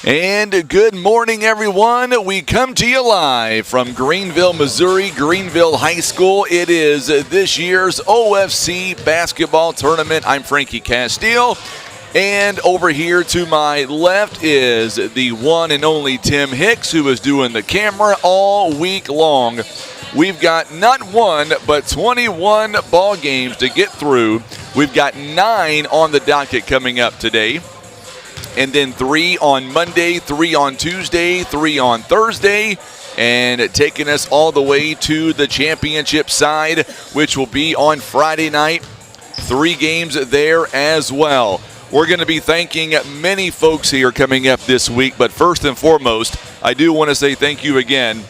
And good morning, everyone. We come to you live from Greenville, Missouri, Greenville High School. It is this year's OFC basketball tournament. I'm Frankie Castile. And over here to my left is the one and only Tim Hicks, who is doing the camera all week long. We've got not one, but 21 ball games to get through. We've got 9 on the docket coming up today. And then 3 on Monday, 3 on Tuesday, 3 on Thursday, and taking us all the way to the championship side, which will be on Friday night. 3 games there as well. We're going to be thanking many folks here coming up this week, but first and foremost, I do want to say thank you again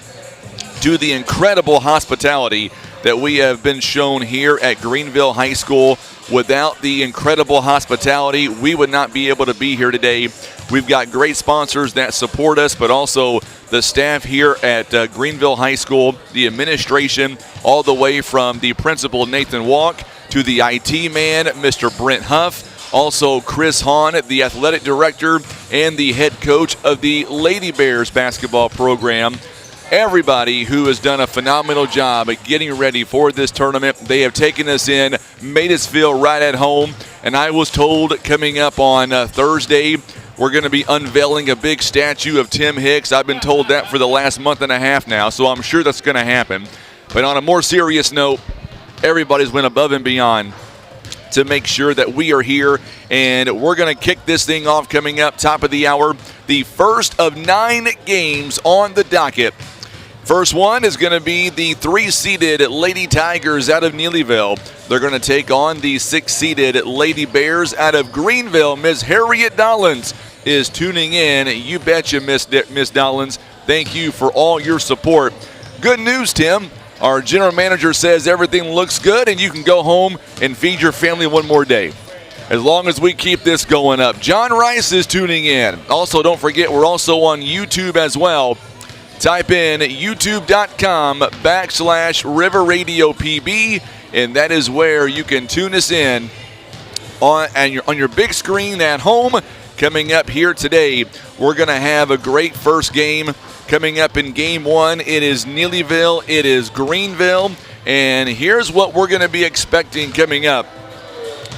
to the incredible hospitality that we have been shown here at Greenville High School. Without the incredible hospitality, we would not be able to be here today. We've got great sponsors that support us, but also the staff here at Greenville High School, the administration, all the way from the principal, Nathan Walk, to the IT man, Mr. Brent Huff, also Chris Hahn, the athletic director, and the head coach of the Lady Bears basketball program. Everybody who has done a phenomenal job at getting ready for this tournament. They have taken us in, made us feel right at home. And I was told coming up on Thursday, we're going to be unveiling a big statue of Tim Hicks. I've been told that for the last month and a half now, so I'm sure that's going to happen. But on a more serious note, everybody's went above and beyond to make sure that we are here, and we're going to kick this thing off coming up top of the hour. The first of 9 games on the docket. First one is going to be the 3-seeded Lady Tigers out of Neelyville. They're going to take on the 6-seeded Lady Bears out of Greenville. Ms. Harriet Dollins is tuning in. You betcha, Miss Dollins. Thank you for all your support. Good news, Tim. Our general manager says everything looks good and you can go home and feed your family one more day, as long as we keep this going up. John Rice is tuning in. Also, don't forget, we're also on YouTube as well. Type in youtube.com/River Radio PB, and that is where you can tune us in on your big screen at home. Coming up here today, we're going to have a great first game coming up in Game 1. It is Neelyville, it is Greenville, and here's what we're going to be expecting coming up.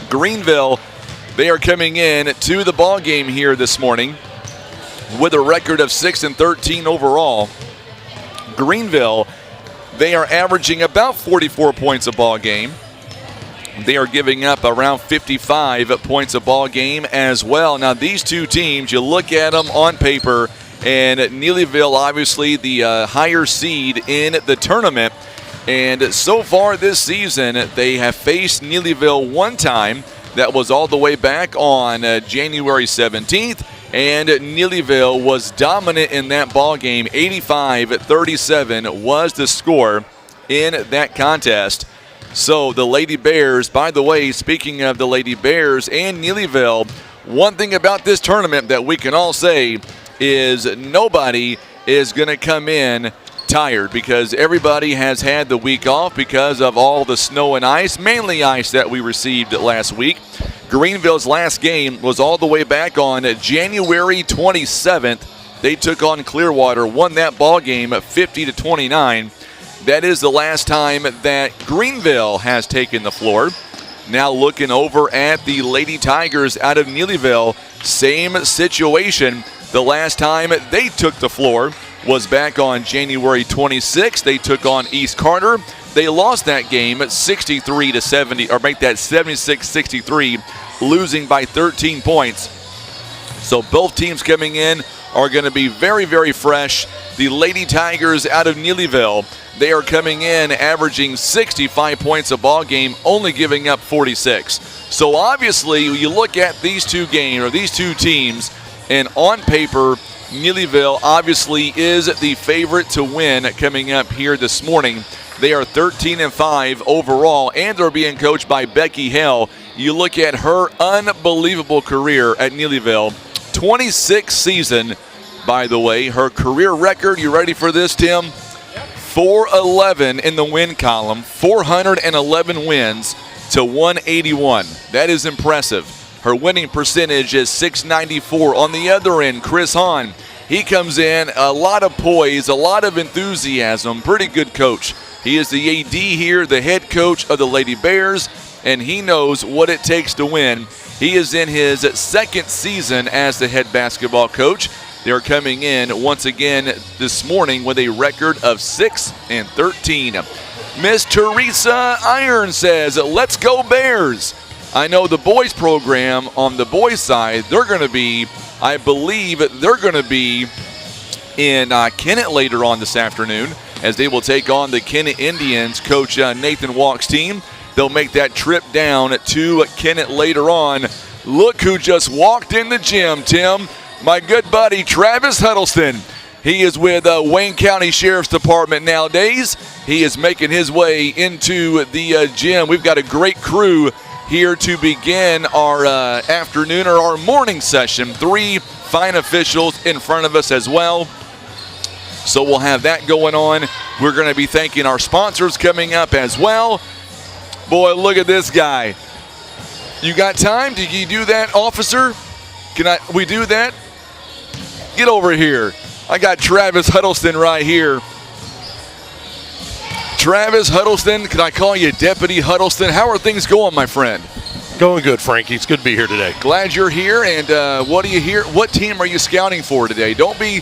Greenville, they are coming in to the ball game here this morning with a record of 6-13 overall. Greenville, they are averaging about 44 points a ball game. They are giving up around 55 points a ball game as well. Now, these two teams, you look at them on paper, and Neelyville, obviously the higher seed in the tournament. And so far this season, they have faced Neelyville one time. That was all the way back on January 17th. And Neelyville was dominant in that ball game. 85-37 was the score in that contest. So the Lady Bears, by the way, speaking of the Lady Bears and Neelyville, one thing about this tournament that we can all say is nobody is going to come in tired, because everybody has had the week off because of all the snow and ice, mainly ice that we received last week. Greenville's last game was all the way back on January 27th. They took on Clearwater, won that ball game 50-29. That is the last time that Greenville has taken the floor. Now looking over at the Lady Tigers out of Neelyville, same situation. The last time they took the floor was back on January 26th. They took on East Carter. They lost that game at 63-70, or make that 76-63, losing by 13 points. So both teams coming in are going to be very, very fresh. The Lady Tigers out of Neelyville, they are coming in averaging 65 points a ball game, only giving up 46. So obviously, you look at these two games, or these two teams, and on paper, Neelyville obviously is the favorite to win coming up here this morning. They are 13-5 overall, and they're being coached by Becky Hale. You look at her unbelievable career at Neelyville. 26th season, by the way. Her career record, you ready for this, Tim? 411 in the win column, 411 wins to 181. That is impressive. Her winning percentage is .694. On the other end, Chris Hahn, he comes in, a lot of poise, a lot of enthusiasm, pretty good coach. He is the AD here, the head coach of the Lady Bears, and he knows what it takes to win. He is in his second season as the head basketball coach. They're coming in once again this morning with a record of 6-13. Miss Teresa Iron says, let's go Bears. I know the boys program on the boys side, they're going to be, I believe they're going to be in Kennett later on this afternoon as they will take on the Kennett Indians. Coach Nathan Walk's team. They'll make that trip down to Kennett later on. Look who just walked in the gym, Tim. My good buddy, Travis Huddleston. He is with Wayne County Sheriff's Department nowadays. He is making his way into the gym. We've got a great crew here to begin our afternoon or our morning session. 3 fine officials in front of us as well. So we'll have that going on. We're going to be thanking our sponsors coming up as well. Boy, look at this guy. You got time? Did you do that, officer? We do that? Get over here. I got Travis Huddleston right here. Travis Huddleston, can I call you Deputy Huddleston? How are things going, my friend? Going good, Frankie. It's good to be here today. Glad you're here. And what do you hear? What team are you scouting for today? Don't be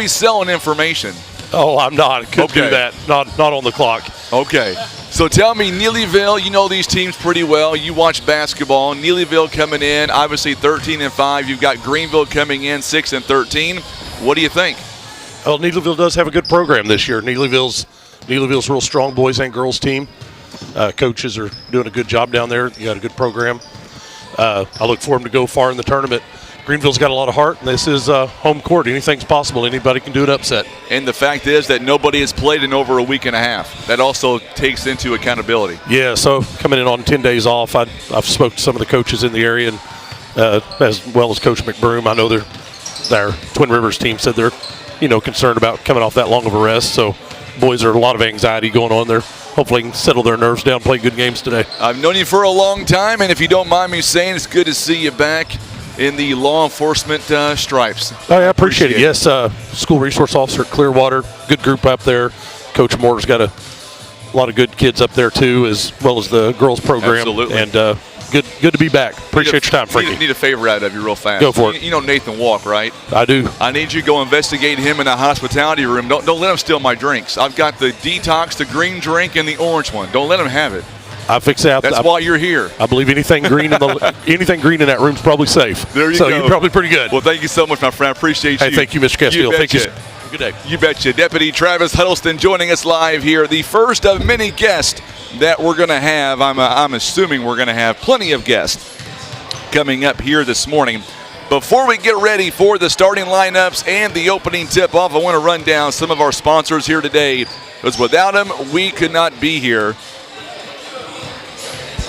selling information. Oh, I'm not. Couldn't do that. Not on the clock. Okay. So tell me, Neelyville, you know these teams pretty well. You watch basketball. Neelyville coming in, obviously 13-5. You've got Greenville coming in 6-13. What do you think? Well, Neelyville does have a good program this year. Neelyville's a real strong boys and girls team. Coaches are doing a good job down there. You got a good program. I look for them to go far in the tournament. Greenville's got a lot of heart, and this is home court. Anything's possible. Anybody can do an upset. And the fact is that nobody has played in over a week and a half. That also takes into accountability. Yeah, so coming in on 10 days off, I've spoke to some of the coaches in the area, and as well as Coach McBroom. I know their Twin Rivers team said they're concerned about coming off that long of a rest. So boys are a lot of anxiety going on there. Hopefully can settle their nerves down, play good games today. I've known you for a long time, and if you don't mind me saying, it's good to see you back in the law enforcement stripes. I appreciate it. Yes, school resource officer at Clearwater, good group up there. Coach Moore's got a lot of good kids up there too, as well as the girls program. Absolutely. And good to be back. Appreciate your time, Frankie. Need a favor out of you real fast. Go for it. You know Nathan Walk, right? I do. I need you to go investigate him in the hospitality room. Don't let him steal my drinks. I've got the detox, the green drink, and the orange one. Don't let him have it. I fix that. That's why you're here. I believe anything green in that room's probably safe. There you go. So you're probably pretty good. Well, thank you so much, my friend. I appreciate you. Hey, thank you, Mr. Castillo. Thank you. Good day. You betcha. Deputy Travis Huddleston joining us live here. The first of many guests that we're going to have. I'm assuming we're going to have plenty of guests coming up here this morning. Before we get ready for the starting lineups and the opening tip-off, I want to run down some of our sponsors here today, because without them, we could not be here.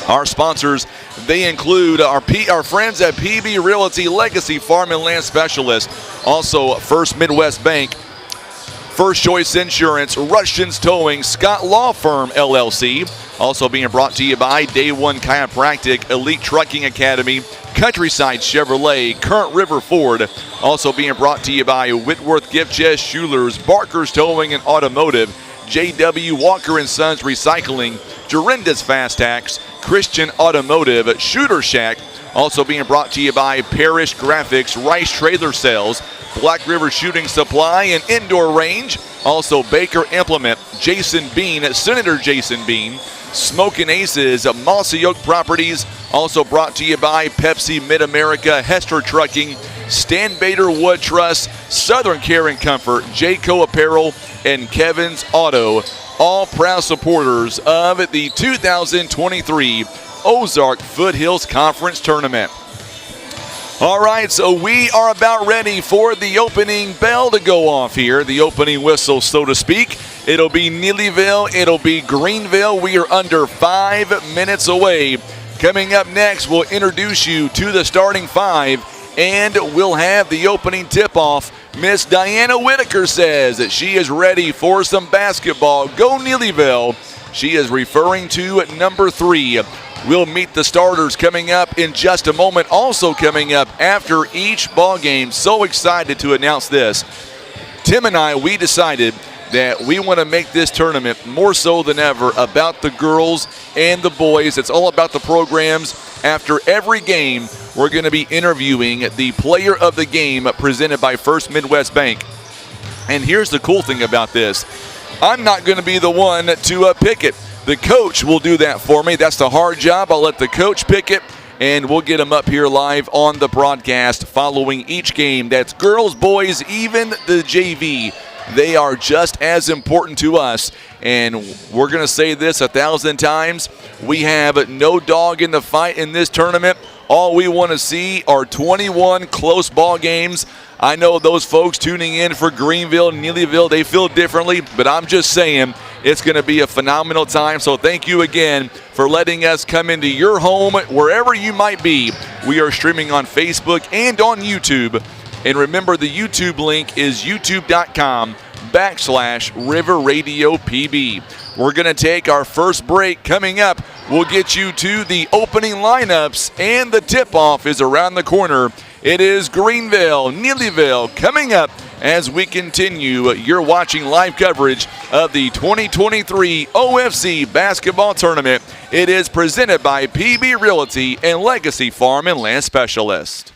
Our sponsors, they include our friends at PB Realty, Legacy Farm and Land Specialist, also First Midwest Bank, First Choice Insurance, Rushton's Towing, Scott Law Firm, LLC. Also being brought to you by Day One Chiropractic, Elite Trucking Academy, Countryside Chevrolet, Current River Ford. Also being brought to you by Whitworth Gift Chest, Schuler's, Barker's Towing and Automotive, J.W. Walker & Sons Recycling, Dorinda's Fast Tax, Christian Automotive, Shooter Shack. Also being brought to you by Parrish Graphics, Rice Trailer Sales, Black River Shooting Supply and Indoor Range. Also Baker Implement, Jason Bean, Senator Jason Bean, Smokin' Aces, Mossy Oak Properties. Also brought to you by Pepsi Mid-America, Hester Trucking, Stan Bader Wood Trust, Southern Care and Comfort, Jayco Apparel, and Kevin's Auto. All proud supporters of the 2023 Ozark Foothills Conference Tournament. All right, so we are about ready for the opening bell to go off here, the opening whistle, so to speak. It'll be Neelyville, it'll be Greenville. We are under 5 minutes away. Coming up next, we'll introduce you to the starting 5, and we'll have the opening tip-off. Miss Diana Whitaker says that she is ready for some basketball. Go Neelyville. She is referring to number 3. We'll meet the starters coming up in just a moment. Also coming up after each ball game, so excited to announce this. Tim and I, we decided that we want to make this tournament more so than ever about the girls and the boys. It's all about the programs. After every game, we're going to be interviewing the player of the game presented by First Midwest Bank. And here's the cool thing about this. I'm not going to be the one to pick it. The coach will do that for me. That's the hard job. I'll let the coach pick it, and we'll get them up here live on the broadcast following each game. That's girls, boys, even the JV. They are just as important to us, and we're going to say this 1,000 times. We have no dog in the fight in this tournament. All we want to see are 21 close ball games. I know those folks tuning in for Greenville, Neelyville, they feel differently, but I'm just saying it's going to be a phenomenal time. So thank you again for letting us come into your home, wherever you might be. We are streaming on Facebook and on YouTube. And remember, the YouTube link is youtube.com/River Radio PB. We're going to take our first break. Coming up, we'll get you to the opening lineups, and the tip-off is around the corner. It is Greenville, Neelyville coming up as we continue. You're watching live coverage of the 2023 OFC Basketball Tournament. It is presented by PB Realty and Legacy Farm and Land Specialist.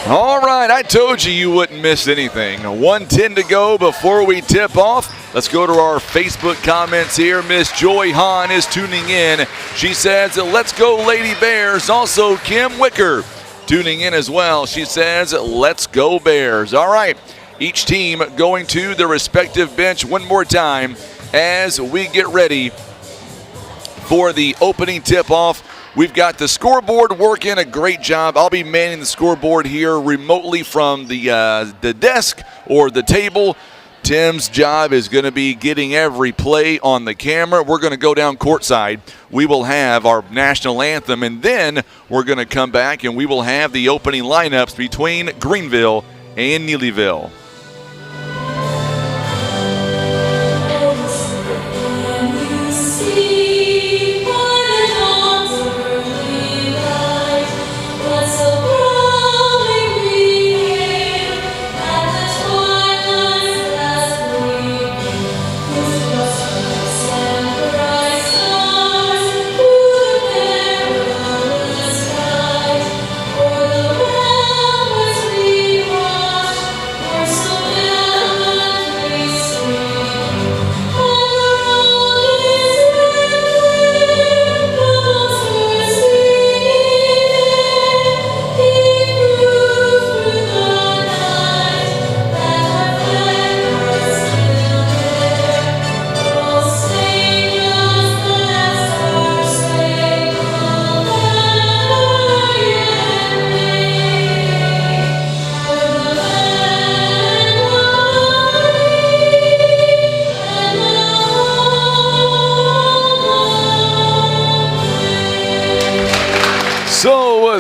All right, I told you wouldn't miss anything. 1:10 to go before we tip off. Let's go to our Facebook comments here. Miss Joy Hahn is tuning in. She says, let's go Lady Bears. Also, Kim Wicker tuning in as well. She says, let's go Bears. All right, each team going to their respective bench one more time as we get ready for the opening tip-off. We've got the scoreboard working a great job. I'll be manning the scoreboard here remotely from the desk or the table. Tim's job is going to be getting every play on the camera. We're going to go down courtside. We will have our national anthem, and then we're going to come back and we will have the opening lineups between Greenville and Neelyville.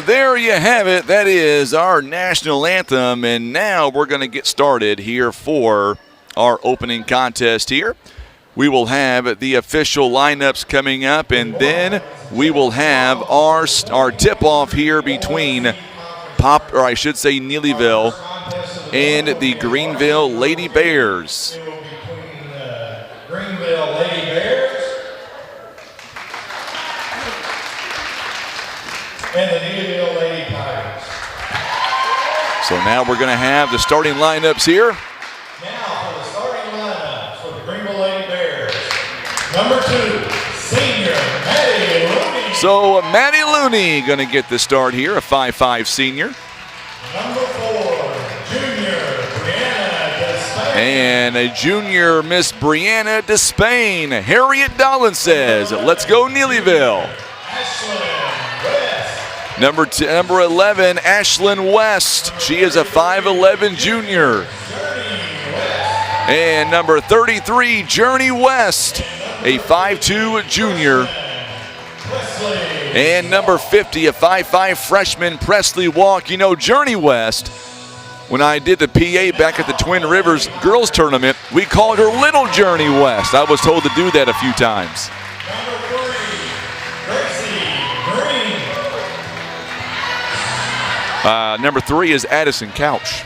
there you have it. That is our national anthem. And now we're going to get started here for our opening contest here. We will have the official lineups coming up, and then we will have our tip-off here between Neelyville and the Greenville Lady Bears. Greenville Lady Bears and the Neelyville Lady Tigers. So now we're going to have the starting lineups here. Now for the starting lineups for the Greenville Lady Bears. Number 2, senior Maddie Looney. So Maddie Looney going to get the start here, a 5'5" senior. Number 4, junior Brianna Despain. And a junior Miss Brianna Despain. Harriet Dolan says, let's go Neelyville. Ashlyn West. Number 11, Ashlyn West. She is a 5'11" junior. And number 33, Journey West, a 5'2" junior. And number 50, a 5'5" freshman, Presley Walk. You know, Journey West, when I did the PA back at the Twin Rivers girls tournament, we called her Little Journey West. I was told to do that a few times. Number 3 is Addison Couch.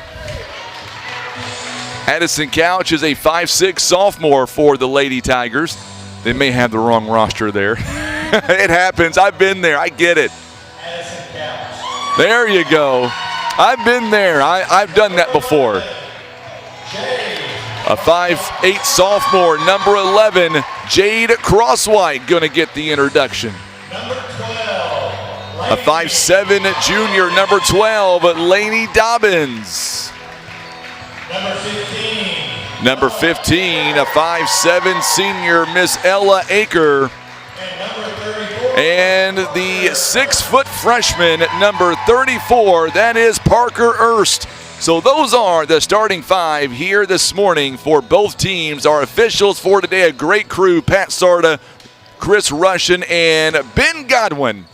Addison Couch is a 5'6" sophomore for the Lady Tigers. They may have the wrong roster there. It happens. I've been there. I get it. There you go. I've been there. I've done that before. A 5'8" sophomore, number 11, Jade Crosswhite, going to get the introduction. A 5'7" junior, number 12, Lainey Dobbins. Number 15, a 5'7" senior, Miss Ella Aker. And the 6-foot freshman, number 34, that is Parker Erst. So those are the starting 5 here this morning for both teams. Our officials for today, a great crew, Pat Sarda, Chris Russian, and Ben Godwin.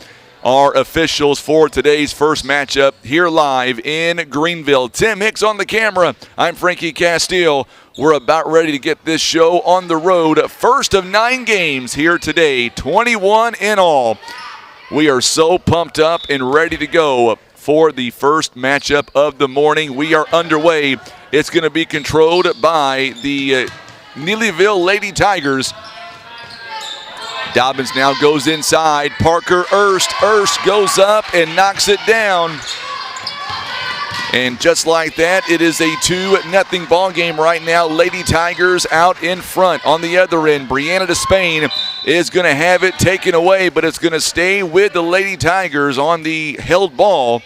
Our officials for today's first matchup here live in Greenville. Tim Hicks on the camera. I'm Frankie Castile. We're about ready to get this show on the road. First of 9 games here today, 21 in all. We are so pumped up and ready to go for the first matchup of the morning. We are underway. It's going to be controlled by the Neelyville Lady Tigers. Dobbins now goes inside. Parker Erst. Erst goes up and knocks it down. And just like that, it is a 2-0 ball game right now. Lady Tigers out in front. On the other end, Brianna Despain is going to have it taken away, but it's going to stay with the Lady Tigers on the held ball.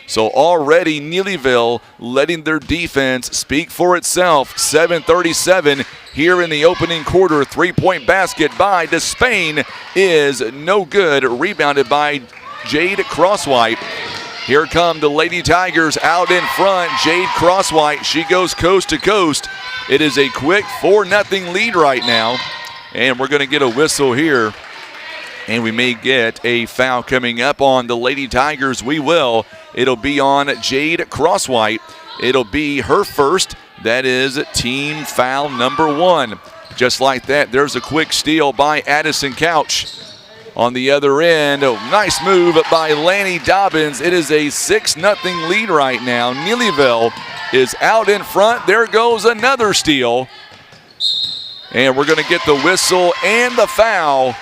So already Neelyville letting their defense speak for itself. 7:37 here in the opening quarter. 3-point basket by Despain is no good. Rebounded by Jade Crosswhite. Here come the Lady Tigers out in front. Jade Crosswhite, she goes coast to coast. It is a quick 4-0 lead right now. And we're going to get a whistle here. And we may get a foul coming up on the Lady Tigers. We will. It'll be on Jade Crosswhite. It'll be her first. That is team foul number 1. Just like that, there's a quick steal by Addison Couch. On the other end, a nice move by Lanny Dobbins. It is a 6-0 lead right now. Neelyville is out in front. There goes another steal. And we're going to get the whistle and the foul.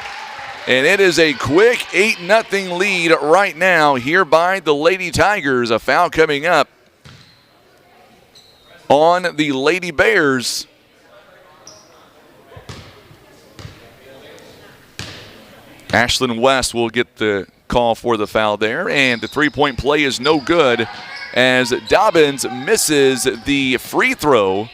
And it is a quick 8-0 lead right now here by the Lady Tigers. A foul coming up on the Lady Bears. Ashlyn West will get the call for the foul there. And the three-point play is no good as Dobbins misses the free throw.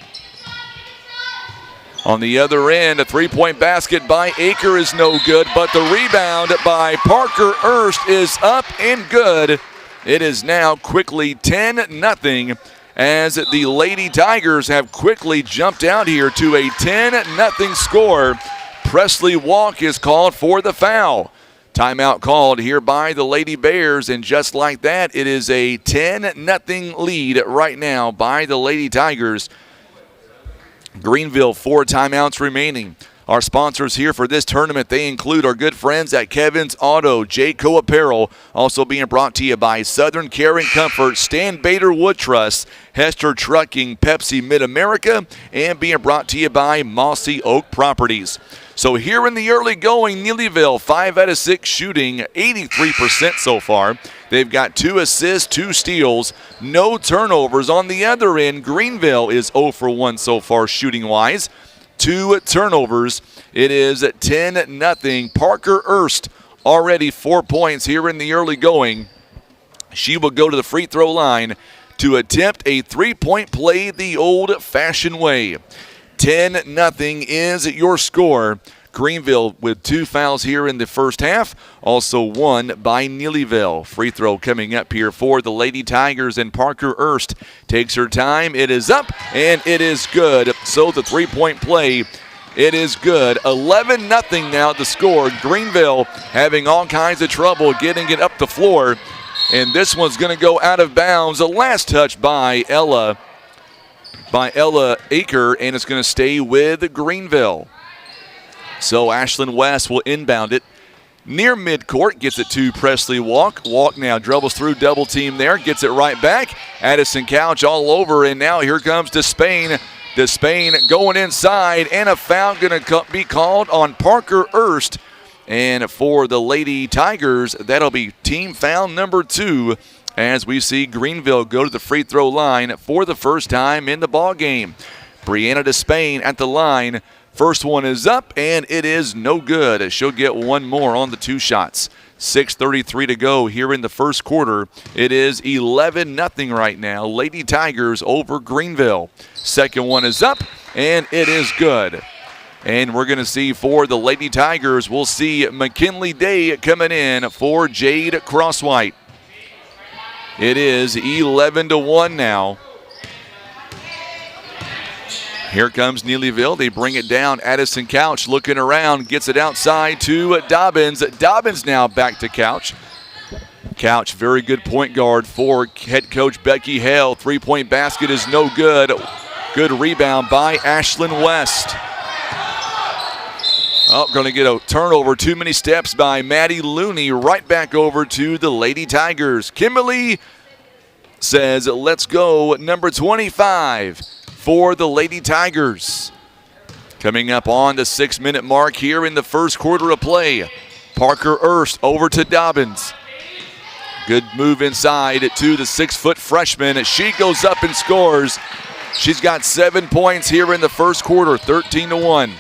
On the other end, a three-point basket by Aker is no good, but the rebound by Parker Erst is up and good. It is now quickly 10-0 as the Lady Tigers have quickly jumped out here to a 10-0 score. Presley Walk is called for the foul. Timeout called here by the Lady Bears, and just like that, it is a 10-0 lead right now by the Lady Tigers. Greenville, 4 timeouts remaining. Our sponsors here for this tournament, they include our good friends at Kevin's Auto, Jayco Apparel, also being brought to you by Southern Care and Comfort, Stan Bader Wood Trust, Hester Trucking, Pepsi Mid-America, and being brought to you by Mossy Oak Properties. So here in the early going, Neelyville, 5 out of 6 shooting, 83% so far. They've got 2 assists, 2 steals, no turnovers. On the other end, Greenville is 0 for 1 so far shooting-wise. 2 turnovers. It is 10-0. Parker Erst already 4 points here in the early going. She will go to the free throw line to attempt a 3-point play the old-fashioned way. 10-0 is your score. Greenville with 2 fouls here in the first half, also 1 by Neelyville. Free throw coming up here for the Lady Tigers, and Parker Erst takes her time. It is up, and it is good. So the 3-point play, it is good. 11-0 now the score. Greenville having all kinds of trouble getting it up the floor, and this one's going to go out of bounds. A last touch by Ella Aker, and it's going to stay with Greenville. So Ashlyn West will inbound it near midcourt, gets it to Presley Walk. Walk now dribbles through, double team there, gets it right back. Addison Couch all over, and now here comes Despain. Despain going inside, and a foul going to be called on Parker Erst. And for the Lady Tigers, that'll be team foul number 2 as we see Greenville go to the free throw line for the first time in the ball game. Brianna Despain at the line. First one is up, and it is no good. She'll get one more on the 2 shots. 6:33 to go here in the first quarter. It is 11-0 right now. Lady Tigers over Greenville. Second one is up, and it is good. And we're going to see for the Lady Tigers, we'll see McKinley Day coming in for Jade Crosswhite. It is 11-1 now. Here comes Neelyville. They bring it down. Addison Couch looking around, gets it outside to Dobbins. Dobbins now back to Couch. Couch, very good point guard for head coach Becky Hale. 3-point basket is no good. Good rebound by Ashlyn West. Oh, going to get a turnover. Too many steps by Maddie Looney. Right back over to the Lady Tigers. Kimberly says, let's go. Number 25. For the Lady Tigers. Coming up on the 6-minute mark here in the first quarter of play. Parker Erst over to Dobbins. Good move inside to the 6-foot freshman. She goes up and scores. She's got 7 points here in the first quarter, 13-1.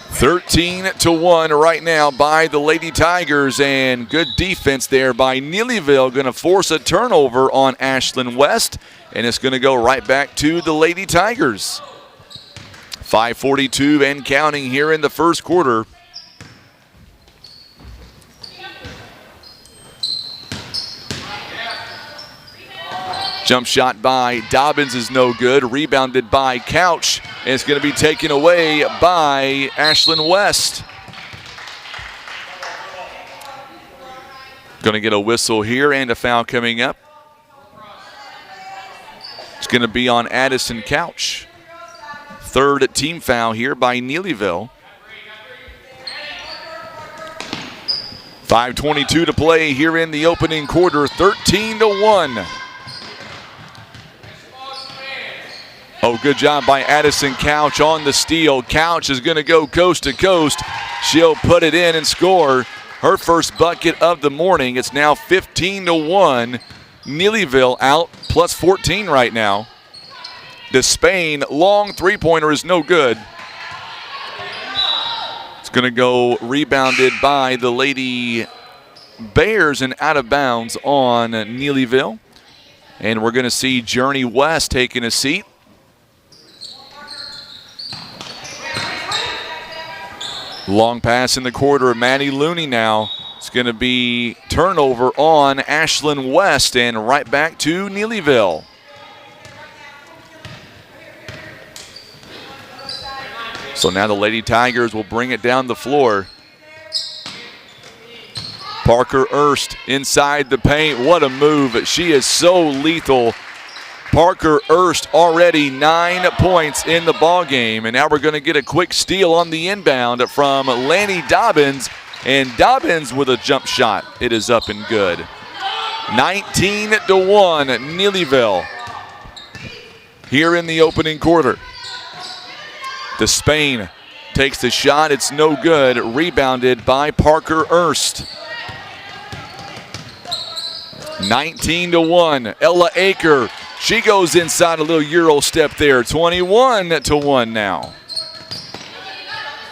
13-1 right now by the Lady Tigers, and good defense there by Neelyville. Going to force a turnover on Ashlyn West, and it's going to go right back to the Lady Tigers. 5:42 and counting here in the first quarter. Jump shot by Dobbins is no good. Rebounded by Couch. And it's going to be taken away by Ashlyn West. Going to get a whistle here and a foul coming up. It's going to be on Addison Couch. Third team foul here by Neelyville. 5:22 to play here in the opening quarter. 13-1. Oh, good job by Addison Couch on the steal. Couch is going to go coast to coast. She'll put it in and score her first bucket of the morning. It's now 15-1. Neelyville out plus 14 right now. Despain, long three-pointer is no good. It's going to go rebounded by the Lady Bears and out of bounds on Neelyville. And we're going to see Journey West taking a seat. Long pass in the quarter. Maddie Looney now. It's going to be turnover on Ashlyn West and right back to Neelyville. So now the Lady Tigers will bring it down the floor. Parker Erst inside the paint. What a move. She is so lethal. Parker Erst already 9 points in the ball game. And now we're going to get a quick steal on the inbound from Lanny Dobbins. And Dobbins with a jump shot. It is up and good. 19-1 Neelyville here in the opening quarter. Despain takes the shot. It's no good. Rebounded by Parker Erst. 19-1. Ella Aker. She goes inside, a little Euro step there. 21-1 now.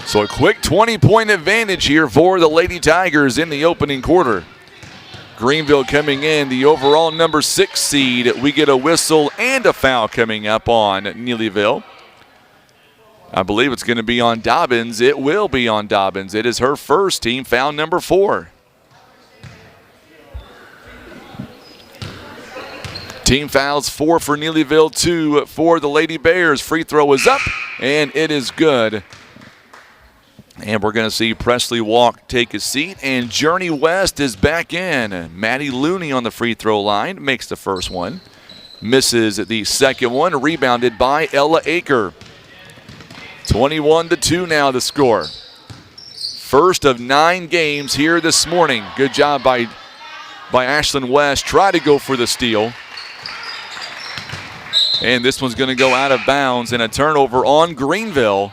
So a quick 20-point advantage here for the Lady Tigers in the opening quarter. Greenville coming in, the overall number 6 seed. We get a whistle and a foul coming up on Neelyville. I believe it's going to be on Dobbins. It will be on Dobbins. It is her first, team foul number 4. Team fouls 4 for Neelyville, 2 for the Lady Bears. Free throw is up, and it is good. And we're going to see Presley Walk take a seat, and Journey West is back in. Maddie Looney on the free throw line makes the first one. Misses the second one, rebounded by Ella Aker. 21-2 now the score. First of 9 games here this morning. Good job by Ashlyn West. Try to go for the steal. And this one's going to go out of bounds, and a turnover on Greenville.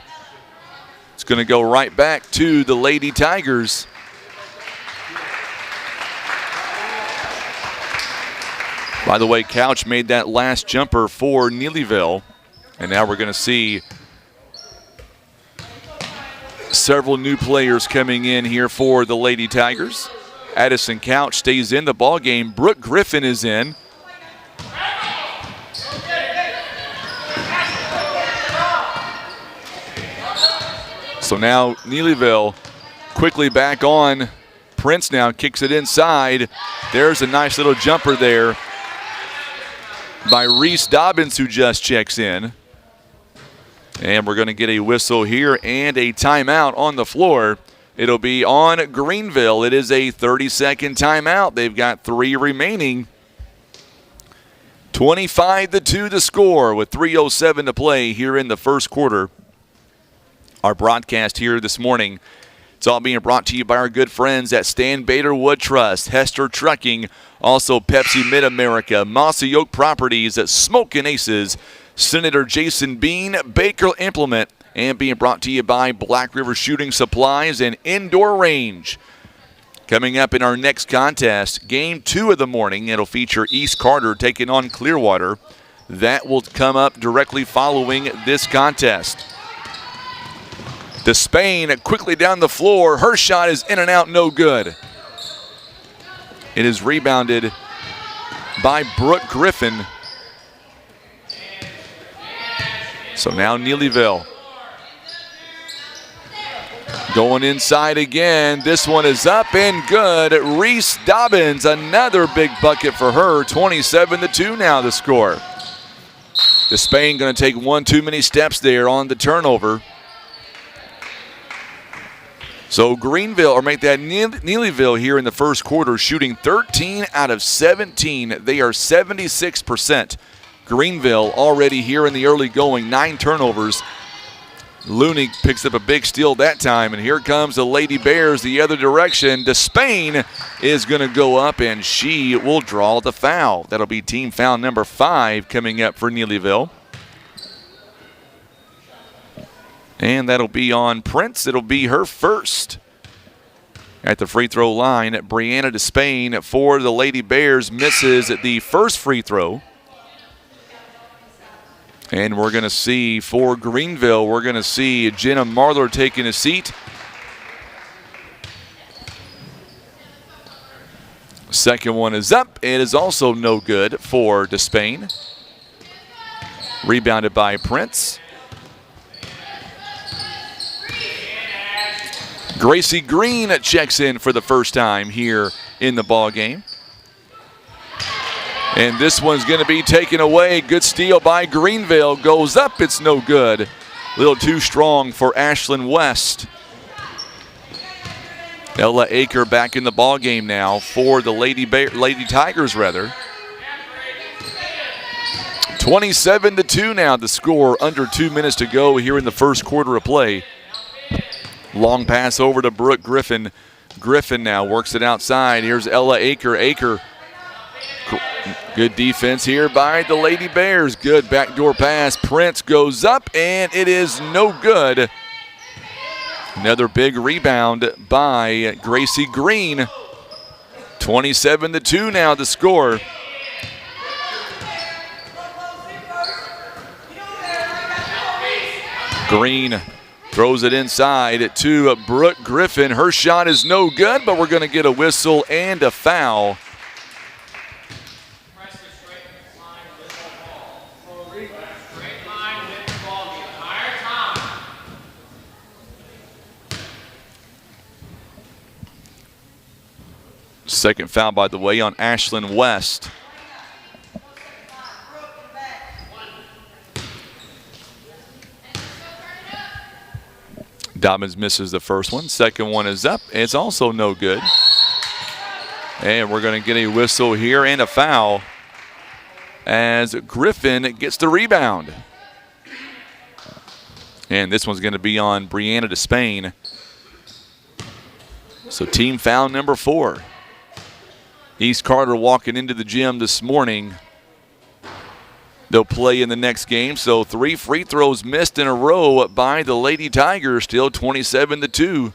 It's going to go right back to the Lady Tigers. By the way, Couch made that last jumper for Neelyville. And now we're going to see several new players coming in here for the Lady Tigers. Addison Couch stays in the ball game. Brooke Griffin is in. So now Neelyville quickly back on. Prince now kicks it inside. There's a nice little jumper there by Reese Dobbins, who just checks in. And we're going to get a whistle here and a timeout on the floor. It'll be on Greenville. It is a 30-second timeout. They've got 3 remaining. 25-2 the score with 3:07 to play here in the first quarter. Our broadcast here this morning, it's all being brought to you by our good friends at Stan Bader Wood Trust, Hester Trucking, also Pepsi Mid-America, Mossy Oak Properties, Smokin' Aces, Senator Jason Bean, Baker Implement, and being brought to you by Black River Shooting Supplies and Indoor Range. Coming up in our next contest, game 2 of the morning, it'll feature East Carter taking on Clearwater. That will come up directly following this contest. Despain quickly down the floor. Her shot is in and out, no good. It is rebounded by Brooke Griffin. So now Neelyville going inside again. This one is up and good. Reese Dobbins, another big bucket for her. 27-2 now the score. Despain going to take one too many steps there on the turnover. So Greenville, or make that Neelyville here in the first quarter, shooting 13 out of 17. They are 76%. Greenville already here in the early going, 9 turnovers. Looney picks up a big steal that time, and here comes the Lady Bears the other direction. Despain is going to go up, and she will draw the foul. That'll be team foul number 5 coming up for Neelyville. And that'll be on Prince. It'll be her first. At the free throw line, Brianna Despain for the Lady Bears misses the first free throw. And we're going to see for Greenville, we're going to see Jenna Marler taking a seat. Second one is up. It is also no good for Despain. Rebounded by Prince. Gracie Green checks in for the first time here in the ball game. And this one's going to be taken away. Good steal by Greenville. Goes up. It's no good. A little too strong for Ashlyn West. Ella Aker back in the ball game now for the Lady Tigers, rather. 27-2 now the score, under 2 minutes to go here in the first quarter of play. Long pass over to Brooke Griffin. Griffin now works it outside. Here's Ella Aker. Aker, good defense here by the Lady Bears. Good backdoor pass. Prince goes up, and it is no good. Another big rebound by Gracie Green. 27-2 now the score. Green throws it inside to Brooke Griffin. Her shot is no good, but we're going to get a whistle and a foul. Second foul, by the way, on Ashlyn West. Dobbins misses the first one. Second one is up. It's also no good. And we're going to get a whistle here and a foul as Griffin gets the rebound. And this one's going to be on Brianna Despain. So team foul number 4. East Carter walking into the gym this morning. They'll play in the next game. So 3 free throws missed in a row by the Lady Tigers, still 27-2.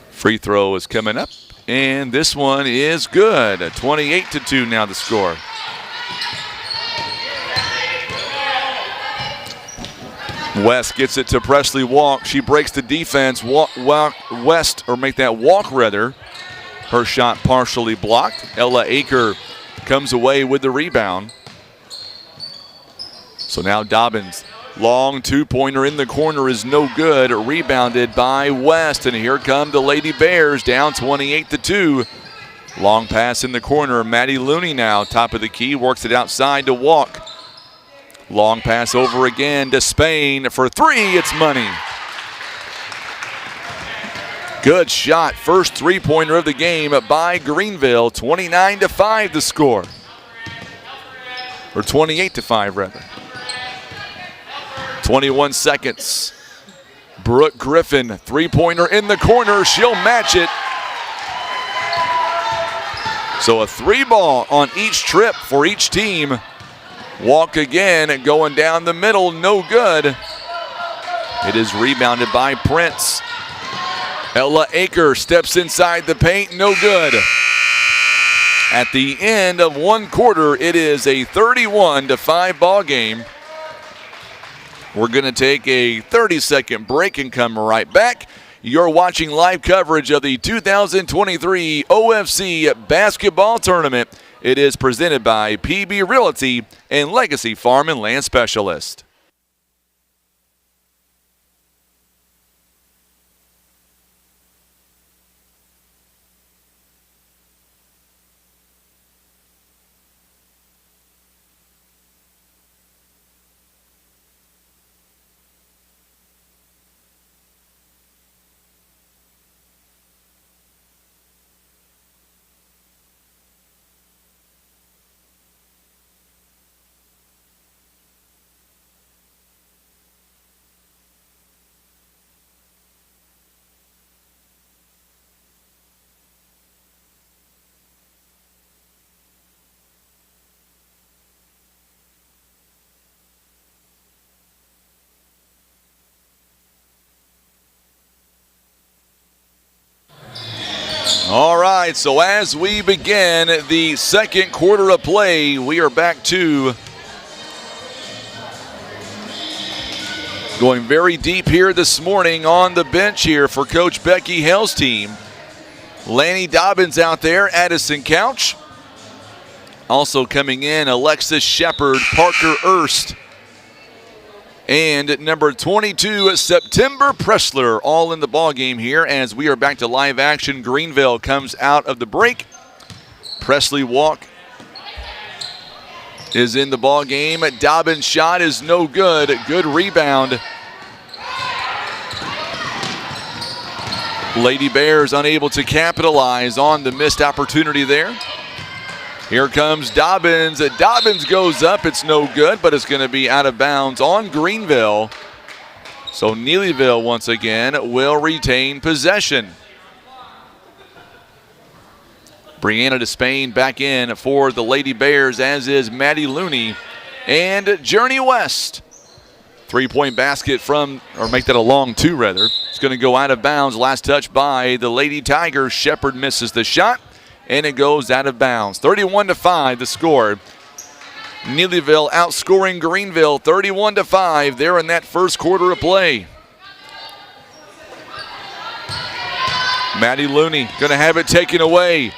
Free throw is coming up, and this one is good. 28-2 now the score. West gets it to Presley Walk. She breaks the defense. West, or make that walk rather. Her shot partially blocked. Ella Aker comes away with the rebound. So now Dobbins, long two-pointer in the corner is no good. Rebounded by West, and here come the Lady Bears down 28-2. Long pass in the corner. Maddie Looney now, top of the key, works it outside to Walk. Long pass over again to Spain for 3. It's money. Good shot. First three-pointer of the game by Greenville. 29-5 the score. Or 28-5 rather. 21 seconds. Brooke Griffin, three-pointer in the corner. She'll match it. So a 3-ball on each trip for each team. Walk again, going down the middle, no good. It is rebounded by Prince. Ella Aker steps inside the paint, no good. At the end of one quarter, it is a 31-5 ball game. We're going to take a 30-second break and come right back. You're watching live coverage of the 2023 OFC Basketball Tournament. It is presented by PB Realty and Legacy Farm and Land Specialist. All right, so as we begin the second quarter of play, we are back to going very deep here this morning on the bench here for Coach Becky Hale's team. Lanny Dobbins out there, Addison Couch. Also coming in, Alexis Shepard, Parker Erst, and number 22, September Pressler, all in the ball game here as we are back to live action. Greenville comes out of the break. Presley Walk is in the ball game. Dobbins' shot is no good. Good rebound. Lady Bears unable to capitalize on the missed opportunity there. Here comes Dobbins. Dobbins goes up. It's no good, but it's going to be out of bounds on Greenville. So Neelyville once again will retain possession. Brianna Despain back in for the Lady Bears, as is Maddie Looney and Journey West. 3-point basket from, or make that a long two rather. It's going to go out of bounds. Last touch by the Lady Tigers. Shepard misses the shot, and it goes out of bounds. 31-5 the score. Neelyville outscoring Greenville 31-5 there in that first quarter of play. Maddie Looney going to have it taken away.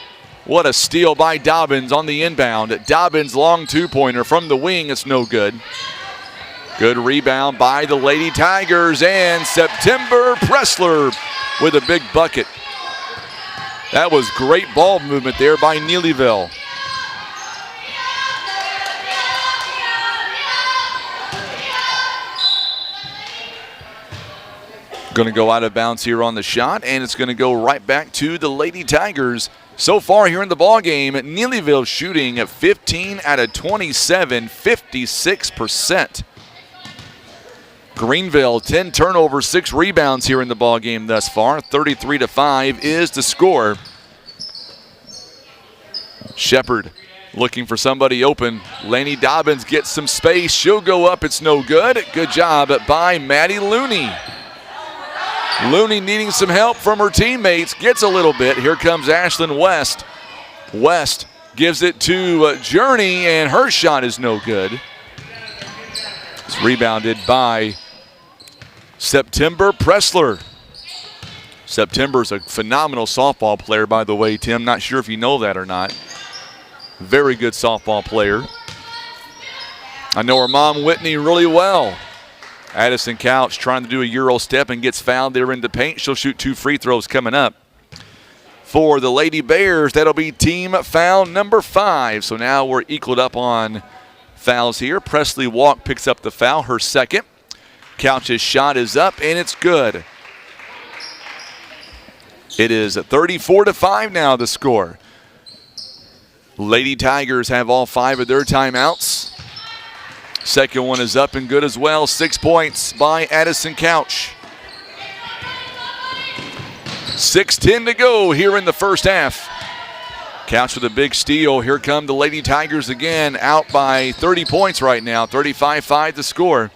What a steal by Dobbins on the inbound. Dobbins long two-pointer from the wing. It's no good. Good rebound by the Lady Tigers, and September Pressler with a big bucket. That was great ball movement there by Neelyville. Going to go out of bounds here on the shot, and it's going to go right back to the Lady Tigers. So far here in the ball game, Neelyville shooting at 15 out of 27, 56%. Greenville 10 turnovers, 6 rebounds here in the ball game thus far. 33-5 is the score. Shepard looking for somebody open. Laney Dobbins gets some space. She'll go up. It's no good. Good job by Maddie Looney. Looney needing some help from her teammates. Gets a little bit. Here comes Ashlyn West. West gives it to Journey, and her shot is no good. It's rebounded by September Pressler. September's a phenomenal softball player, by the way, Tim. Not sure if you know that or not. Very good softball player. I know her mom, Whitney, really well. Addison Couch trying to do a Euro step and gets fouled there in the paint. She'll shoot 2 free throws coming up. For the Lady Bears, that'll be team foul number 5. So now we're equaled up on fouls here. Presley Walk picks up the foul, her second. Couch's shot is up, and it's good. It is 34-5 now, the score. Lady Tigers have all 5 of their timeouts. Second one is up and good as well. 6 points by Addison Couch. 6:10 to go here in the first half. Couch with a big steal. Here come the Lady Tigers again, out by 30 points right now. 35-5 the score.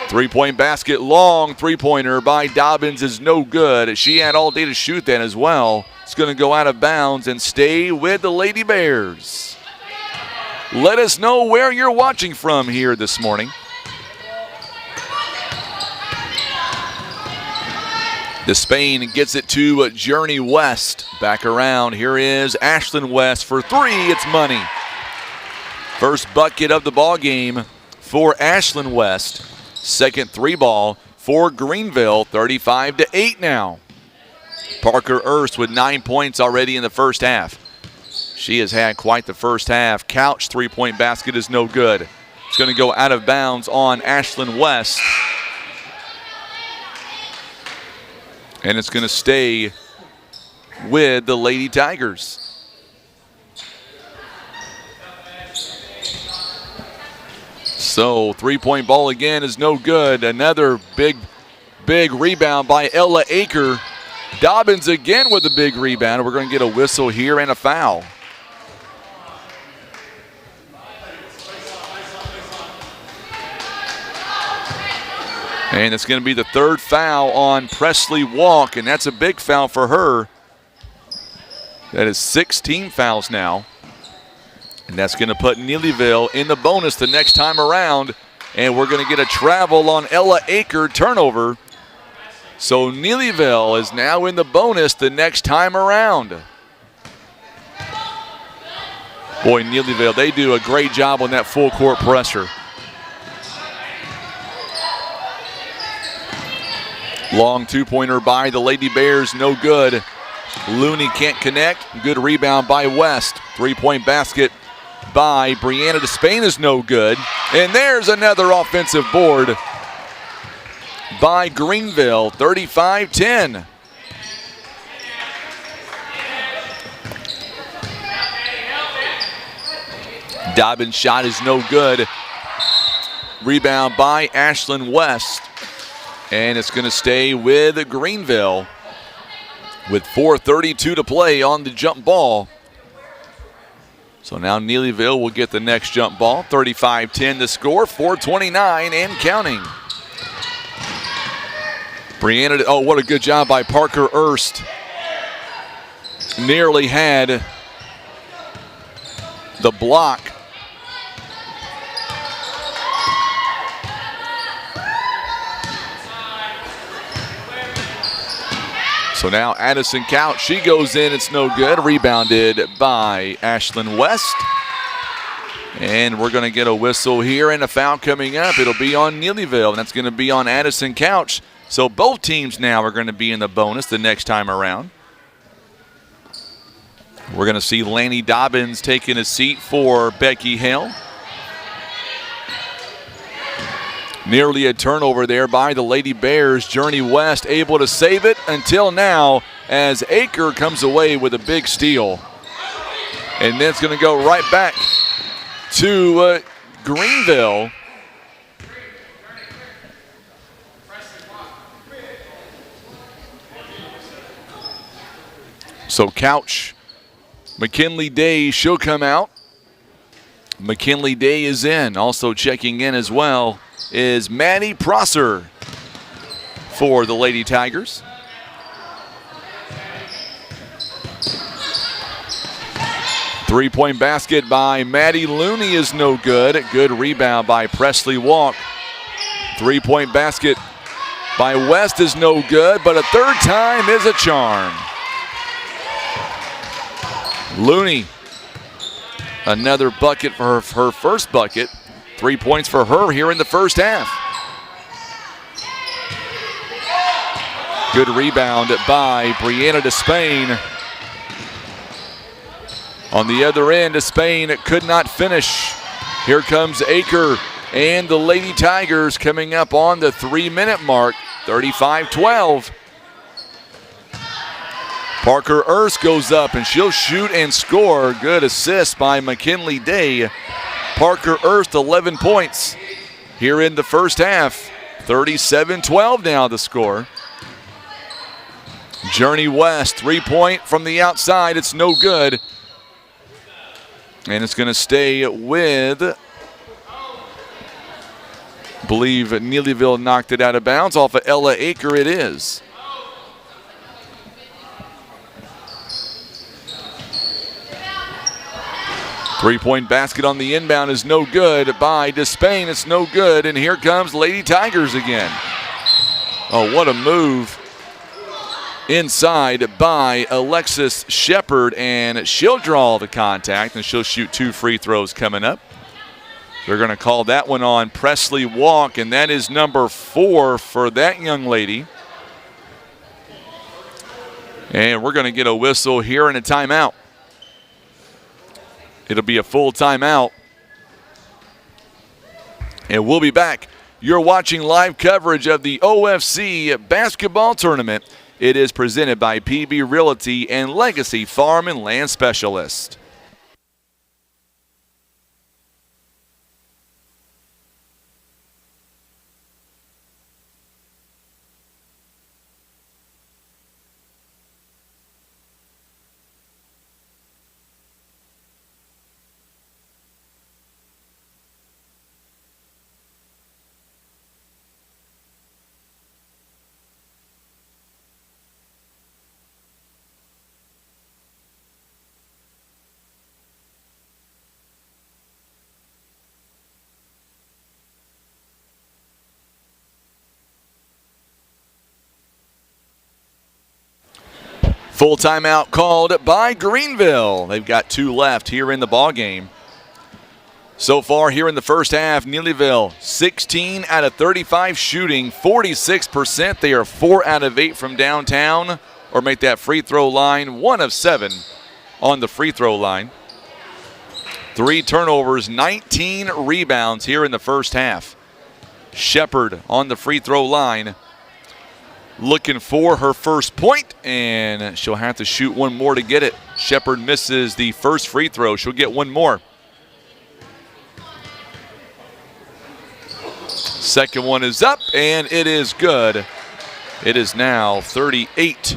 3-point basket, long three-pointer by Dobbins is no good. She had all day to shoot that as well. It's going to go out of bounds and stay with the Lady Bears. Let us know where you're watching from here this morning. Despain gets it to Journey West. Back around. Here is Ashlyn West for 3. It's money. First bucket of the ball game for Ashlyn West. Second 3-ball for Greenville. 35-8 now. Parker Erst with 9 points already in the first half. She has had quite the first half. Couch 3-point basket is no good. It's going to go out of bounds on Ashlyn West. And it's going to stay with the Lady Tigers. So 3-point ball again is no good. Another big rebound by Ella Aker. Dobbins again with a big rebound. We're going to get a whistle here and a foul. And it's going to be the third foul on Presley Walk, and that's a big foul for her. That is 16 fouls now. And that's going to put Neelyville in the bonus the next time around. And we're going to get a travel on Ella Aker turnover. So Neelyville is now in the bonus the next time around. Boy, Neelyville, they do a great job on that full court pressure. Long two-pointer by the Lady Bears, no good. Looney can't connect. Good rebound by West. 3-point basket by Brianna Despain is no good. And there's another offensive board by Greenville, 35-10. Dobbins' shot is no good. Rebound by Ashlyn West. And it's going to stay with Greenville with 4:32 to play on the jump ball. So now Neelyville will get the next jump ball. 35-10 to score, 4:29 and counting. Brianna, oh, what a good job by Parker Erst. Nearly had the block. So now Addison Couch, she goes in, it's no good. Rebounded by Ashlyn West. And we're going to get a whistle here and a foul coming up. It'll be on Neelyville, and that's going to be on Addison Couch. So both teams now are going to be in the bonus the next time around. We're going to see Lanny Dobbins taking a seat for Becky Hale. Nearly a turnover there by the Lady Bears. Journey West able to save it until now as Aker comes away with a big steal. And then it's going to go right back to Greenville. So Couch, McKinley Day, she'll come out. McKinley Day is in. Also checking in as well is Maddie Prosser for the Lady Tigers. Three-point basket by Maddie Looney is no good. Good rebound by Presley Walk. Three-point basket by West is no good, but a third time is a charm. Looney, another bucket for her first bucket. 3 points for her here in the first half. Good rebound by Brianna Despain. On the other end, Despain could not finish. Here comes Aker and the Lady Tigers coming up on the 3-minute mark, 35-12. Parker Erst goes up and she'll shoot and score. Good assist by McKinley Day. Parker Erst, 11 points here in the first half. 37-12 now the score. Journey West, 3-point from the outside. It's no good. And it's going to stay with, I believe Neelyville knocked it out of bounds off of Ella Aker. It is. Three-point basket on the inbound is no good by Despain. It's no good, and here comes Lady Tigers again. Oh, what a move inside by Alexis Shepard, and she'll draw the contact, and she'll shoot 2 free throws coming up. They're going to call that one on Presley Walk, and that is number 4 for that young lady. And we're going to get a whistle here and a timeout. It'll be a full timeout. And we'll be back. You're watching live coverage of the OFC basketball tournament. It is presented by PB Realty and Legacy Farm and Land Specialist. Full timeout called by Greenville. They've got 2 left here in the ball game. So far here in the first half, Neelyville 16 out of 35 shooting, 46%. They are 4 out of 8 from downtown, or make that free throw line 1 of 7 on the free throw line. 3 turnovers, 19 rebounds here in the first half. Shepard on the free throw line, looking for her first point, and she'll have to shoot one more to get it. Shepard misses the first free throw. She'll get one more. Second one is up, and it is good. It is now 38.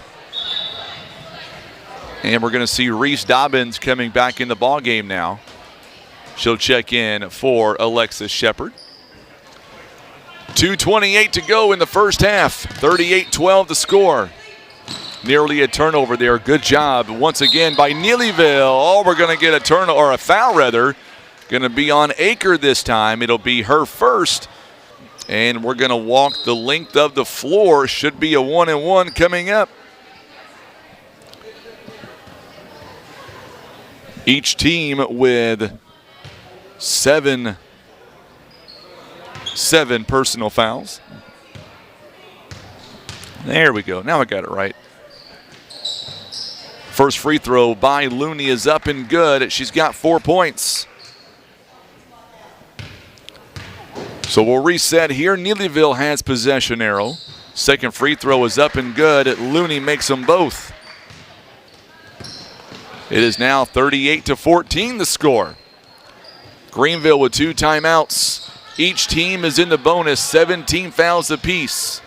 And we're going to see Reese Dobbins coming back in the ball game now. She'll check in for Alexis Shepard. 2:28 to go in the first half. 38-12 the score. Nearly a turnover there. Good job once again by Neelyville. Oh, we're going to get a turnover, or a foul rather. Going to be on Aker this time. It'll be her first. And we're going to walk the length of the floor. Should be a 1-and-1 coming up. Each team with seven personal fouls. There we go. Now I got it right. First free throw by Looney is up and good. She's got 4 points. So we'll reset here. Neelyville has possession arrow. Second free throw is up and good. Looney makes them both. It is now 38-14 the score. Greenville with 2 timeouts. Each team is in the bonus, 17 fouls apiece.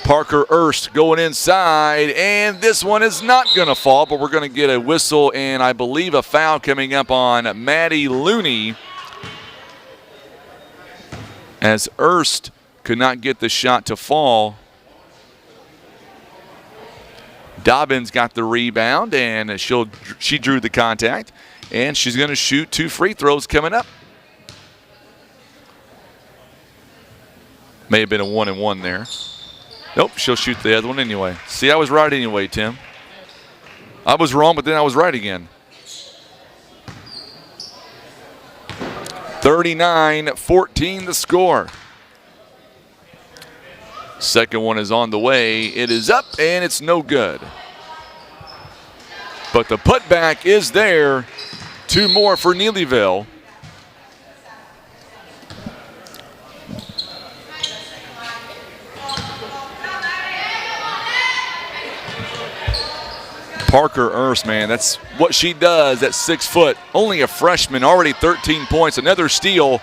Parker Erst going inside, and this one is not going to fall, but we're going to get a whistle and I believe a foul coming up on Maddie Looney, as Erst could not get the shot to fall. Dobbins got the rebound, and she drew the contact, and she's going to shoot 2 free throws coming up. May have been a 1-and-1 there. Nope, she'll shoot the other one anyway. See, I was right anyway, Tim. I was wrong, but then I was right again. 39-14 the score. Second one is on the way. It is up, and it's no good. But the putback is there. 2 more for Neelyville. Parker Erst, man, that's what she does at 6 foot. Only a freshman, already 13 points. Another steal.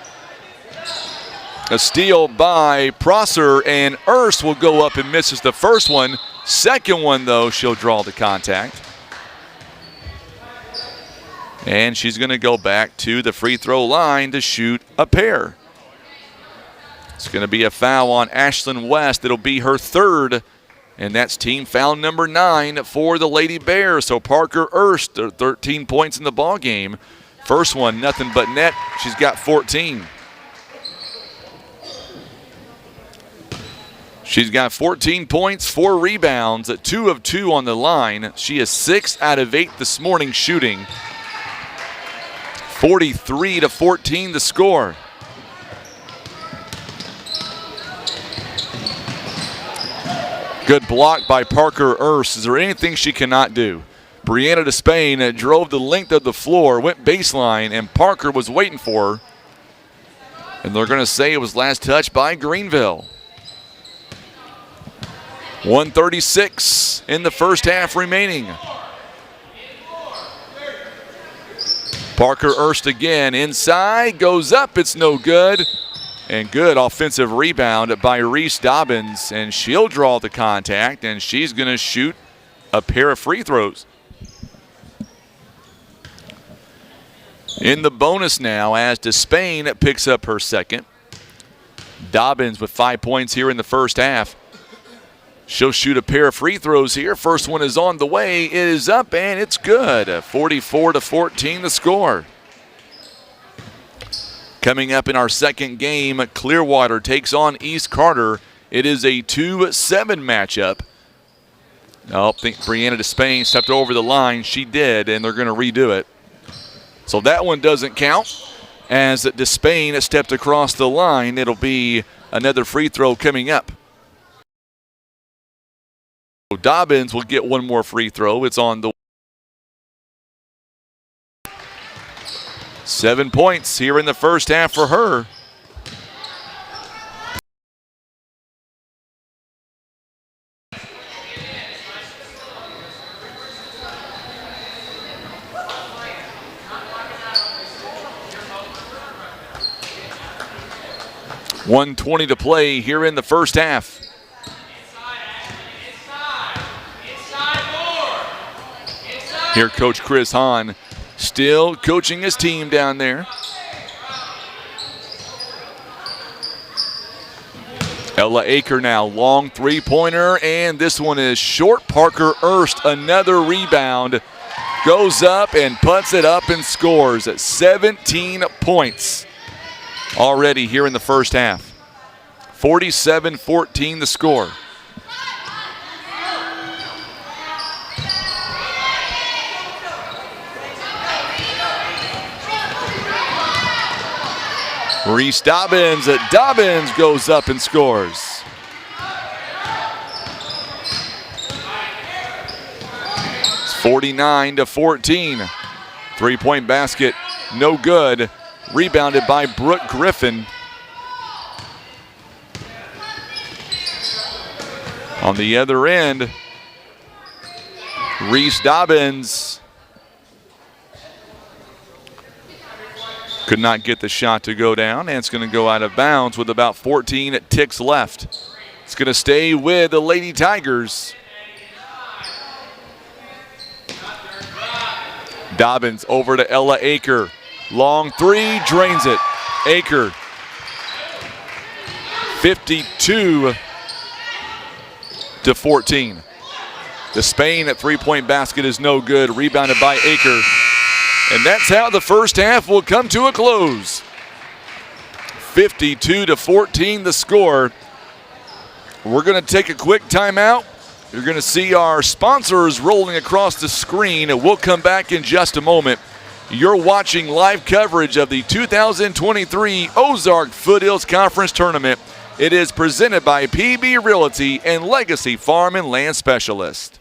A steal by Prosser, and Erst will go up and misses the first one. Second one, though, she'll draw the contact. And she's going to go back to the free throw line to shoot a pair. It's going to be a foul on Ashlyn West. It'll be her third. And that's team foul number 9 for the Lady Bears. So Parker Erst, 13 points in the ball game. First one, nothing but net. She's got 14. She's got 14 points, 4 rebounds, 2 of 2 on the line. She is 6 out of 8 this morning shooting. 43-14 the score. Good block by Parker Erst. Is there anything she cannot do? Brianna Despain drove the length of the floor, went baseline, and Parker was waiting for her. And they're going to say it was last touch by Greenville. 1:36 in the first half remaining. Parker Erst again inside, goes up, it's no good. And good offensive rebound by Reese Dobbins, and she'll draw the contact, and she's going to shoot a pair of free throws. In the bonus now as Despain picks up her second. Dobbins with 5 points here in the first half. She'll shoot a pair of free throws here. First one is on the way. It is up, and it's good. 44-14 the score. Coming up in our second game, Clearwater takes on East Carter. It is a 2-7 matchup. I think Brianna Despain stepped over the line. She did, and they're going to redo it. So that one doesn't count. As Despain stepped across the line, it'll be another free throw coming up. Dobbins will get one more free throw. It's on the 7 points here in the first half for her. .120 to play here in the first half. Here Coach Chris Hahn still coaching his team down there. Ella Aker now, long three-pointer, and this one is short. Parker Erst, another rebound, goes up and puts it up and scores at 17 points already here in the first half. 47-14 the score. Reese Dobbins. Dobbins goes up and scores. It's 49-14. Three-point basket, no good. Rebounded by Brooke Griffin. On the other end, Reese Dobbins could not get the shot to go down, and it's going to go out of bounds with about 14 ticks left. It's going to stay with the Lady Tigers. Dobbins over to Ella Aker. Long three, drains it. Aker. 52-14. The Spain at three-point basket is no good. Rebounded by Aker. And that's how the first half will come to a close. 52-14 the score. We're going to take a quick timeout. You're going to see our sponsors rolling across the screen. We'll come back in just a moment. You're watching live coverage of the 2023 Ozark Foothills Conference Tournament. It is presented by PB Realty and Legacy Farm and Land Specialist.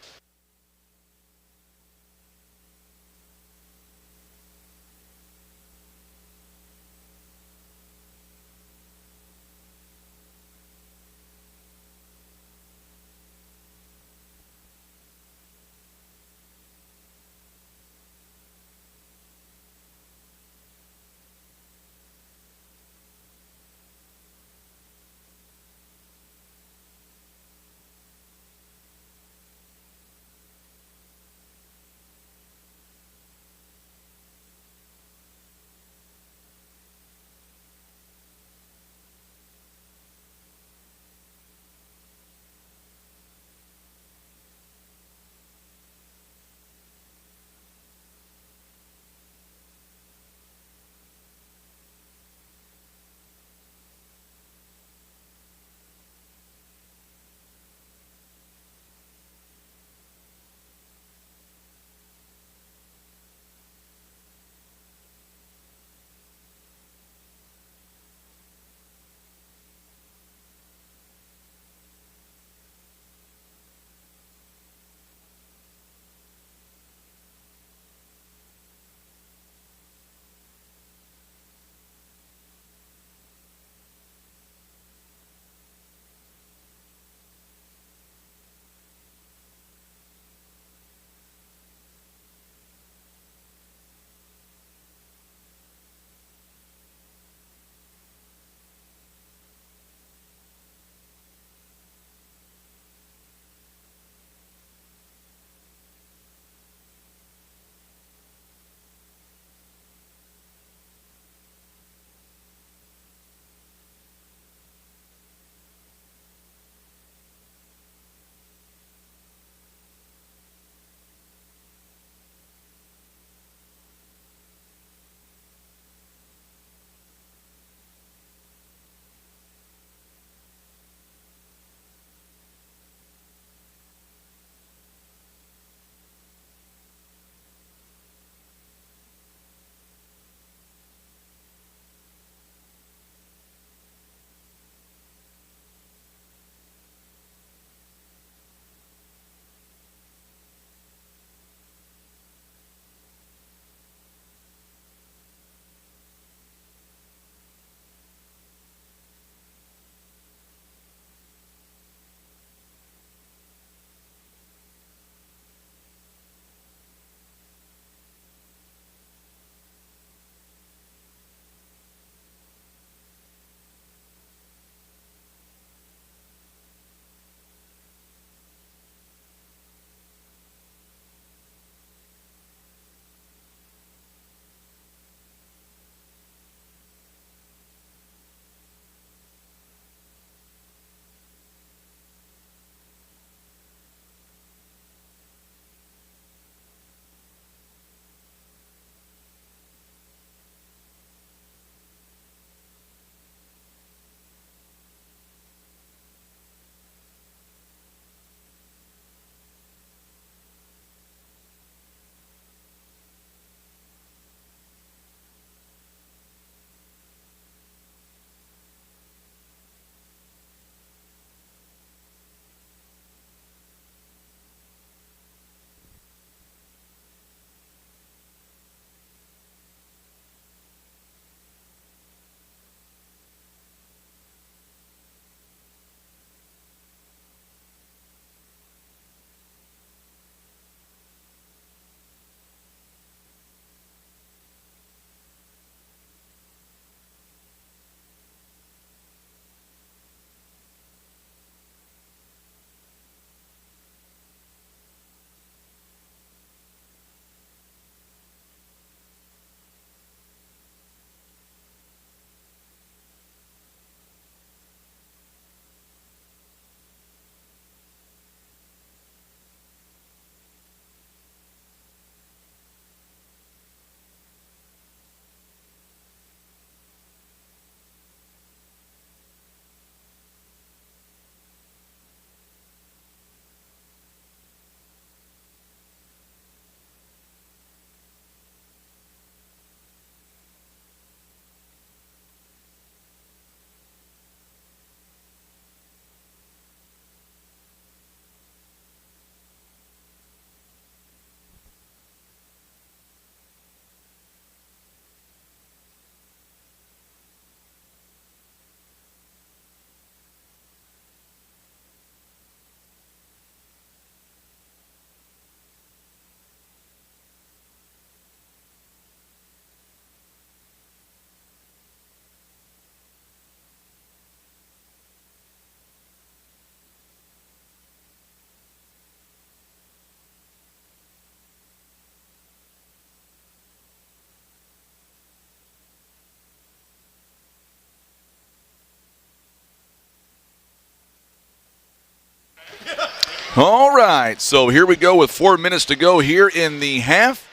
right, so here we go with 4 minutes to go here in the half.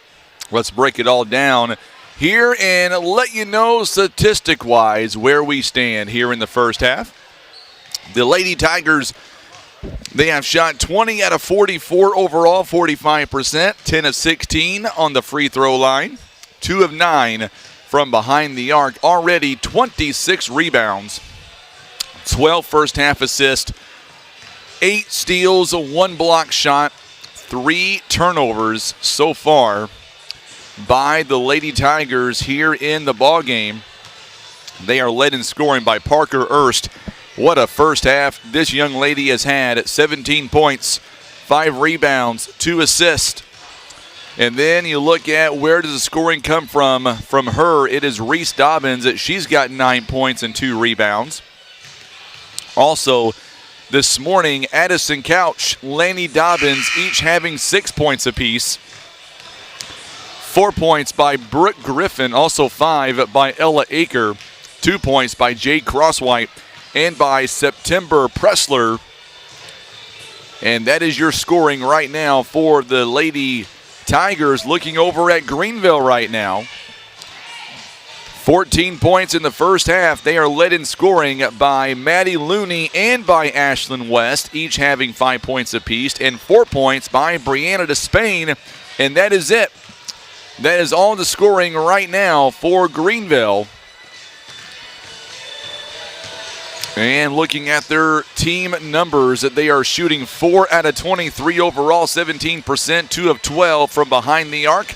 Let's break it all down here and let you know statistic-wise where we stand here in the first half. The Lady Tigers, they have shot 20 out of 44 overall, 45%, 10 of 16 on the free throw line, 2 of 9 from behind the arc, already 26 rebounds, 12 first half assists, 8 steals, 1 block shot, 3 turnovers so far by the Lady Tigers here in the ball game. They are led in scoring by Parker Erst. What a first half this young lady has had at 17 points, 5 rebounds, 2 assists. And then you look at where does the scoring come from her. It is Reese Dobbins. She's got 9 points and 2 rebounds. Also, this morning, Addison Couch, Lanny Dobbins, each having 6 points apiece. 4 points by Brooke Griffin, also 5 by Ella Aker, 2 points by Jade Crosswhite, and by September Pressler. And that is your scoring right now for the Lady Tigers. Looking over at Greenville right now. 14 points in the first half. They are led in scoring by Maddie Looney and by Ashlyn West, each having 5 points apiece, and 4 points by Brianna Despain. And that is it. That is all the scoring right now for Greenville. And looking at their team numbers, they are shooting 4 out of 23 overall, 17%, 2 of 12 from behind the arc.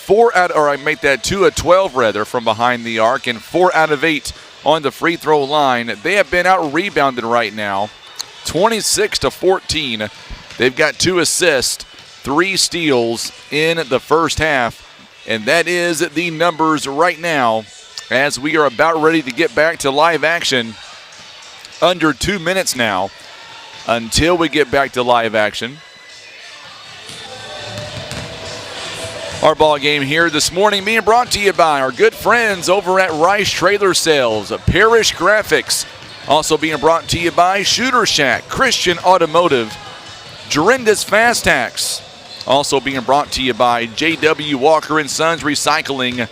2 of 12 rather from behind the arc, and 4 out of 8 on the free throw line. They have been out-rebounded right now, 26-14. They've got 2 assists, 3 steals in the first half, and that is the numbers right now as we are about ready to get back to live action. Under 2 minutes now until we get back to live action. Our ball game here this morning being brought to you by our good friends over at Rice Trailer Sales, Parish Graphics. Also being brought to you by Shooter Shack, Christian Automotive, Jorindis Fast Tax. Also being brought to you by J.W. Walker & Sons Recycling,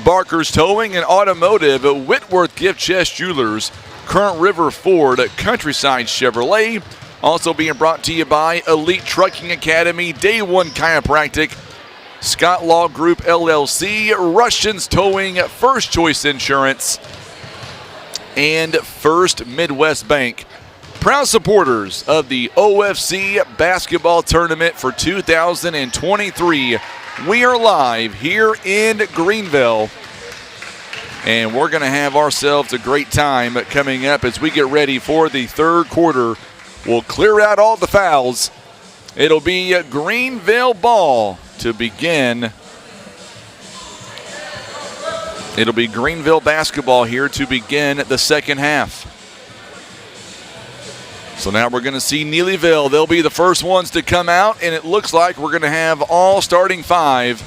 Barker's Towing and Automotive, Whitworth Gift Chest Jewelers, Current River Ford, Countryside Chevrolet. Also being brought to you by Elite Trucking Academy, Day One Chiropractic, Scott Law Group LLC, Russians Towing, First Choice Insurance, and First Midwest Bank. Proud supporters of the OFC basketball tournament for 2023. We are live here in Greenville. And we're going to have ourselves a great time coming up as we get ready for the third quarter. We'll clear out all the fouls. It'll be Greenville ball to begin. It'll be Greenville basketball here to begin the second half. So now we're going to see Neelyville. They'll be the first ones to come out, and it looks like we're going to have all starting 5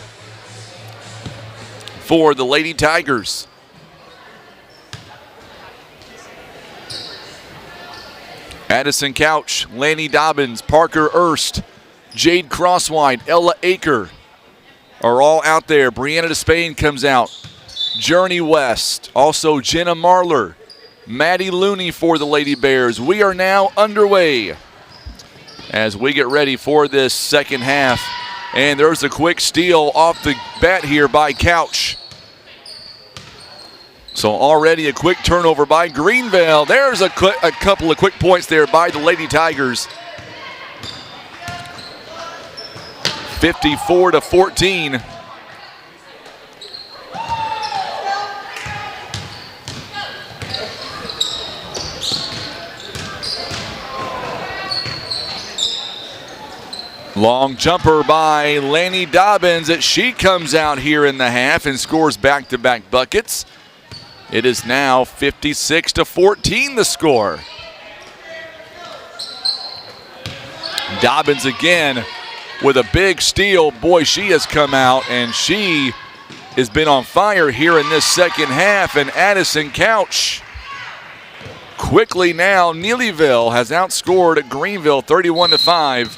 for the Lady Tigers. Addison Couch, Lanny Dobbins, Parker Erst, Jade Crosswhite, Ella Aker are all out there. Brianna Despain comes out. Journey West, also Jenna Marler, Maddie Looney for the Lady Bears. We are now underway as we get ready for this second half. And there's a quick steal off the bat here by Couch. So already a quick turnover by Greenville. There's a couple of quick points there by the Lady Tigers. 54-14. Long jumper by Lanny Dobbins. She comes out here in the half and scores back-to-back buckets. It is now 56-14 the score. Dobbins again with a big steal. Boy, she has come out and she has been on fire here in this second half. And Addison Couch quickly now, Neelyville has outscored Greenville 31-5.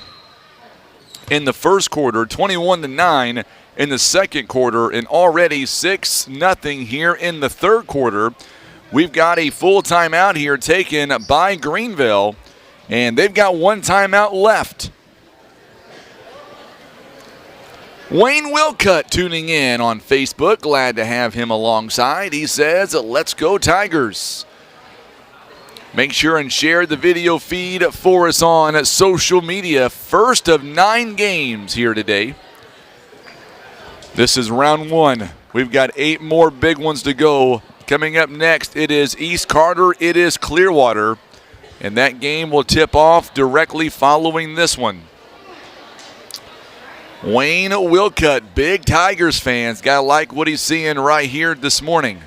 in the first quarter, 21-9 in the second quarter, and already 6-0 here in the third quarter. We've got a full timeout here taken by Greenville, and they've got one timeout left. Wayne Wilcutt tuning in on Facebook. Glad to have him alongside. He says, let's go Tigers. Make sure and share the video feed for us on social media. First of 9 games here today. This is round 1. We've got 8 more big ones to go. Coming up next, it is East Carter, it is Clearwater, and that game will tip off directly following this one. Wayne Wilcutt, big Tigers fans, gotta like what he's seeing right here this morning.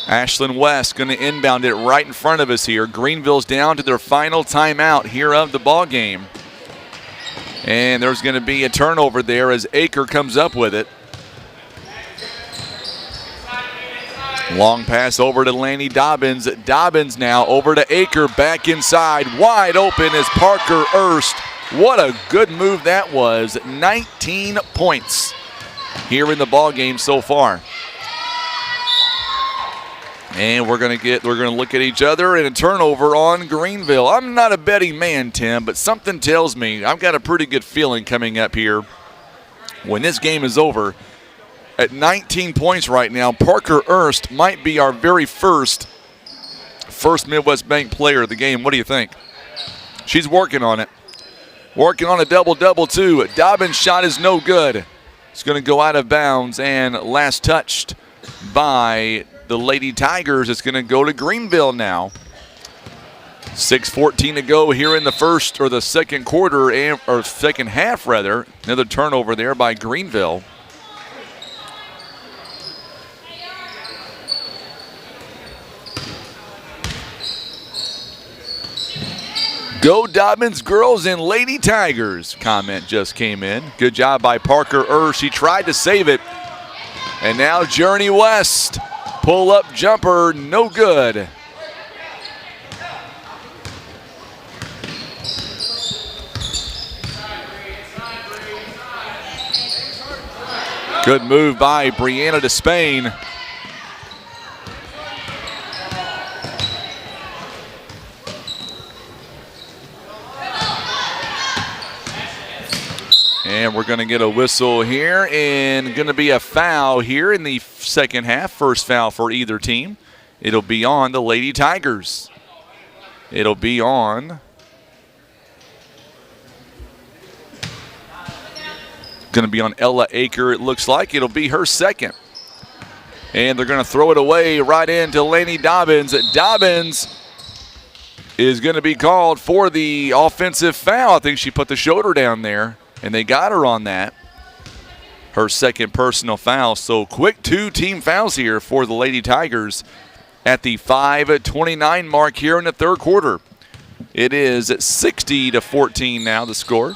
Ashlyn West going to inbound it right in front of us here. Greenville's down to their final timeout here of the ball game. And there's going to be a turnover there as Aker comes up with it. Long pass over to Lanny Dobbins. Dobbins now over to Aker, back inside. Wide open is Parker Erst. What a good move that was. 19 points here in the ball game so far. And we're going to look at each other and a turnover on Greenville. I'm not a betting man, Tim, but something tells me I've got a pretty good feeling coming up here when this game is over. At 19 points right now, Parker Erst might be our very first Midwest Bank player of the game. What do you think? She's working on it. Working on a double-double, too. Dobbins' shot is no good. It's going to go out of bounds, and last touched by the Lady Tigers. It's going to go to Greenville now. 6:14 to go here in the first or the second quarter, or second half rather. Another turnover there by Greenville. Go Dobbins girls and Lady Tigers comment just came in. Good job by Parker Erst. She tried to save it. And now Journey West. Pull-up jumper, no good. Good move by Brianna Despain. And we're going to get a whistle here, and going to be a foul here in the second half. First foul for either team. It'll be on the Lady Tigers. It'll be on. Going to be on Ella Aker, it looks like. It'll be her second. And they're going to throw it away right into Laney Dobbins. Dobbins is going to be called for the offensive foul. I think she put the shoulder down there. And they got her on that. Her second personal foul. So quick 2 team fouls here for the Lady Tigers at the 5:29 mark here in the third quarter. It is 60-14 now, the score.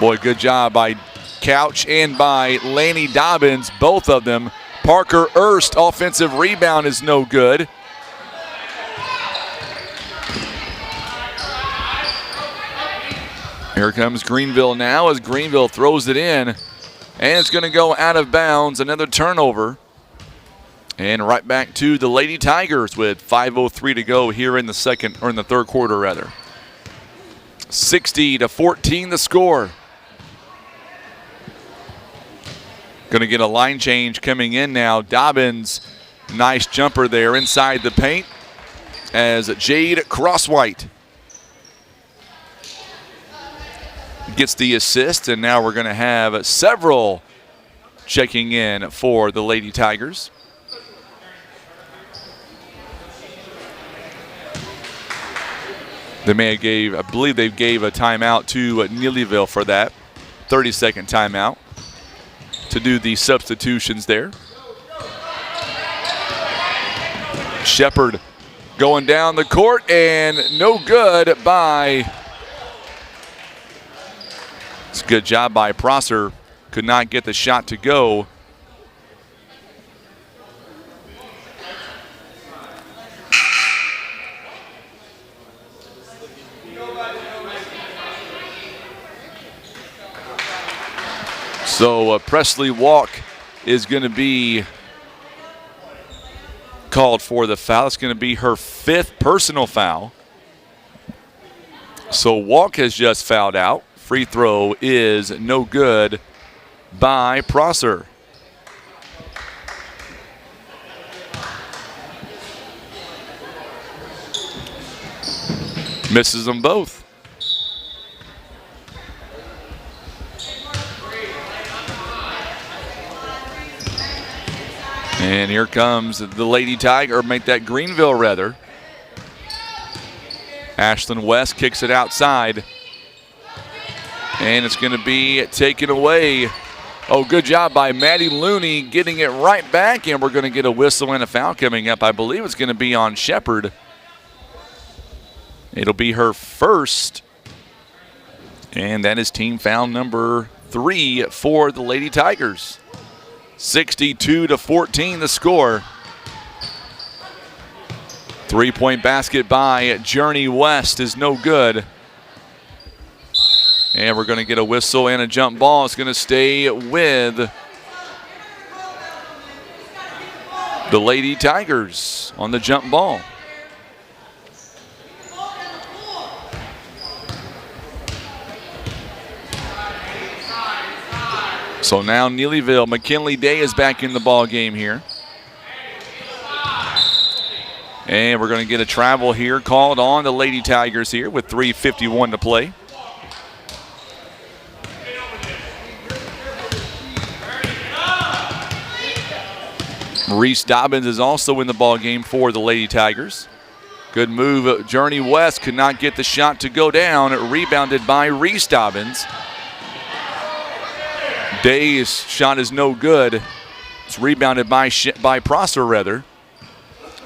Boy, good job by Couch and by Laney Dobbins, both of them. Parker Erst, offensive rebound is no good. Here comes Greenville now as Greenville throws it in. And it's going to go out of bounds. Another turnover. And right back to the Lady Tigers with 5:03 to go here in the second, or in the third quarter rather. 60-14 the score. Going to get a line change coming in now. Dobbins, nice jumper there inside the paint as Jade Crosswhite gets the assist, and now we're going to have several checking in for the Lady Tigers. They may have I believe they gave a timeout to Neelyville for that. 30-second timeout to do the substitutions there. Shepard going down the court, and no good by... It's a good job by Prosser. Could not get the shot to go. So Presley Walk is going to be called for the foul. It's going to be her 5th personal foul. So Walk has just fouled out. Free throw is no good by Prosser. Misses them both. And here comes the Lady Tiger, or make that Greenville rather. Ashlyn West kicks it outside. And it's going to be taken away. Oh, good job by Maddie Looney getting it right back. And we're going to get a whistle and a foul coming up. I believe it's going to be on Shepard. It'll be her first. And that is team foul number 3 for the Lady Tigers. 62-14 the score. 3-point basket by Journey West is no good. And we're going to get a whistle and a jump ball. It's going to stay with the Lady Tigers on the jump ball. So now Neelyville, McKinley Day is back in the ball game here. And we're going to get a travel here called on the Lady Tigers here with 3:51 to play. Reese Dobbins is also in the ball game for the Lady Tigers. Good move. Journey West could not get the shot to go down. Rebounded by Reese Dobbins. Day's shot is no good. It's rebounded by Prosser, rather.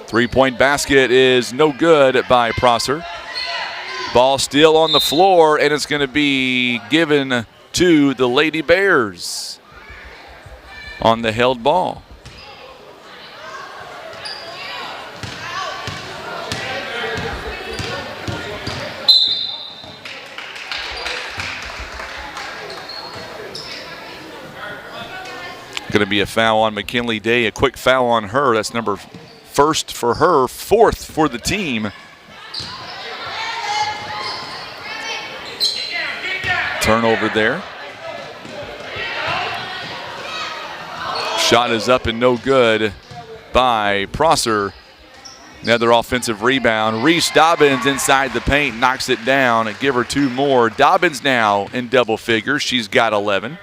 3-point basket is no good by Prosser. Ball still on the floor, and it's going to be given to the Lady Bears on the held ball. Going to be a foul on McKinley Day, a quick foul on her. That's number 1st for her, 4th for the team. Turnover there. Shot is up and no good by Prosser. Another offensive rebound. Reese Dobbins inside the paint, knocks it down. Give her 2 more. Dobbins now in double figures. She's got 11.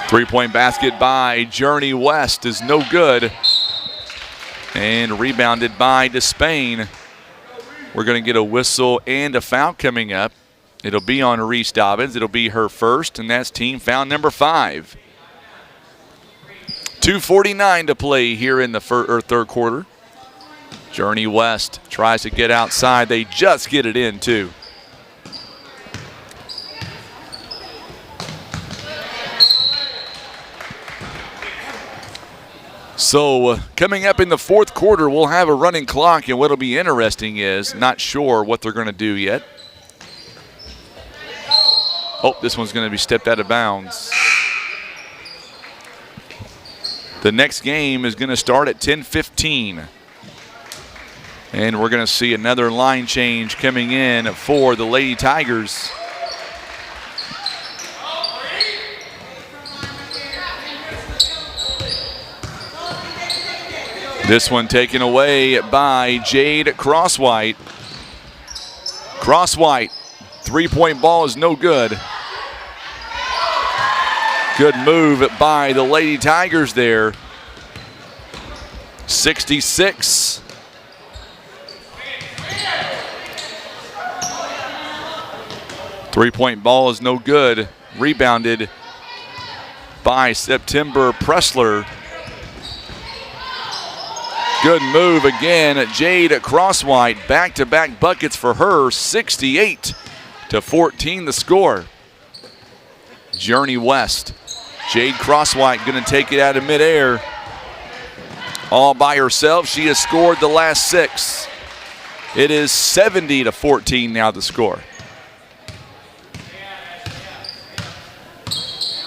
Three-point basket by Journey West is no good. And rebounded by Despain. We're going to get a whistle and a foul coming up. It'll be on Reese Dobbins. It'll be her first, and that's team foul number 5. 2:49 to play here in the third quarter. Journey West tries to get outside. They just get it in, too. So coming up in the fourth quarter, we'll have a running clock, and what'll be interesting is not sure what they're going to do yet. Oh, this one's going to be stepped out of bounds. The next game is going to start at 10:15. And we're going to see another line change coming in for the Lady Tigers. This one taken away by Jade Crosswhite. Crosswhite, 3-point ball is no good. Good move by the Lady Tigers there. 66. Three-point ball is no good. Rebounded by September Pressler. Good move again. Jade Crosswhite, back-to-back buckets for her. 68-14 the score. Journey West. Jade Crosswhite going to take it out of midair. All by herself. She has scored the last 6. It is 70-14 now the score.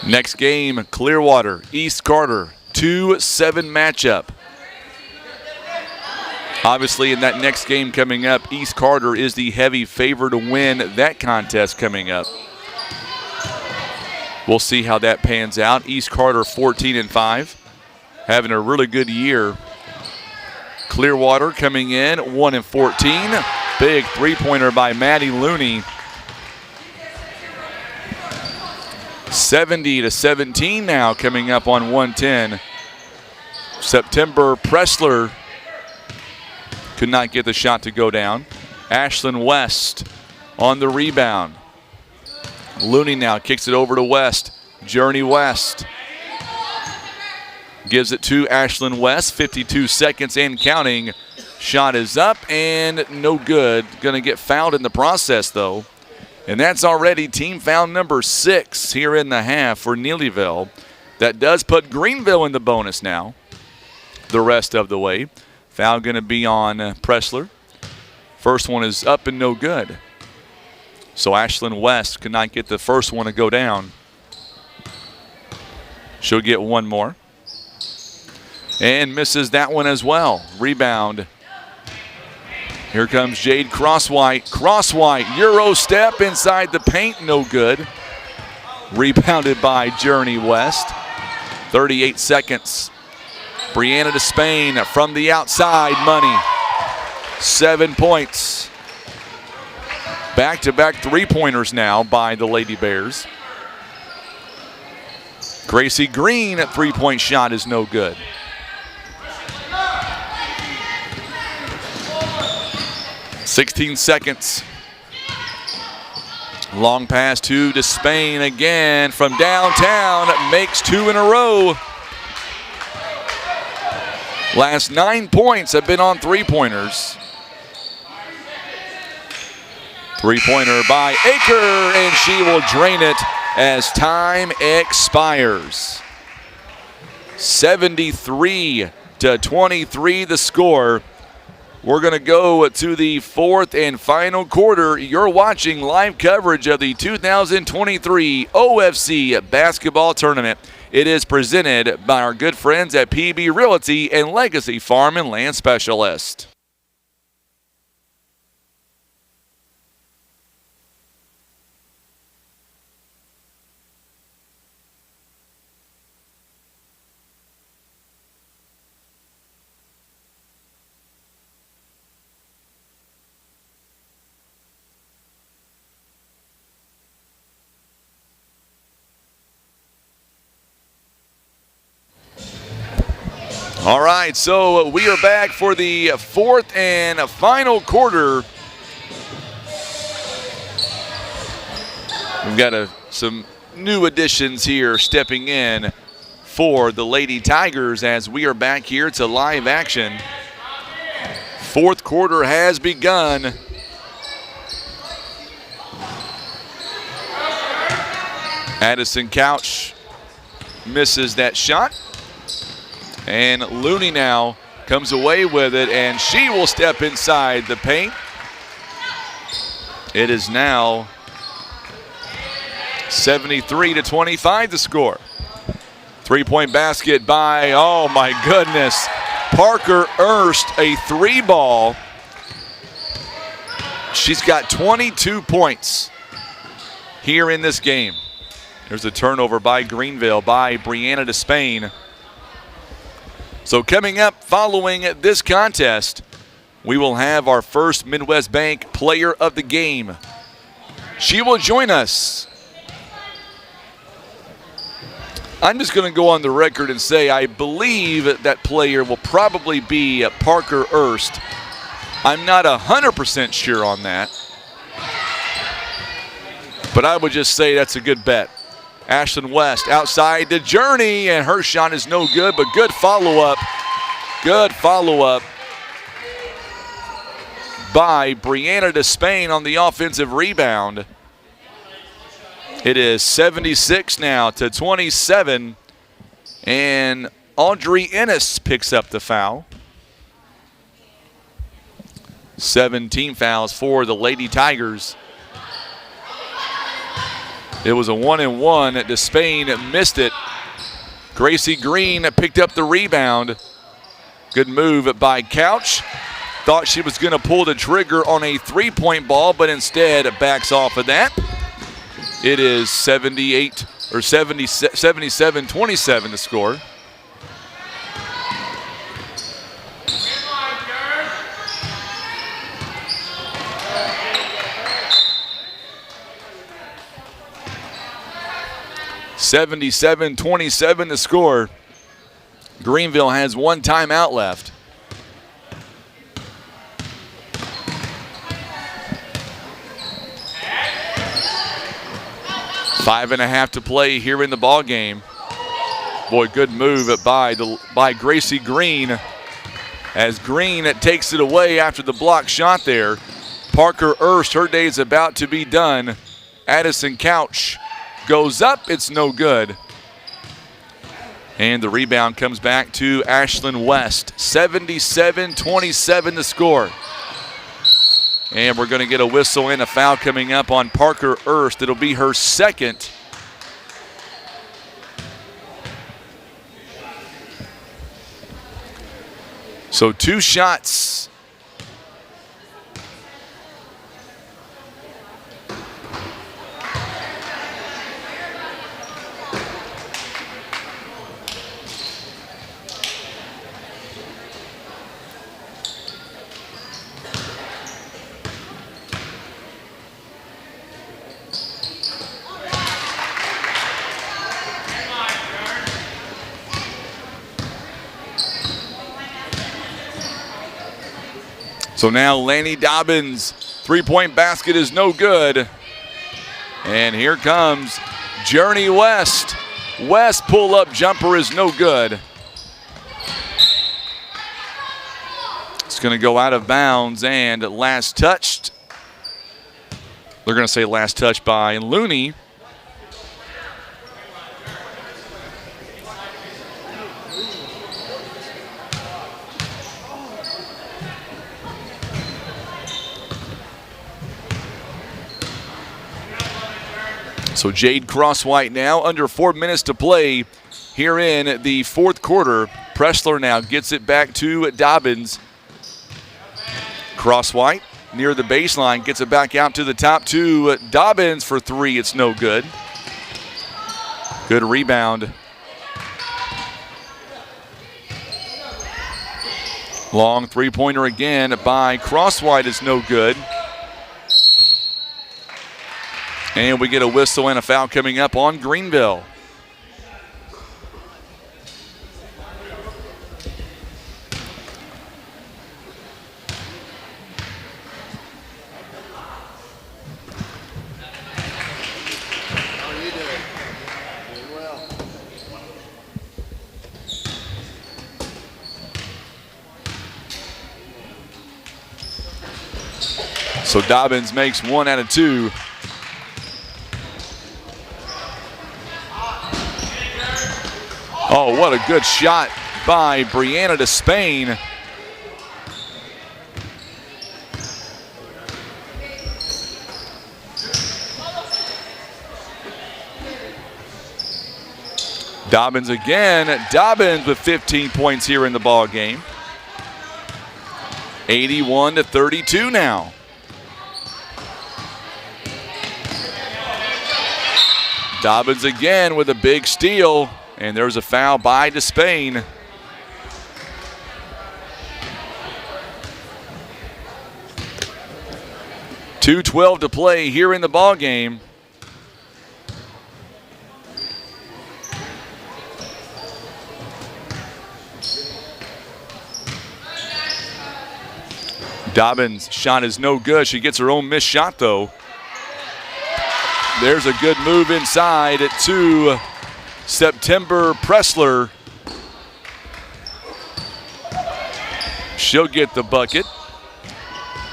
Next game, Clearwater, East Carter, 2-7 matchup. Obviously, in that next game coming up, East Carter is the heavy favorite to win that contest coming up. We'll see how that pans out. East Carter 14-5, having a really good year. Clearwater coming in 1-14. Big three-pointer by Maddie Looney. 70-17 now coming up on 110. September Pressler could not get the shot to go down. Ashlyn West on the rebound. Looney now kicks it over to West. Journey West gives it to Ashlyn West. 52 seconds and counting. Shot is up and no good. Going to get fouled in the process, though. And that's already team foul number 6 here in the half for Neelyville. That does put Greenville in the bonus now the rest of the way. Foul going to be on Pressler. First one is up and no good. So Ashlyn West could not get the first one to go down. She'll get one more. And misses that one as well. Rebound. Here comes Jade Crosswhite. Crosswhite, Euro step inside the paint, no good. Rebounded by Journey West. 38 seconds. Brianna Despain from the outside, money. 7 points. Back-to-back three-pointers now by the Lady Bears. Gracie Green at three-point shot is no good. .16 seconds. Long pass to Despain again from downtown. Makes 2 in a row. Last 9 points have been on three-pointers. Three-pointer by Aker, and she will drain it as time expires. 73-23 the score. We're going to go to the fourth and final quarter. You're watching live coverage of the 2023 OFC Basketball Tournament. It is presented by our good friends at PB Realty and Legacy Farm and Land Specialist. All right, so we are back for the fourth and final quarter. We've got some new additions here stepping in for the Lady Tigers as we are back here to live action. Fourth quarter has begun. Addison Couch misses that shot. And Looney now comes away with it, and she will step inside the paint. It is now 73-25 the score. Three-point basket by, oh my goodness, Parker Erst, a three ball. She's got 22 points here in this game. There's a turnover by Greenville by Brianna Despain. So coming up following this contest, we will have our first Midwest Bank Player of the Game. She will join us. I'm just going to go on the record and say I believe that player will probably be Parker Erst. I'm not 100% sure on that, but I would just say that's a good bet. Ashlyn West outside the Journey, and her shot is no good, but good follow-up. Good follow-up by Brianna Despain on the offensive rebound. It is 76 now to 27, and Audrey Ennis picks up the foul. 17 fouls for the Lady Tigers. It was a 1-and-1. Despain missed it. Gracie Green picked up the rebound. Good move by Couch. Thought she was going to pull the trigger on a three-point ball, but instead backs off of that. It is 77-27 the score. (77-27) the score. Greenville has one timeout left. Five and a half to play here in the ball game. Boy, good move by Gracie Green, as Green takes it away after the block shot there. Parker Erst, her day is about to be done. Addison Couch goes up, it's no good. And the rebound comes back to Ashlyn West. 77-27 the score. And we're going to get a whistle and a foul coming up on Parker Erst. It'll be her second. So 2 shots. So now Lanny Dobbins' three-point basket is no good. And here comes Journey West. West pull-up jumper is no good. It's going to go out of bounds, and last touched. They're going to say last touch by Looney. So Jade Crosswhite now under 4 minutes to play here in the fourth quarter. Pressler now gets it back to Dobbins. Crosswhite near the baseline, gets it back out to the top to Dobbins for three. It's no good. Good rebound. Long three-pointer again by Crosswhite is no good. And we get a whistle and a foul coming up on Greenville. So Dobbins makes 1 out of 2. Oh, what a good shot by Brianna Despain. Dobbins again. Dobbins with 15 points here in the ball game. 81-32 now. Dobbins again with a big steal, and there's a foul by Despain. .212 to play here in the ball game. Dobbins' shot is no good. She gets her own missed shot, though. There's a good move inside to September Pressler. She'll get the bucket.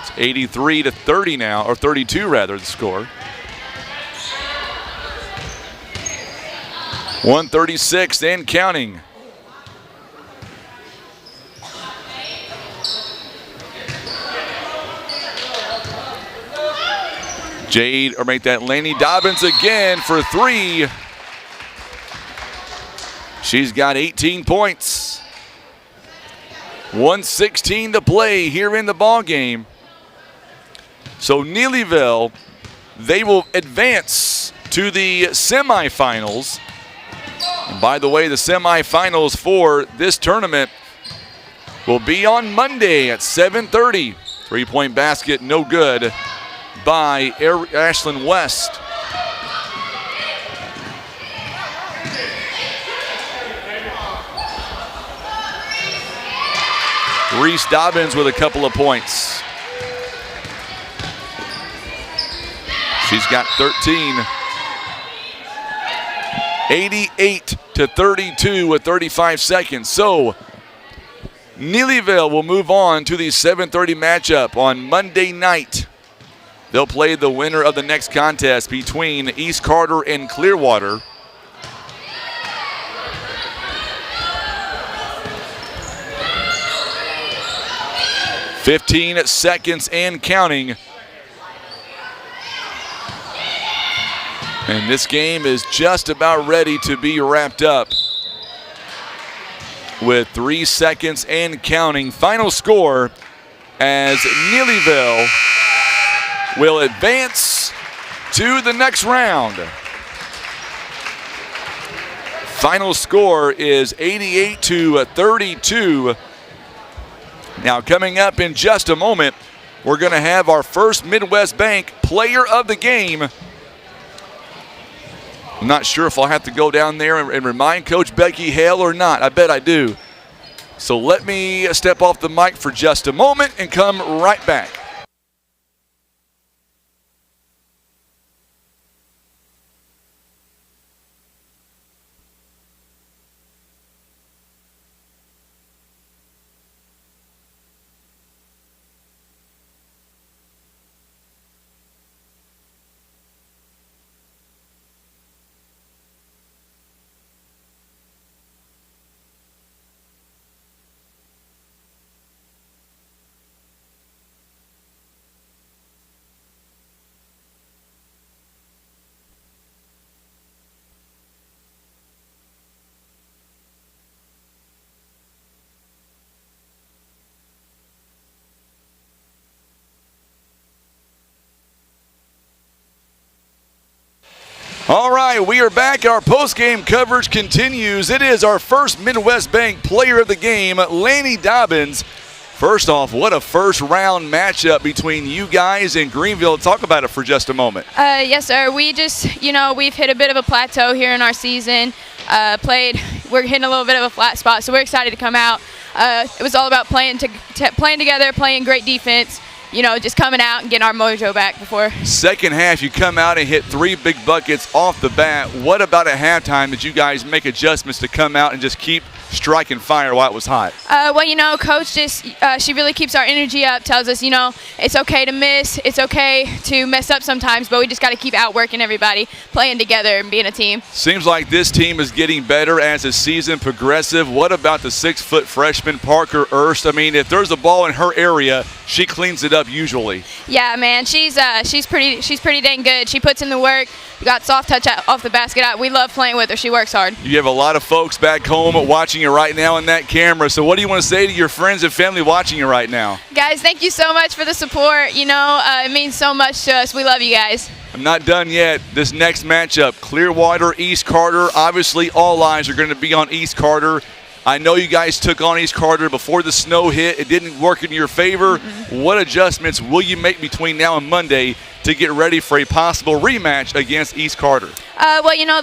It's 83-30 now, or 32 rather, the score. 136 and counting. Laney Dobbins again for 3. She's got 18 points. 1:16 to play here in the ball game. So Neelyville, they will advance to the semifinals. And by the way, the semifinals for this tournament will be on Monday at 7:30. 3-point basket, no good by Ashland West. Reese Dobbins with a couple of points. She's got 13. 88-32 with 35 seconds. So Neelyville will move on to the 7:30 matchup on Monday night. They'll play the winner of the next contest between East Carter and Clearwater. "15 seconds and counting. And this game is just about ready to be wrapped up with 3 seconds and counting. Final score as Neelyville will advance to the next round. Final score is 88-32. Now coming up in just a moment, we're going to have our first Midwest Bank player of the game. I'm not sure if I'll have to go down there and remind Coach Becky Hale or not. I bet I do. So let me step off the mic for just a moment and come right back. All right, we are back. Our post-game coverage continues. It is our first Midwest Bank player of the game, Laney Dobbins. First off, what a first-round matchup between you guys and Greenville. Talk about it for just a moment. Yes, sir. We just, we've hit a bit of a plateau here in our season. We're hitting a little bit of a flat spot, so we're excited to come out. It was all about playing together, playing great defense. Just coming out and getting our mojo back before. Second half, you come out and hit 3 big buckets off the bat. What about at halftime did you guys make adjustments to come out and just keep striking fire while it was hot? Coach she really keeps our energy up, tells us, it's okay to miss, it's okay to mess up sometimes, but we just got to keep outworking everybody, playing together and being a team. Seems like this team is getting better as the season progresses. What about the 6-foot freshman, Parker Erst? I mean, if there's a ball in her area, she cleans it up usually. Yeah, man, she's pretty dang good. She puts in the work. Got soft touch off the basket. We love playing with her. She works hard. You have a lot of folks back home watching you right now on that camera. So what do you want to say to your friends and family watching you right now? Guys, thank you so much for the support. It means so much to us. We love you guys. I'm not done yet. This next matchup, Clearwater, East Carter. Obviously, all eyes are going to be on East Carter. I know you guys took on East Carter before the snow hit. It didn't work in your favor. Mm-hmm. What adjustments will you make between now and Monday to get ready for a possible rematch against East Carter?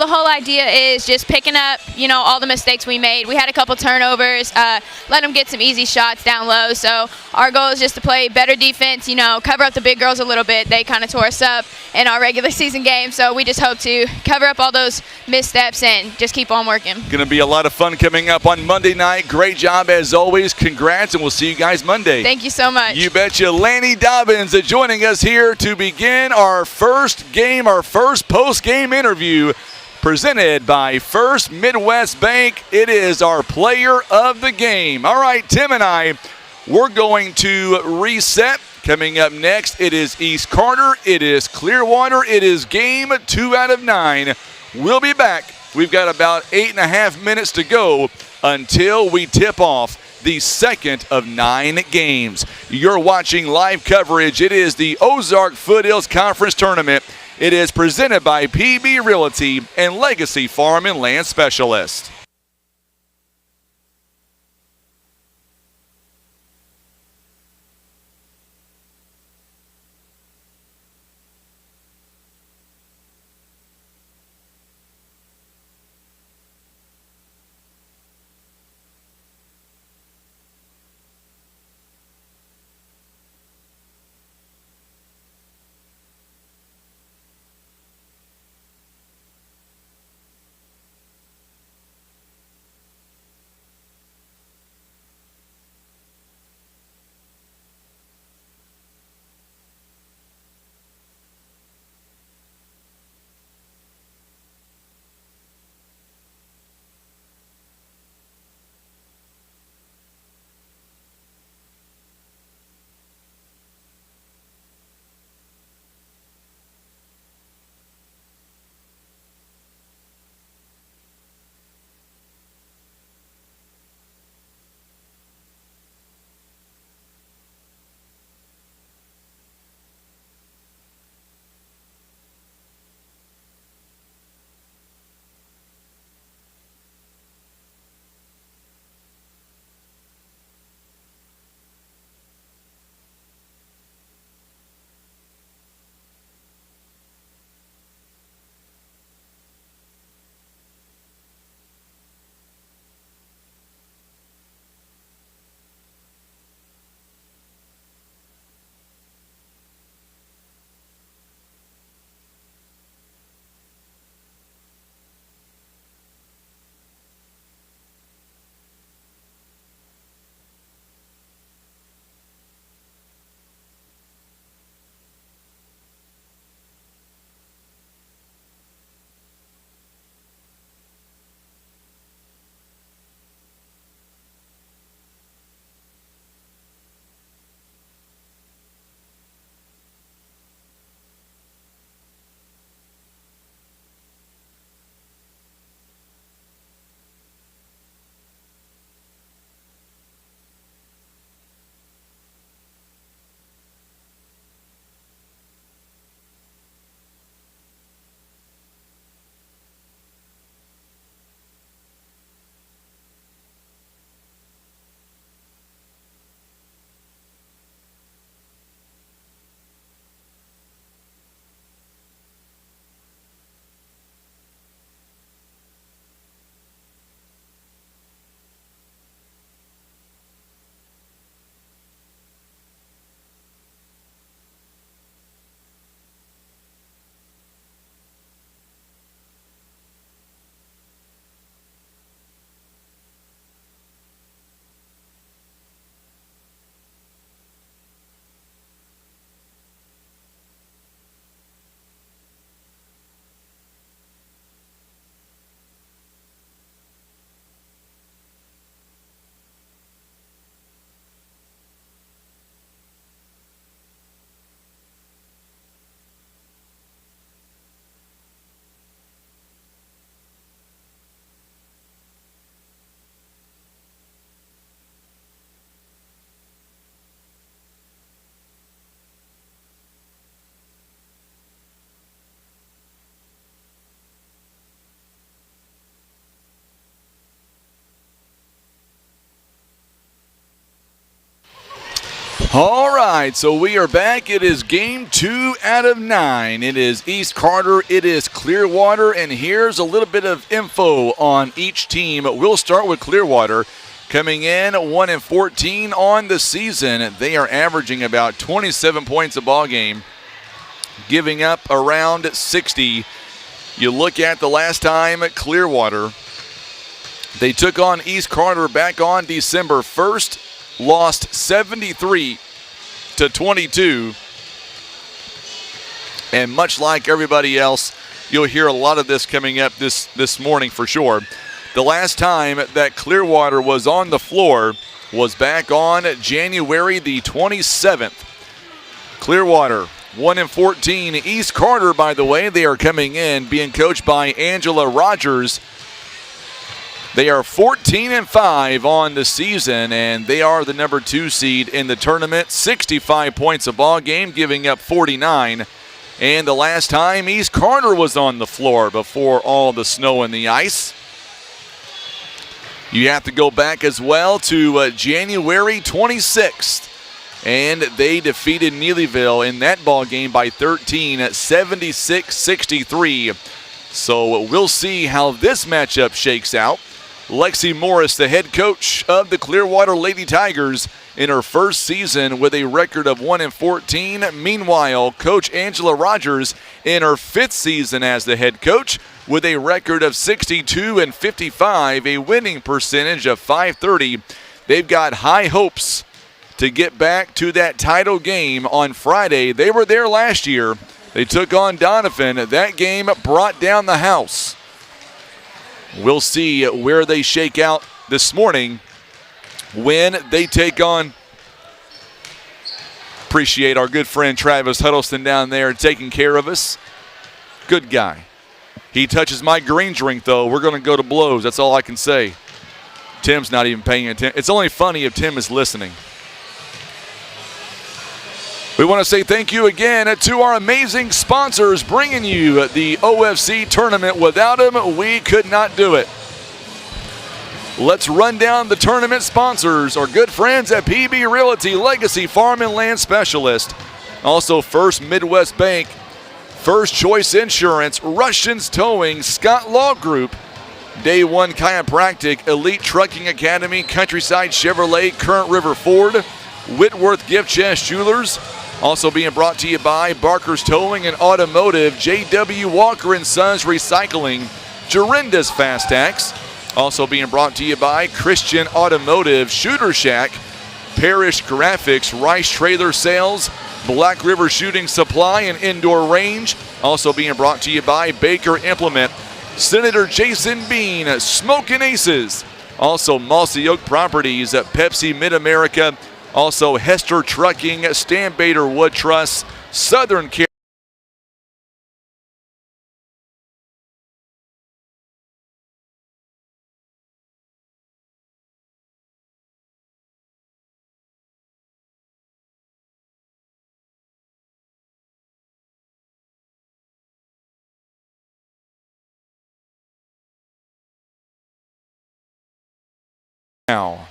The whole idea is just picking up, all the mistakes we made. We had a couple turnovers, let them get some easy shots down low. So our goal is just to play better defense, cover up the big girls a little bit. They kind of tore us up in our regular season game. So we just hope to cover up all those missteps and just keep on working. Going to be a lot of fun coming up on Monday night. Great job as always. Congrats, and we'll see you guys Monday. Thank you so much. You betcha. Laney Dobbins joining us here to begin our first post-game interview presented by First Midwest Bank. It is our player of the game. All right, Tim and I, we're going to reset Coming up next, it is East Carter, it is Clearwater, it is game 2 out of 9. We'll be back. We've got about 8.5 minutes to go until we tip off the second of 9 games. You're watching live coverage. It is the Ozark Foothills Conference Tournament. It is presented by PB Realty and Legacy Farm and Land Specialist. All right, so we are back. It is game 2 out of 9. It is East Carter, it is Clearwater, and here's a little bit of info on each team. We'll start with Clearwater. Coming in 1-14 on the season. They are averaging about 27 points a ball game, giving up around 60. You look at the last time at Clearwater, they took on East Carter back on December 1st. Lost 73-22, and much like everybody else, you'll hear a lot of this coming up this morning for sure. The last time that Clearwater was on the floor was back on January the 27th. Clearwater, 1-14. East Carter, by the way, they are coming in, being coached by Angela Rogers. They are 14-5 on the season, and they are the number 2 seed in the tournament. 65 points a ball game, giving up 49. And the last time East Carter was on the floor before all the snow and the ice. You have to go back as well to January 26th. And they defeated Neelyville in that ball game by 13 at 76-63. So we'll see how this matchup shakes out. Lexi Morris, the head coach of the Clearwater Lady Tigers, in her first season with a record of 1-14. Meanwhile, Coach Angela Rogers in her 5th season as the head coach with a record of 62-55, a winning percentage of .530. They've got high hopes to get back to that title game on Friday. They were there last year. They took on Doniphan. That game brought down the house. We'll see where they shake out this morning when they take on. Appreciate our good friend Travis Huddleston down there taking care of us. Good guy. He touches my green drink, though. We're going to go to blows. That's all I can say. Tim's not even paying attention. It's only funny if Tim is listening. We want to say thank you again to our amazing sponsors bringing you the OFC tournament. Without them, we could not do it. Let's run down the tournament sponsors. Our good friends at PB Realty, Legacy Farm and Land Specialist. Also First Midwest Bank, First Choice Insurance, Russians Towing, Scott Law Group, Day One Chiropractic, Elite Trucking Academy, Countryside Chevrolet, Current River Ford, Whitworth Gift Chest Jewelers. Also being brought to you by Barker's Towing and Automotive, J.W. Walker & Sons Recycling, Jorinda's Fast Tax. Also being brought to you by Christian Automotive, Shooter Shack, Parish Graphics, Rice Trailer Sales, Black River Shooting Supply and Indoor Range. Also being brought to you by Baker Implement, Senator Jason Bean, Smokin' Aces. Also Mossy Oak Properties, Pepsi Mid-America. Also Hester Trucking, Stan Bader Wood Truss, Southern Care. Now.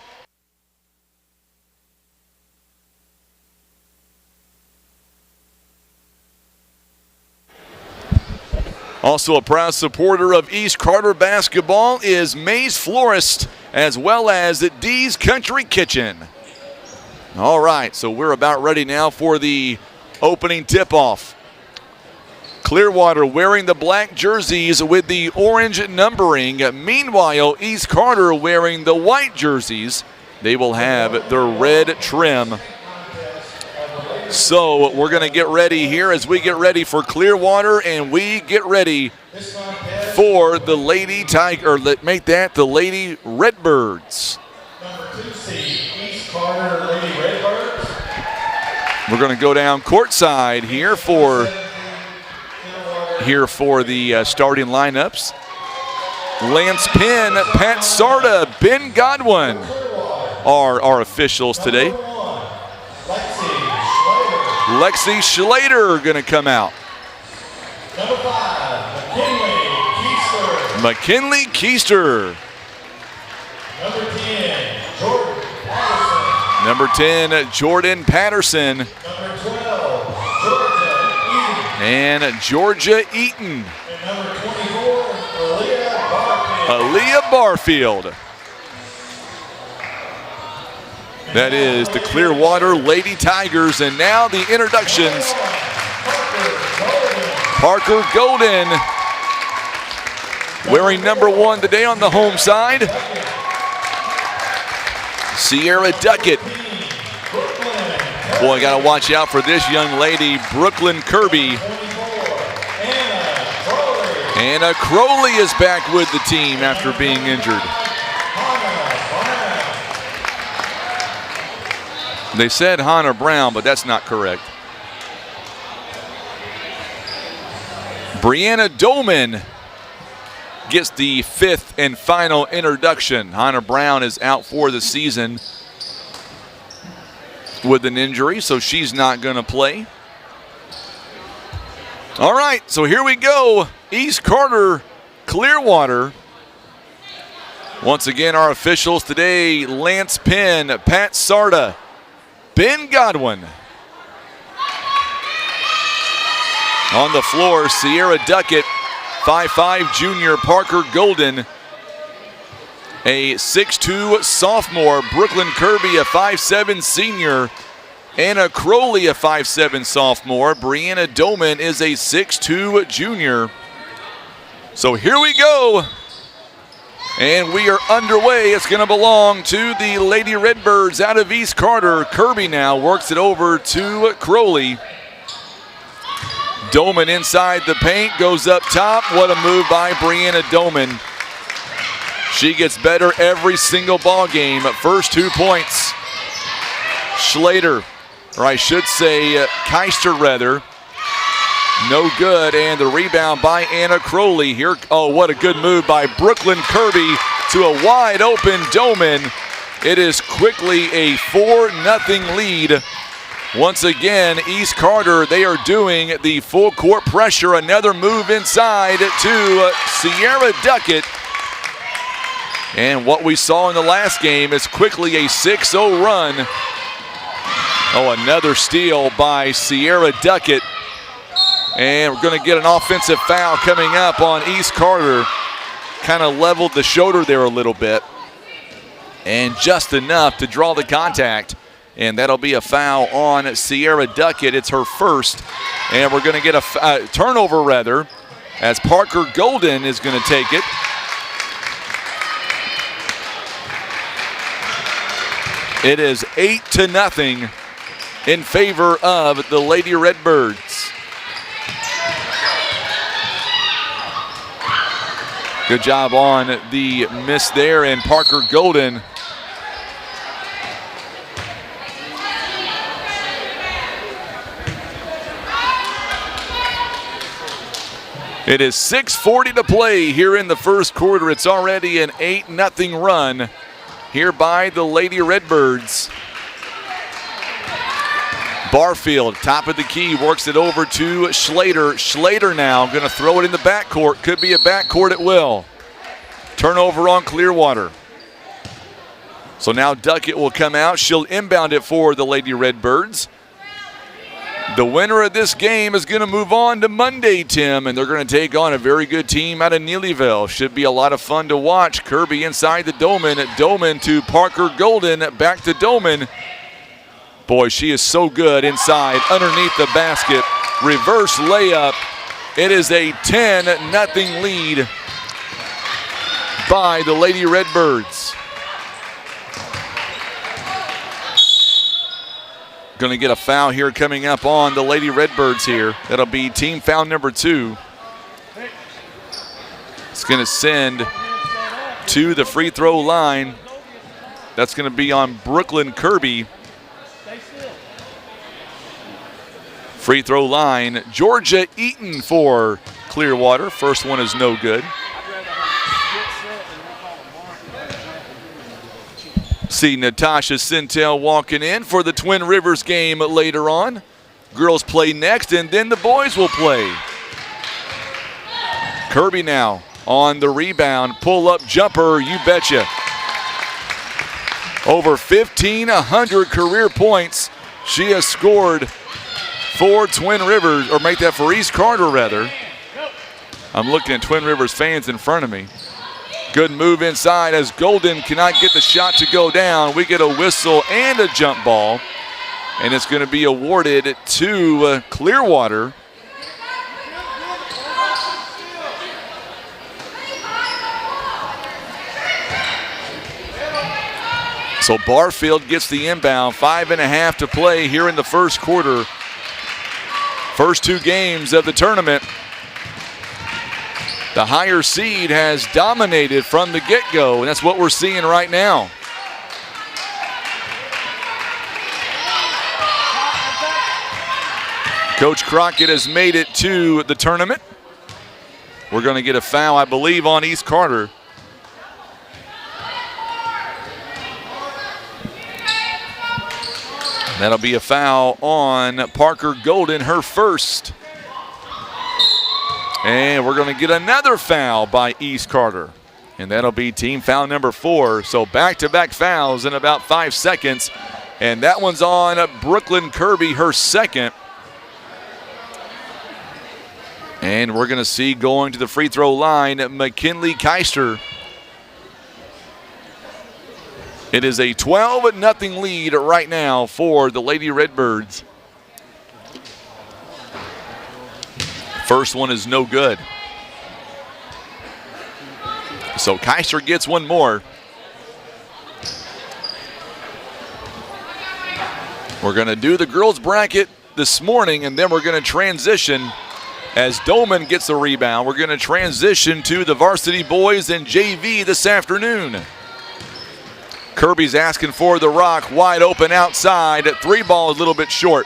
Also a proud supporter of East Carter basketball is Mays Florist, as well as Dee's Country Kitchen. All right, so we're about ready now for the opening tip-off. Clearwater wearing the black jerseys with the orange numbering. Meanwhile, East Carter wearing the white jerseys. They will have their red trim. So we're going to get ready here as we get ready for Clearwater, and we get ready for the Lady Tiger, or make that the Lady Redbirds. Number 2 seed, East Carter Lady Redbirds. We're going to go down courtside here for the starting lineups. Lance Penn, Pat Sarda, Ben Godwin are our officials today. Lexi Schlater going to come out. Number 5, McKinley Keister. Number 10, Jordan Patterson. Number 10, Jordan Patterson. Number 12, Georgia Eaton. And number 24, Aaliyah Barfield. That is the Clearwater Lady Tigers. And now the introductions. Parker Golden wearing number 1 today on the home side. Sierra Duckett. Boy, got to watch out for this young lady, Brooklyn Kirby. Anna Crowley is back with the team after being injured. They said Hannah Brown, but that's not correct. Brianna Dolman gets the 5th and final introduction. Hannah Brown is out for the season with an injury, so she's not going to play. All right, so here we go. East Carter, Clearwater. Once again, our officials today, Lance Penn, Pat Sarda, Ben Godwin. On the floor, Sierra Duckett, 5'5" junior, Parker Golden, a 6'2" sophomore, Brooklyn Kirby, a 5'7" senior, Anna Crowley, a 5'7" sophomore. Brianna Dolman is a 6'2" junior. So here we go. And we are underway. It's going to belong to the Lady Redbirds out of East Carter. Kirby now works it over to Crowley. Dolman inside the paint, goes up top. What a move by Brianna Dolman. She gets better every single ball game. First 2 points. Schlater, or I should say Keister rather. No good, and the rebound by Anna Crowley here. Oh, what a good move by Brooklyn Kirby to a wide open Dolman. It is quickly a 4-0 lead. Once again, East Carter, they are doing the full court pressure. Another move inside to Sierra Duckett. And what we saw in the last game is quickly a 6-0 run. Oh, another steal by Sierra Duckett. And we're going to get an offensive foul coming up on East Carter. Kind of leveled the shoulder there a little bit. And just enough to draw the contact. And that'll be a foul on Sierra Duckett. It's her first. And we're going to get a turnover, rather, as Parker Golden is going to take it. It is 8-0 in favor of the Lady Redbirds. Good job on the miss there, and Parker Golden. It is 6:40 to play here in the first quarter. It's already an 8-0 run here by the Lady Redbirds. Barfield, top of the key, works it over to Schlater. Schlater now going to throw it in the backcourt. Could be a backcourt at will. Turnover on Clearwater. So now Duckett will come out. She'll inbound it for the Lady Redbirds. The winner of this game is going to move on to Monday, Tim, and they're going to take on a very good team out of Neelyville. Should be a lot of fun to watch. Kirby inside the Dolman. Dolman to Parker Golden. Back to Dolman. Boy, she is so good inside, underneath the basket. Reverse layup. It is a 10-0 lead by the Lady Redbirds. Going to get a foul here coming up on the Lady Redbirds here. That'll be team foul number 2. It's going to send to the free throw line. That's going to be on Brooklyn Kirby. Free throw line, Georgia Eaton for Clearwater. First one is no good. See Natasha Sintel walking in for the Twin Rivers game later on. Girls play next, and then the boys will play. Kirby now on the rebound. Pull-up jumper, you betcha. Over 1,500 career points she has scored for Twin Rivers, or make that for East Carter, rather. I'm looking at Twin Rivers fans in front of me. Good move inside as Golden cannot get the shot to go down. We get a whistle and a jump ball, and it's going to be awarded to Clearwater. So Barfield gets the inbound. 5.5 to play here in the first quarter. First 2 games of the tournament. The higher seed has dominated from the get-go, and that's what we're seeing right now. Coach Crockett has made it to the tournament. We're going to get a foul, I believe, on East Carter. That'll be a foul on Parker Golden, her first. And we're going to get another foul by East Carter. And that'll be team foul number 4. So back-to-back fouls in about 5 seconds. And that one's on Brooklyn Kirby, her second. And we're going to see going to the free throw line, McKinley Keister. It is a 12-0 lead right now for the Lady Redbirds. First one is no good. So Keister gets one more. We're going to do the girls bracket this morning, and then we're going to transition as Doman gets the rebound. We're going to transition to the varsity boys and JV this afternoon. Kirby's asking for the rock, wide open outside. 3 ball is a little bit short.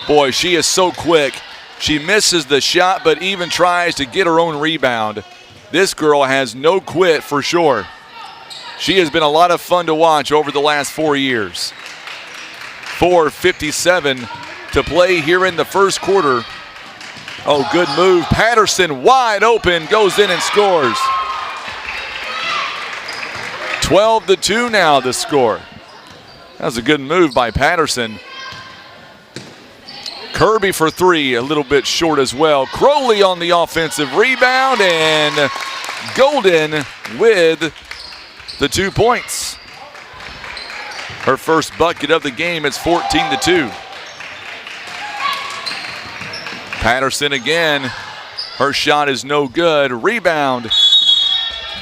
Boy, she is so quick. She misses the shot, but even tries to get her own rebound. This girl has no quit for sure. She has been a lot of fun to watch over the last 4 years. 4:57 to play here in the first quarter. Oh, good move. Patterson wide open, goes in and scores. 12-2 now the score. That was a good move by Patterson. Kirby for 3, a little bit short as well. Crowley on the offensive rebound, and Golden with the 2 points. Her first bucket of the game. It's 14-2. Patterson again. Her shot is no good. Rebound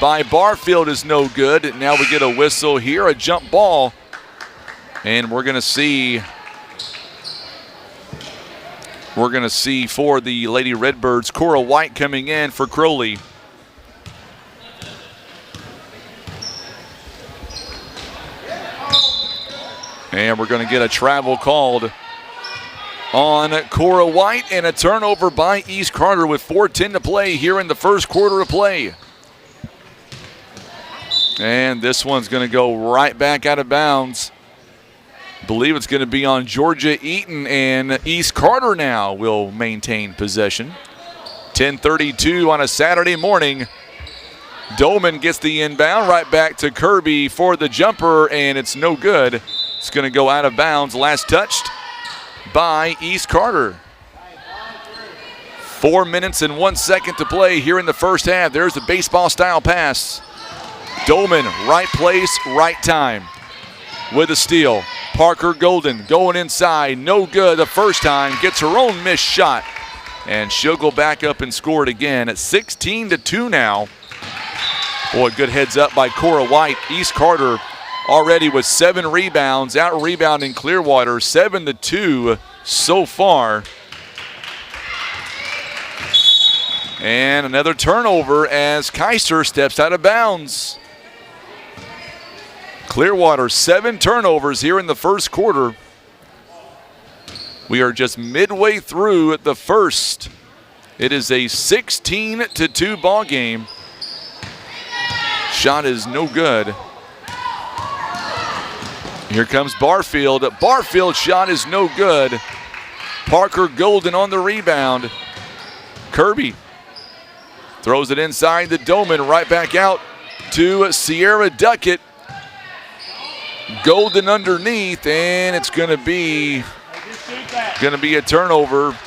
by Barfield is no good. Now we get a whistle here, a jump ball. And we're going to see for the Lady Redbirds, Cora White coming in for Crowley. And we're going to get a travel called on Cora White, and a turnover by East Carter with 4:10 to play here in the first quarter of play. And this one's going to go right back out of bounds. I believe it's going to be on Georgia Eaton, and East Carter now will maintain possession. 10:32 on a Saturday morning. Doman gets the inbound right back to Kirby for the jumper, and it's no good. It's going to go out of bounds. Last touched by East Carter. 4 minutes and 1 second to play here in the first half. There's the baseball-style pass. Doman, right place, right time with a steal. Parker Golden going inside, no good the first time, gets her own missed shot, and she'll go back up and score it again at 16-2 now. Boy, good heads up by Cora White. East Carter already with 7 rebounds, out rebounding Clearwater, 7-2 so far. And another turnover as Keister steps out of bounds. Clearwater, 7 turnovers here in the first quarter. We are just midway through the first. It is a 16-2 ball game. Shot is no good. Here comes Barfield. Barfield's shot is no good. Parker Golden on the rebound. Kirby throws it inside the Doman, right back out to Sierra Duckett. Golden underneath, and it's going to be a turnover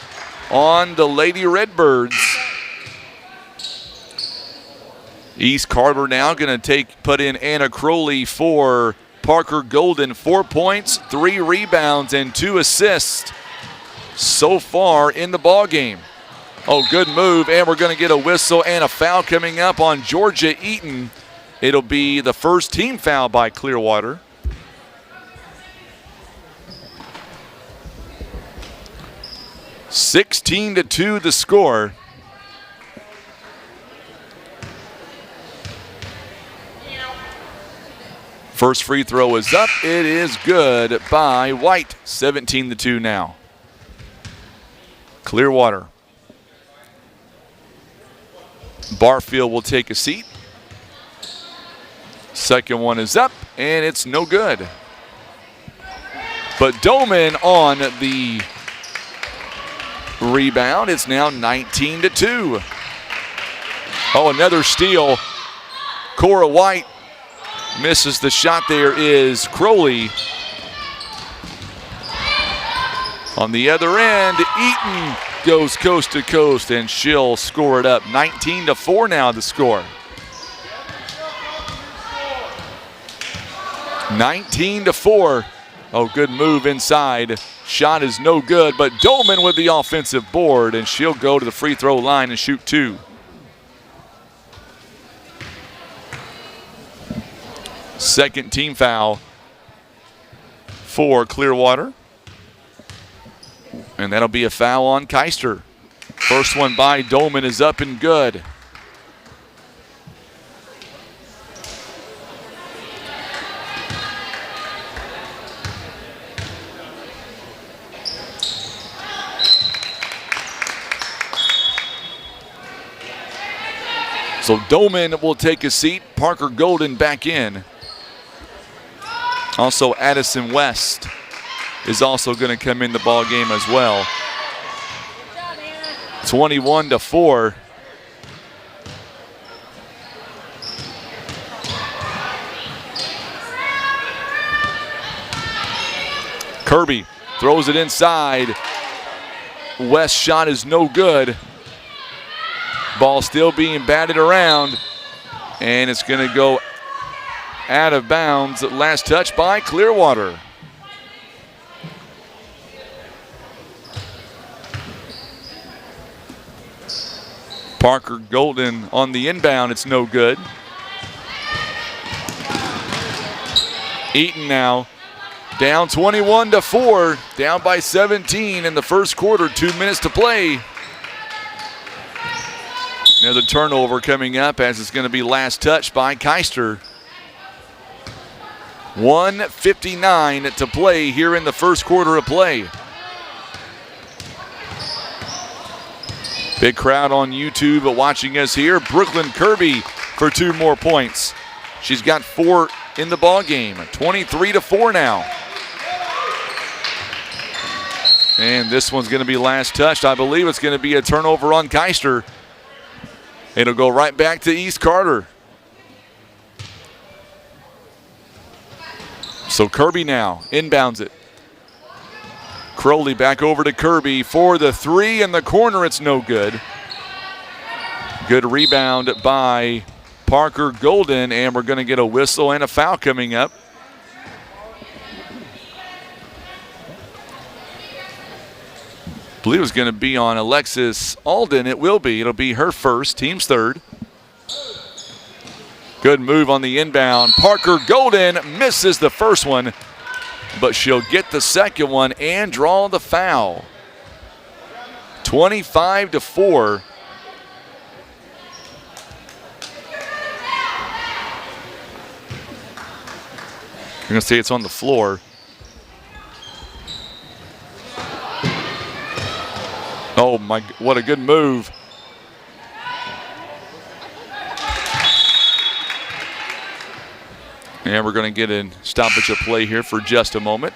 on the Lady Redbirds. East Carter now going to put in Anna Crowley for Parker Golden. 4 points, 3 rebounds, and 2 assists so far in the ball game. Oh, good move, and we're going to get a whistle and a foul coming up on Georgia Eaton. It'll be the first team foul by Clearwater. 16-2 the score. First free throw is up. It is good by White. 17-2 now. Clearwater. Barfield will take a seat. Second one is up, and it's no good. But Doman on the rebound. It's now 19-2. Oh, another steal. Cora White misses the shot. There is Crowley. On the other end, Eaton goes coast to coast, and she'll score it up. 19-4 now the score. 19-4. Oh, good move inside. Shot is no good, but Dolman with the offensive board, and she'll go to the free throw line and shoot 2. Second team foul for Clearwater. And that'll be a foul on Keister. First one by Dolman is up and good. So Dolman will take a seat. Parker Golden back in. Also Addison West is also going to come in the ball game as well. 21-4. Kirby throws it inside. West's shot is no good. Ball still being batted around, and it's going to go out of bounds. Last touch by Clearwater. Parker Golden on the inbound, it's no good. Eaton now down 21-4, down by 17 in the first quarter, 2 minutes to play. Another turnover coming up as it's going to be last touch by Keister. 1:59 to play here in the first quarter of play. Big crowd on YouTube watching us here. Brooklyn Kirby for 2 more points. She's got 4 in the ball game. 23-4 now. And this one's going to be last touched. I believe it's going to be a turnover on Keister. It'll go right back to East Carter. So Kirby now inbounds it. Crowley back over to Kirby for the 3 in the corner. It's no good. Good rebound by Parker Golden, and we're going to get a whistle and a foul coming up. I believe it's going to be on Alexis Alden. It will be. It'll be her first, team's third. Good move on the inbound. Parker Golden misses the first one, but she'll get the second one and draw the foul. 25-4. You're going to see it's on the floor. Oh my, what a good move. And we're going to get a stoppage of play here for just a moment.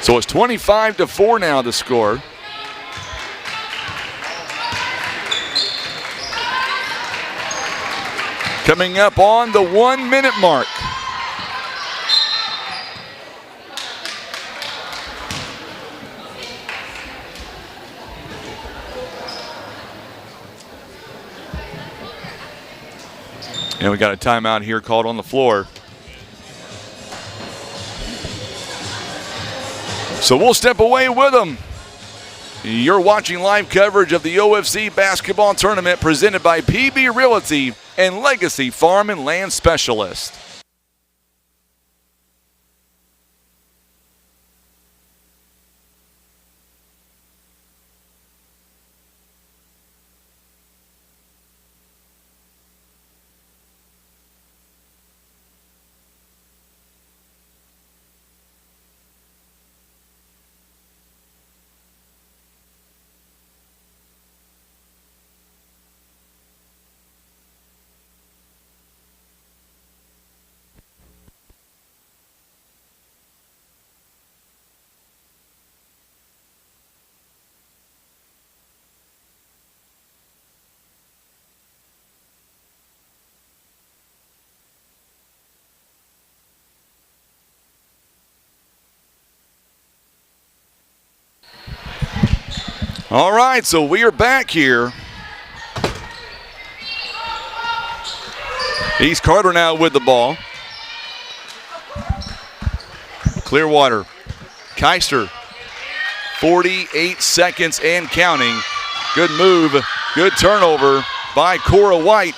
So it's 25-4 now, the score. Coming up on the 1 minute mark. And we got a timeout here called on the floor. So we'll step away with them. You're watching live coverage of the OFC basketball tournament presented by PB Realty and Legacy Farm and Land Specialist. All right, so we are back here. East Carter now with the ball. Clearwater. Keister. 48 seconds and counting. Good move. Good turnover by Cora White.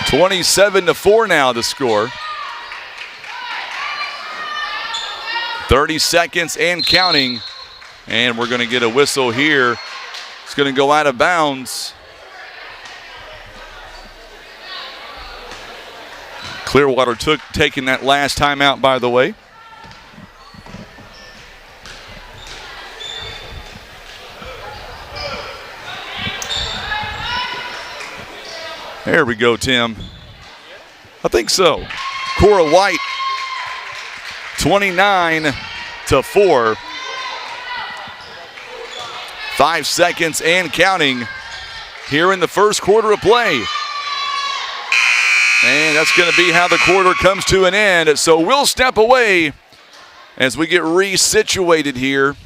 (27-4) now the score. 30 seconds and counting. And we're going to get a whistle here. It's going to go out of bounds. Clearwater taking that last timeout, by the way. There we go, Tim. I think so. Cora White, 29-4. 5 seconds and counting here in the first quarter of play. And that's going to be how the quarter comes to an end. So we'll step away as we get resituated here.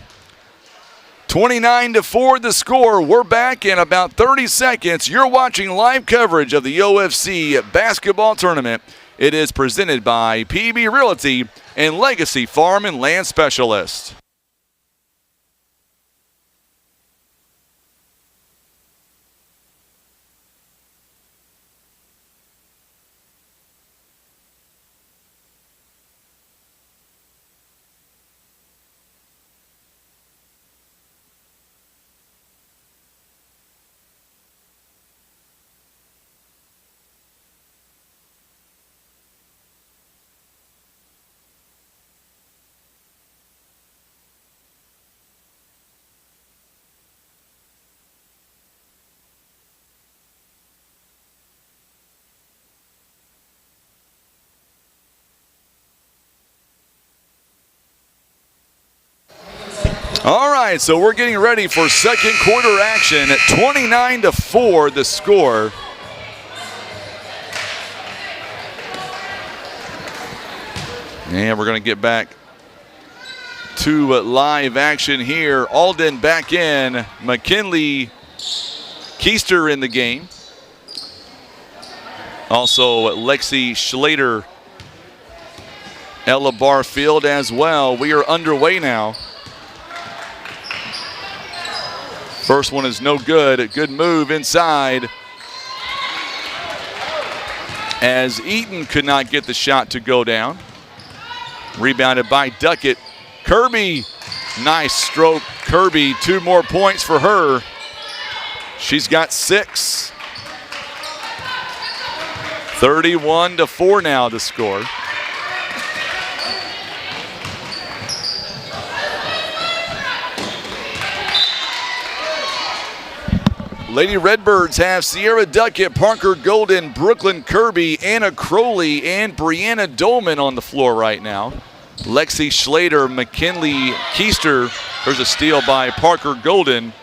29-4 the score. We're back in about 30 seconds. You're watching live coverage of the OFC basketball tournament. It is presented by PB Realty and Legacy Farm and Land Specialist. All right, so we're getting ready for second quarter action at 29-4 the score. And we're going to get back to live action here. Alden back in. McKinley Keister in the game. Also Lexi Schlater, Ella Barfield as well. We are underway now. First one is no good. Good move inside. As Eaton could not get the shot to go down. Rebounded by Duckett. Kirby, nice stroke. Kirby, 2 more points for her. She's got 6. 31-4 now to score. Lady Redbirds have Sierra Duckett, Parker Golden, Brooklyn Kirby, Anna Crowley, and Brianna Dolman on the floor right now. Lexi Schlater, McKinley Keister. There's a steal by Parker Golden.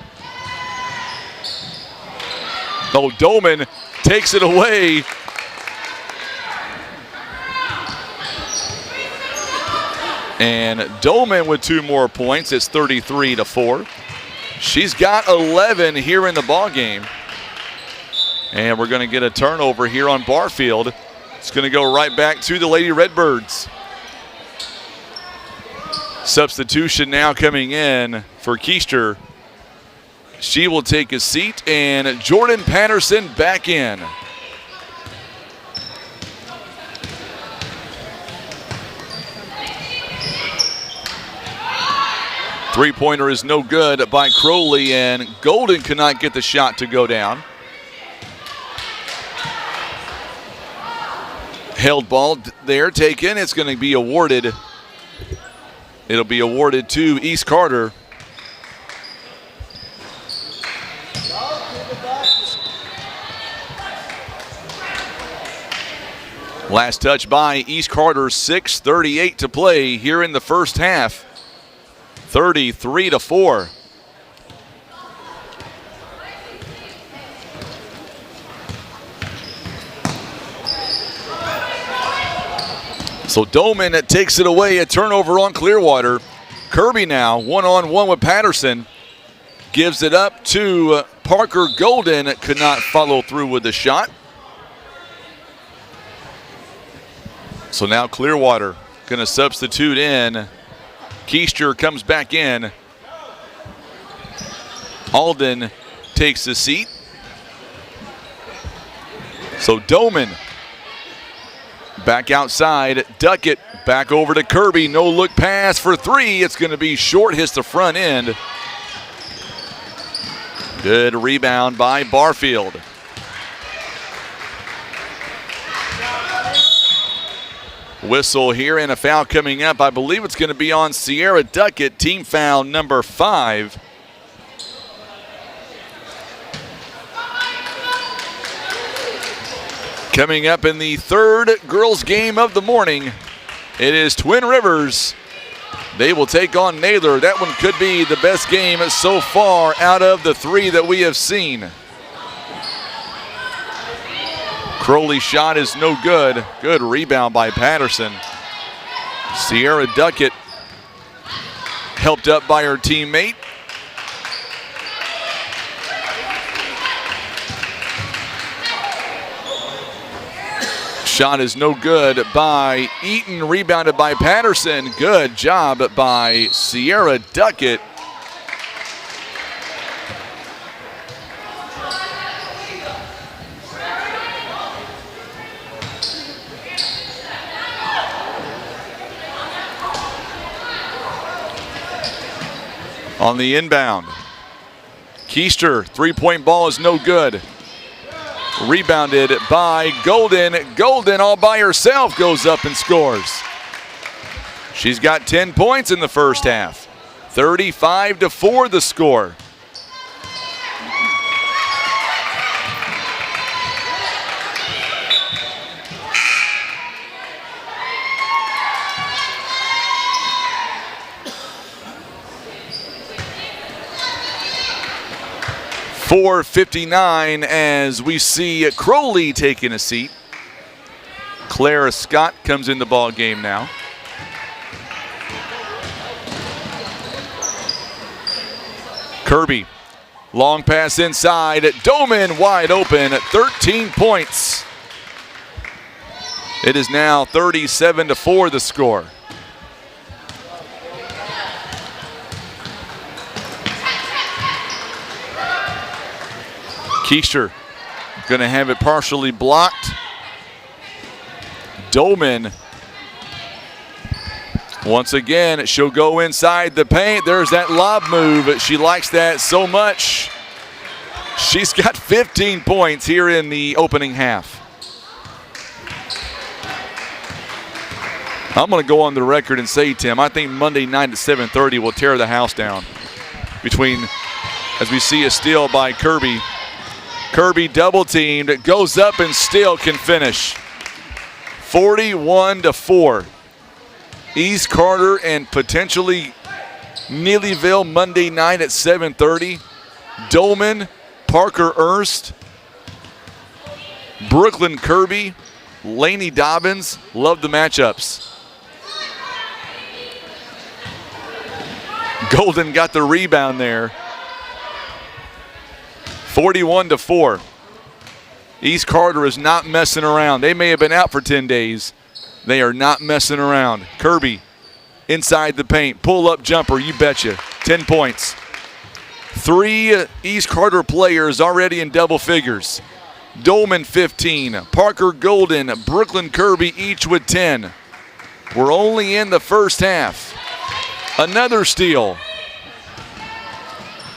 Oh, Dolman takes it away. And Dolman with 2 more points. It's 33-4. She's got 11 here in the ball game. And we're going to get a turnover here on Barfield. It's going to go right back to the Lady Redbirds. Substitution now coming in for Keister. She will take a seat, and Jordan Patterson back in. Three-pointer is no good by Crowley, and Golden cannot get the shot to go down. Held ball there, taken. It's going to be awarded. It'll be awarded to East Carter. Last touch by East Carter, 6:38 to play here in the first half. 33-4. So Doman takes it away, a turnover on Clearwater. Kirby now one-on-one with Patterson. Gives it up to Parker Golden. Could not follow through with the shot. So now Clearwater going to substitute in. Keister comes back in. Alden takes the seat. So Doman back outside. Duckett back over to Kirby. No look pass for three. It's going to be short, hits the front end. Good rebound by Barfield. Whistle here and a foul coming up. I believe it's going to be on Sierra Duckett, team foul number 5. Coming up in the third girls game of the morning, it is Twin Rivers. They will take on Naylor. That one could be the best game so far out of the 3 that we have seen. Crowley's shot is no good. Good rebound by Patterson. Sierra Duckett helped up by her teammate. Shot is no good by Eaton, rebounded by Patterson. Good job by Sierra Duckett. On the inbound, Keister, three-point ball is no good. Rebounded by Golden. Golden all by herself goes up and scores. She's got 10 points in the first half. 35-4 the score. .459 as we see Crowley taking a seat. Clara Scott comes in the ball game now. Kirby, long pass inside. Doman wide open at 13 points. It is now 37-4 the score. Keister going to have it partially blocked. Doman, once again, she'll go inside the paint. There's that lob move. She likes that so much. She's got 15 points here in the opening half. I'm going to go on the record and say, Tim, I think Monday night at 7:30 will tear the house down. As we see a steal by Kirby. Kirby double teamed, goes up and still can finish. 41-4. East Carter and potentially Neelyville Monday night at 7:30. Dolman, Parker Ernst, Brooklyn Kirby, Laney Dobbins. Love the matchups. Golden got the rebound there. 41-4. East Carter is not messing around. They may have been out for 10 days. They are not messing around. Kirby inside the paint. Pull-up jumper, you betcha. 10 points. 3 East Carter players already in double figures. Dolman 15, Parker Golden, Brooklyn Kirby each with 10. We're only in the first half. Another steal.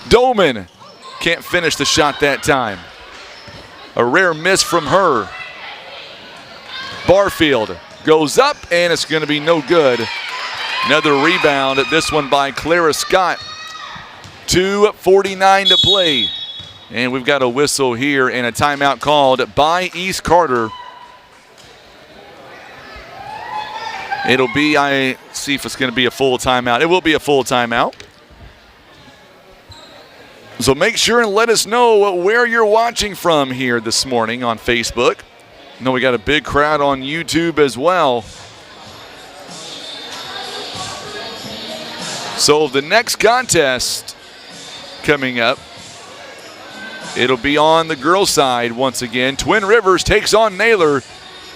Dolman can't finish the shot that time. A rare miss from her. Barfield goes up, and it's going to be no good. Another rebound, this one by Clara Scott. 2:49 to play. And we've got a whistle here and a timeout called by East Carter. It'll be, I see if it's going to be a full timeout. It will be a full timeout. So make sure and let us know where you're watching from here this morning on Facebook. I know we got a big crowd on YouTube as well. So the next contest coming up, it'll be on the girls' side once again. Twin Rivers takes on Naylor.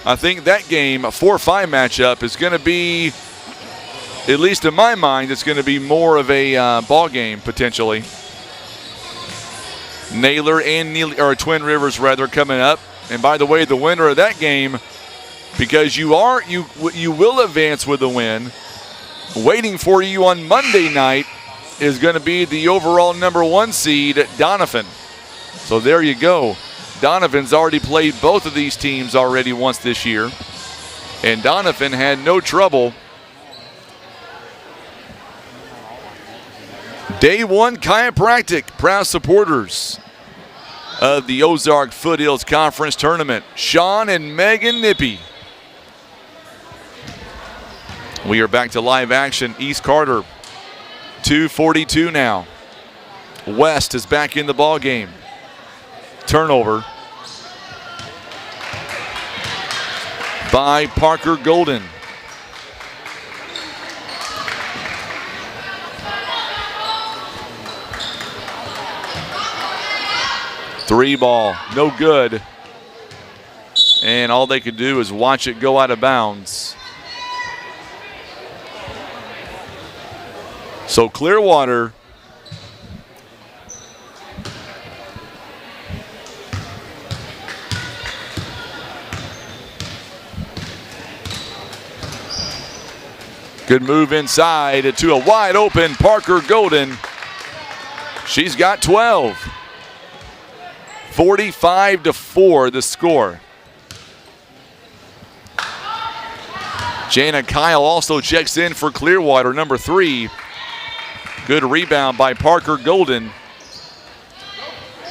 I think that game, a 4-5 matchup, is going to be, at least in my mind, it's going to be more of a ball game potentially. Naylor and Twin Rivers rather coming up. And by the way, the winner of that game, because you will advance with a win, waiting for you on Monday night is going to be the overall #1 seed, Doniphan. So there you go. Donovan's already played both of these teams already once this year. And Donovan had no trouble. Day 1 chiropractic, proud supporters of the Ozark Foothills Conference Tournament. Sean and Megan Nippy. We are back to live action. East Carter, 2:42 now. West is back in the ball game. Turnover by Parker Golden. Three ball, no good. And all they could do is watch it go out of bounds. So Clearwater good move inside to a wide open Parker Golden. She's got 12. 45-4 the score. Jana Kyle also checks in for Clearwater, #3. Good rebound by Parker Golden.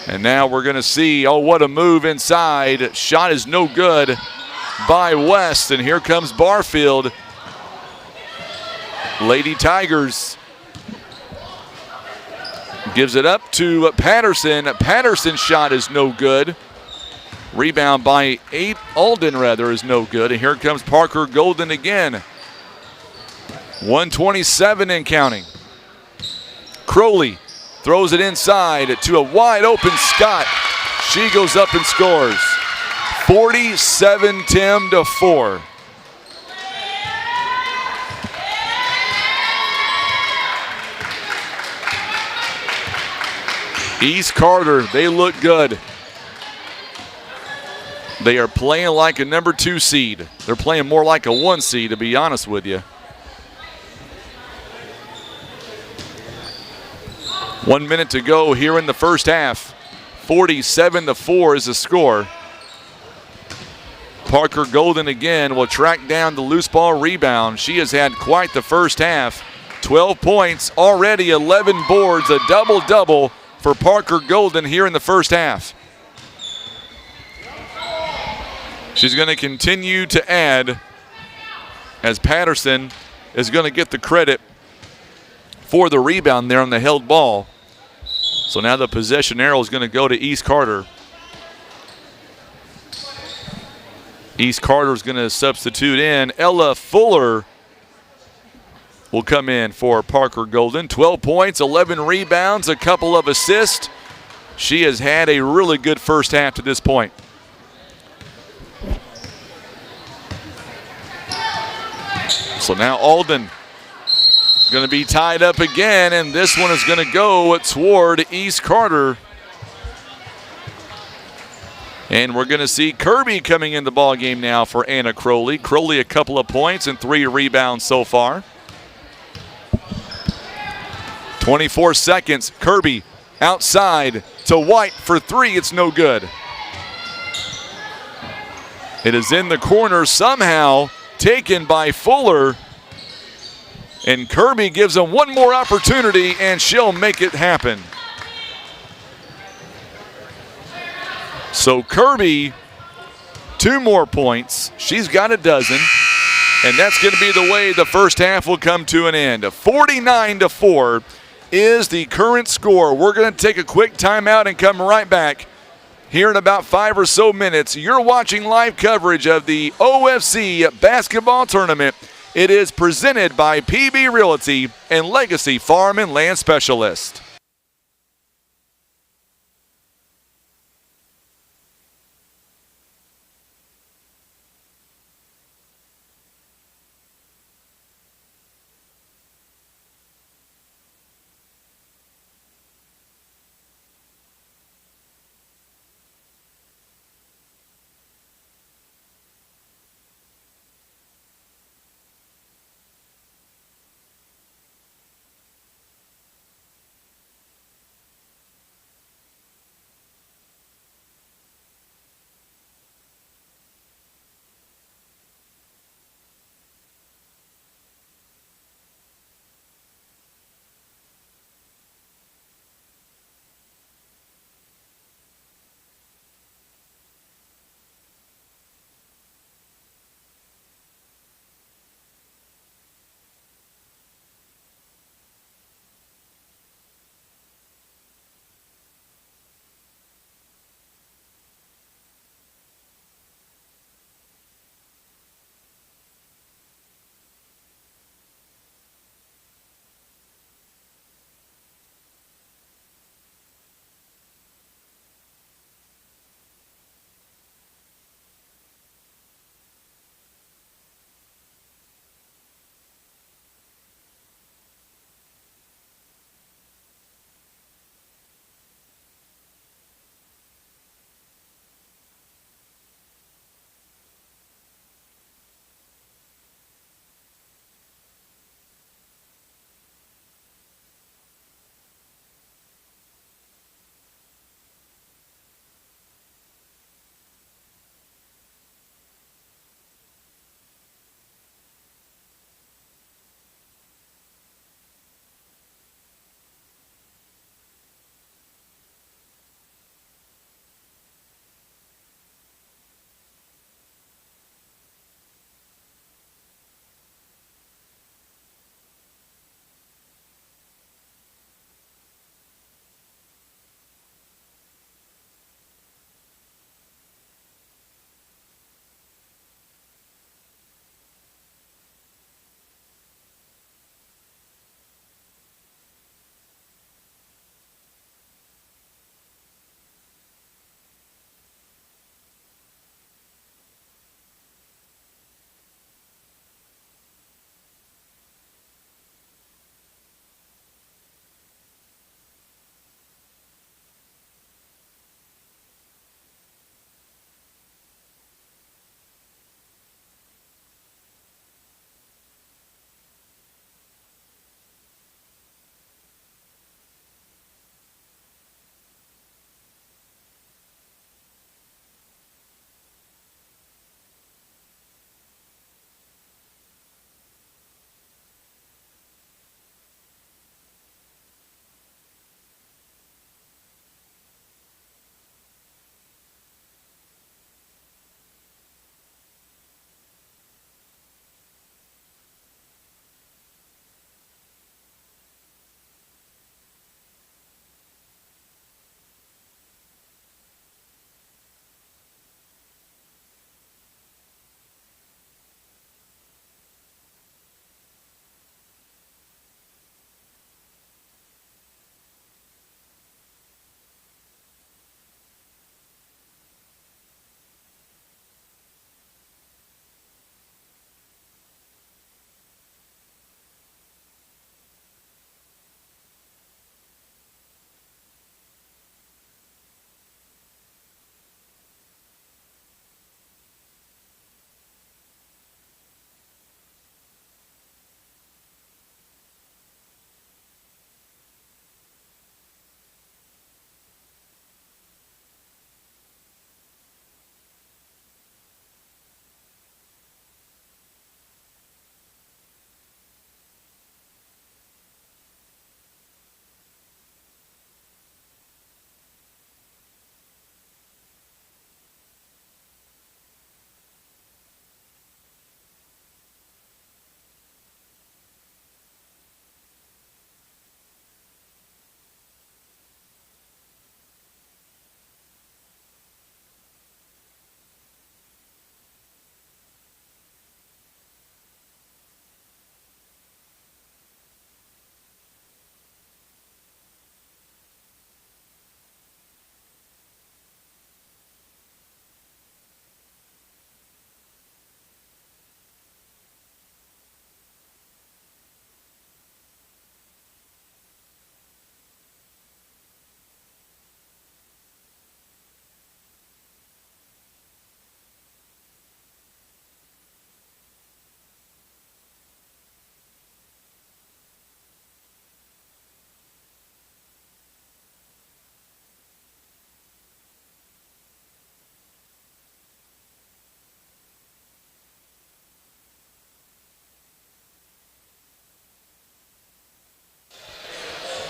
And now we're going to see, oh, what a move inside. Shot is no good by West, and here comes Barfield. Lady Tigers gives it up to Patterson. Patterson's shot is no good. Rebound by Alden is no good. And here comes Parker Golden again. 127 and counting. Crowley throws it inside to a wide open Scott. She goes up and scores. 47-4. East Carter, they look good. They are playing like a #2 seed. They're playing more like a 1 seed, to be honest with you. 1 minute to go here in the first half. 47-4 is the score. Parker Golden again will track down the loose ball rebound. She has had quite the first half. 12 points, already 11 boards, a double-double for Parker Golden here in the first half. She's going to continue to add as Patterson is going to get the credit for the rebound there on the held ball. So now the possession arrow is going to go to East Carter. East Carter is going to substitute in. Ella Fuller will come in for Parker Golden. 12 points, 11 rebounds, a couple of assists. She has had a really good first half to this point. So now Alden going to be tied up again, and this one is going to go toward East Carter. And we're going to see Kirby coming in the ball game now for Anna Crowley. Crowley a couple of points and 3 rebounds so far. 24 seconds. Kirby outside to White for 3. It's no good. It is in the corner somehow, taken by Fuller. And Kirby gives them one more opportunity, and she'll make it happen. So Kirby, 2 more points. She's got a dozen. And that's going to be the way the first half will come to an end. 49-4 is the current score. We're going to take a quick timeout and come right back. Here in about 5 or so minutes, you're watching live coverage of the OFC basketball tournament. It is presented by PB Realty and Legacy Farm and Land Specialist.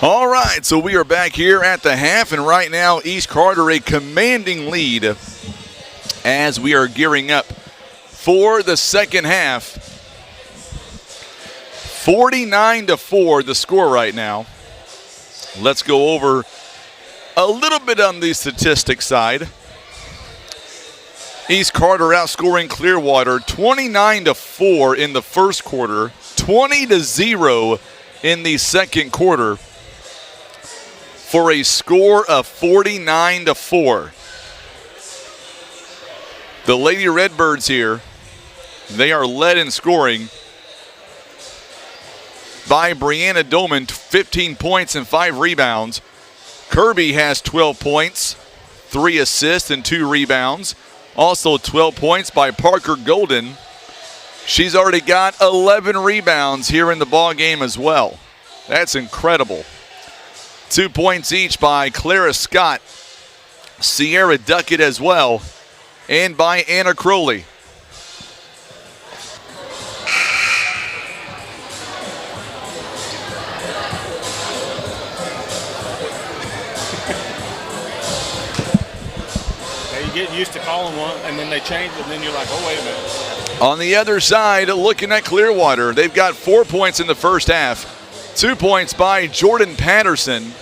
All right, so we are back here at the half, and right now East Carter a commanding lead as we are gearing up for the second half. 49-4 the score right now. Let's go over a little bit on the statistics side. East Carter outscoring Clearwater 29-4 in the first quarter, 20-0 in the second quarter, for a score of 49-4. The Lady Redbirds here, they are led in scoring by Brianna Doman, 15 points and 5 rebounds. Kirby has 12 points, 3 assists and 2 rebounds. Also 12 points by Parker Golden. She's already got 11 rebounds here in the ball game as well. That's incredible. 2 points each by Clara Scott, Sierra Duckett as well, and by Anna Crowley. You get used to calling one, and then they change it, and then you're like, oh, wait a minute. On the other side, looking at Clearwater, they've got 4 points in the first half. 2 points by Jordan Patterson.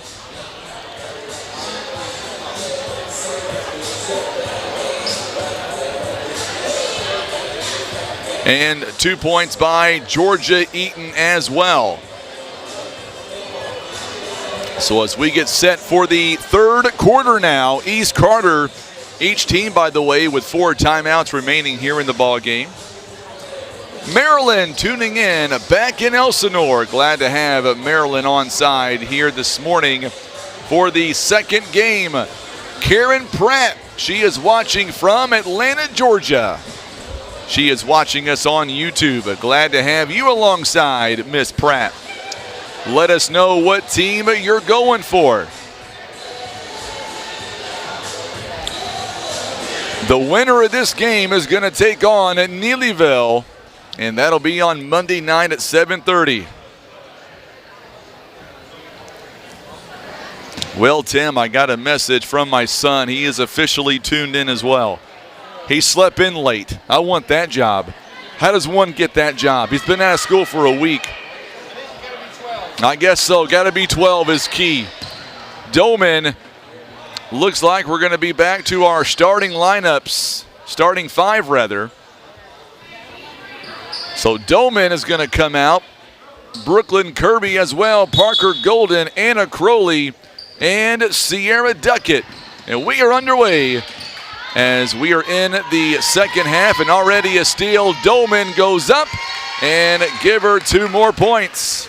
And 2 points by Georgia Eaton as well. So as we get set for the third quarter now, East Carter, each team, by the way, with 4 timeouts remaining here in the ball game. Maryland tuning in back in Elsinore. Glad to have Maryland on side here this morning for the second game. Karen Pratt, she is watching from Atlanta, Georgia. She is watching us on YouTube. Glad to have you alongside, Miss Pratt. Let us know what team you're going for. The winner of this game is going to take on Neelyville, and that'll be on Monday night at 7:30. Well, Tim, I got a message from my son. He is officially tuned in as well. He slept in late. I want that job. How does one get that job? He's been out of school for a week. I guess so. Got to be 12 is key. Doman, looks like we're going to be back to our starting lineups. Starting 5, rather. So Doman is going to come out. Brooklyn Kirby as well. Parker Golden, Anna Crowley, and Sierra Duckett. And we are underway as we are in the second half, and already a steal. Doman goes up and give her 2 more points.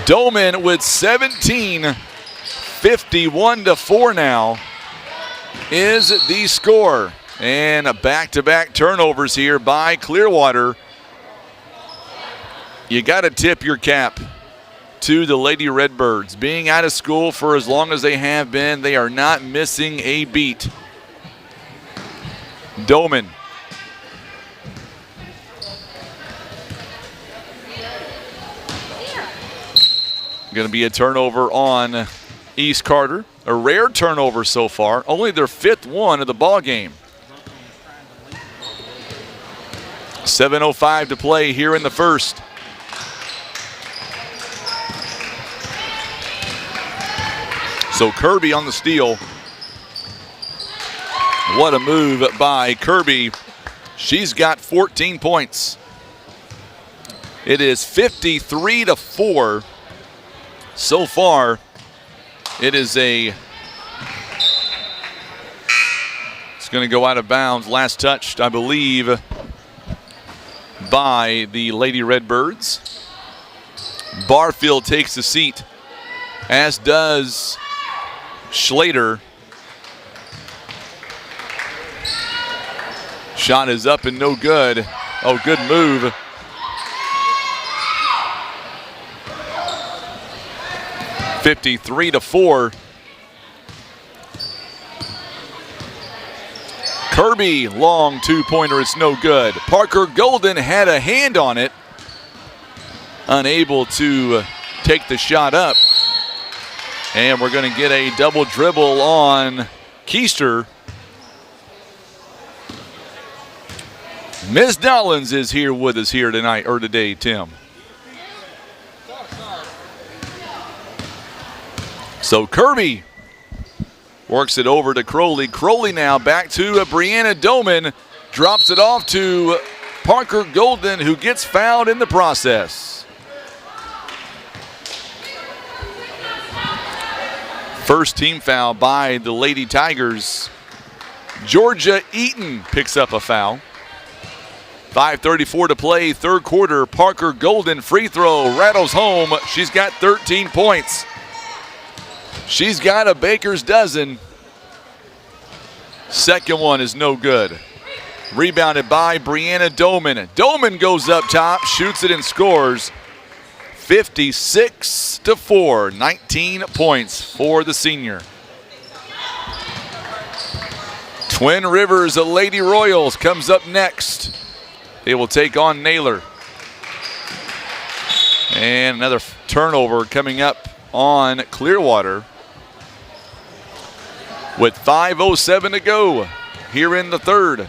Doman with 17, 51-4 now is the score. And back-to-back turnovers here by Clearwater. You got to tip your cap to the Lady Redbirds. Being out of school for as long as they have been, they are not missing a beat. Doman. Going to be a turnover on East Carter. A rare turnover so far. Only their 5th one of the ball game. 7:05 to play here in the first. So Kirby on the steal. What a move by Kirby. She's got 14 points. It is 53-4. So far, it is it's going to go out of bounds. Last touched, I believe, by the Lady Redbirds. Barfield takes the seat, as does Schlater. Shot is up and no good. Oh, good move. (53-4). Kirby, long 2-pointer, it's no good. Parker Golden had a hand on it. unable to take the shot up. And we're going to get a double dribble on Keister. Ms. Dollins is here with us here tonight, or today, Tim. So Kirby works it over to Crowley. Crowley now back to Brianna Doman. Drops it off to Parker Golden, who gets fouled in the process. First team foul by the Lady Tigers. Georgia Eaton picks up a foul. 5:34 to play, third quarter. Parker Golden free throw rattles home. She's got 13 points. She's got a baker's dozen. Second one is no good. Rebounded by Brianna Doman. Doman goes up top, shoots it and scores. 56-4, 19 points for the senior. Twin Rivers, the Lady Royals, comes up next. They will take on Naylor. And another turnover coming up on Clearwater. With 5:07 to go here in the third.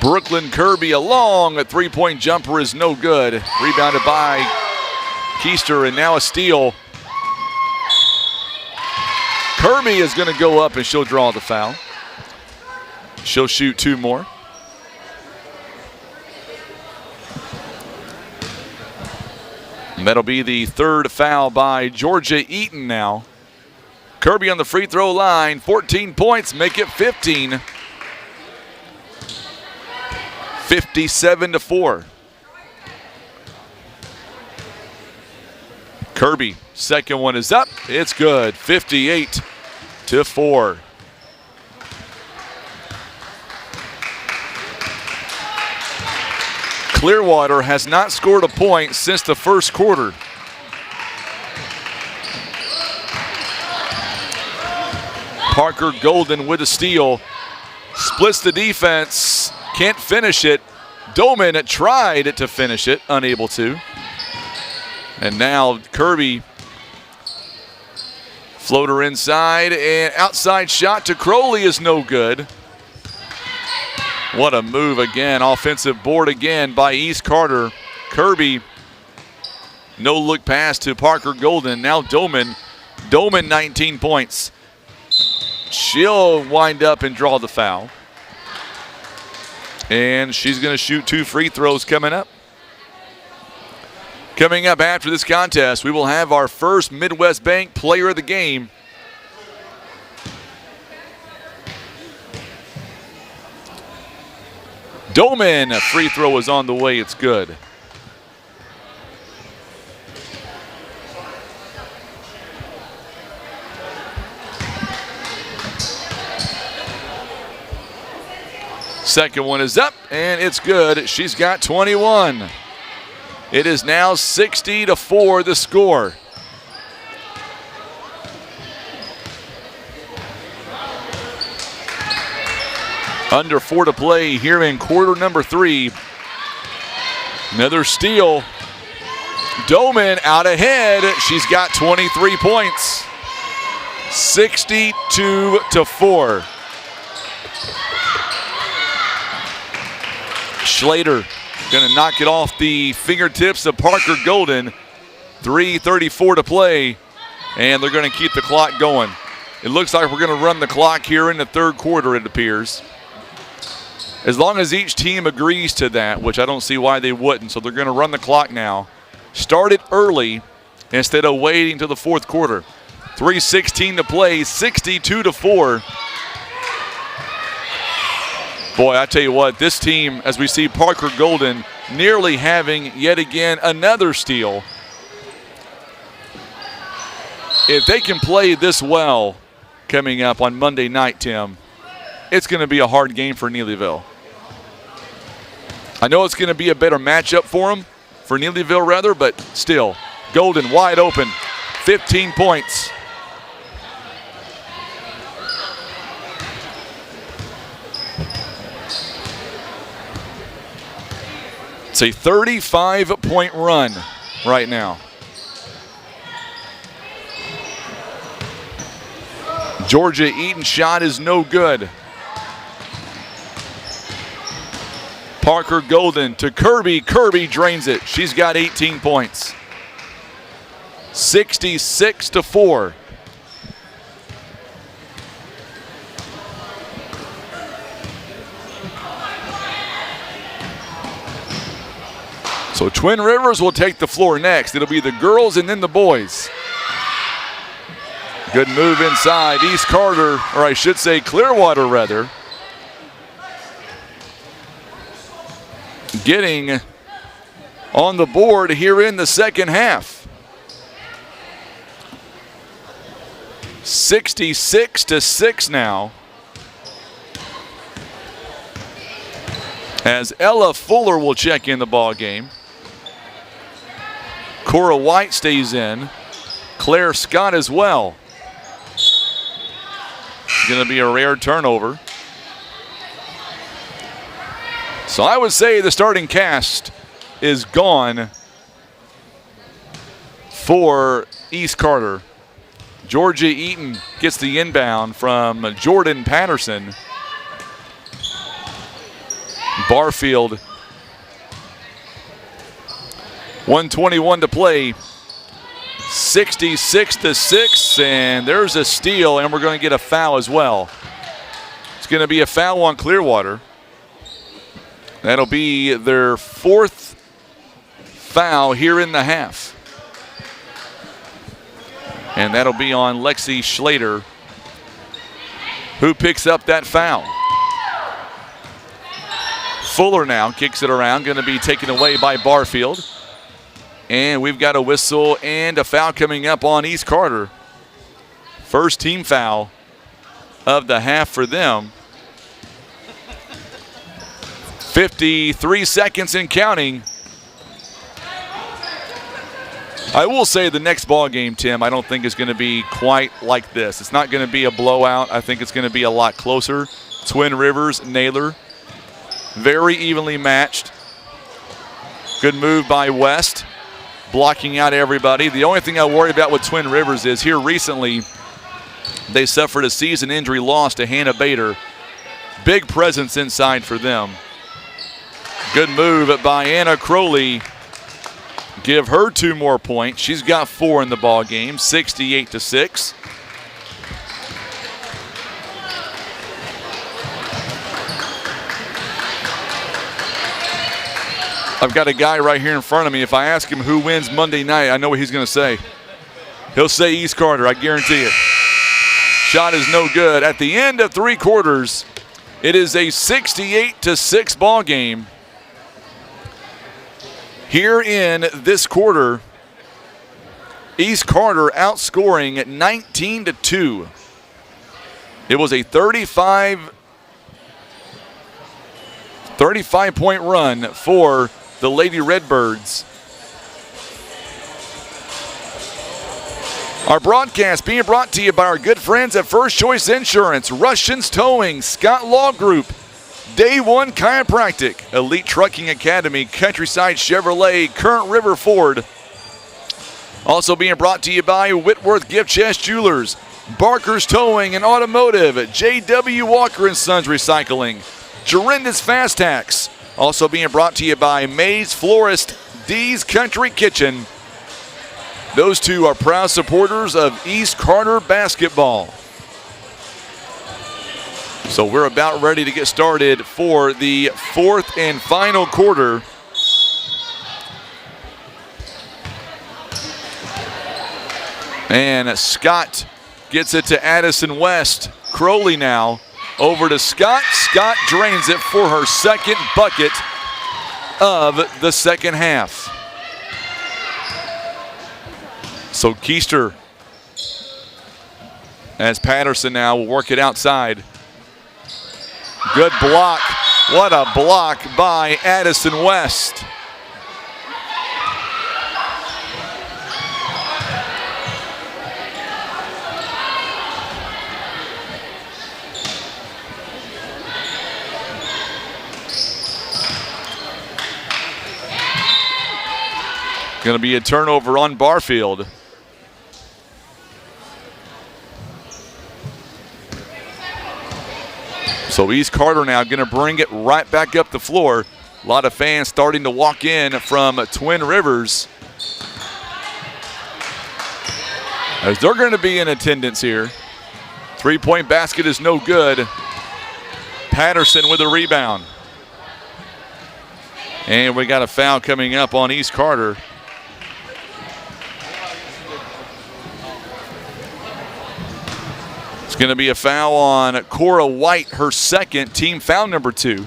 Brooklyn Kirby along. A three-point jumper is no good. Rebounded by Keister, and now a steal. Kirby is going to go up and she'll draw the foul. She'll shoot two more. And that'll be the third foul by Georgia Eaton now. Kirby on the free throw line, 14 points, make it 15. 57-4. Kirby, second one is up. It's good. 58-4. Clearwater has not scored a point since the first quarter. Parker Golden with a steal. Splits the defense. Can't finish it. Doman tried to finish it, unable to. And now Kirby, floater inside, and outside shot to Crowley is no good. What a move again. Offensive board again by East Carter. Kirby, no look pass to Parker Golden. Now Doman. Doman 19 points. She'll wind up and draw the foul. And she's going to shoot two free throws coming up. Coming up after this contest, we will have our first Midwest Bank Player of the Game. Doman, a free throw is on the way. It's good. Second one is up, and it's good. She's got 21. It is now 60-4 the score. Under 4 to play here in quarter number 3. Another steal. Doman out ahead. She's got 23 points. 62-4. Schlater going to knock it off the fingertips of Parker Golden. 3:34 to play, and they're going to keep the clock going. It looks like we're going to run the clock here in the third quarter, it appears. As long as each team agrees to that, which I don't see why they wouldn't. So they're going to run the clock now. Start it early instead of waiting till the fourth quarter. 3:16 to play, 62-4. Boy, I tell you what, this team, as we see Parker Golden nearly having yet again another steal. If they can play this well coming up on Monday night, Tim, it's going to be a hard game for Neelyville. I know it's going to be a better matchup for them, for Neelyville rather, but still, Golden wide open, 15 points. It's a 35-point run right now. Georgia Eaton shot is no good. Parker Golden to Kirby. Kirby drains it. She's got 18 points. 66-4. So Twin Rivers will take the floor next. It'll be the girls and then the boys. Good move inside. East Carter, or I should say Clearwater rather, getting on the board here in the second half. 66-6 now. As Ella Fuller will check in the ball game. Cora White stays in. Claire Scott as well. It's going to be a rare turnover. So I would say the starting cast is gone for East Carter. Georgia Eaton gets the inbound from Jordan Patterson. Barfield. 1:21 to play. 66-6, and there's a steal, and we're going to get a foul as well. It's going to be a foul on Clearwater. That'll be their fourth foul here in the half. And that'll be on Lexi Schlater, who picks up that foul. Fuller now kicks it around, going to be taken away by Barfield. And we've got a whistle and a foul coming up on East Carter. First team foul of the half for them. 53 seconds and counting. I will say the next ball game, Tim, I don't think is going to be quite like this. It's not going to be a blowout. I think it's going to be a lot closer. Twin Rivers, Naylor, very evenly matched. Good move by West, blocking out everybody. The only thing I worry about with Twin Rivers is here recently they suffered a season injury loss to Hannah Bader. Big presence inside for them. Good move by Anna Crowley. Give her 2 more points. She's got 4 in the ball game, 68-6. I've got a guy right here in front of me. If I ask him who wins Monday night, I know what he's going to say. He'll say East Carter, I guarantee it. Shot is no good. At the end of 3 quarters, it is a 68-6 ball game. Here in this quarter, East Carter outscoring at 19-2. It was a 35-point run for the Lady Redbirds. Our broadcast being brought to you by our good friends at First Choice Insurance, Russians Towing, Scott Law Group, Day One Chiropractic, Elite Trucking Academy, Countryside Chevrolet, Current River Ford. Also being brought to you by Whitworth Gift Chest Jewelers, Barker's Towing and Automotive, J.W. Walker & Sons Recycling, Jorindis Fast Tax. Also being brought to you by Mays Florist, D's Country Kitchen. Those two are proud supporters of East Carter basketball. So we're about ready to get started for the 4th and final quarter. And Scott gets it to Addison West. Crowley now over to Scott. Scott drains it for her second bucket of the second half. So Keister, as Patterson now will work it outside. Good block. What a block by Addison West. Going to be a turnover on Barfield. So East Carter now going to bring it right back up the floor. A lot of fans starting to walk in from Twin Rivers, as they're going to be in attendance here. Three-point basket is no good. Patterson with a rebound. And we got a foul coming up on East Carter. It's going to be a foul on Cora White, her second, team foul number 2.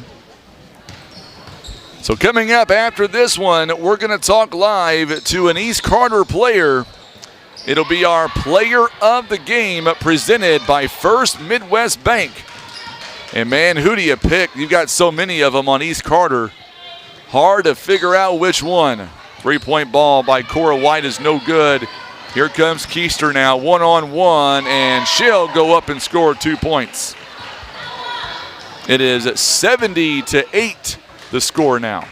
So coming up after this one, we're going to talk live to an East Carter player. It'll be our player of the game presented by First Midwest Bank. And man, who do you pick? You've got so many of them on East Carter. Hard to figure out which one. Three-point ball by Cora White is no good. Here comes Keister now, one-on-one, and she'll go up and score 2 points. It is 70-8, the score now.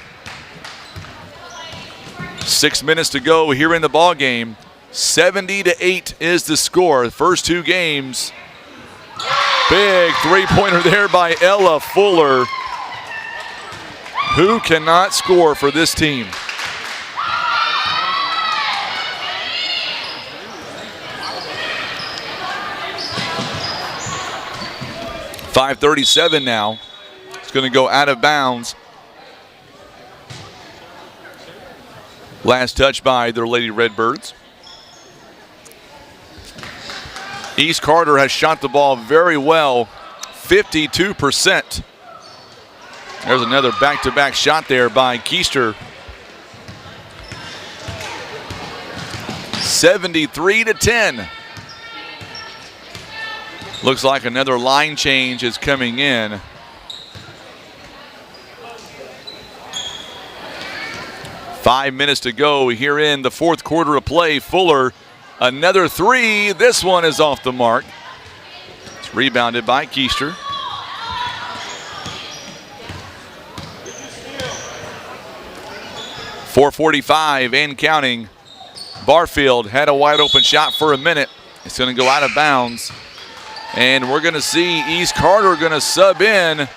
6 minutes to go here in the ball game. 70-8 is the score. The first 2 games. Big three-pointer there by Ella Fuller. Who cannot score for this team? .537 now. It's going to go out of bounds. Last touch by their Lady Redbirds. East Carter has shot the ball very well, 52%. There's another back-to-back shot there by Keister. 73-10. Looks like another line change is coming in. Five minutes to go here in the fourth quarter of play. Fuller, another three. This one is off the mark. It's rebounded by Keister. .445 and counting. Barfield had a wide open shot for a minute. It's going to go out of bounds. And we're going to see East Carter going to sub in.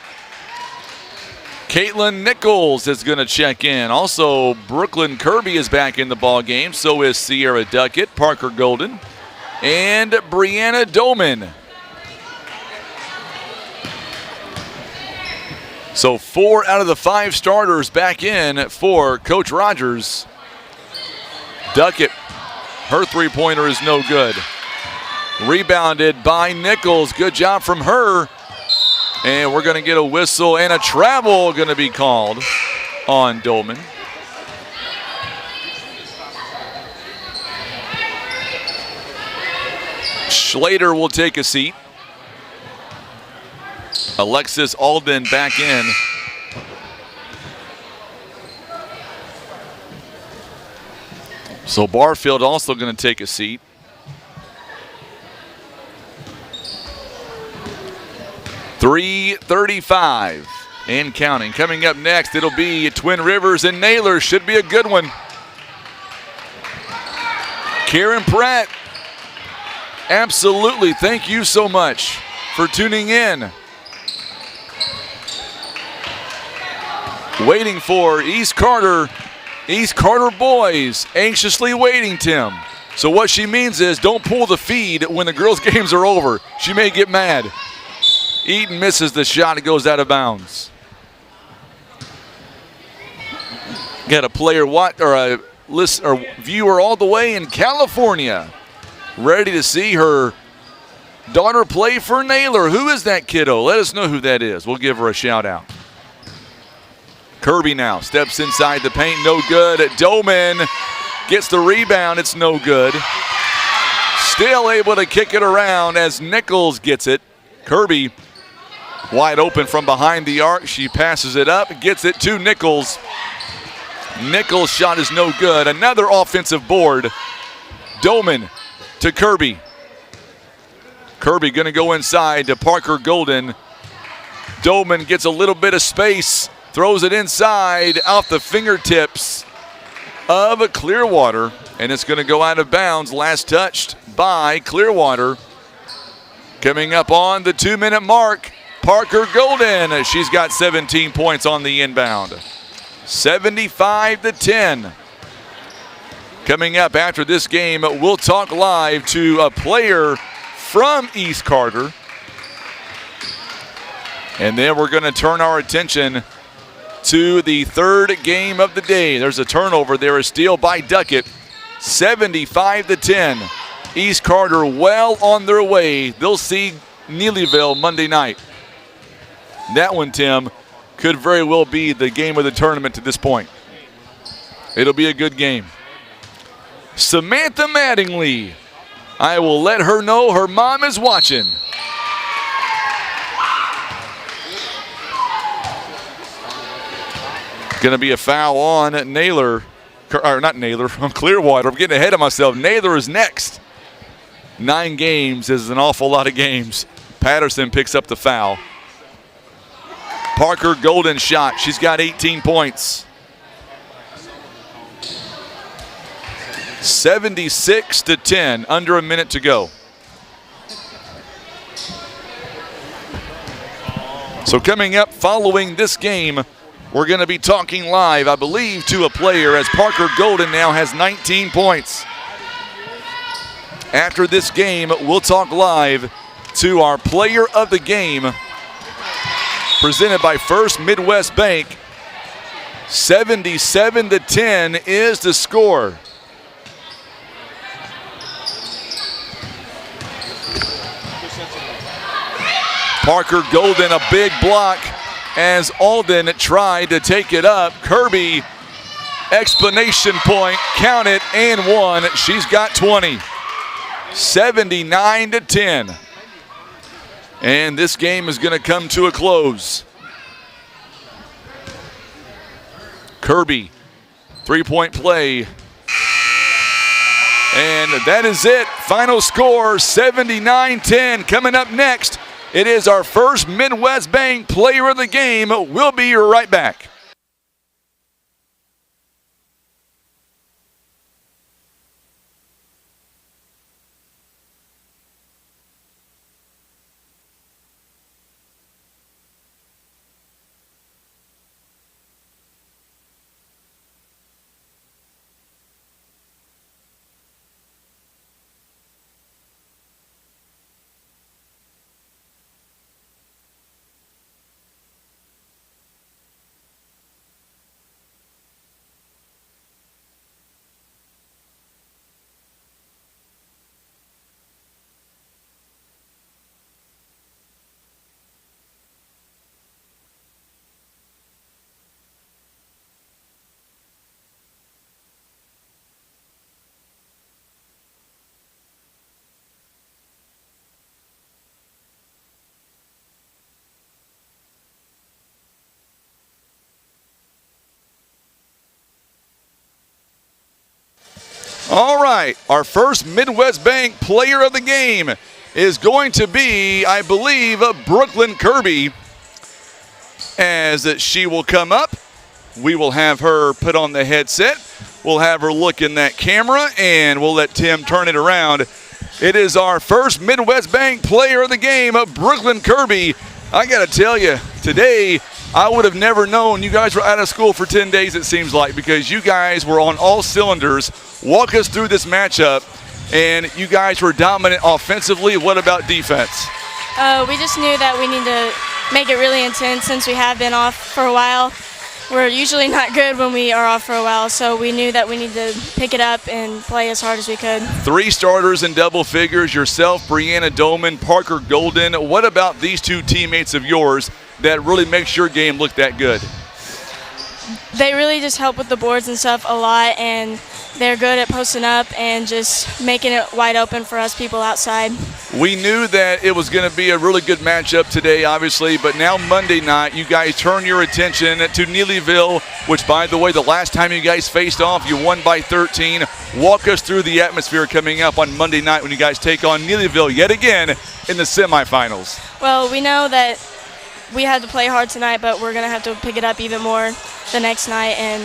Caitlin Nichols is going to check in. Also, Brooklyn Kirby is back in the ball game. So is Sierra Duckett, Parker Golden, and Brianna Doman. So 4 out of the 5 starters back in for Coach Rogers. Duckett, her three-pointer is no good. Rebounded by Nichols. Good job from her. And we're going to get a whistle and a travel going to be called on Dolman. Schlater will take a seat. Alexis Alden back in. So Barfield also going to take a seat. .335 and counting. Coming up next, it'll be Twin Rivers and Naylor. Should be a good one. Karen Pratt, absolutely. Thank you so much for tuning in. Waiting for East Carter boys, anxiously waiting, Tim. So what she means is don't pull the feed when the girls' games are over. She may get mad. Eaton misses the shot. It goes out of bounds. Got a player viewer all the way in California, ready to see her daughter play for Naylor. Who is that kiddo? Let us know who that is. We'll give her a shout out. Kirby now steps inside the paint. No good. Doman gets the rebound. It's no good. Still able to kick it around as Nichols gets it. Kirby wide open from behind the arc. She passes it up, gets it to Nichols. Nichols' shot is no good. Another offensive board. Doman to Kirby. Kirby going to go inside to Parker Golden. Doman gets a little bit of space, throws it inside, off the fingertips. of Clearwater, and it's going to go out of bounds. Last touched by Clearwater. Coming up on the 2-minute mark, Parker Golden. She's got 17 points on the inbound. 75-10. Coming up after this game, we'll talk live to a player from East Carter. And then we're going to turn our attention to the third game of the day. There's a turnover there, a steal by Duckett. 75-10. East Carter well on their way. They'll see Neelyville Monday night. That one, Tim, could very well be the game of the tournament to this point. It'll be a good game. Samantha Mattingly. I will let her know her mom is watching. Going to be a foul on Naylor. Or not Naylor, on Clearwater. I'm getting ahead of myself. Naylor is next. 9 games is an awful lot of games. Patterson picks up the foul. Parker Golden shot. She's got 18 points. 76-10, under a minute to go. So coming up following this game, we're going to be talking live, I believe, to a player as Parker Golden now has 19 points. After this game, we'll talk live to our player of the game, presented by First Midwest Bank. 77-10 is the score. Parker Golden, a big block as Alden tried to take it up. Kirby, explanation point, count it, and one. She's got 20. 79-10. And this game is going to come to a close. Kirby, 3-point play. And that is it. Final score, 79-10. Coming up next, it is our First Midwest Bank player of the game. We'll be right back. All right, our First Midwest Bank player of the game is going to be, I believe, Brooklyn Kirby. As she will come up, we will have her put on the headset. We'll have her look in that camera, and we'll let Tim turn it around. It is our First Midwest Bank player of the game, Brooklyn Kirby. I got to tell you, today I would have never known you guys were out of school for 10 days, it seems like, because you guys were on all cylinders. Walk us through this matchup, and you guys were dominant offensively. What about defense? We just knew that we need to make it really intense since we have been off for a while. We're usually not good when we are off for a while, so we knew that we need to pick it up and play as hard as we could. 3 starters in double figures, yourself, Brianna Doman, Parker Golden. What about these 2 teammates of yours that really makes your game look that good? They really just help with the boards and stuff a lot, and they're good at posting up and just making it wide open for us people outside. We knew that it was going to be a really good matchup today, obviously, but now Monday night, you guys turn your attention to Neelyville, which, by the way, the last time you guys faced off, you won by 13. Walk us through the atmosphere coming up on Monday night when you guys take on Neelyville yet again in the semifinals. Well, we know that we had to play hard tonight, but we're going to have to pick it up even more the next night and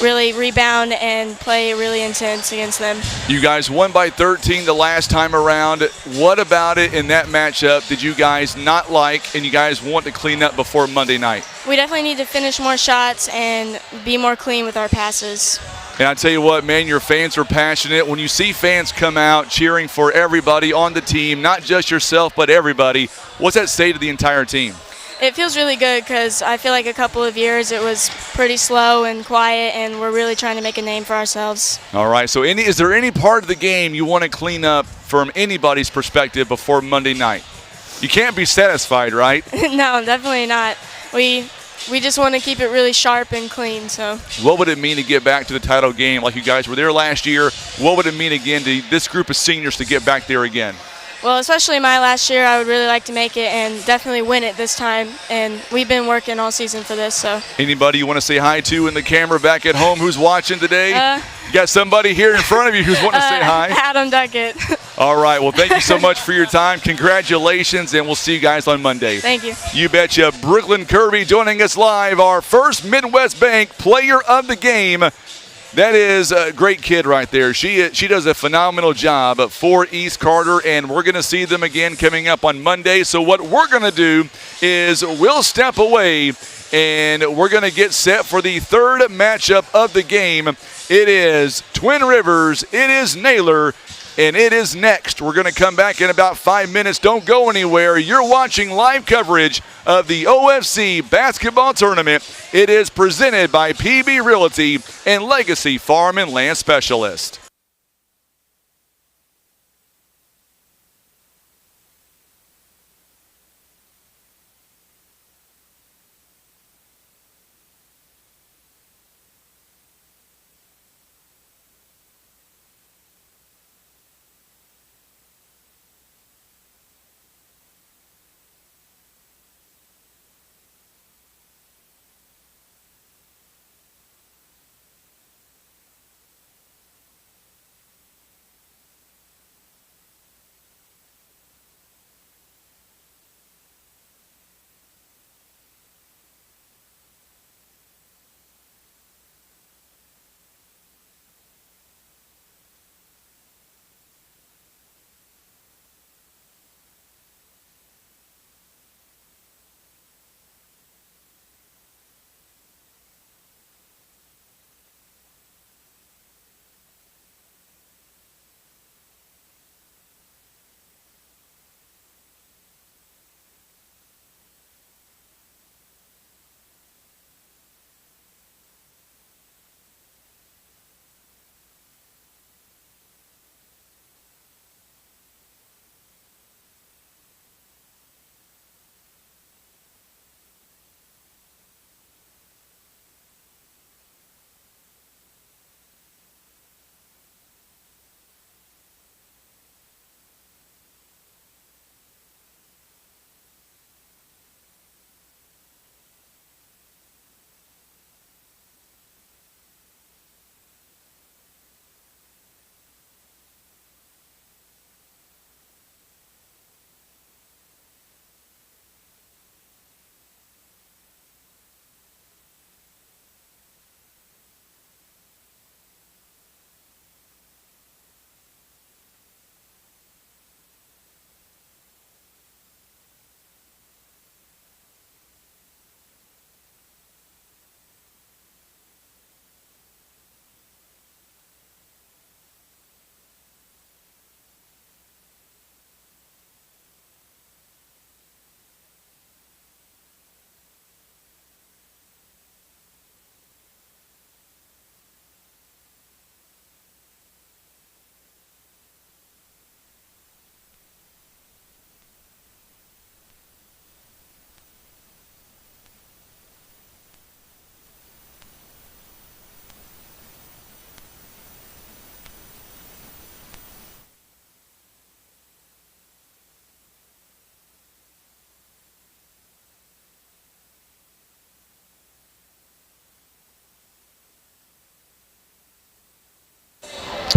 really rebound and play really intense against them. You guys won by 13 the last time around. What about it in that matchup did you guys not like and you guys want to clean up before Monday night? We definitely need to finish more shots and be more clean with our passes. And I tell you what, man, your fans are passionate. When you see fans come out cheering for everybody on the team, not just yourself, but everybody, what's that say to the entire team? It feels really good because I feel like a couple of years it was pretty slow and quiet, and we're really trying to make a name for ourselves. All right, so is there any part of the game you want to clean up from anybody's perspective before Monday night? You can't be satisfied, right? No, definitely not. We just want to keep it really sharp and clean. So, what would it mean to get back to the title game like you guys were there last year? What would it mean again to this group of seniors to get back there again? Well, especially my last year, I would really like to make it and definitely win it this time. And we've been working all season for this. So, anybody you want to say hi to in the camera back at home who's watching today? You got somebody here in front of you who's wanting to say hi? Adam Duckett. All right. Well, thank you so much for your time. Congratulations, and we'll see you guys on Monday. Thank you. You betcha. Brooklyn Kirby joining us live, our first Midwest Bank player of the game. That is a great kid right there. She does a phenomenal job for East Carter, and we're going to see them again coming up on Monday. So what we're going to do is we'll step away, and we're going to get set for the third matchup of the game. It is Twin Rivers, it is Naylor, and it is next. We're going to come back in about 5 minutes. Don't go anywhere. You're watching live coverage of the OFC basketball tournament. It is presented by PB Realty and Legacy Farm and Land Specialist.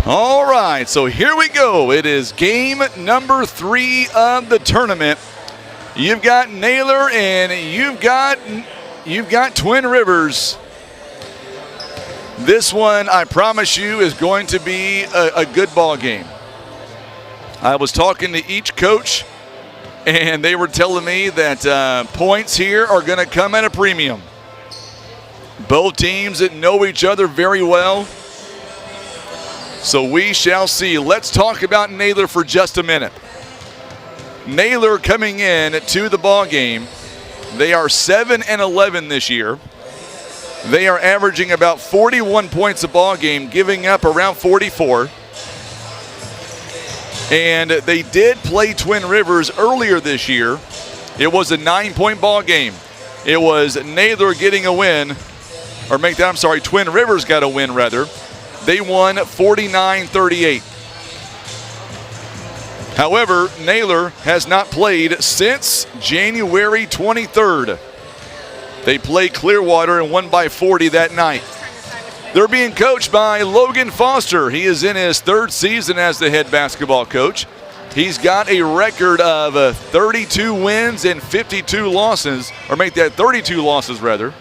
All right, so here we go. It is game number 3 of the tournament. You've got Naylor and you've got Twin Rivers. This one, I promise you, is going to be a good ball game. I was talking to each coach, and they were telling me that points here are going to come at a premium. Both teams that know each other very well. So we shall see. Let's talk about Naylor for just a minute. Naylor coming in to the ball game. They are 7-11 this year. They are averaging about 41 points a ball game, giving up around 44. And they did play Twin Rivers earlier this year. It was a 9-point ball game. It was Naylor getting a win, or make that, I'm sorry, Twin Rivers got a win rather. They won 49-38. However, Naylor has not played since January 23rd. They played Clearwater and won by 40 that night. They're being coached by Logan Foster. He is in his 3rd season as the head basketball coach. He's got a record of 32 wins and 52 losses, or make that 32 losses rather.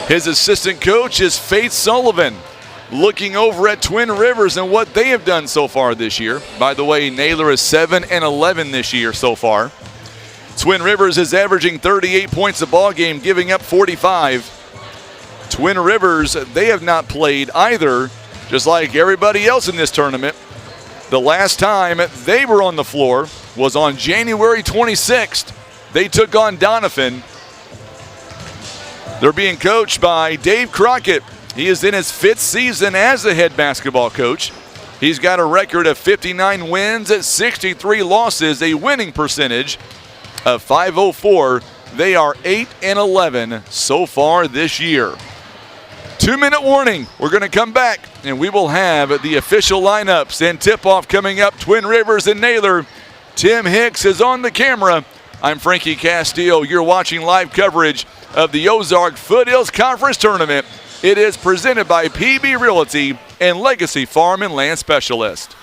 His assistant coach is Faith Sullivan, looking over at Twin Rivers and what they have done so far this year. By the way, Naylor is 7-11 this year so far. Twin Rivers is averaging 38 points a ball game, giving up 45. Twin Rivers, they have not played either, just like everybody else in this tournament. The last time they were on the floor was on January 26th. They took on Doniphan. They're being coached by Dave Crockett. He is in his 5th season as the head basketball coach. He's got a record of 59 wins at 63 losses, a winning percentage of .504. They are 8-11 so far this year. 2-minute warning. We're going to come back, and we will have the official lineups and tip-off coming up. Twin Rivers and Naylor. Tim Hicks is on the camera. I'm Frankie Castillo. You're watching live coverage of the Ozark Foothills Conference Tournament. It is presented by PB Realty and Legacy Farm and Land Specialist.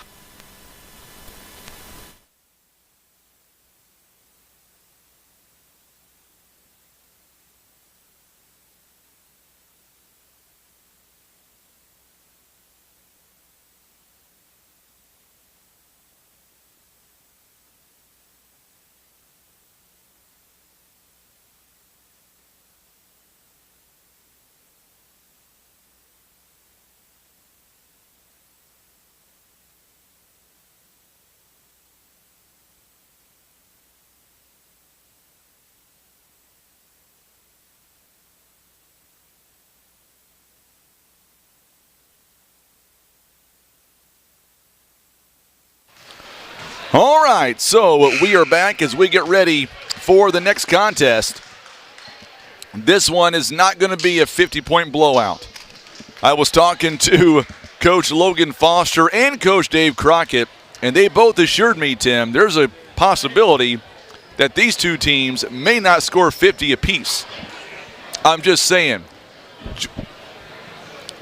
All right, so we are back as we get ready for the next contest. This one is not going to be a 50-point blowout. I was talking to Coach Logan Foster and Coach Dave Crockett, and they both assured me, Tim, there's a possibility that these two teams may not score 50 apiece. I'm just saying.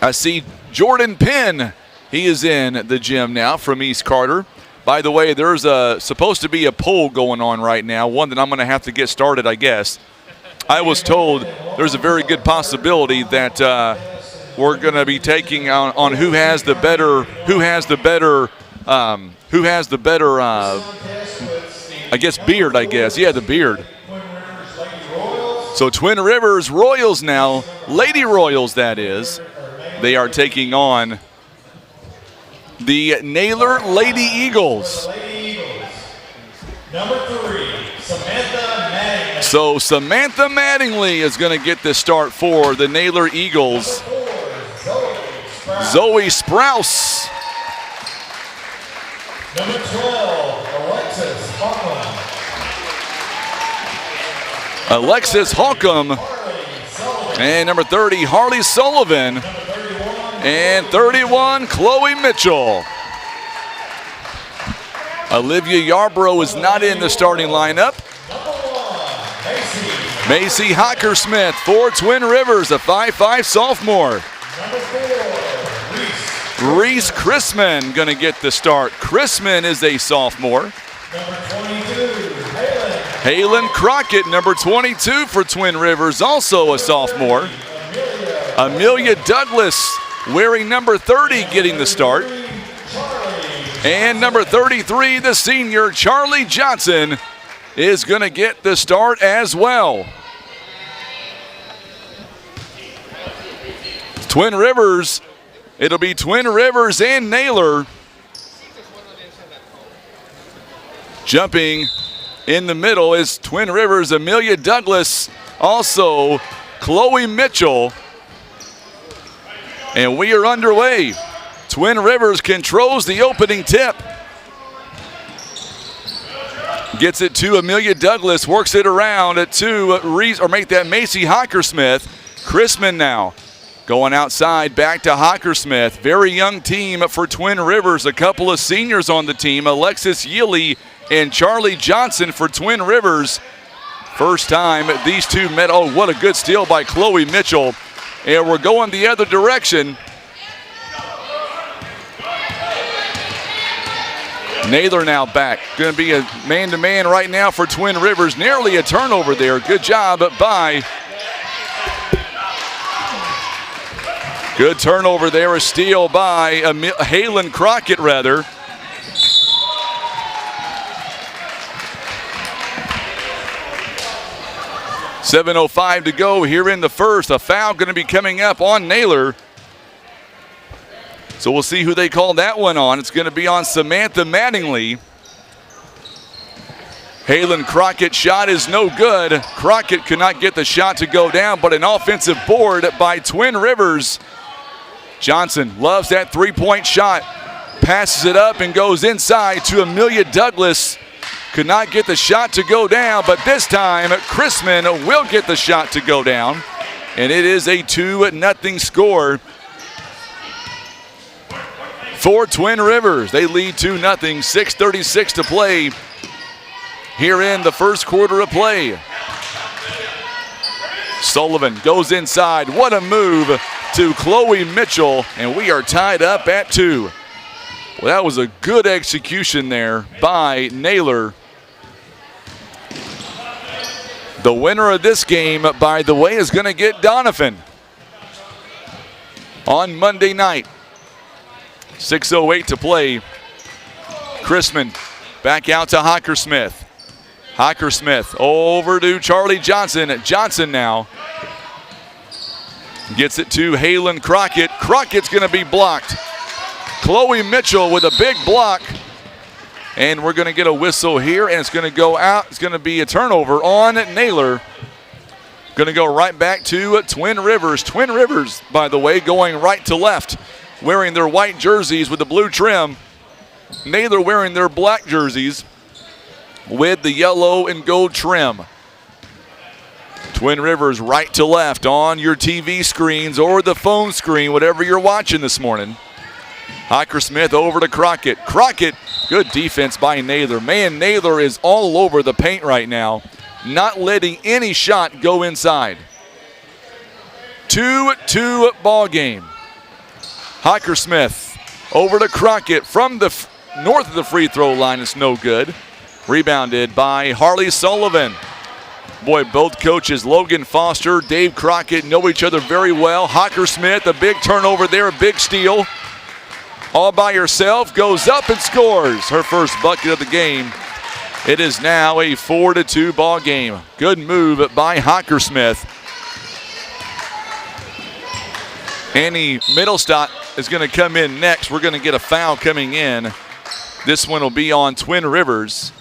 I see Jordan Penn. He is in the gym now from East Carter. By the way, there's supposed to be a poll going on right now, one that I'm going to have to get started, I guess. I was told there's a very good possibility that we're going to be taking on who has the better, I guess beard, I guess. Yeah, the beard. So Twin Rivers Royals now, Lady Royals that is, they are taking on the Naylor Lady Eagles. Number 3, Samantha Mattingly. So Samantha Mattingly is going to get the start for the Naylor Eagles. Zoe Sprouse. Number 12, Alexis Hawkman. Alexis Holcomb. And number 30, Harley Sullivan. And 31, Chloe Mitchell. Olivia Yarbrough is not in the starting lineup. Macy Hockersmith for Twin Rivers, a 5'5 sophomore. Reese Chrisman going to get the start. Chrisman is a sophomore. Halen Crockett, number 22 for Twin Rivers, also a sophomore. Amelia Douglas wearing number 30 getting the start. And number 33, the senior, Charlie Johnson, is going to get the start as well. Twin Rivers, it'll be Twin Rivers and Naylor. Jumping in the middle is Twin Rivers, Amelia Douglas, also Chloe Mitchell. And we are underway. Twin Rivers controls the opening tip. Gets it to Amelia Douglas, works it around to make that Macy Hockersmith. Chrisman now going outside, back to Hockersmith. Very young team for Twin Rivers. A couple of seniors on the team, Alexis Yealy and Charlie Johnson for Twin Rivers. First time these two met. Oh, what a good steal by Chloe Mitchell. And we're going the other direction. Naylor now back. Going to be a man-to-man right now for Twin Rivers. Nearly a turnover there. Good job by. Good turnover there. A steal by Halen Crockett, rather. .7:05 to go here in the first. A foul going to be coming up on Naylor. So we'll see who they call that one on. It's going to be on Samantha Mattingly. Halen Crockett shot is no good. Crockett could not get the shot to go down, but an offensive board by Twin Rivers. Johnson loves that three-point shot. Passes it up and goes inside to Amelia Douglas. Could not get the shot to go down, but this time Chrisman will get the shot to go down. And it is a 2-0 score for Twin Rivers. They lead 2-0, 6:36 to play here in the first quarter of play. Sullivan goes inside. What a move to Chloe Mitchell, and we are tied up at 2. Well, that was a good execution there by Naylor. The winner of this game, by the way, is going to get Doniphan on Monday night. 6:08 to play. Chrisman back out to Hockersmith. Hockersmith over to Charlie Johnson. Johnson now gets it to Halen Crockett. Crockett's going to be blocked. Chloe Mitchell with a big block. And we're going to get a whistle here, and it's going to go out. It's going to be a turnover on Naylor. Going to go right back to Twin Rivers. Twin Rivers, by the way, going right to left, wearing their white jerseys with the blue trim. Naylor wearing their black jerseys with the yellow and gold trim. Twin Rivers right to left on your TV screens or the phone screen, whatever you're watching this morning. Hockersmith over to Crockett. Crockett, good defense by Naylor. Man, Naylor is all over the paint right now, not letting any shot go inside. 2-2 ball game. Hockersmith over to Crockett from the north of the free throw line. It's no good. Rebounded by Harley Sullivan. Boy, both coaches, Logan Foster, Dave Crockett, know each other very well. Hockersmith, a big turnover there, a big steal. All by herself, goes up and scores her first bucket of the game. It is now a 4-2 ball game. Good move by Hockersmith. Annie Middlestott is going to come in next. We're going to get a foul coming in. This one will be on Twin Rivers.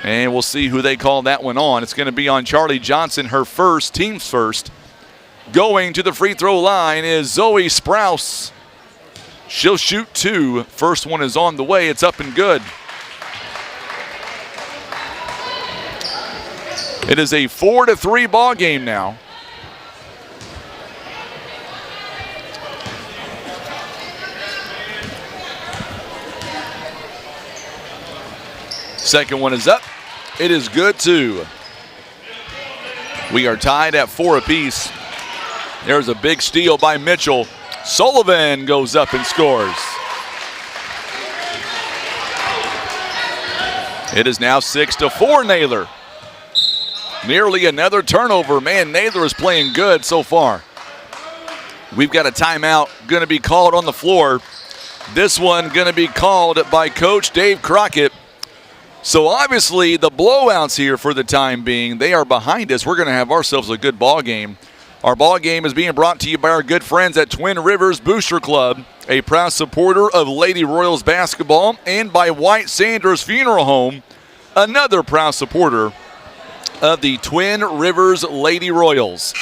And we'll see who they call that one on. It's going to be on Charlie Johnson, her first, team's first. Going to the free throw line is Zoe Sprouse. She'll shoot 2. First one is on the way. It's up and good. It is a 4-3 ball game now. Second one is up. It is good too. We are tied at 4 apiece. There's a big steal by Mitchell. Sullivan goes up and scores. It is now 6-4 Naylor. Nearly another turnover. Man, Naylor is playing good so far. We've got a timeout going to be called on the floor. This one going to be called by Coach Dave Crockett. So obviously the blowouts here for the time being, they are behind us. We're going to have ourselves a good ball game. Our ball game is being brought to you by our good friends at Twin Rivers Booster Club, a proud supporter of Lady Royals basketball, and by White Sanders Funeral Home, another proud supporter of the Twin Rivers Lady Royals.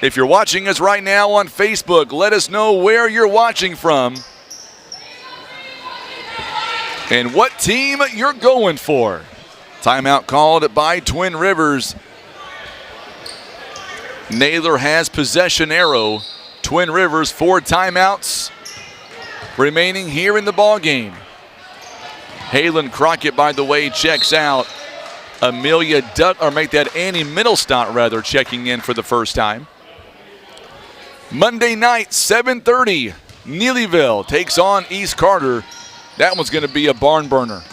If you're watching us right now on Facebook, let us know where you're watching from and what team you're going for. Timeout called by Twin Rivers. Naylor has possession arrow. Twin Rivers 4 timeouts remaining here in the ball game. Halen Crockett, by the way, checks out. Annie Middlestott checking in for the first time. Monday night, 7:30, Neelyville takes on East Carter. That one's going to be a barn burner.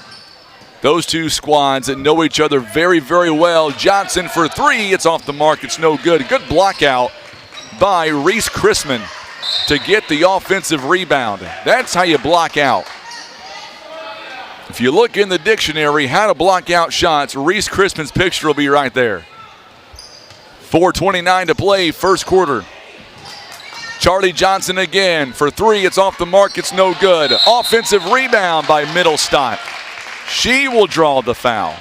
Those two squads that know each other very, very well. Johnson for 3. It's off the mark. It's no good. Good block out by Reese Chrisman to get the offensive rebound. That's how you block out. If you look in the dictionary, how to block out shots, Reese Chrisman's picture will be right there. 4:29 to play, first quarter. Charlie Johnson again for 3. It's off the mark. It's no good. Offensive rebound by Middlestott. She will draw the foul.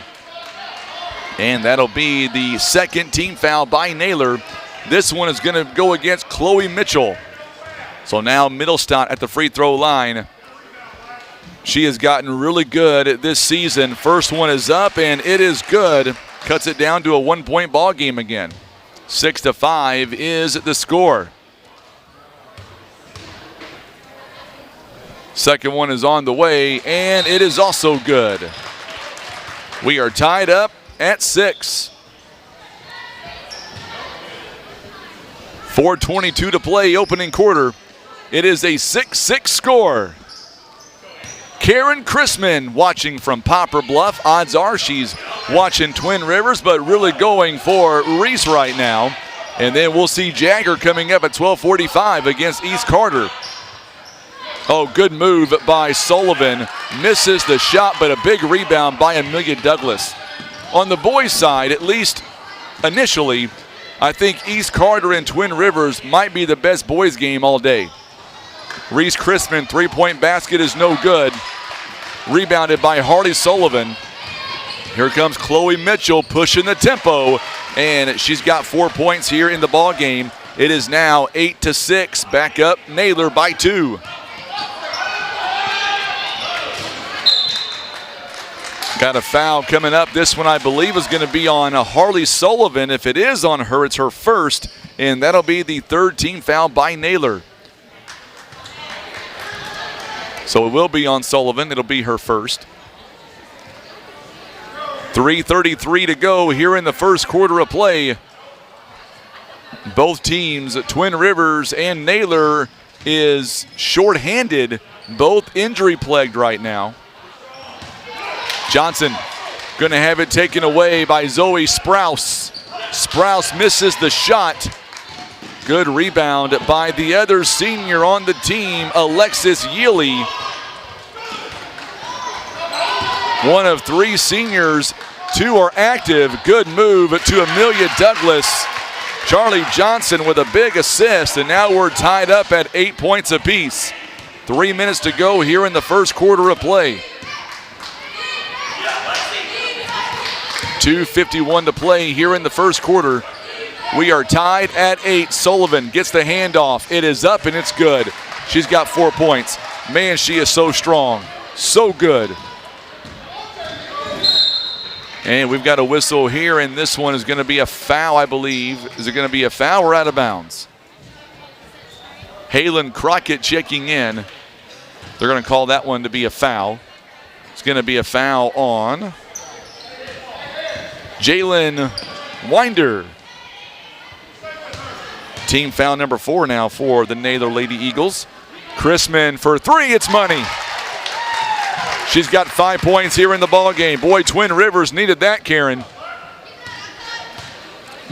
And that'll be the second team foul by Naylor. This one is going to go against Chloe Mitchell. So now Middlestott at the free throw line. She has gotten really good this season. First one is up, and it is good. Cuts it down to a 1-point ball game again. 6-5 is the score. Second one is on the way, and it is also good. We are tied up at 6. 4:22 to play, opening quarter. It is a 6-6 score. Karen Chrisman watching from Poplar Bluff. Odds are she's watching Twin Rivers, but really going for Reese right now. And then we'll see Jagger coming up at 12:45 against East Carter. Oh, good move by Sullivan. Misses the shot, but a big rebound by Amelia Douglas. On the boys' side, at least initially, I think East Carter and Twin Rivers might be the best boys' game all day. Reese Chrisman, 3-point basket is no good. Rebounded by Harley Sullivan. Here comes Chloe Mitchell pushing the tempo, and she's got 4 points here in the ball game. It is now 8-6. Back up Naylor by 2. Got a foul coming up. This one, I believe, is going to be on Harley Sullivan. If it is on her, it's her first, and that'll be the third team foul by Naylor. So it will be on Sullivan. It'll be her first. 3:33 to go here in the first quarter of play. Both teams, Twin Rivers and Naylor, is shorthanded, both injury-plagued right now. Johnson going to have it taken away by Zoe Sprouse. Sprouse misses the shot. Good rebound by the other senior on the team, Alexis Yealy. One of 3 seniors. 2 are active. Good move to Amelia Douglas. Charlie Johnson with a big assist, and now we're tied up at 8 points apiece. 3 minutes to go here in the first quarter of play. 2:51 to play here in the first quarter. We are tied at 8. Sullivan gets the handoff. It is up and it's good. She's got 4 points. Man, she is so strong. So good. And we've got a whistle here, and this one is going to be a foul, I believe. Is it going to be a foul or out of bounds? Halen Crockett checking in. They're going to call that one to be a foul. It's going to be a foul on Jalen Winder. Team foul number 4 now for the Naylor Lady Eagles. Chrisman for 3, it's money. She's got 5 points here in the ball game. Boy, Twin Rivers needed that, Karen.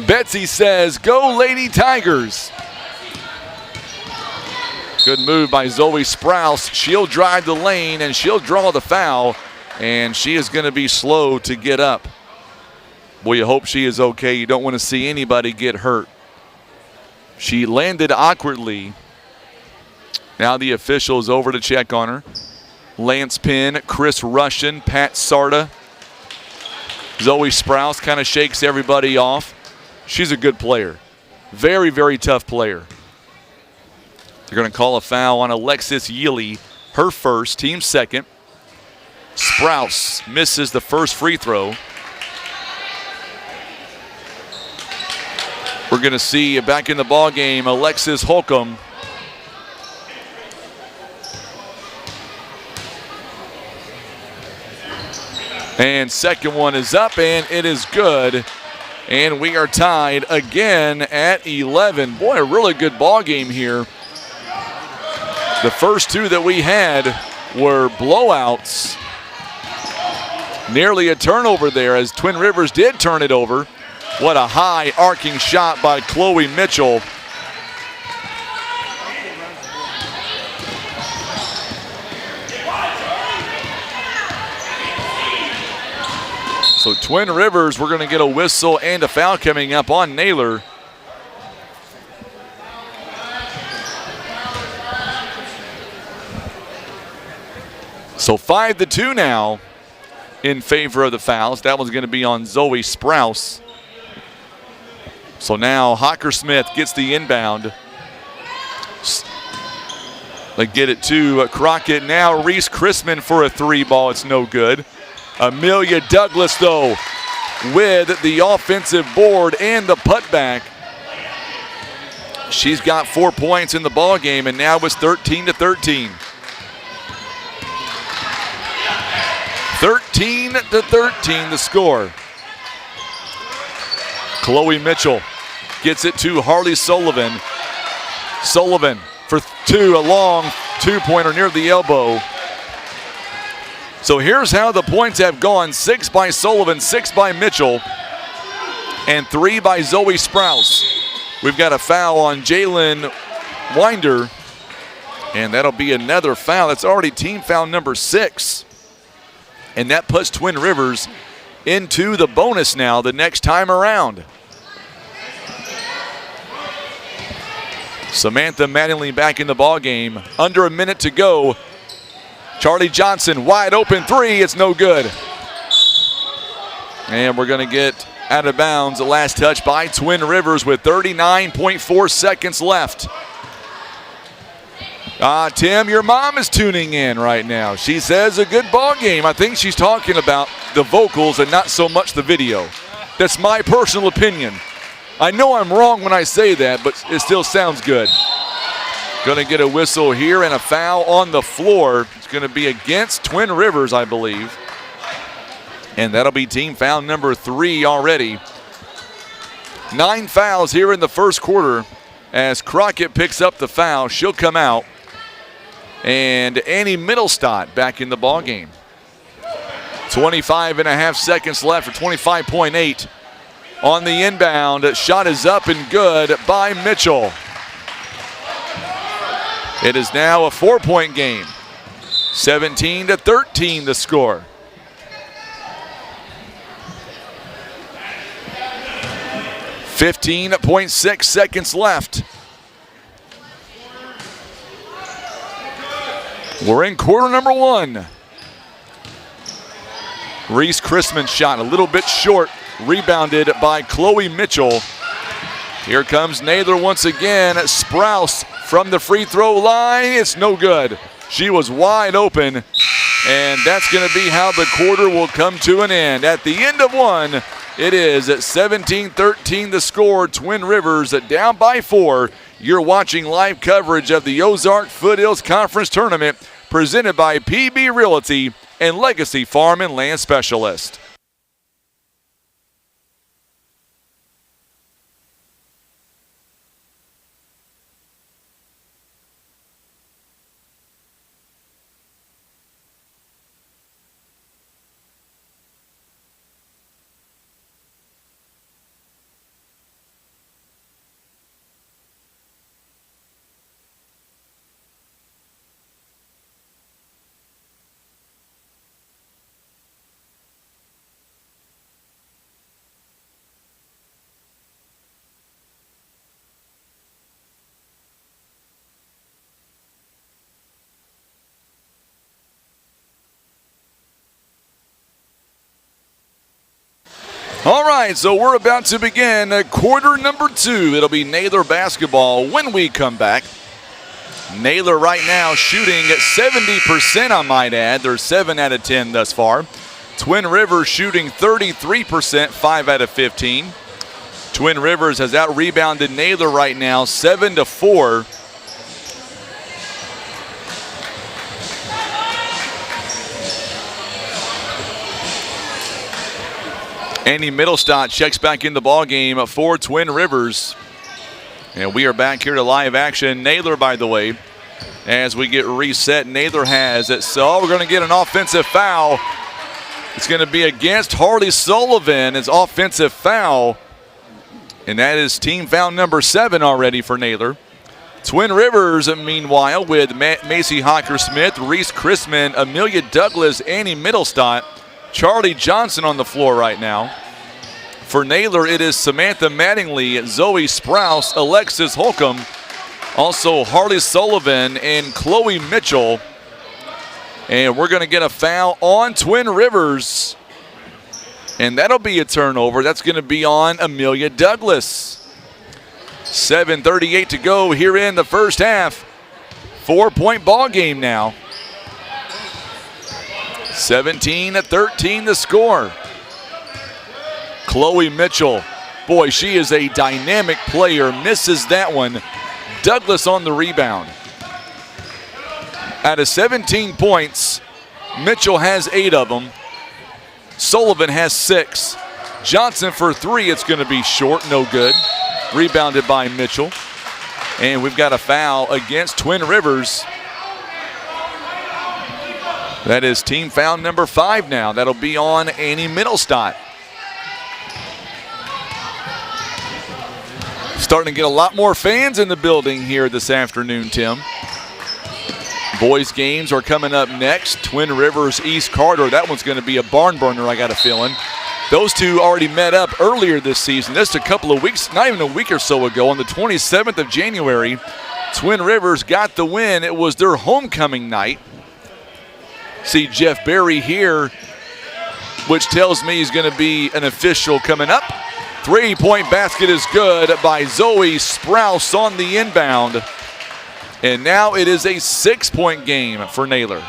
Betsy says, go Lady Tigers. Good move by Zoe Sprouse. She'll drive the lane and she'll draw the foul, and she is going to be slow to get up. Boy, you hope she is okay. You don't want to see anybody get hurt. She landed awkwardly. Now the officials over to check on her. Lance Penn, Chris Russian, Pat Sarda. Zoe Sprouse kind of shakes everybody off. She's a good player. Very, very tough player. They're going to call a foul on Alexis Yealy, her first, team second. Sprouse misses the first free throw. We're going to see back in the ball game Alexis Holcomb. And second one is up, and it is good. And we are tied again at 11. Boy, a really good ball game here. The first two that we had were blowouts. Nearly a turnover there as Twin Rivers did turn it over. What a high arcing shot by Chloe Mitchell. So Twin Rivers, we're going to get a whistle and a foul coming up on Naylor. So 5-2 now in favor of the fouls. That one's going to be on Zoe Sprouse. So now Hockersmith gets the inbound. They get it to Crockett. Now Reese Chrisman for a three ball. It's no good. Amelia Douglas, though, with the offensive board and the putback. She's got 4 points in the ball game, and now it's 13-13. 13-13 the score. Chloe Mitchell gets it to Harley Sullivan. Sullivan for two, a long two-pointer near the elbow. So here's how the points have gone. 6 by Sullivan, 6 by Mitchell, and 3 by Zoe Sprouse. We've got a foul on Jalen Winder, and that'll be another foul. That's already team foul number 6. And that puts Twin Rivers into the bonus now the next time around. Samantha Mattingly back in the ball game. Under a minute to go. Charlie Johnson, wide open three. It's no good. And we're going to get out of bounds. The last touch by Twin Rivers with 39.4 seconds left. Tim, your mom is tuning in right now. She says a good ball game. I think she's talking about the vocals and not so much the video. That's my personal opinion. I know I'm wrong when I say that, but it still sounds good. Going to get a whistle here and a foul on the floor. It's going to be against Twin Rivers, I believe. And that'll be team foul number 3 already. 9 fouls here in the first quarter as Crockett picks up the foul. She'll come out. And Annie Middlestott back in the ball game. 25.5 seconds left, or 25.8 on the inbound. Shot is up and good by Mitchell. It is now a 4-point game. 17-13 the score. .6 seconds left. We're in quarter number 1. Reese Chrisman shot a little bit short, rebounded by Chloe Mitchell. Here comes Naylor once again. Sprouse from the free throw line. It's no good. She was wide open, and that's going to be how the quarter will come to an end. At the end of 1, it is at 17-13 the score. Twin Rivers down by 4. You're watching live coverage of the Ozark Foothills Conference Tournament presented by PB Realty and Legacy Farm and Land Specialist. All right, so we're about to begin quarter number 2. It'll be Naylor basketball when we come back. Naylor right now shooting at 70%, I might add. They're 7 out of 10 thus far. Twin Rivers shooting 33%, 5 out of 15. Twin Rivers has out-rebounded Naylor right now, 7-4. Andy Middlestott checks back in the ball game for Twin Rivers. And we are back here to live action. Naylor, by the way, as we get reset, Naylor has it. So we're going to get an offensive foul. It's going to be against Harley Sullivan. It's offensive foul. And that is team foul number 7 already for Naylor. Twin Rivers, meanwhile, with Macy Hocker-Smith, Reese Chrisman, Amelia Douglas, Annie Middlestott, Charlie Johnson on the floor right now. For Naylor, it is Samantha Mattingly, Zoe Sprouse, Alexis Holcomb, also Harley Sullivan and Chloe Mitchell. And we're going to get a foul on Twin Rivers. And that'll be a turnover. That's going to be on Amelia Douglas. 7:38 to go here in the first half. 4-point ball game now. 17-13 the score. Chloe Mitchell, boy, she is a dynamic player, misses that one. Douglas on the rebound. Out of 17 points, Mitchell has 8 of them. Sullivan has 6. Johnson for 3, it's going to be short, no good. Rebounded by Mitchell. And we've got a foul against Twin Rivers. That is team foul number 5 now. That'll be on Annie Middlestott. Starting to get a lot more fans in the building here this afternoon, Tim. Boys games are coming up next. Twin Rivers, East Carter. That one's going to be a barn burner, I got a feeling. Those two already met up earlier this season. Just a couple of weeks, not even a week or so ago, on the 27th of January. Twin Rivers got the win. It was their homecoming night. See Jeff Berry here, which tells me he's going to be an official coming up. 3-point basket is good by Zoe Sprouse on the inbound. And now it is a 6-point game for Naylor.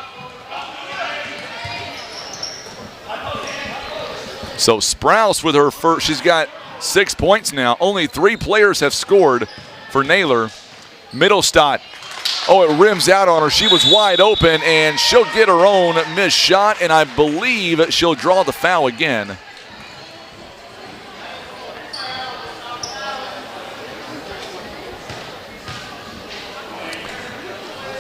So Sprouse with her first, she's got 6 points now. Only 3 players have scored for Naylor. Middlestott, oh, it rims out on her. She was wide open, and she'll get her own missed shot, and I believe she'll draw the foul again.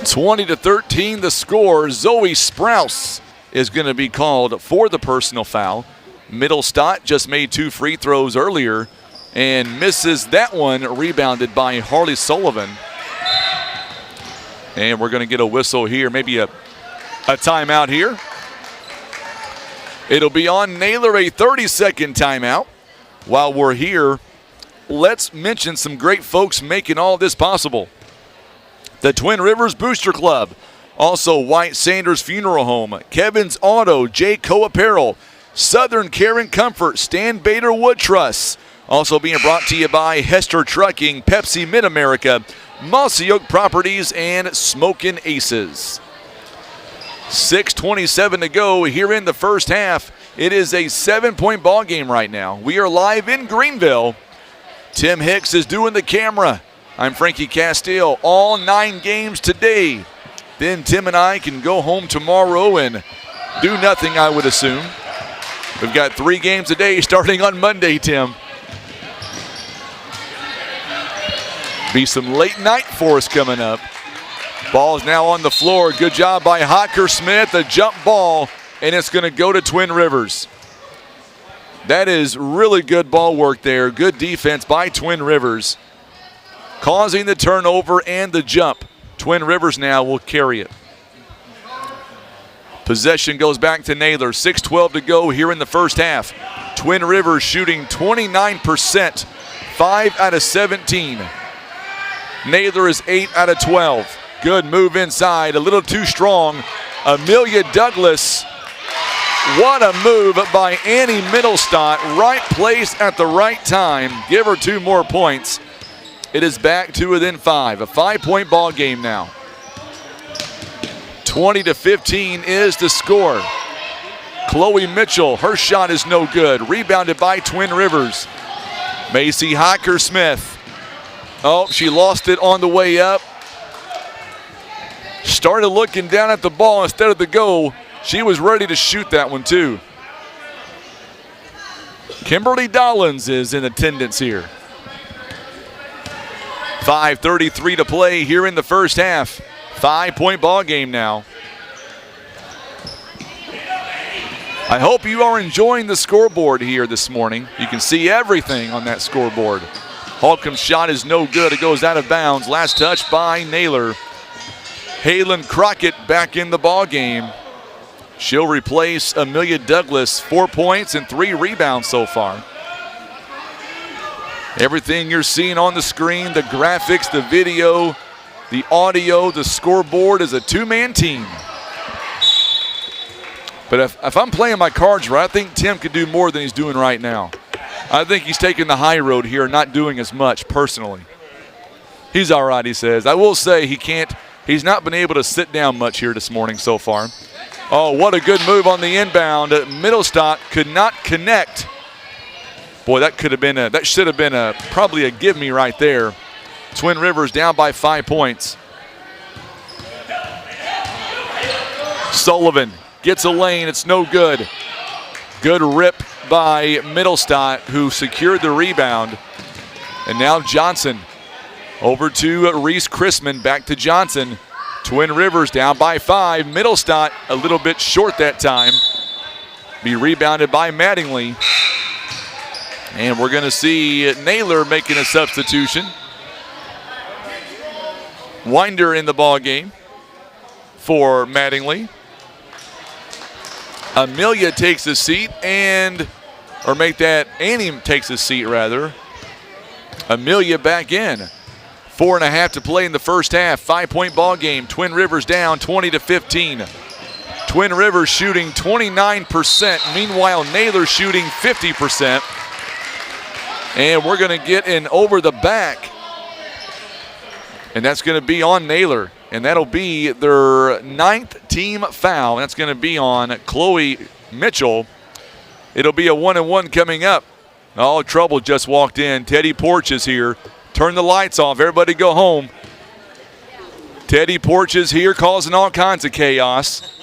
(20-13) the score. Zoe Sprouse is going to be called for the personal foul. Middlestott just made 2 free throws earlier and misses that one, rebounded by Harley Sullivan. And we're going to get a whistle here, maybe a timeout here. It'll be on Naylor, a 30-second timeout. While we're here, let's mention some great folks making all this possible. The Twin Rivers Booster Club, also White Sanders Funeral Home, Kevin's Auto, Jayco Apparel, Southern Care and Comfort, Stan Bader Wood Truss. Also being brought to you by Hester Trucking, Pepsi Mid-America, Mossy Oak Properties, and Smokin' Aces. 6:27 to go here in the first half. It is a 7-point ball game right now. We are live in Greenville. Tim Hicks is doing the camera. I'm Frankie Castile. All 9 games today. Then Tim and I can go home tomorrow and do nothing, I would assume. We've got 3 games a day starting on Monday, Tim. Be some late night for us coming up. Ball's now on the floor. Good job by Hocker-Smith. A jump ball, and it's going to go to Twin Rivers. That is really good ball work there. Good defense by Twin Rivers, causing the turnover and the jump. Twin Rivers now will carry it. Possession goes back to Naylor. 6:12 to go here in the first half. Twin Rivers shooting 29%, 5 out of 17. Naylor is 8 out of 12. Good move inside, a little too strong. Amelia Douglas What a move by Annie Middlestott. Right place at the right time. Give her 2 more points. It is back to within 5. A 5-point ball game now. 20-15 is the score. Chloe Mitchell, her shot is no good. Rebounded by Twin Rivers. Macy Hocker-Smith. Oh, she lost it on the way up. Started looking down at the ball instead of the goal. She was ready to shoot that one too. Kimberly Dollins is in attendance here. 5:33 to play here in the first half. 5-point ball game now. I hope you are enjoying the scoreboard here this morning. You can see everything on that scoreboard. Holcomb's shot is no good. It goes out of bounds. Last touch by Naylor. Halen Crockett back in the ball game. She'll replace Amelia Douglas. 4 points and 3 rebounds so far. Everything you're seeing on the screen, the graphics, the video, the audio, the scoreboard is a 2-man team. But if I'm playing my cards right, I think Tim could do more than he's doing right now. I think he's taking the high road here, not doing as much personally. He's all right, he says. I will say he's not been able to sit down much here this morning so far. Oh, what a good move on the inbound. Middlestott could not connect. Boy, that should have been probably a give me right there. Twin Rivers down by 5 points. Sullivan gets a lane, it's no good. Good rip by Middlestott, who secured the rebound. And now Johnson over to Reese Chrisman, back to Johnson. Twin Rivers down by 5. Middlestott a little bit short that time. Be rebounded by Mattingly. And we're going to see Naylor making a substitution. Winder in the ball game for Mattingly. Amelia takes a seat Annie takes a seat rather. Amelia back in. 4.5 to play in the first half. 5-point ball game. Twin Rivers down 20-15. Twin Rivers shooting 29%. Meanwhile, Naylor shooting 50%. And we're going to get an over the back. And that's going to be on Naylor. And that'll be their 9th team foul. That's going to be on Chloe Mitchell. It'll be a 1-and-1 coming up. Oh, trouble just walked in. Teddy Porch is here. Turn the lights off. Everybody go home. Teddy Porch is here causing all kinds of chaos.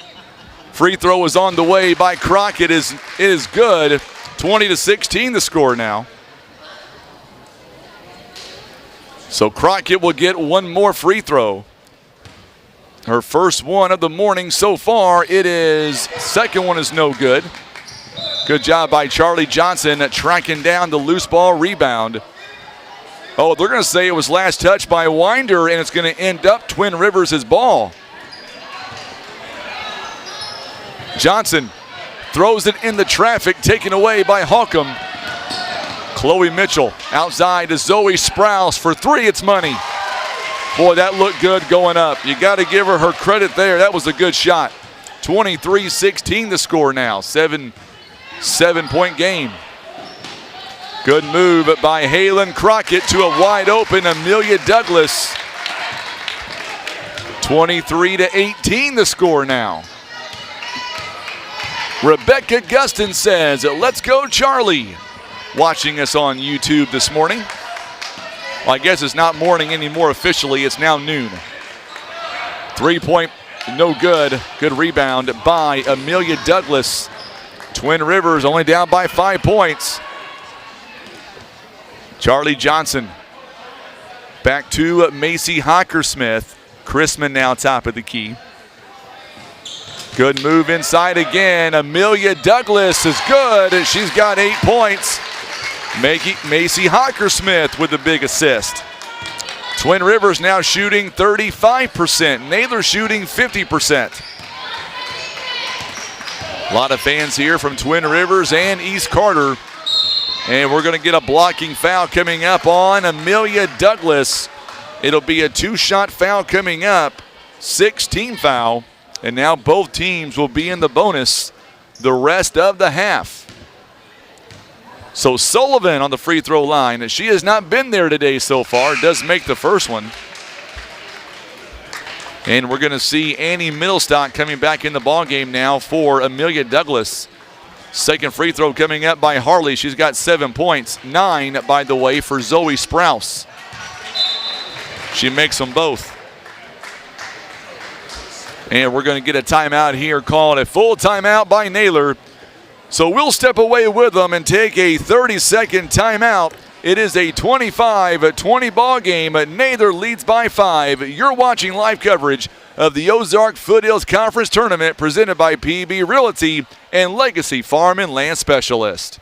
Free throw is on the way by Crockett. It is good. 20-16 the score now. So Crockett will get one more free throw. Her first one of the morning so far. Second one is no good. Good job by Charlie Johnson at tracking down the loose ball rebound. Oh, they're going to say it was last touch by Winder, and it's going to end up Twin Rivers' ball. Johnson throws it in the traffic, taken away by Holcomb. Chloe Mitchell outside to Zoe Sprouse for 3. It's money. Boy, that looked good going up. You got to give her credit there. That was a good shot. 23-16 the score now. 7-point game. Good move by Halen Crockett to a wide open Amelia Douglas. 23-18 the score now. Rebecca Gustin says, "Let's go, Charlie." Watching us on YouTube this morning. Well, I guess it's not morning anymore officially. It's now noon. 3-point, no good. Good rebound by Amelia Douglas. Twin Rivers only down by 5 points. Charlie Johnson back to Macy Hocker-Smith. Chrisman now top of the key. Good move inside again. Amelia Douglas is good. She's got 8 points. Macy Hocker-Smith with the big assist. Twin Rivers now shooting 35%. Naylor shooting 50%. A lot of fans here from Twin Rivers and East Carter. And we're going to get a blocking foul coming up on Amelia Douglas. It'll be a 2-shot foul coming up. 6-team foul. And now both teams will be in the bonus the rest of the half. So Sullivan on the free throw line. She has not been there today so far. Does make the first one. And we're going to see Annie Middlestock coming back in the ballgame now for Amelia Douglas. Second free throw coming up by Harley. She's got 7 points. 9, by the way, for Zoe Sprouse. She makes them both. And we're going to get a timeout here called, a full timeout by Naylor. So we'll step away with them and take a 30-second timeout. It is a 25-20 ball game. Naylor leads by 5. You're watching live coverage of the Ozark Foothills Conference Tournament presented by PB Realty and Legacy Farm and Land Specialist.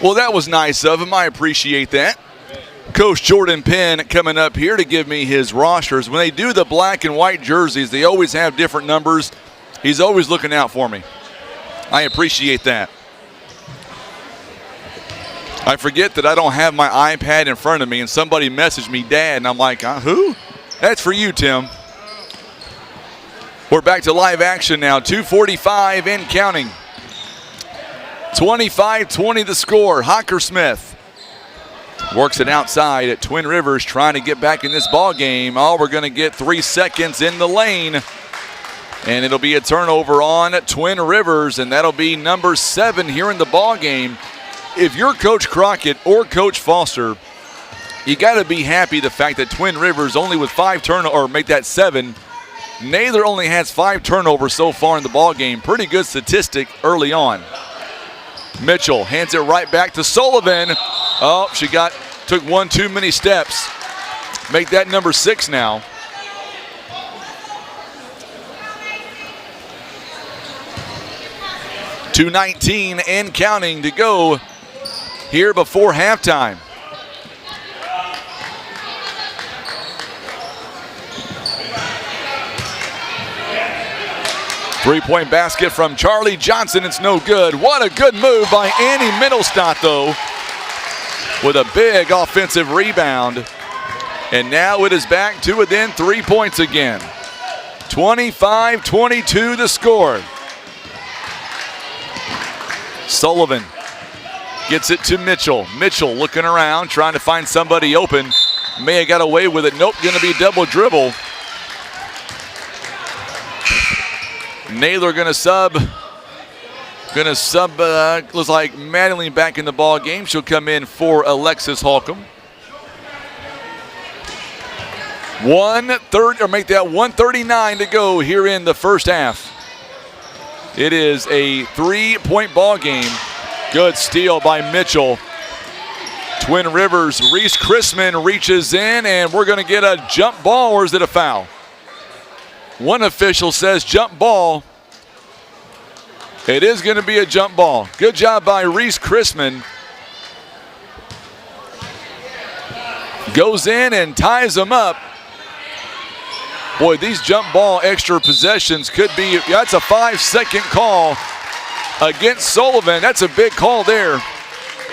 Well, that was nice of him. I appreciate that. Coach Jordan Penn coming up here to give me his rosters. When they do the black and white jerseys, they always have different numbers. He's always looking out for me. I appreciate that. I forget that I don't have my iPad in front of me, and somebody messaged me, Dad, and I'm like, who? That's for you, Tim. We're back to live action now. 2:45 and counting. 25-20 the score. Hockersmith works it outside at Twin Rivers, trying to get back in this ball game. Oh, we're going to get 3 seconds in the lane, and it'll be a turnover on Twin Rivers, and that'll be number 7 here in the ball game. If you're Coach Crockett or Coach Foster, you got to be happy the fact that Twin Rivers only with 5 turnovers, or make that 7. Tonavan only has 5 turnovers so far in the ball game. Pretty good statistic early on. Mitchell hands it right back to Sullivan. Oh, she took one too many steps. Make that number 6 now. .219 and counting to go here before halftime. Three-point basket from Charlie Johnson. It's no good. What a good move by Annie Middlestott, though, with a big offensive rebound. And now it is back to within 3 points again. 25-22 the score. Sullivan gets it to Mitchell. Mitchell looking around, trying to find somebody open. May have got away with it. Nope, going to be double dribble. Naylor going to sub. Looks like Madeline back in the ball game. She'll come in for Alexis Holcomb. 139 to go here in the first half. It is a 3-point ball game. Good steal by Mitchell. Twin Rivers, Reese Chrisman reaches in, and we're going to get a jump ball, or is it a foul? One official says jump ball. It is going to be a jump ball. Good job by Reese Chrisman. Goes in and ties them up. Boy, these jump ball extra possessions could be, that's a 5-second call against Sullivan. That's a big call there.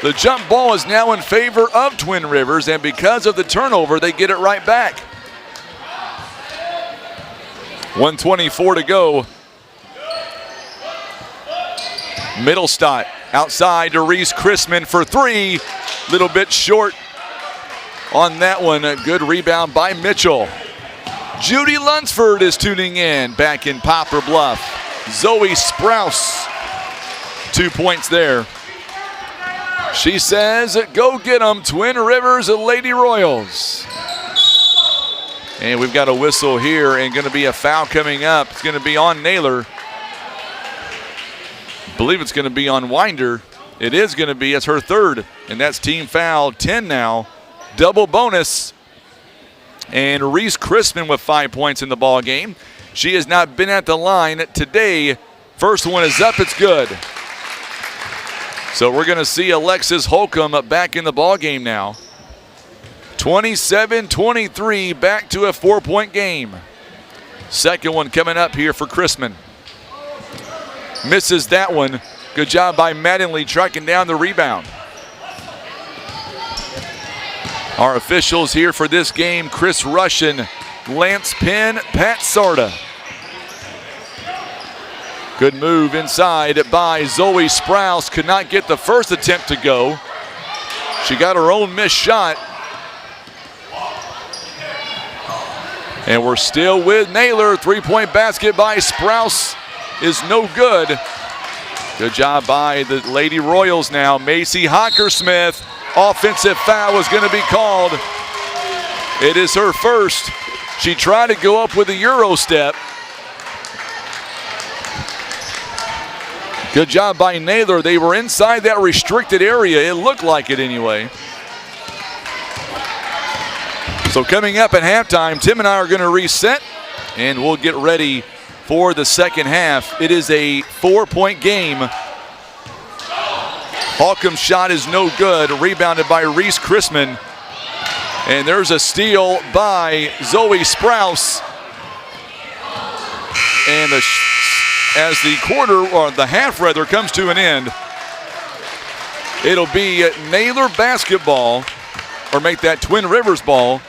The jump ball is now in favor of Twin Rivers, and because of the turnover, they get it right back. 1:24 to go. Middlestott outside to Reese Chrisman for 3. Little bit short on that one. A good rebound by Mitchell. Judy Lunsford is tuning in back in Poplar Bluff. Zoe Sprouse, 2 points there. She says, go get them, Twin Rivers Lady Royals. And we've got a whistle here and going to be a foul coming up. It's going to be on Naylor. I believe it's going to be on Winder. It is going to be. It's her 3rd, and that's team foul 10 now. Double bonus. And Reese Crispin with 5 points in the ball game. She has not been at the line today. First one is up, it's good. So we're going to see Alexis Holcomb back in the ball game now. 27-23, back to a 4-point game. Second one coming up here for Crispin. Misses that one. Good job by Mattingly tracking down the rebound. Our officials here for this game, Chris Russian, Lance Penn, Pat Sarda. Good move inside by Zoe Sprouse. Could not get the first attempt to go. She got her own missed shot. And we're still with Naylor. 3-point basket by Sprouse is no good. Good job by the Lady Royals now. Macy Hockersmith. Offensive foul is going to be called. It is her first. She tried to go up with a Euro step. Good job by Naylor. They were inside that restricted area. It looked like it anyway. So coming up at halftime, Tim and I are going to reset, and we'll get ready for the second half. It is a 4-point game. Holcomb's shot is no good. Rebounded by Reese Crispin. And there's a steal by Zoe Sprouse. And as the quarter, or the half rather, comes to an end, it'll be Naylor basketball, or make that Twin Rivers ball,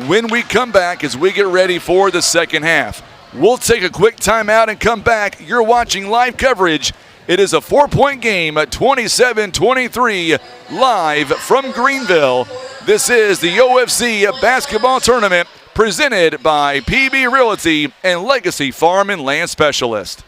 when we come back as we get ready for the second half. We'll take a quick timeout and come back. You're watching live coverage. It is a 4-point game at 27-23 live from Greenville. This is the OFC basketball tournament presented by PB Realty and Legacy Farm and Land Specialist.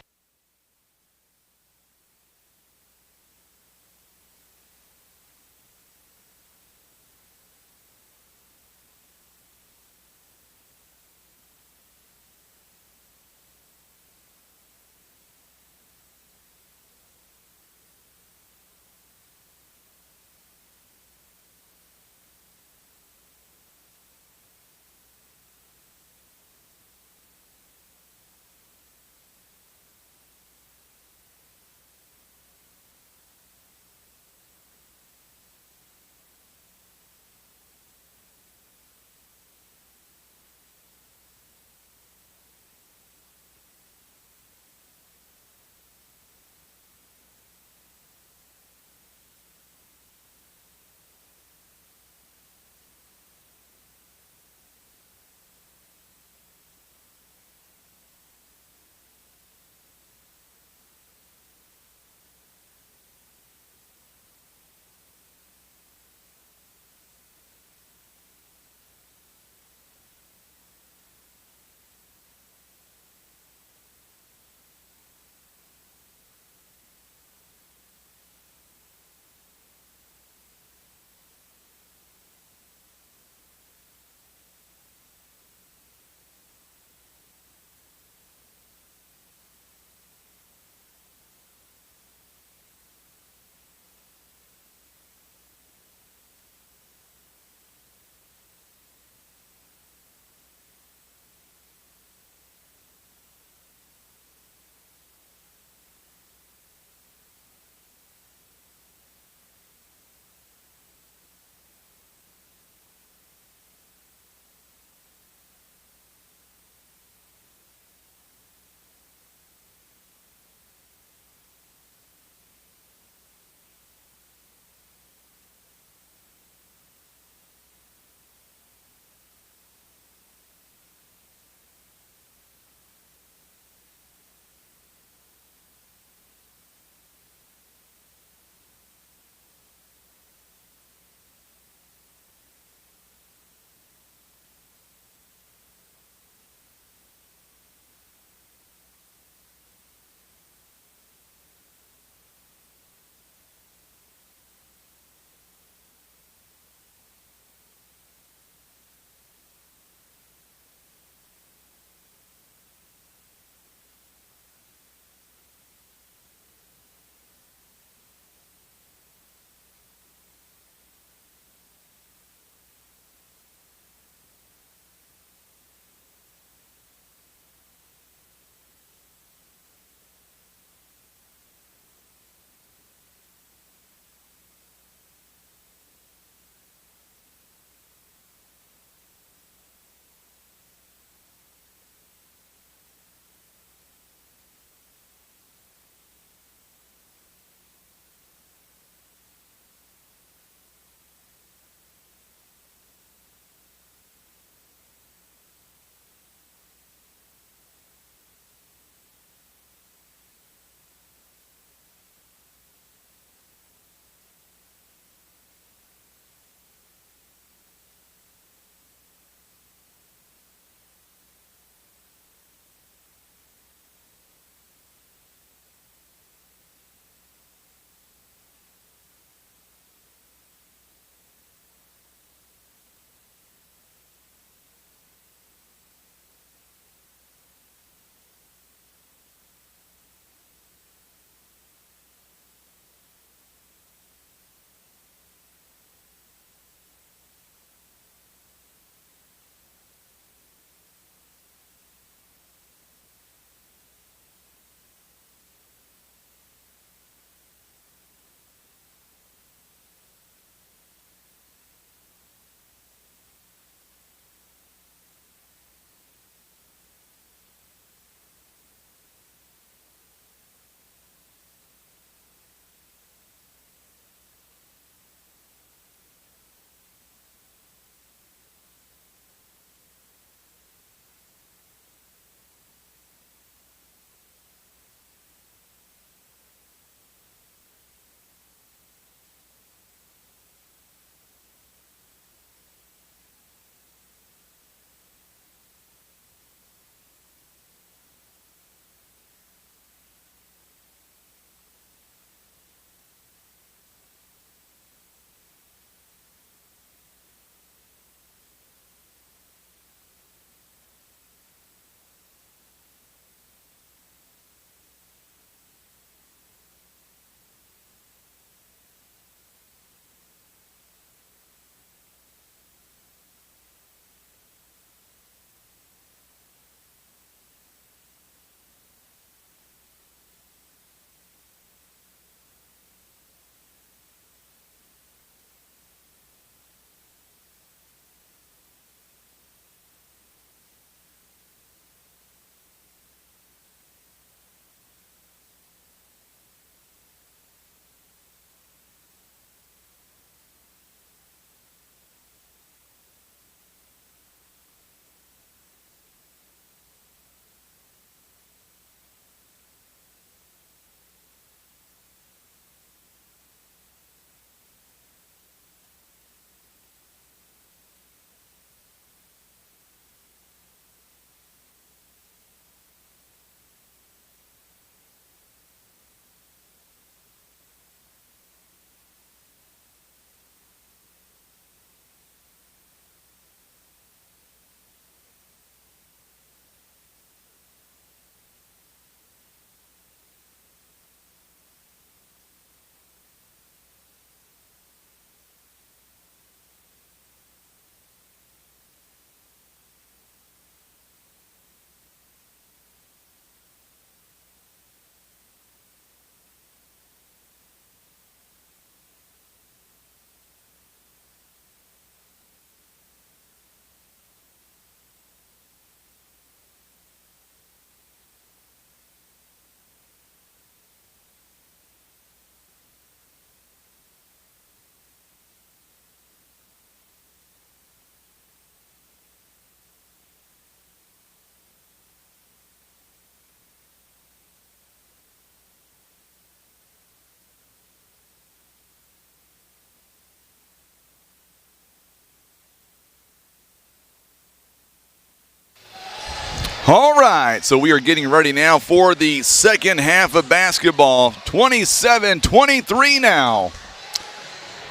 All right, so we are getting ready now for the second half of basketball. 27-23 now.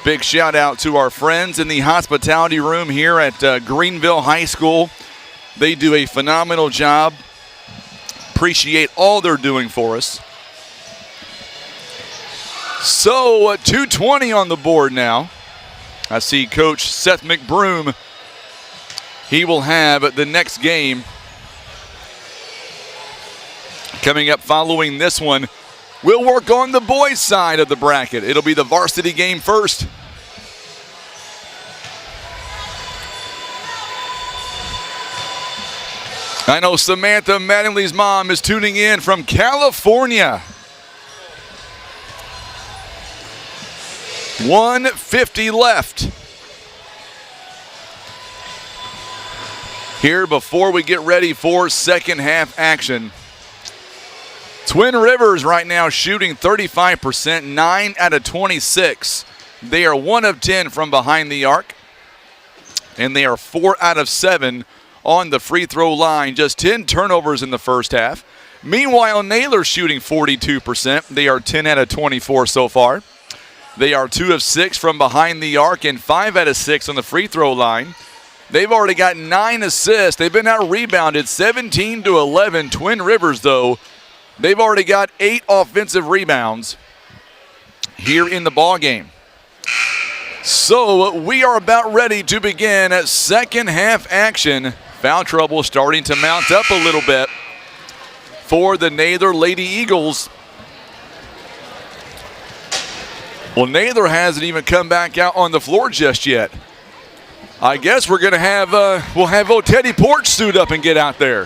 Big shout out to our friends in the hospitality room here at Greenville High School. They do a phenomenal job. Appreciate all they're doing for us. So 2:20 on the board now. I see Coach Seth McBroom. He will have the next game coming up following this one. We'll work on the boys' side of the bracket. It'll be the varsity game first. I know Samantha Mattingly's mom is tuning in from California. 1:50 left. Here before we get ready for second half action. Twin Rivers right now shooting 35%, 9 out of 26. They are 1 of 10 from behind the arc. And they are 4 out of 7 on the free throw line. Just 10 turnovers in the first half. Meanwhile, Naylor shooting 42%. They are 10 out of 24 so far. They are 2 of 6 from behind the arc and 5 out of 6 on the free throw line. They've already got 9 assists. They've been out-rebounded 17-11. Twin Rivers, though, they've already got 8 offensive rebounds here in the ballgame. So we are about ready to begin second half action. Foul trouble starting to mount up a little bit for the Naylor Lady Eagles. Well, Naylor hasn't even come back out on the floor just yet. I guess we're going to have, we'll have old Teddy Porch suit up and get out there.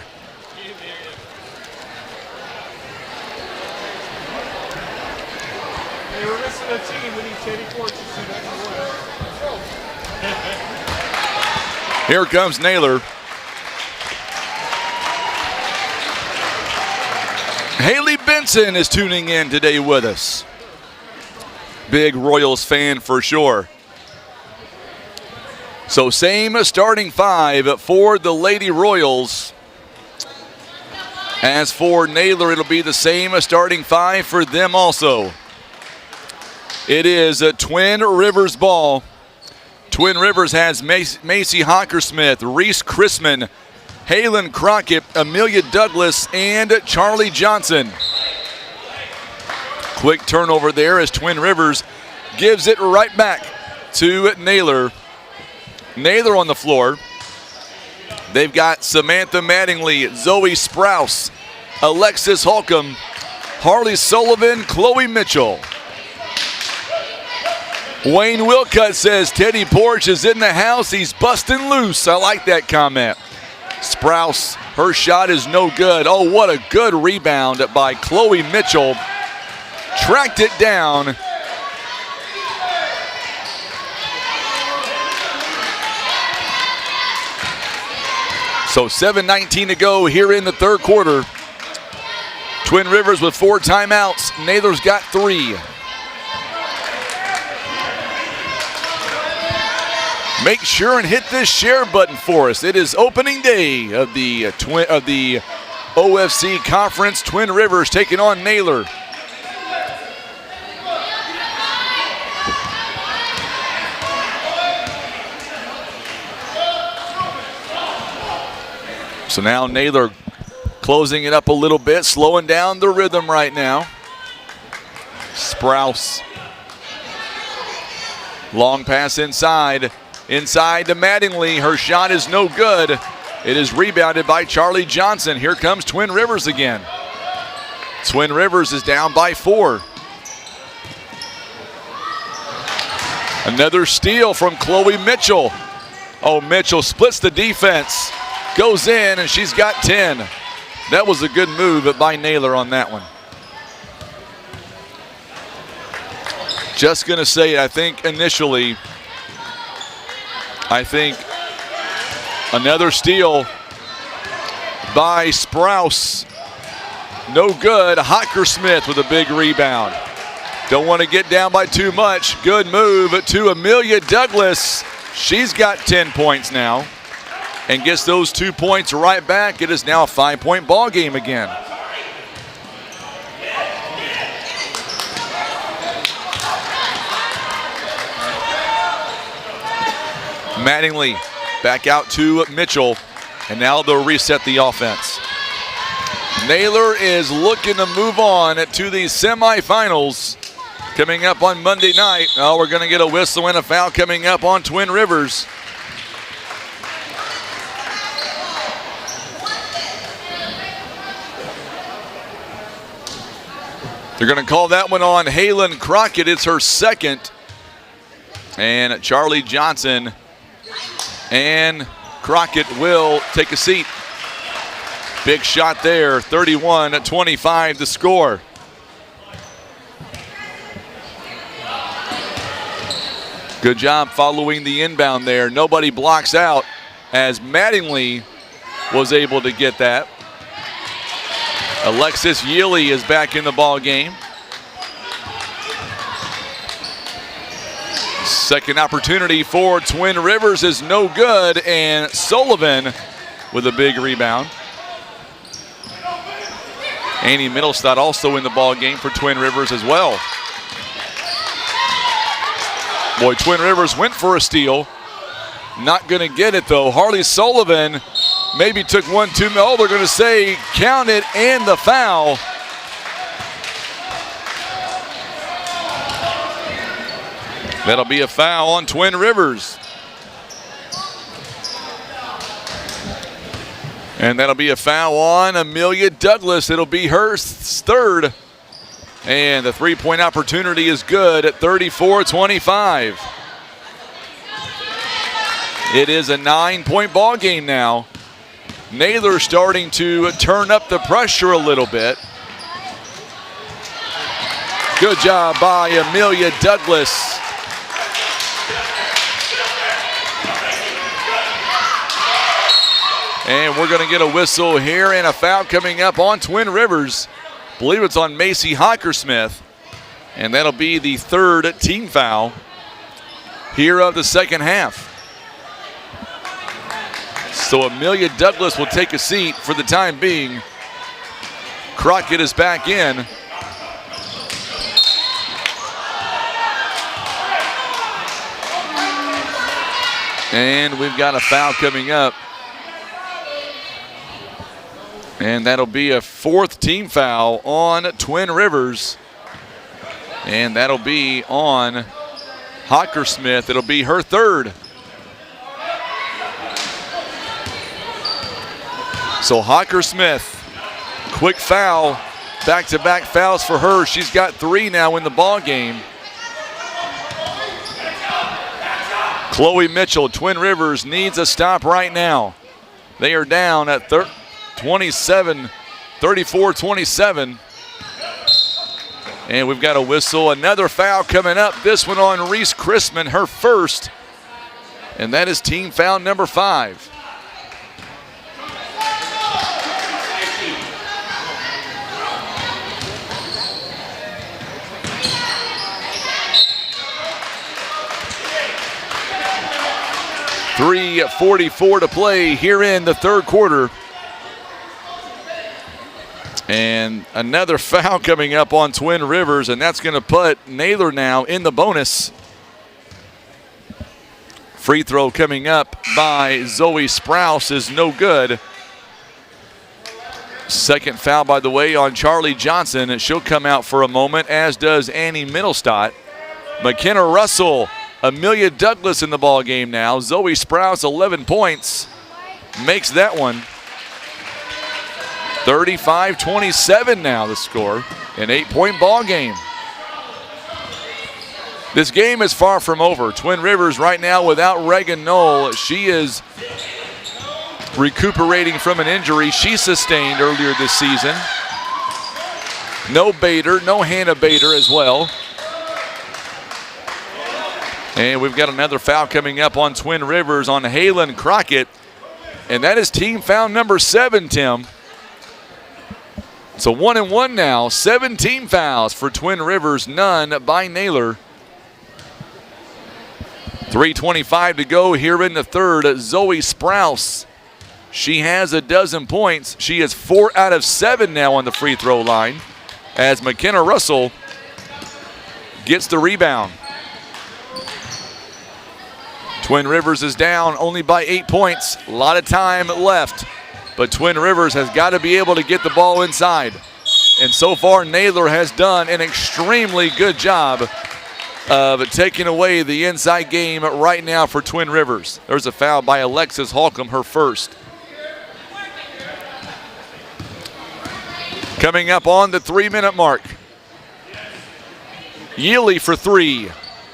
Hey, we're missing a team. We need Teddy Porch to suit up. Here comes Naylor. Haley Benson is tuning in today with us. Big Royals fan for sure. So same starting 5 for the Lady Royals. As for Naylor, it'll be the same starting 5 for them also. It is a Twin Rivers ball. Twin Rivers has Macy Hockersmith, Reese Chrisman, Halen Crockett, Amelia Douglas, and Charlie Johnson. Quick turnover there as Twin Rivers gives it right back to Naylor. Naylor on the floor. They've got Samantha Mattingly, Zoe Sprouse, Alexis Holcomb, Harley Sullivan, Chloe Mitchell. Wayne Wilcutt says Teddy Porch is in the house. He's busting loose. I like that comment. Sprouse, her shot is no good. Oh, what a good rebound by Chloe Mitchell. Tracked it down. So 7:19 to go here in the third quarter. Twin Rivers with 4 timeouts. Naylor's got 3. Make sure and hit this share button for us. It is opening day of the OFC Conference. Twin Rivers taking on Naylor. So now Naylor closing it up a little bit, slowing down the rhythm right now. Sprouse. Long pass inside. Inside to Mattingly. Her shot is no good. It is rebounded by Charlie Johnson. Here comes Twin Rivers again. Twin Rivers is down by 4. Another steal from Chloe Mitchell. Oh, Mitchell splits the defense. Goes in, and she's got 10. That was a good move by Naylor on that one. Just going to say, I think another steal by Sprouse. No good. Hockersmith with a big rebound. Don't want to get down by too much. Good move to Amelia Douglas. She's got 10 points now. and gets those 2 points right back. It is now a 5-point ball game again. Mattingly back out to Mitchell, and now they'll reset the offense. Naylor is looking to move on to the semifinals coming up on Monday night. Oh, we're going to get a whistle and a foul coming up on Twin Rivers. They're going to call that one on Halen Crockett. It's her second. And Charlie Johnson and Crockett will take a seat. Big shot there, 31-25 the score. Good job following the inbound there. Nobody blocks out as Mattingly was able to get that. Alexis Yealy is back in the ball game. Second opportunity for Twin Rivers is no good, and Sullivan with a big rebound. Annie Middlestad also in the ball game for Twin Rivers as well. Boy, Twin Rivers went for a steal. Not going to get it, though. Harley Sullivan maybe took 1-2. Oh, they're going to say count it and the foul. That'll be a foul on Twin Rivers. And that'll be a foul on Amelia Douglas. It'll be her third. And the three-point opportunity is good at 34-25. It is a 9-point ball game now. Naylor starting to turn up the pressure a little bit. Good job by Amelia Douglas. And we're going to get a whistle here and a foul coming up on Twin Rivers. I believe it's on Macy Hockersmith. And that'll be the third team foul here of the second half. So Amelia Douglas will take a seat for the time being. Crockett is back in. And we've got a foul coming up. And that'll be a fourth team foul on Twin Rivers. And that'll be on Hockersmith. It'll be her third. So Hockersmith, quick foul. Back-to-back fouls for her. She's got 3 now in the ball game. Chloe Mitchell, Twin Rivers needs a stop right now. They are down at 34-27. And we've got a whistle. Another foul coming up. This one on Reese Chrisman, her first. And that is team foul number 5. .344 to play here in the third quarter. And another foul coming up on Twin Rivers, and that's going to put Naylor now in the bonus. Free throw coming up by Zoe Sprouse is no good. Second foul, by the way, on Charlie Johnson, and she'll come out for a moment, as does Annie Middlestott. McKenna Russell, Amelia Douglas in the ball game now. Zoe Sprouse, 11 points, makes that one. 35-27 now the score. An 8-point ball game. This game is far from over. Twin Rivers right now without Reagan Knoll. She is recuperating from an injury she sustained earlier this season. No Bader, no Hannah Bader as well. And we've got another foul coming up on Twin Rivers on Halen Crockett. And that is team foul number 7, Tim. So 1-1 now, 17 fouls for Twin Rivers, none by Naylor. 3:25 to go here in the third. Zoe Sprouse She has a dozen points. She is 4 out of 7 now on the free throw line as McKenna Russell gets the rebound. Twin Rivers is down only by 8 points. A lot of time left, but Twin Rivers has got to be able to get the ball inside. And so far, Naylor has done an extremely good job of taking away the inside game right now for Twin Rivers. There's a foul by Alexis Holcomb, her first. Coming up on the 3-minute mark. Yealy for 3.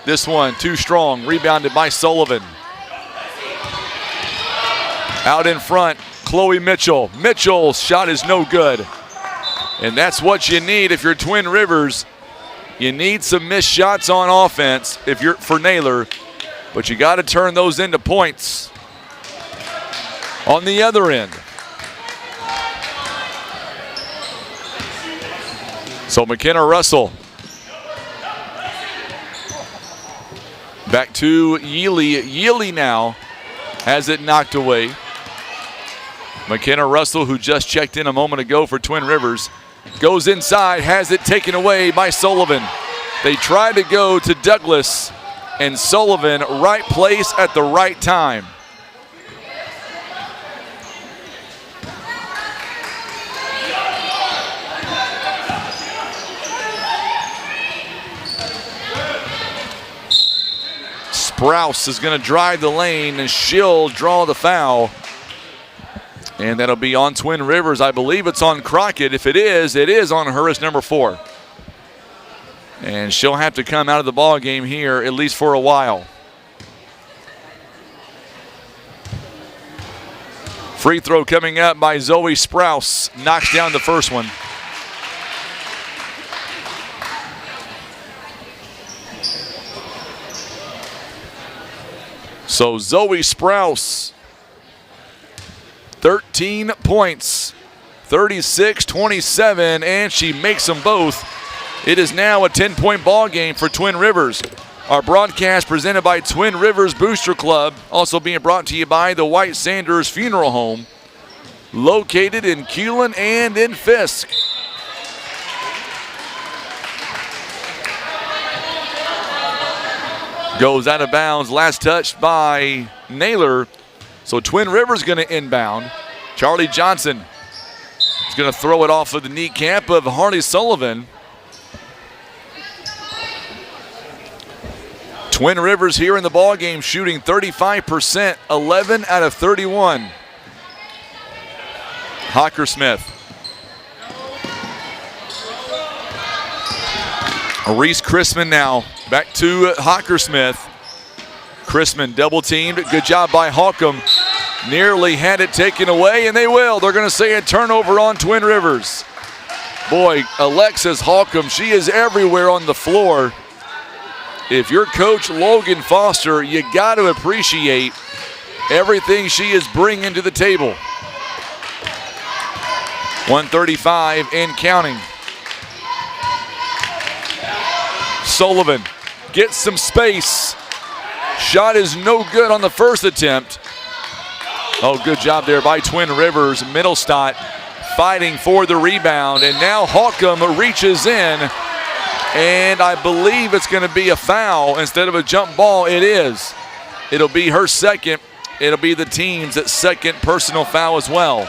This one too strong, rebounded by Sullivan. Out in front, Chloe Mitchell. Mitchell's shot is no good. And that's what you need if you're Twin Rivers. You need some missed shots on offense if you're for Naylor, but you got to turn those into points. On the other end. So McKenna Russell. Back to Yealy. Yealy now has it knocked away. McKenna Russell, who just checked in a moment ago for Twin Rivers, goes inside, has it taken away by Sullivan. They try to go to Douglas, and Sullivan, right place at the right time. Sprouse is going to drive the lane, and she'll draw the foul. And that'll be on Twin Rivers. I believe it's on Crockett. If it is on her as number 4. And she'll have to come out of the ball game here, at least for a while. Free throw coming up by Zoe Sprouse. Knocks down the first one. So Zoe Sprouse, 13 points, 36-27, and she makes them both. It is now a 10-point ball game for Twin Rivers. Our broadcast presented by Twin Rivers Booster Club, also being brought to you by the White Sanders Funeral Home, located in Cullin and in Fisk. Goes out of bounds, last touched by Naylor. So Twin Rivers going to inbound. Charlie Johnson is going to throw it off of the kneecap of Harley Sullivan. Twin Rivers here in the ball game shooting 35%, 11 out of 31. Hockersmith. Reese Chrisman now back to Hockersmith. Chrisman double teamed. Good job by Holcomb. Nearly had it taken away, and they will. They're going to say a turnover on Twin Rivers. Boy, Alexis Holcomb, she is everywhere on the floor. If you're Coach Logan Foster, you got to appreciate everything she is bringing to the table. 135 and counting. Sullivan gets some space. Shot is no good on the first attempt. Oh, good job there by Twin Rivers. Middlestott fighting for the rebound, and now Holcomb reaches in, and I believe it's going to be a foul instead of a jump ball. It is. It'll be her second. It'll be the team's second personal foul as well.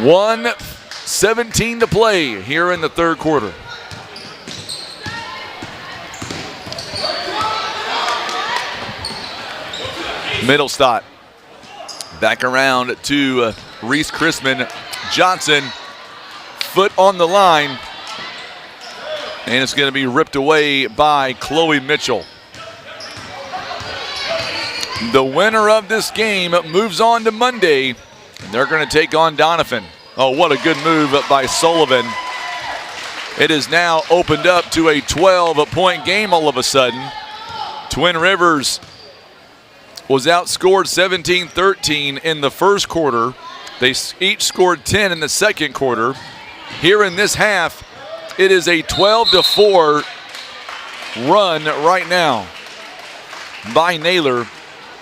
One 17 to play here in the third quarter. Middlestott back around to Reese Chrisman. Johnson, foot on the line, and it's going to be ripped away by Chloe Mitchell. The winner of this game moves on to Monday, and they're going to take on Doniphan. Oh, what a good move by Sullivan. It is now opened up to a 12-point game all of a sudden. Twin Rivers was outscored 17-13 in the first quarter. They each scored 10 in the second quarter. Here in this half, it is a 12-4 run right now. by Naylor.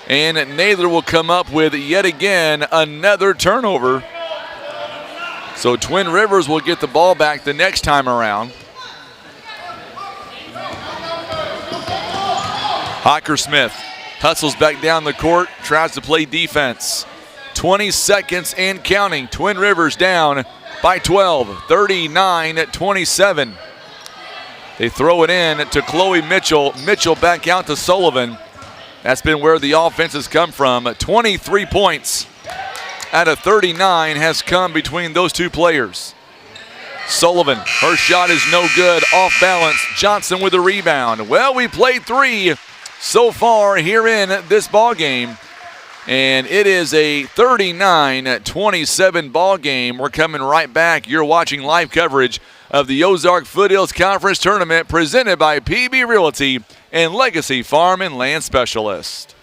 And Naylor will come up with yet again another turnover. So Twin Rivers will get the ball back the next time around. Hockersmith hustles back down the court, tries to play defense. 20 seconds and counting. Twin Rivers down by 12, 39-27. They throw it in to Chloe Mitchell. Mitchell back out to Sullivan. That's been where the offense has come from. 23 points out of 39 has come between those two players. Sullivan, her shot is no good, off balance. Johnson with a rebound. Well, we played 3 so far here in this ball game, and it is a 39-27 ball game. We're coming right back. You're watching live coverage of the Ozark Foothills Conference Tournament presented by PB Realty and Legacy Farm and Land Specialist.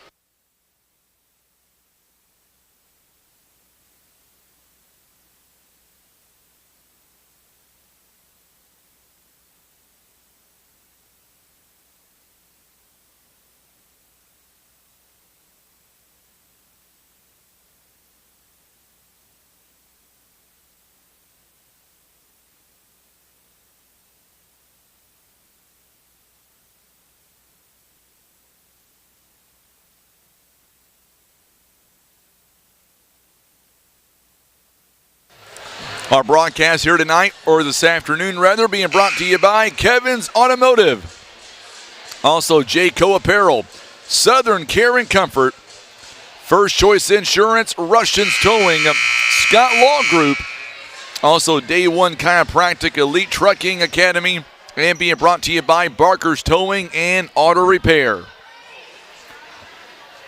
Our broadcast here tonight, or this afternoon rather, being brought to you by Kevin's Automotive. Also, Jayco Apparel, Southern Care and Comfort, First Choice Insurance, Russians Towing, Scott Law Group, also Day One Chiropractic Elite Trucking Academy, and being brought to you by Barker's Towing and Auto Repair.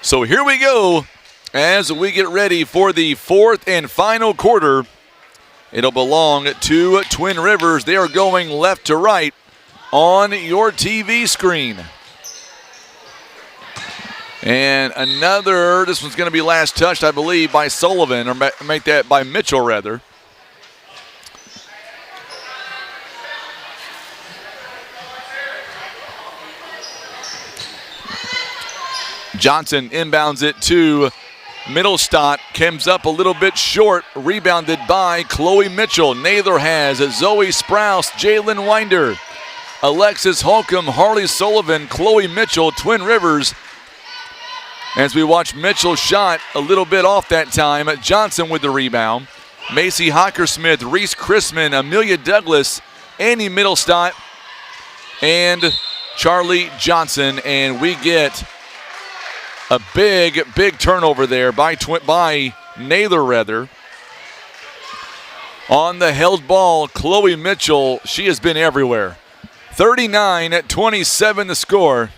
So here we go as we get ready for the fourth and final quarter. It'll belong to Twin Rivers. They are going left to right on your TV screen. And another, this one's going to be last touched, I believe, by Sullivan, or make that by Mitchell, rather. Johnson inbounds it to Middlestott, comes up a little bit short, rebounded by Chloe Mitchell. Naylor has Zoe Sprouse, Jalen Winder, Alexis Holcomb, Harley Sullivan, Chloe Mitchell, Twin Rivers. As we watch Mitchell shot a little bit off that time. Johnson with the rebound. Macy Hockersmith, Reese Chrisman, Amelia Douglas, Annie Middlestott, and Charlie Johnson. And we get a big turnover there by Naylor, rather. On the held ball, Chloe Mitchell, she has been everywhere. 39-27 the score.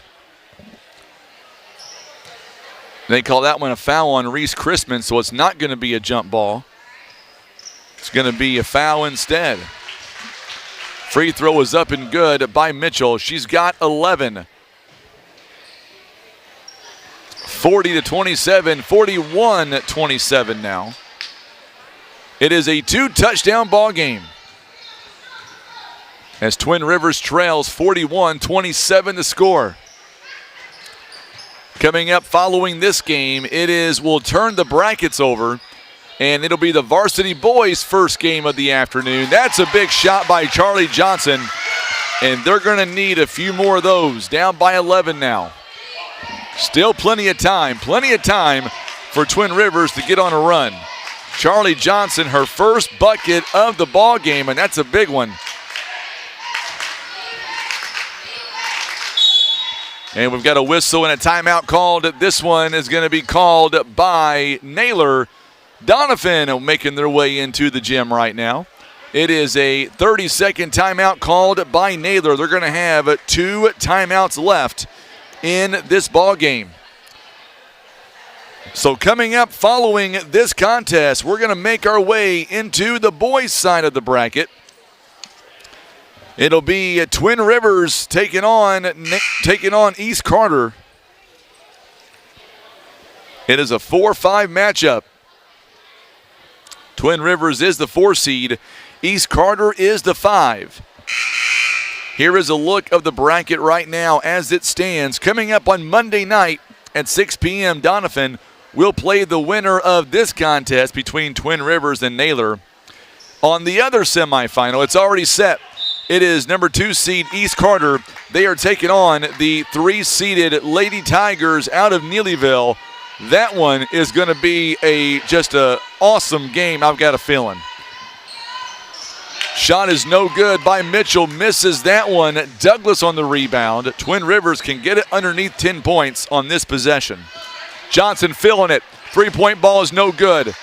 They call that one a foul on Reese Chrisman, so it's not going to be a jump ball. It's going to be a foul instead. Free throw is up and good by Mitchell. She's got 11. 40-27, 41-27 now. It is a 2-touchdown ball game as Twin Rivers trails 41-27 the score. Coming up following this game, we'll turn the brackets over, and it'll be the varsity boys' first game of the afternoon. That's a big shot by Charlie Johnson, and they're going to need a few more of those. Down by 11 now. Still plenty of time for Twin Rivers to get on a run. Charlie Johnson, her first bucket of the ball game, and that's a big one. And we've got a whistle and a timeout called. This one is going to be called by Naylor. Doniphan making their way into the gym right now. It is a 30-second timeout called by Naylor. They're going to have 2 timeouts left in this ball game. So coming up following this contest, we're going to make our way into the boys' side of the bracket. It'll be Twin Rivers taking on East Carter. It is a 4-5 matchup. Twin Rivers is the 4 seed. East Carter is the 5. Here is a look of the bracket right now as it stands. Coming up on Monday night at 6 p.m., Doniphan will play the winner of this contest between Twin Rivers and Naylor. On the other semifinal, it's already set. It is number 2 seed East Carter. They are taking on the 3-seeded Lady Tigers out of Neelyville. That one is going to be just an awesome game, I've got a feeling. Shot is no good by Mitchell. Misses that one. Douglas on the rebound. Twin Rivers can get it underneath 10 points on this possession. Johnson filling it. 3-point ball is no good.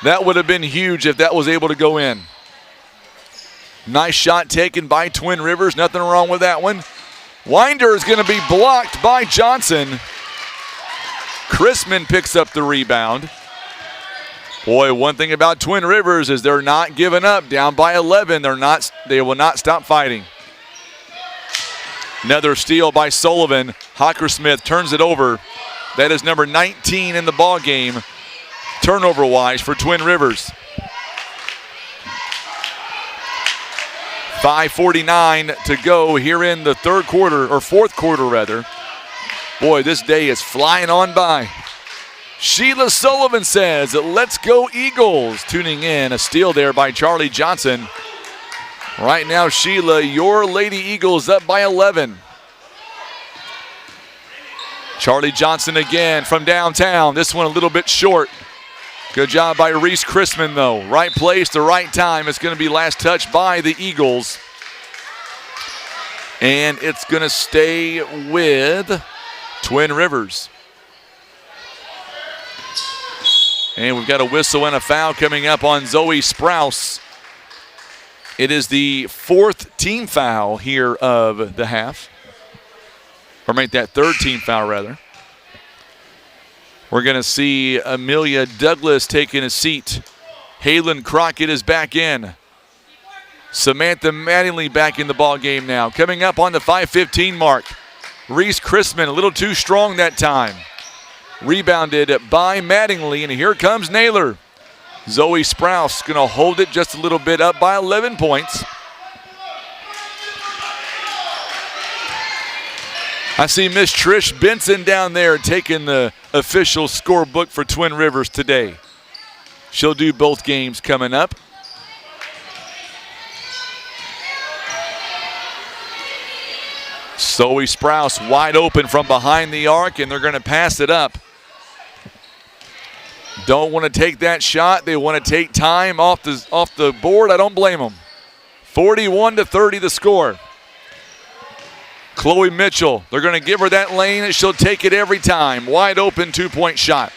That would have been huge if that was able to go in. Nice shot taken by Twin Rivers. Nothing wrong with that one. Winder is going to be blocked by Johnson. Chrisman picks up the rebound. Boy, one thing about Twin Rivers is they're not giving up. Down by 11, they will not stop fighting. Another steal by Sullivan. Hockersmith turns it over. That is number 19 in the ball game, turnover-wise for Twin Rivers. 5:49 to go here in the fourth quarter rather. Boy, this day is flying on by. Sheila Sullivan says, "Let's go Eagles." Tuning in, a steal there by Charlie Johnson. Right now, Sheila, your Lady Eagles up by 11. Charlie Johnson again from downtown. This one a little bit short. Good job by Reese Chrisman, though. Right place, the right time. It's going to be last touch by the Eagles. And it's going to stay with Twin Rivers. And we've got a whistle and a foul coming up on Zoe Sprouse. It is the 4th team foul here of the half. Or make that 3rd team foul, rather. We're going to see Amelia Douglas taking a seat. Halen Crockett is back in. Samantha Mattingly back in the ball game now. Coming up on the 5:15 mark. Reese Chrisman a little too strong that time. Rebounded by Mattingly, and here comes Naylor. Zoe Sprouse going to hold it just a little bit, up by 11 points. I see Miss Trish Benson down there taking the official scorebook for Twin Rivers today. She'll do both games coming up. Zoe Sprouse wide open from behind the arc, and they're going to pass it up. Don't want to take that shot. They want to take time off the board. I don't blame them. 41-30 the score. Chloe Mitchell, they're going to give her that lane, and she'll take it every time. Wide open 2-point shot.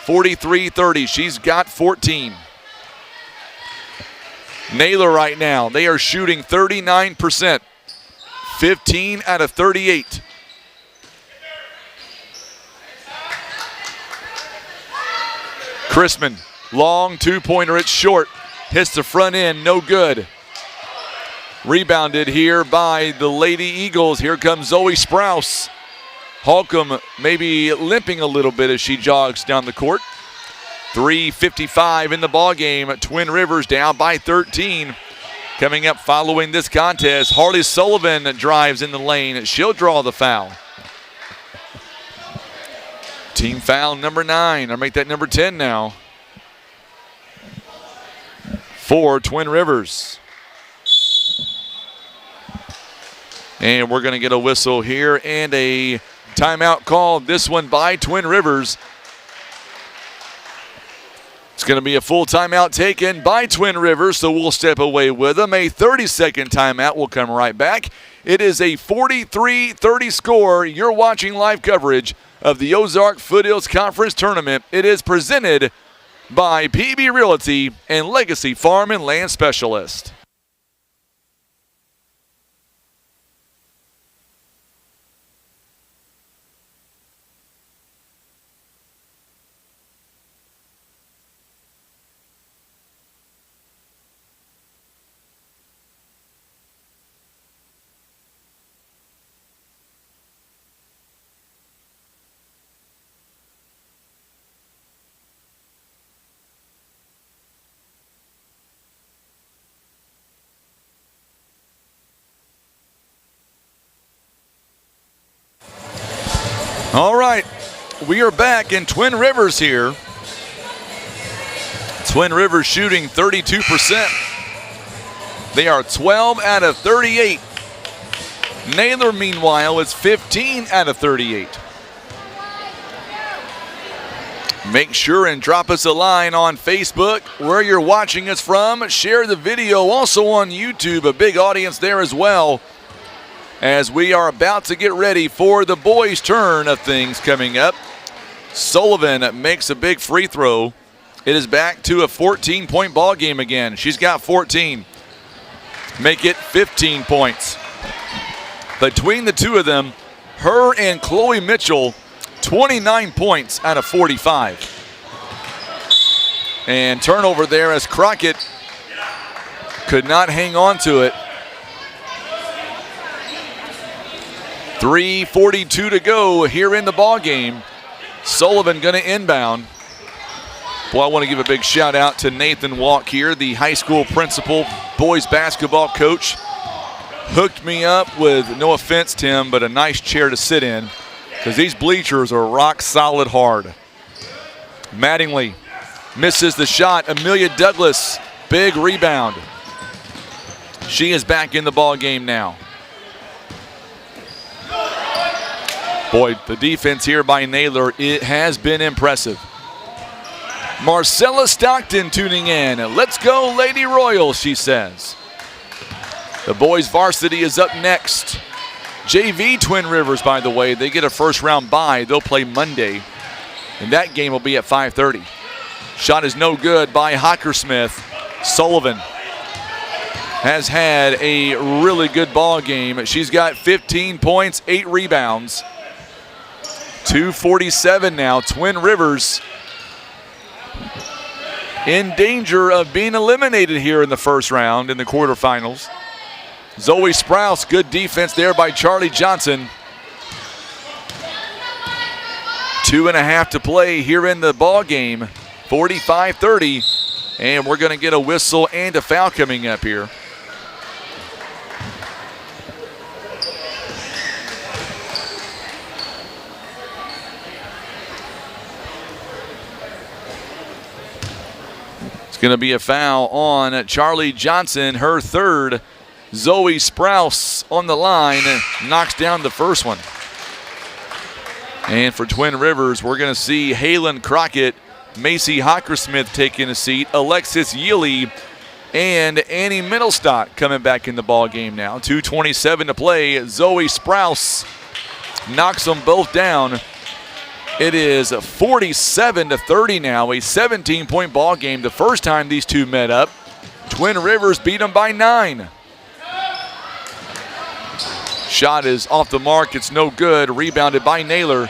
43-30. She's got 14. Naylor right now, they are shooting 39%. 15 out of 38. Chrisman, long 2-pointer, it's short. Hits the front end, no good. Rebounded here by the Lady Eagles. Here comes Zoe Sprouse. Holcomb maybe limping a little bit as she jogs down the court. 3:55 in the ball game. Twin Rivers down by 13. Coming up following this contest, Harley Sullivan drives in the lane. She'll draw the foul. Team foul number 9. I'll make that number 10 now. For Twin Rivers. And we're going to get a whistle here and a timeout called. This one by Twin Rivers. It's going to be a full timeout taken by Twin Rivers, so we'll step away with them. A 30-second timeout will come right back. It is a 43-30 score. You're watching live coverage of the Ozark Foothills Conference Tournament. It is presented by PB Realty and Legacy Farm and Land Specialist. All right, we are back in Twin Rivers here. Twin Rivers shooting 32%. They are 12 out of 38. Naylor, meanwhile, is 15 out of 38. Make sure and drop us a line on Facebook where you're watching us from. Share the video also on YouTube, a big audience there as well, as we are about to get ready for the boys' turn of things coming up. Sullivan makes a big free throw. It is back to a 14-point ball game again. She's got 14. Make it 15 points. Between the two of them, her and Chloe Mitchell, 29 points out of 45. And turnover there as Crockett could not hang on to it. 3:42 to go here in the ball game. Sullivan going to inbound. Well, I want to give a big shout out to Nathan Walk here, the high school principal, boys basketball coach. Hooked me up with, no offense, Tim, but a nice chair to sit in, because these bleachers are rock solid hard. Mattingly misses the shot. Amelia Douglas, big rebound. She is back in the ball game now. Boy, the defense here by Naylor, it has been impressive. Marcella Stockton tuning in. Let's go, Lady Royal, she says. The boys varsity is up next. JV Twin Rivers, by the way, they get a first round bye. They'll play Monday, and that game will be at 5:30. Shot is no good by Hockersmith. Sullivan has had a really good ball game. She's got 15 points, 8 rebounds. 2:47 now. Twin Rivers in danger of being eliminated here in the first round in the quarterfinals. Zoe Sprouse, good defense there by Charlie Johnson. 2.5 to play here in the ball game. 45-30, and we're going to get a whistle and a foul coming up here. It's going to be a foul on Charlie Johnson, her third. Zoe Sprouse on the line, knocks down the first one. And for Twin Rivers, we're going to see Halen Crockett, Macy Hockersmith taking a seat, Alexis Yealy, and Annie Middlestott coming back in the ball game now. 2:27 to play. Zoe Sprouse knocks them both down. It is 47-30 now, a 17-point ball game. The first time these two met up, Twin Rivers beat them by 9. Shot is off the mark. It's no good. Rebounded by Naylor.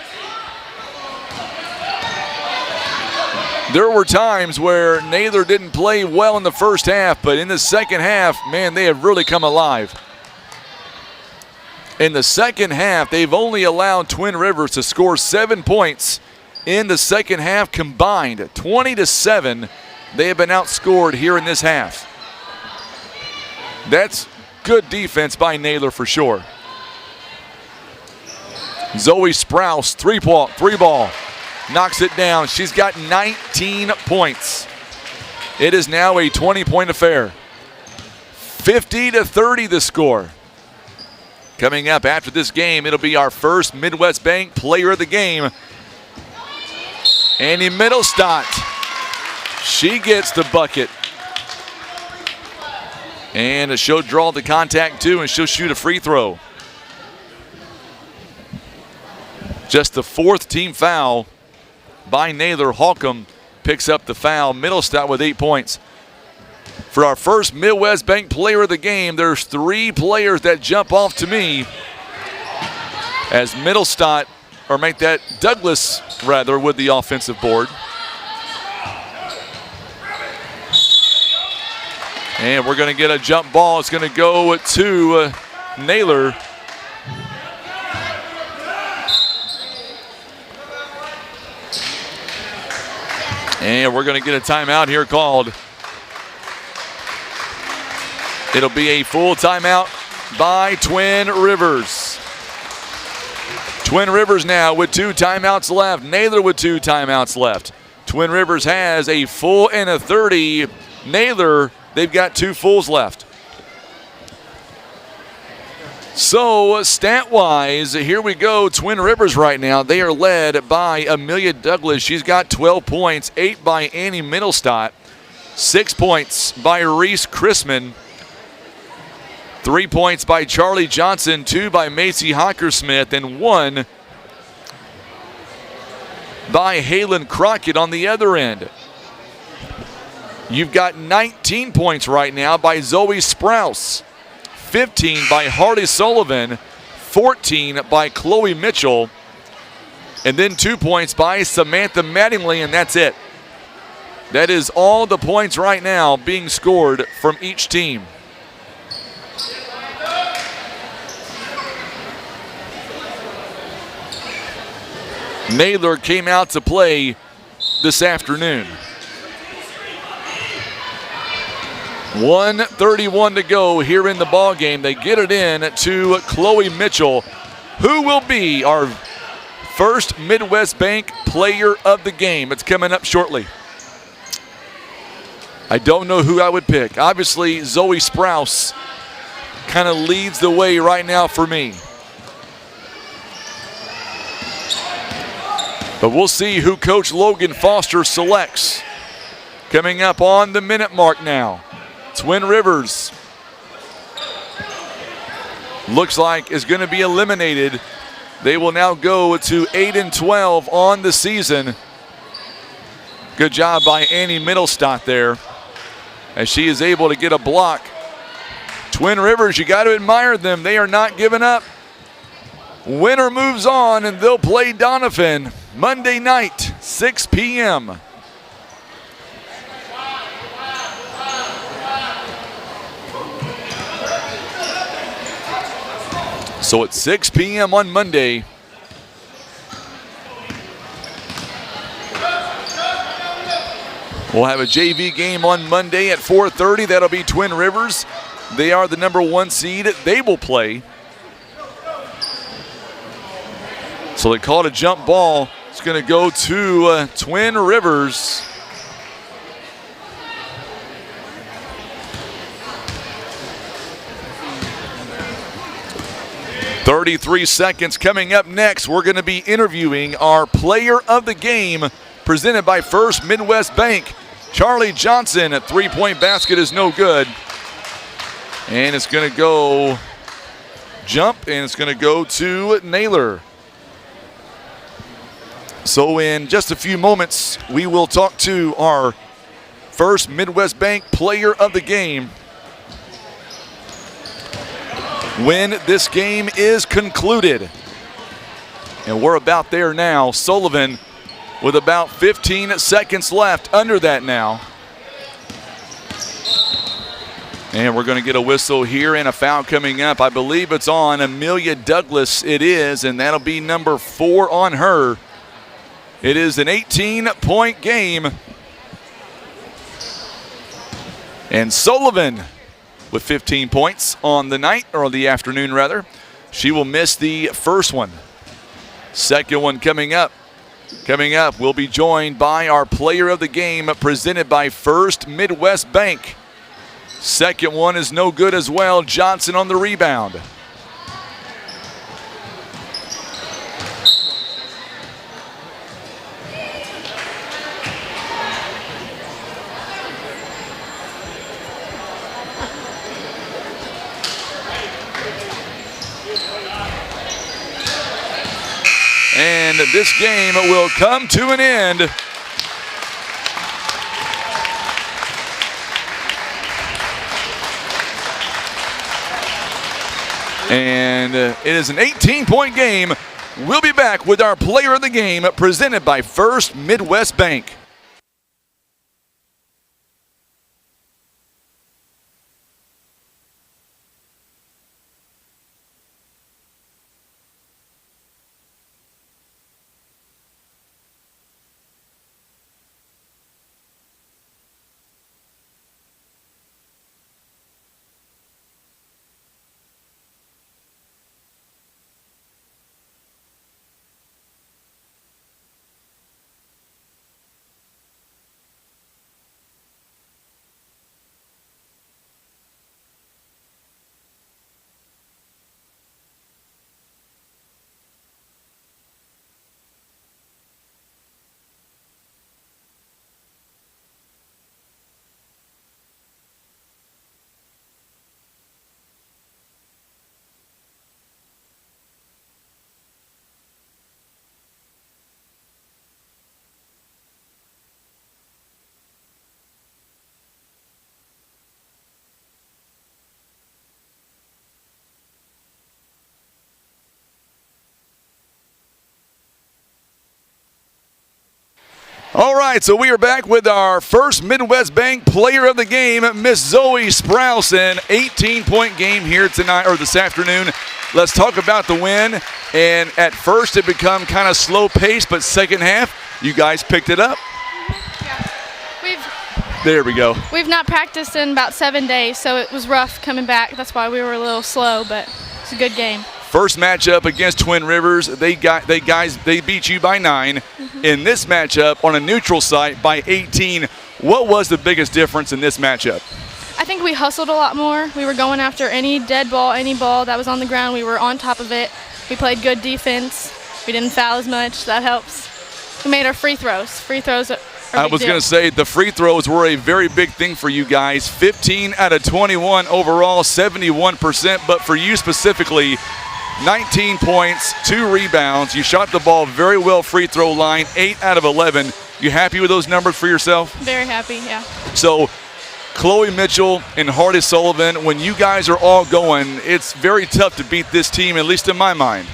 There were times where Naylor didn't play well in the first half, but in the second half, man, they have really come alive. In the second half, they've only allowed Twin Rivers to score 7 points in the second half combined. 20-7, they have been outscored here in this half. That's good defense by Naylor for sure. Zoe Sprouse, three ball, knocks it down. She's got 19 points. It is now a 20-point affair. 50-30 the score. Coming up after this game, it'll be our first Midwest Bank player of the game. Annie Middlestott. She gets the bucket. And she'll draw the contact too, and she'll shoot a free throw. Just the 4th team foul by Naylor. Holcomb picks up the foul. Middlestott with 8 points. For our first Midwest Bank player of the game, there's 3 players that jump off to me as Middlestott, or make that Douglas rather, with the offensive board. And we're going to get a jump ball. It's going to go to Naylor. And we're going to get a timeout here called. It'll be a full timeout by Twin Rivers. Twin Rivers now with 2 timeouts left. Naylor with 2 timeouts left. Twin Rivers has a full and a 30. Naylor, they've got 2 fulls left. So, stat-wise, here we go. Twin Rivers right now, they are led by Amelia Douglas. She's got 12 points, 8 by Annie Middlestott, 6 points by Reese Chrisman, 3 points by Charlie Johnson, 2 by Macy Hockersmith, and 1 by Halen Crockett on the other end. You've got 19 points right now by Zoe Sprouse, 15 by Hardy Sullivan, 14 by Chloe Mitchell, and then 2 points by Samantha Mattingly, and that's it. That is all the points right now being scored from each team. Naylor came out to play this afternoon. 1:31 to go here in the ball game. They get it in to Chloe Mitchell, who will be our first Midwest Bank player of the game. It's coming up shortly. I don't know who I would pick. Obviously, Zoe Sprouse kind of leads the way right now for me. But we'll see who Coach Logan Foster selects. Coming up on the minute mark now. Twin Rivers looks like is going to be eliminated. They will now go to 8-12 on the season. Good job by Annie Middlestott there as she is able to get a block. Twin Rivers, you got to admire them. They are not giving up. Winner moves on, and they'll play Doniphan Monday night, 6 p.m. So it's 6 p.m. on Monday. We'll have a JV game on Monday at 4:30. That'll be Twin Rivers. They are the number 1 seed. They will play. So they call it a jump ball. It's going to go to Twin Rivers. "33 seconds coming up next. We're going to be interviewing our player of the game presented by First Midwest Bank. Charlie Johnson, a 3-point basket is no good. And it's going to go jump, and it's going to go to Naylor. So in just a few moments, we will talk to our First Midwest Bank player of the game when this game is concluded. And we're about there now. Sullivan with about 15 seconds left, under that now. And we're going to get a whistle here and a foul coming up. I believe it's on Amelia Douglas. It is, and that'll be number 4 on her. It is an 18-point game. And Sullivan with 15 points on the night, or the afternoon rather. She will miss the first one. Second one coming up. Coming up, we'll be joined by our player of the game presented by First Midwest Bank. Second one is no good as well. Johnson on the rebound. And this game will come to an end. And it is an 18-point game. We'll be back with our player of the game presented by First Midwest Bank. All right, so we are back with our first Midwest Bank player of the game, Miss Zoe Sprouse, an 18-point game here tonight or this afternoon. Let's talk about the win. And at first it became kind of slow pace, but second half, you guys picked it up. There we go. We've not practiced in about 7 days, so it was rough coming back. That's why we were a little slow, but it's a good game. First matchup against Twin Rivers, they beat you by 9. In this matchup on a neutral site by 18. What was the biggest difference in this matchup? I think we hustled a lot more. We were going after any dead ball, any ball that was on the ground. We were on top of it. We played good defense. We didn't foul as much. That helps. We made our free throws. Free throws are I was going to say the free throws were a very big thing for you guys. 15 out of 21 overall, 71%. But for you specifically, 19 points, 2 rebounds. You shot the ball very well free throw line, 8 out of 11. You happy with those numbers for yourself? Very happy, yeah. So Chloe Mitchell and Hardy Sullivan, when you guys are all going, it's very tough to beat this team, at least in my mind.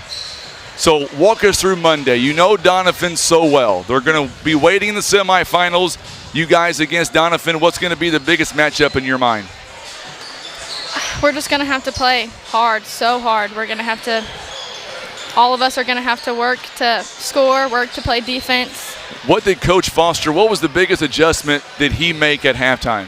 So walk us through Monday. You know Doniphan so well. They're going to be waiting in the semifinals. You guys against Doniphan, what's going to be the biggest matchup in your mind? We're just going to have to play hard, so hard. We're going to have to, all of us are going to have to work to score, work to play defense. What did Coach Foster, what was the biggest adjustment did he make at halftime?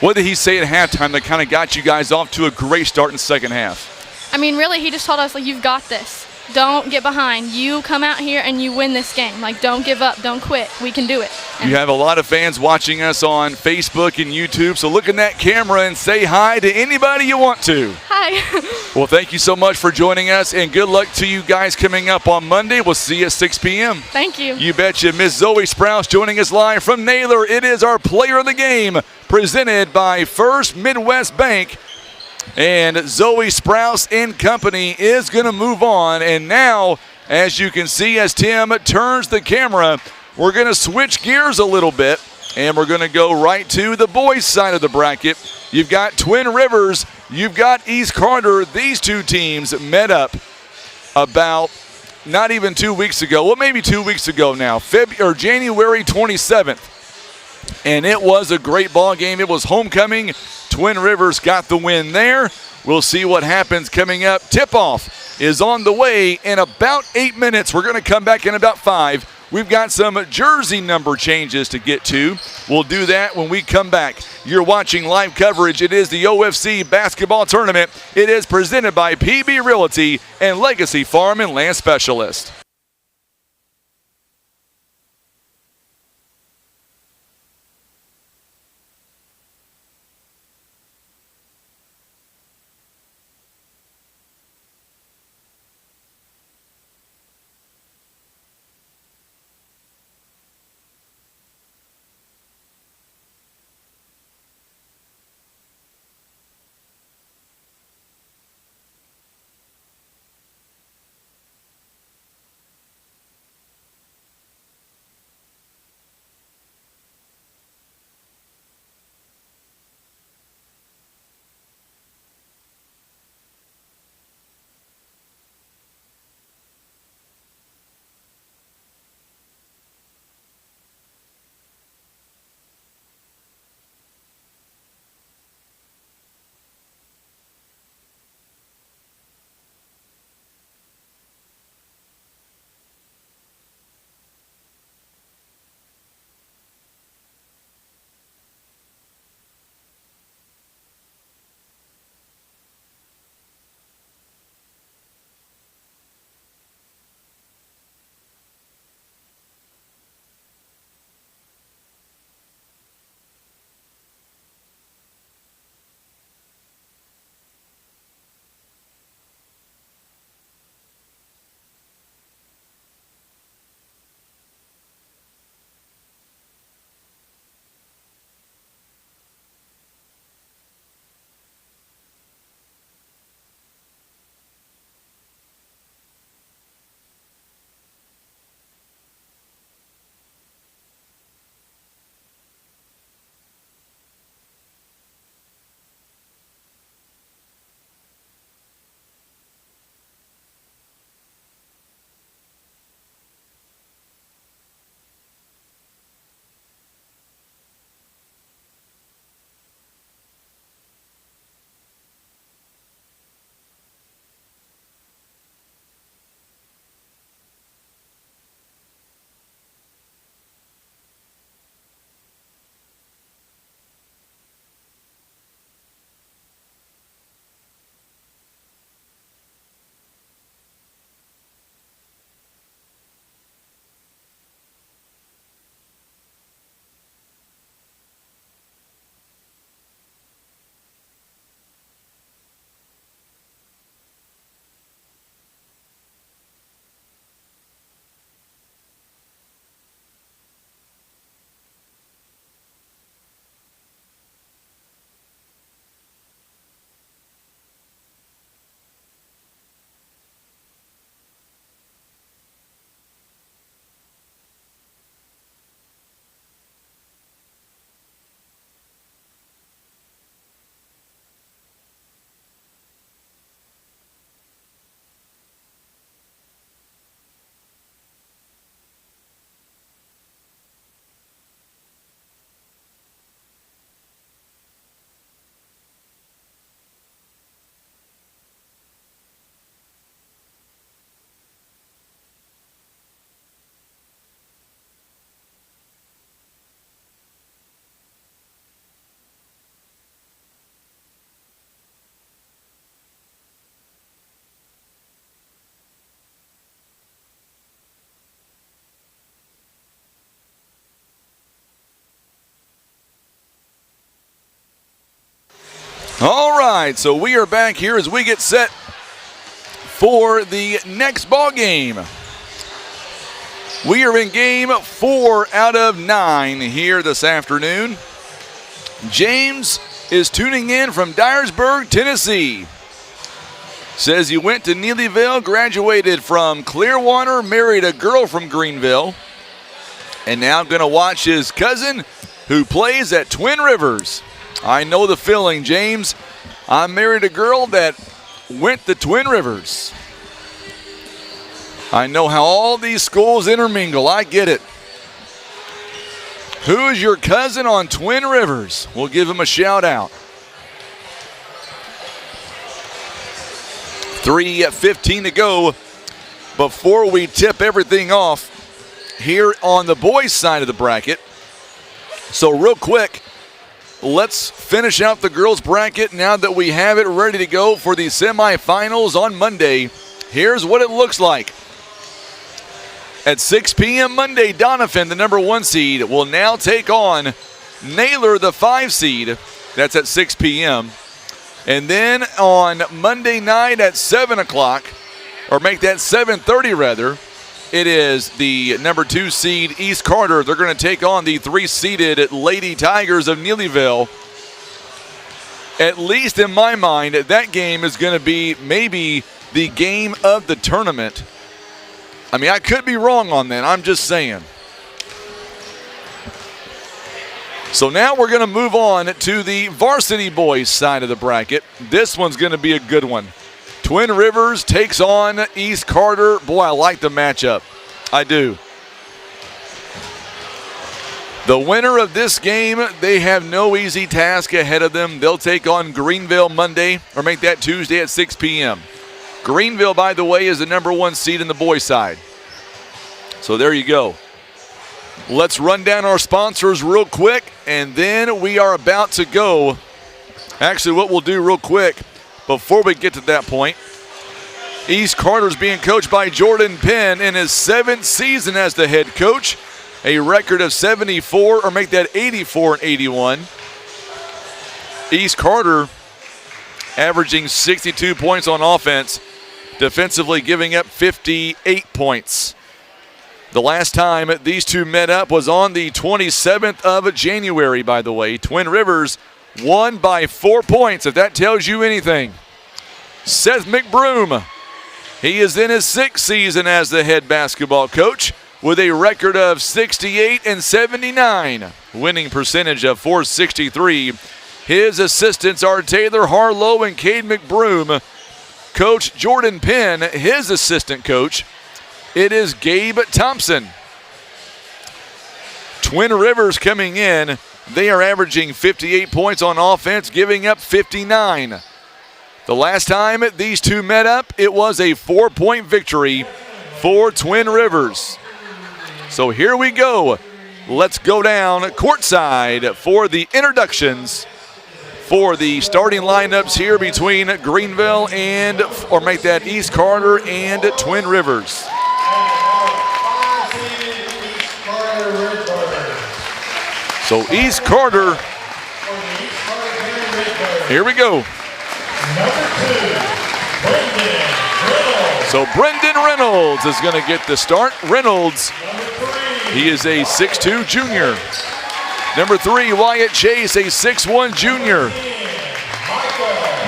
What did he say at halftime that kind of got you guys off to a great start in the second half? I mean, really, he just told us, like, you've got this. Don't get behind. You come out here and you win this game. Like, don't give up. Don't quit. We can do it. You have a lot of fans watching us on Facebook and YouTube, so look in that camera and say hi to anybody you want to. Hi. Well, thank you so much for joining us, and good luck to you guys coming up on Monday. We'll see you at 6 p.m. Thank you. You betcha. Miss Zoe Sprouse joining us live from Naylor. It is our player of the game, presented by First Midwest Bank. And Zoe Sprouse and company is going to move on. And now, as you can see, as Tim turns the camera, we're going to switch gears a little bit. And we're going to go right to the boys' side of the bracket. You've got Twin Rivers. You've got East Carter. These two teams met up about not even 2 weeks ago. Well, maybe 2 weeks ago now, January 27th. And it was a great ball game. It was homecoming. Twin Rivers got the win there. We'll see what happens coming up. Tip-off is on the way in about 8 minutes. We're going to come back in about 5. We've got some jersey number changes to get to. We'll do that when we come back. You're watching live coverage. It is the OFC basketball tournament. It is presented by PB Realty and Legacy Farm and Land Specialist. right, so we are back here as we get set for the next ball game. We are in game 4 out of 9 here this afternoon. James is tuning in from Dyersburg, Tennessee. Says he went to Neelyville, graduated from Clearwater, married a girl from Greenville, and now going to watch his cousin who plays at Twin Rivers. I know the feeling, James. I married a girl that went to Twin Rivers. I know how all these schools intermingle. I get it. Who is your cousin on Twin Rivers? We'll give him a shout out. 3:15 to go before we tip everything off here on the boys' side of the bracket. So real quick, let's finish out the girls' bracket now that we have it ready to go for the semifinals on Monday. Here's what it looks like. At 6 p.m. Monday, Doniphan, the number 1 seed, will now take on Naylor, the 5 seed. That's at 6 p.m. And then on Monday night at 7 o'clock, or make that 7:30 rather, it is the number 2 seed, East Carter. They're going to take on the 3-seeded Lady Tigers of Neelyville. At least in my mind, that game is going to be maybe the game of the tournament. I mean, I could be wrong on that. I'm just saying. So now we're going to move on to the varsity boys side of the bracket. This one's going to be a good one. Twin Rivers takes on East Carter. Boy, I like the matchup. I do. The winner of this game, they have no easy task ahead of them. They'll take on Greenville Monday, or make that Tuesday at 6 p.m. Greenville, by the way, is the number 1 seed in the boys' side. So there you go. Let's run down our sponsors real quick, and then we are about to go. Actually, what we'll do real quick, before we get to that point, East Carter's being coached by Jordan Penn in his 7th season as the head coach. A record of 74, or make that 84 and 81. East Carter averaging 62 points on offense, defensively giving up 58 points. The last time these two met up was on the 27th of January, by the way. Twin Rivers won by 4 points, if that tells you anything. Seth McBroom, he is in his 6th season as the head basketball coach with a record of 68 and 79, winning percentage of .463. His assistants are Taylor Harlow and Cade McBroom. Coach Jordan Penn, his assistant coach, it is Gabe Thompson. Twin Rivers coming in, they are averaging 58 points on offense, giving up 59. The last time these two met up, it was a 4-point victory for Twin Rivers. So here we go. Let's go down courtside for the introductions for the starting lineups here between Greenville and, or make that East Carter and Twin Rivers. So East Carter, here we go. So Brendan Reynolds is going to get the start. Reynolds, he is a 6'2 junior. Number 3, Wyatt Chase, a 6'1 junior.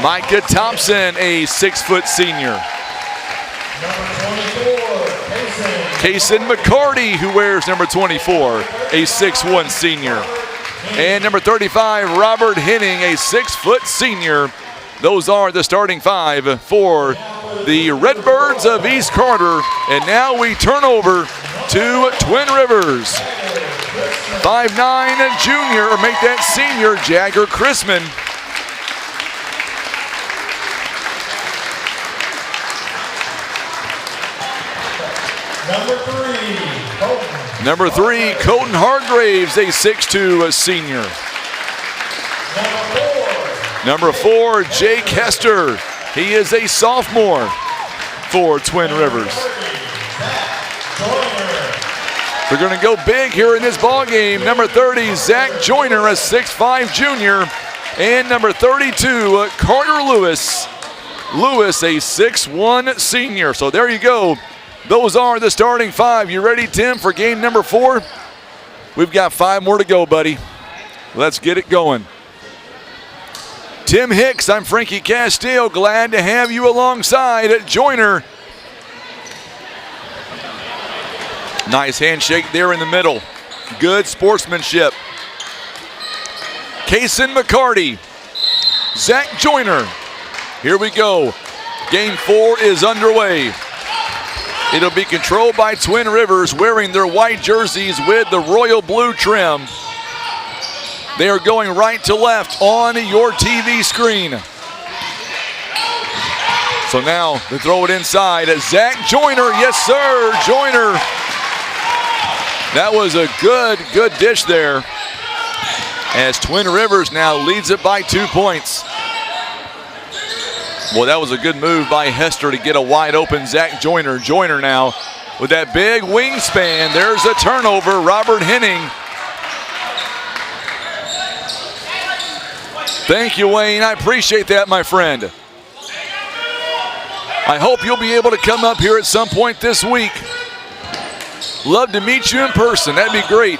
Micah Thompson, a 6-foot senior. Kaysen McCarty, who wears number 24, a 6'1 senior. And number 35, Robert Henning, a 6-foot senior. Those are the starting 5 for the Redbirds of East Carter. And now we turn over to Twin Rivers. 5'9 junior, or make that senior, Jagger Chrisman. Number 3, Colton Hargraves, a 6'2 senior. Number 4, Jake Hester. He is a sophomore for Twin Rivers. They're going to go big here in this ball game. Number 30, Zach Joyner, a 6'5 junior. And number 32, Carter Lewis. Lewis, a 6'1 senior. So there you go. Those are the starting 5. You ready, Tim, for game number 4? We've got 5 more to go, buddy. Let's get it going. Tim Hicks, I'm Frankie Castile. Glad to have you alongside Joyner. Nice handshake there in the middle. Good sportsmanship. Kaysen McCarty. Zach Joyner. Here we go. Game 4 is underway. It'll be controlled by Twin Rivers, wearing their white jerseys with the royal blue trim. They are going right to left on your TV screen. So now they throw it inside. Zach Joyner, yes sir, Joyner. That was a good dish there, as Twin Rivers now leads it by 2 points. Well, that was a good move by Hester to get a wide open Zach Joyner. Joyner now with that big wingspan. There's a turnover, Robert Henning. Thank you, Wayne. I appreciate that, my friend. I hope you'll be able to come up here at some point this week. Love to meet you in person. That'd be great.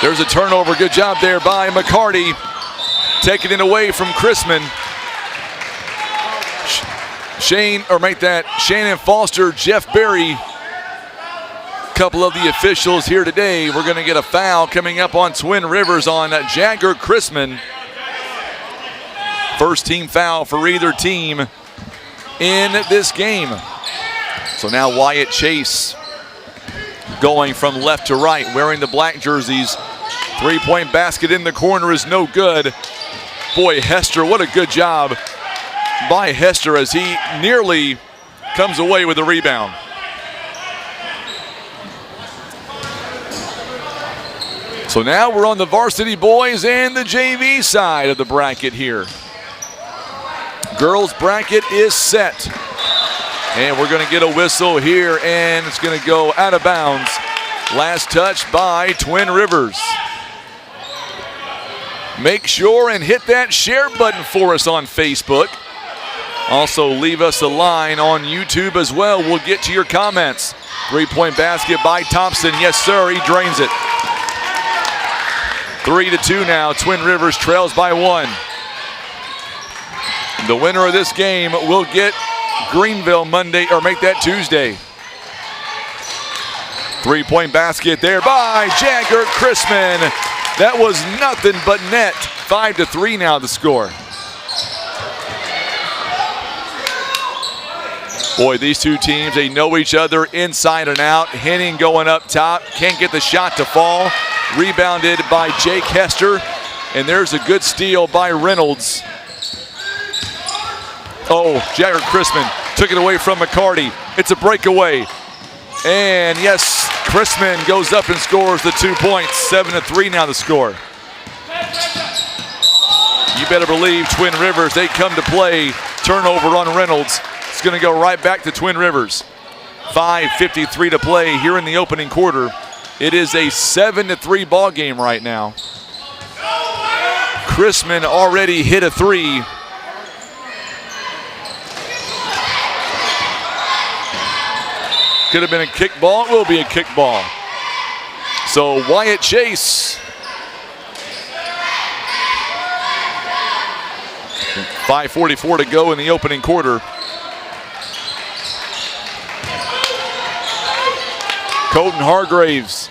There's a turnover. Good job there by McCarty. Taking it away from Chrisman. Shannon Foster, Jeff Berry. Couple of the officials here today. We're going to get a foul coming up on Twin Rivers on Jagger Chrisman. First team foul for either team in this game. So now Wyatt Chase going from left to right, wearing the black jerseys. Three-point basket in the corner is no good. Boy, Hester, what a good job by Hester as he nearly comes away with a rebound. So now we're on the varsity boys and the JV side of the bracket here. Girls bracket is set. And we're going to get a whistle here, and it's going to go out of bounds. Last touch by Twin Rivers. Make sure and hit that share button for us on Facebook. Also, leave us a line on YouTube as well. We'll get to your comments. Three-point basket by Thompson. Yes, sir, he drains it. 3-2 now. Twin Rivers trails by 1. The winner of this game will get Greenville Monday, or make that Tuesday. Three-point basket there by Jagger Chrisman. That was nothing but net. 5-3 now the score. Boy, these two teams, they know each other inside and out. Henning going up top, can't get the shot to fall. Rebounded by Jake Hester, and there's a good steal by Reynolds. Oh, Jagger Chrisman took it away from McCarty. It's a breakaway. And yes, Chrisman goes up and scores the 2 points. 7-3 now the score. You better believe Twin Rivers, they come to play. Turnover on Reynolds. It's going to go right back to Twin Rivers. 5:53 to play here in the opening quarter. It is a 7-3 ball game right now. Chrisman already hit a 3. Could have been a kick ball. It will be a kick ball. So Wyatt Chase. 5:44 to go in the opening quarter. Colton Hargraves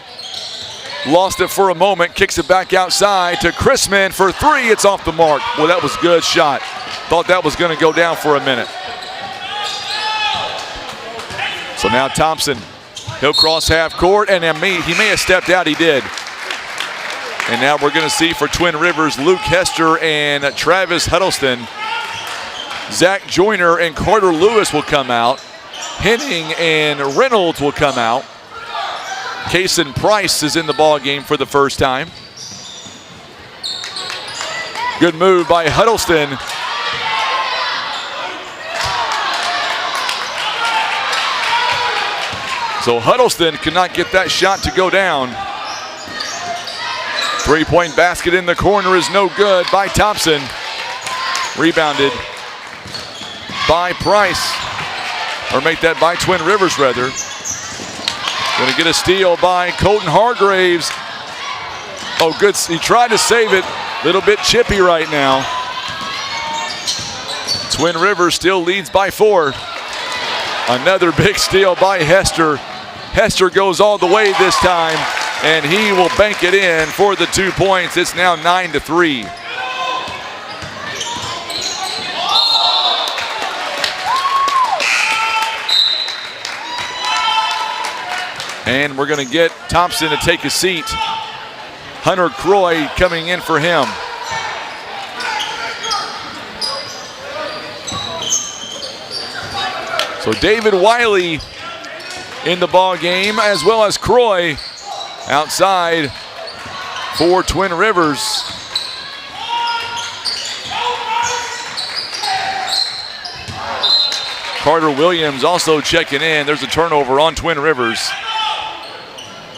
lost it for a moment, kicks it back outside to Chrisman for 3. It's off the mark. Well, that was a good shot. Thought that was going to go down for a minute. So now Thompson, he'll cross half court, and he may have stepped out. He did. And now we're going to see for Twin Rivers, Luke Hester and Travis Huddleston. Zach Joyner and Carter Lewis will come out. Henning and Reynolds will come out. Kaysen Price is in the ball game for the first time. Good move by Huddleston. So Huddleston could not get that shot to go down. Three-point basket in the corner is no good by Thompson. Rebounded by Price. Or make that by Twin Rivers, rather. Going to get a steal by Colton Hargraves. Oh, good. He tried to save it. Little bit chippy right now. Twin Rivers still leads by 4. Another big steal by Hester. Hester goes all the way this time, and he will bank it in for the 2 points. It's now 9-3. And we're going to get Thompson to take a seat. Hunter Croy coming in for him. So David Wiley in the ball game, as well as Croy outside for Twin Rivers. Carter Williams also checking in. There's a turnover on Twin Rivers.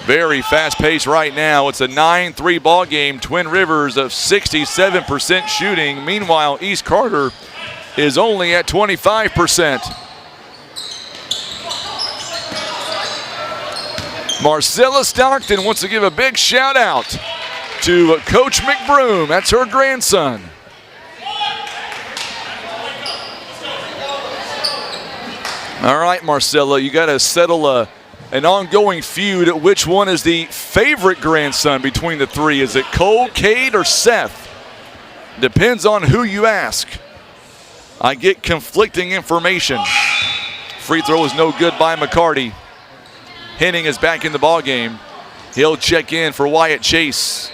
Very fast pace right now. It's a 9-3 ball game. Twin Rivers of 67% shooting. Meanwhile, East Carter is only at 25%. Marcella Stockton wants to give a big shout out to Coach McBroom. That's her grandson. All right, Marcella, you got to settle an ongoing feud. Which one is the favorite grandson between the three? Is it Cole, Cade, or Seth? Depends on who you ask. I get conflicting information. Free throw is no good by McCarty. Henning is back in the ball game. He'll check in for Wyatt Chase.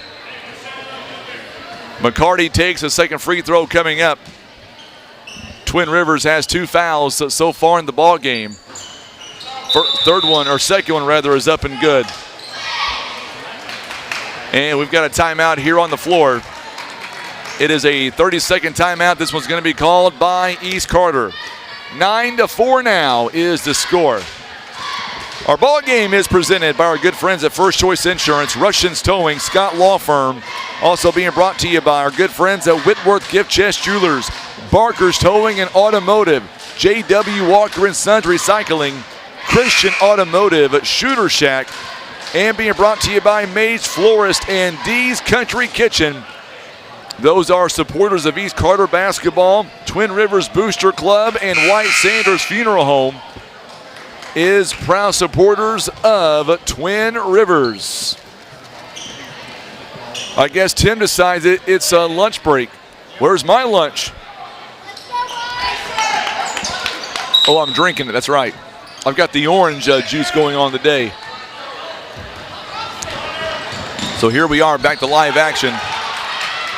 McCarty takes a second free throw coming up. Twin Rivers has 2 fouls so far in the ball game. Second one rather, is up and good. And we've got a timeout here on the floor. It is a 30-second timeout. This one's going to be called by East Carter. 9-4 now is the score. Our ball game is presented by our good friends at First Choice Insurance, Russians Towing, Scott Law Firm. Also being brought to you by our good friends at Whitworth Gift Chest Jewelers, Barker's Towing and Automotive, J.W. Walker & Sons Recycling, Christian Automotive, Shooter Shack, and being brought to you by May's Florist and Dee's Country Kitchen. Those are supporters of East Carter basketball. Twin Rivers Booster Club and White Sanders Funeral Home is proud supporters of Twin Rivers. I guess Tim decides it's a lunch break. Where's my lunch? Oh, I'm drinking it, that's right. I've got the orange juice going on today. So here we are, back to live action.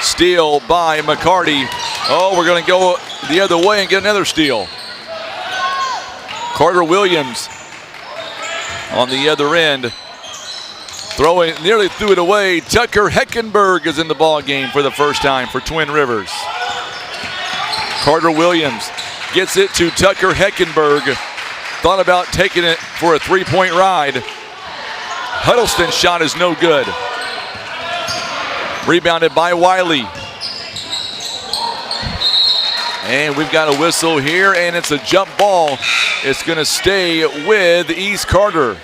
Steal by McCarty. Oh, we're going to go the other way and get another steal. Carter Williams on the other end. Nearly threw it away. Tucker Heckenberg is in the ball game for the first time for Twin Rivers. Carter Williams gets it to Tucker Heckenberg. Thought about taking it for a three-point ride. Huddleston's shot is no good. Rebounded by Wiley. And we've got a whistle here, and it's a jump ball. It's going to stay with East Carter.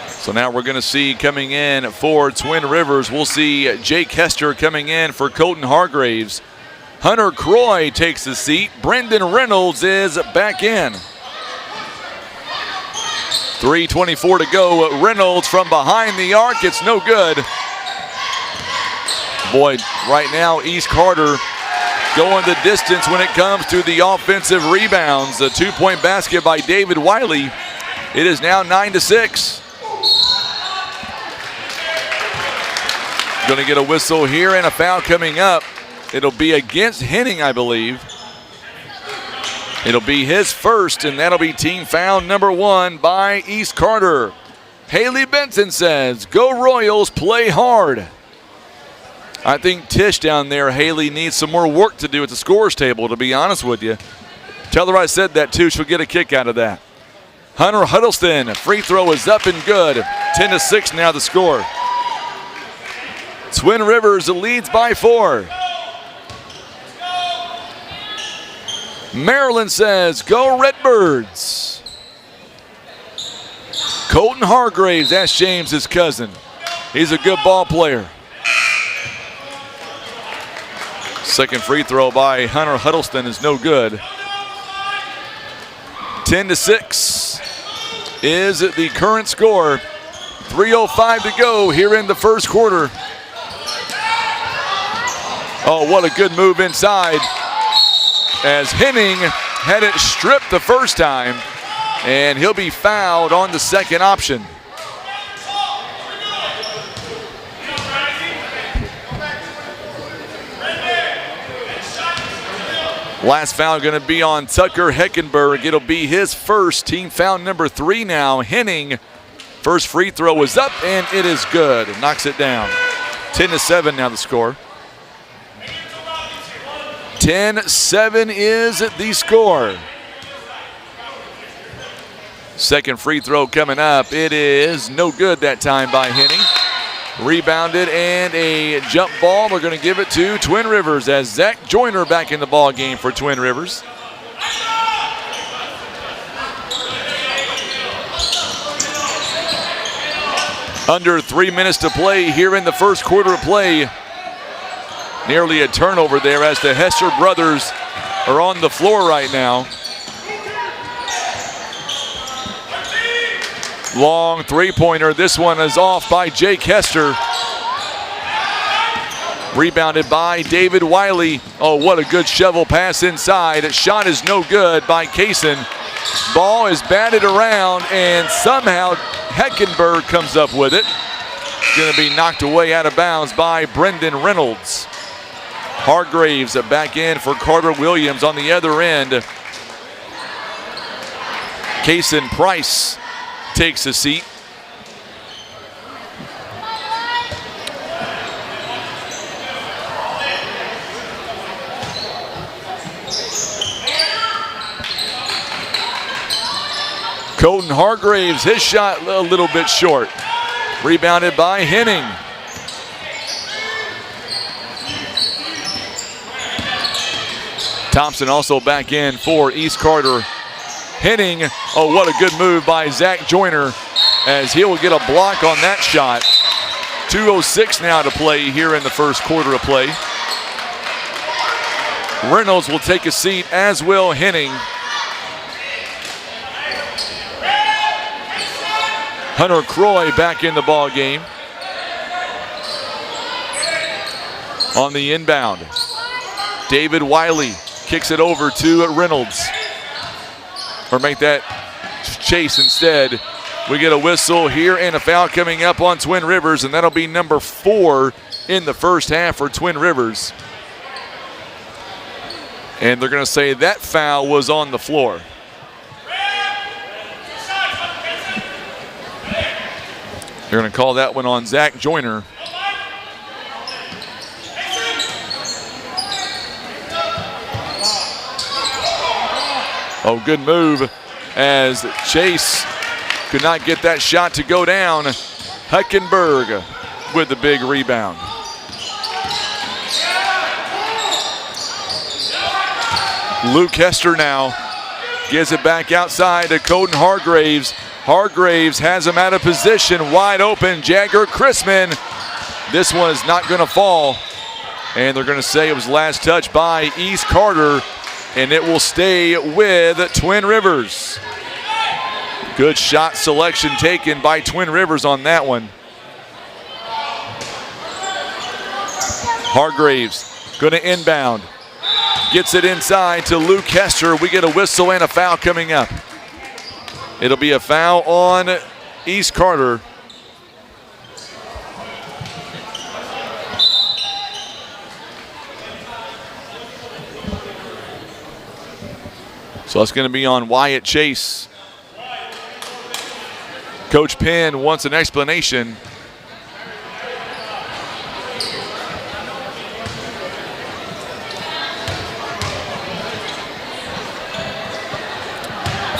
So now we're going to see coming in for Twin Rivers, we'll see Jake Hester coming in for Colton Hargraves. Hunter Croy takes the seat. Brendan Reynolds is back in. 3:24 to go. Reynolds from behind the arc. It's no good. Boy, right now East Carter going the distance when it comes to the offensive rebounds. A 2-point basket by David Wiley. It is now 9-6. Going to get a whistle here and a foul coming up. It'll be against Henning, I believe. It'll be his first, and that'll be team foul number 1 by East Carter. Haley Benson says, "Go Royals, play hard." I think Tish down there, Haley, needs some more work to do at the scorer's table, to be honest with you. Tell her I said that too. She'll get a kick out of that. Hunter Huddleston, free throw is up and good. 10-6 now the score. Twin Rivers leads by 4. Maryland says, go Redbirds. Colton Hargraves, that's James's cousin. He's a good ball player. Second free throw by Hunter Huddleston is no good. 10-6 is the current score. 3:05 to go here in the first quarter. Oh, what a good move inside, as Henning had it stripped the first time, and he'll be fouled on the second option. Last foul going to be on Tucker Heckenberg. It'll be his first, team foul number 3 now. Henning, first free throw is up, and it is good. Knocks it down. 10-7 now the score. 10-7 is the score. Second free throw coming up. It is no good that time by Henning. Rebounded, and a jump ball. We're going to give it to Twin Rivers as Zach Joyner back in the ball game for Twin Rivers. Under 3 minutes to play here in the first quarter of play. Nearly a turnover there as the Hester brothers are on the floor right now. Long three-pointer. This one is off by Jake Hester. Rebounded by David Wiley. Oh, what a good shovel pass inside. Shot is no good by Kaysen. Ball is batted around, and somehow Heckenberg comes up with it. It's going to be knocked away out of bounds by Brendan Reynolds. Hargraves back in for Carter Williams on the other end. Kaysen Price takes a seat. Colton Hargraves, his shot a little bit short. Rebounded by Henning. Thompson also back in for East Carter. Henning, oh, what a good move by Zach Joyner, as he will get a block on that shot. 2:06 now to play here in the first quarter of play. Reynolds will take a seat, as will Henning. Hunter Croy back in the ball game. On the inbound, David Wiley kicks it over to Reynolds. Or make that Chase instead. We get a whistle here and a foul coming up on Twin Rivers, and that'll be number 4 in the first half for Twin Rivers. And they're going to say that foul was on the floor. They're going to call that one on Zach Joyner. Oh, good move as Chase could not get that shot to go down. Heckenberg with the big rebound. Luke Hester now gives it back outside to Colton Hargraves. Hargraves has him out of position, wide open. Jagger Chrisman. This one is not going to fall. And they're going to say it was last touch by East Carter, and it will stay with Twin Rivers. Good shot selection taken by Twin Rivers on that one. Hargraves going to inbound. Gets it inside to Luke Hester. We get a whistle and a foul coming up. It'll be a foul on East Carter. So it's going to be on Wyatt Chase. Coach Penn wants an explanation.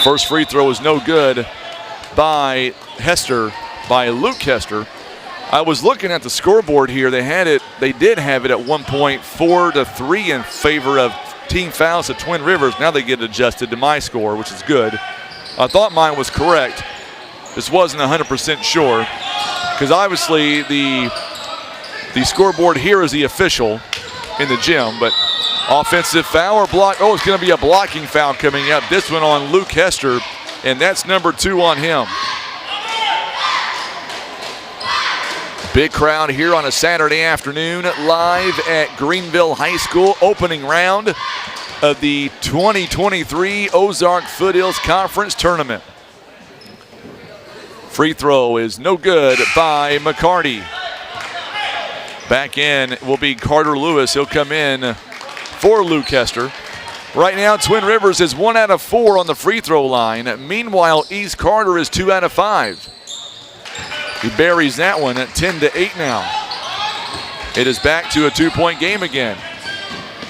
First free throw is no good by Hester, by Luke Hester. I was looking at the scoreboard here. They did have it at one point 4-3 in favor of team fouls at Twin Rivers. Now they get adjusted to my score, which is good. I thought mine was correct. Just wasn't 100% sure because obviously the scoreboard here is the official in the gym, but offensive foul or block. Oh, it's going to be a blocking foul coming up. This one on Luke Hester, and that's number 2 on him. Big crowd here on a Saturday afternoon live at Greenville High School, opening round of the 2023 Ozark Foothills Conference Tournament. Free throw is no good by McCarty. Back in will be Carter Lewis. He'll come in for Luke Hester. Right now, Twin Rivers is 1 out of 4 on the free throw line. Meanwhile, East Carter is 2 out of 5. He buries that one at 10-8 now. It is back to a 2-point game again.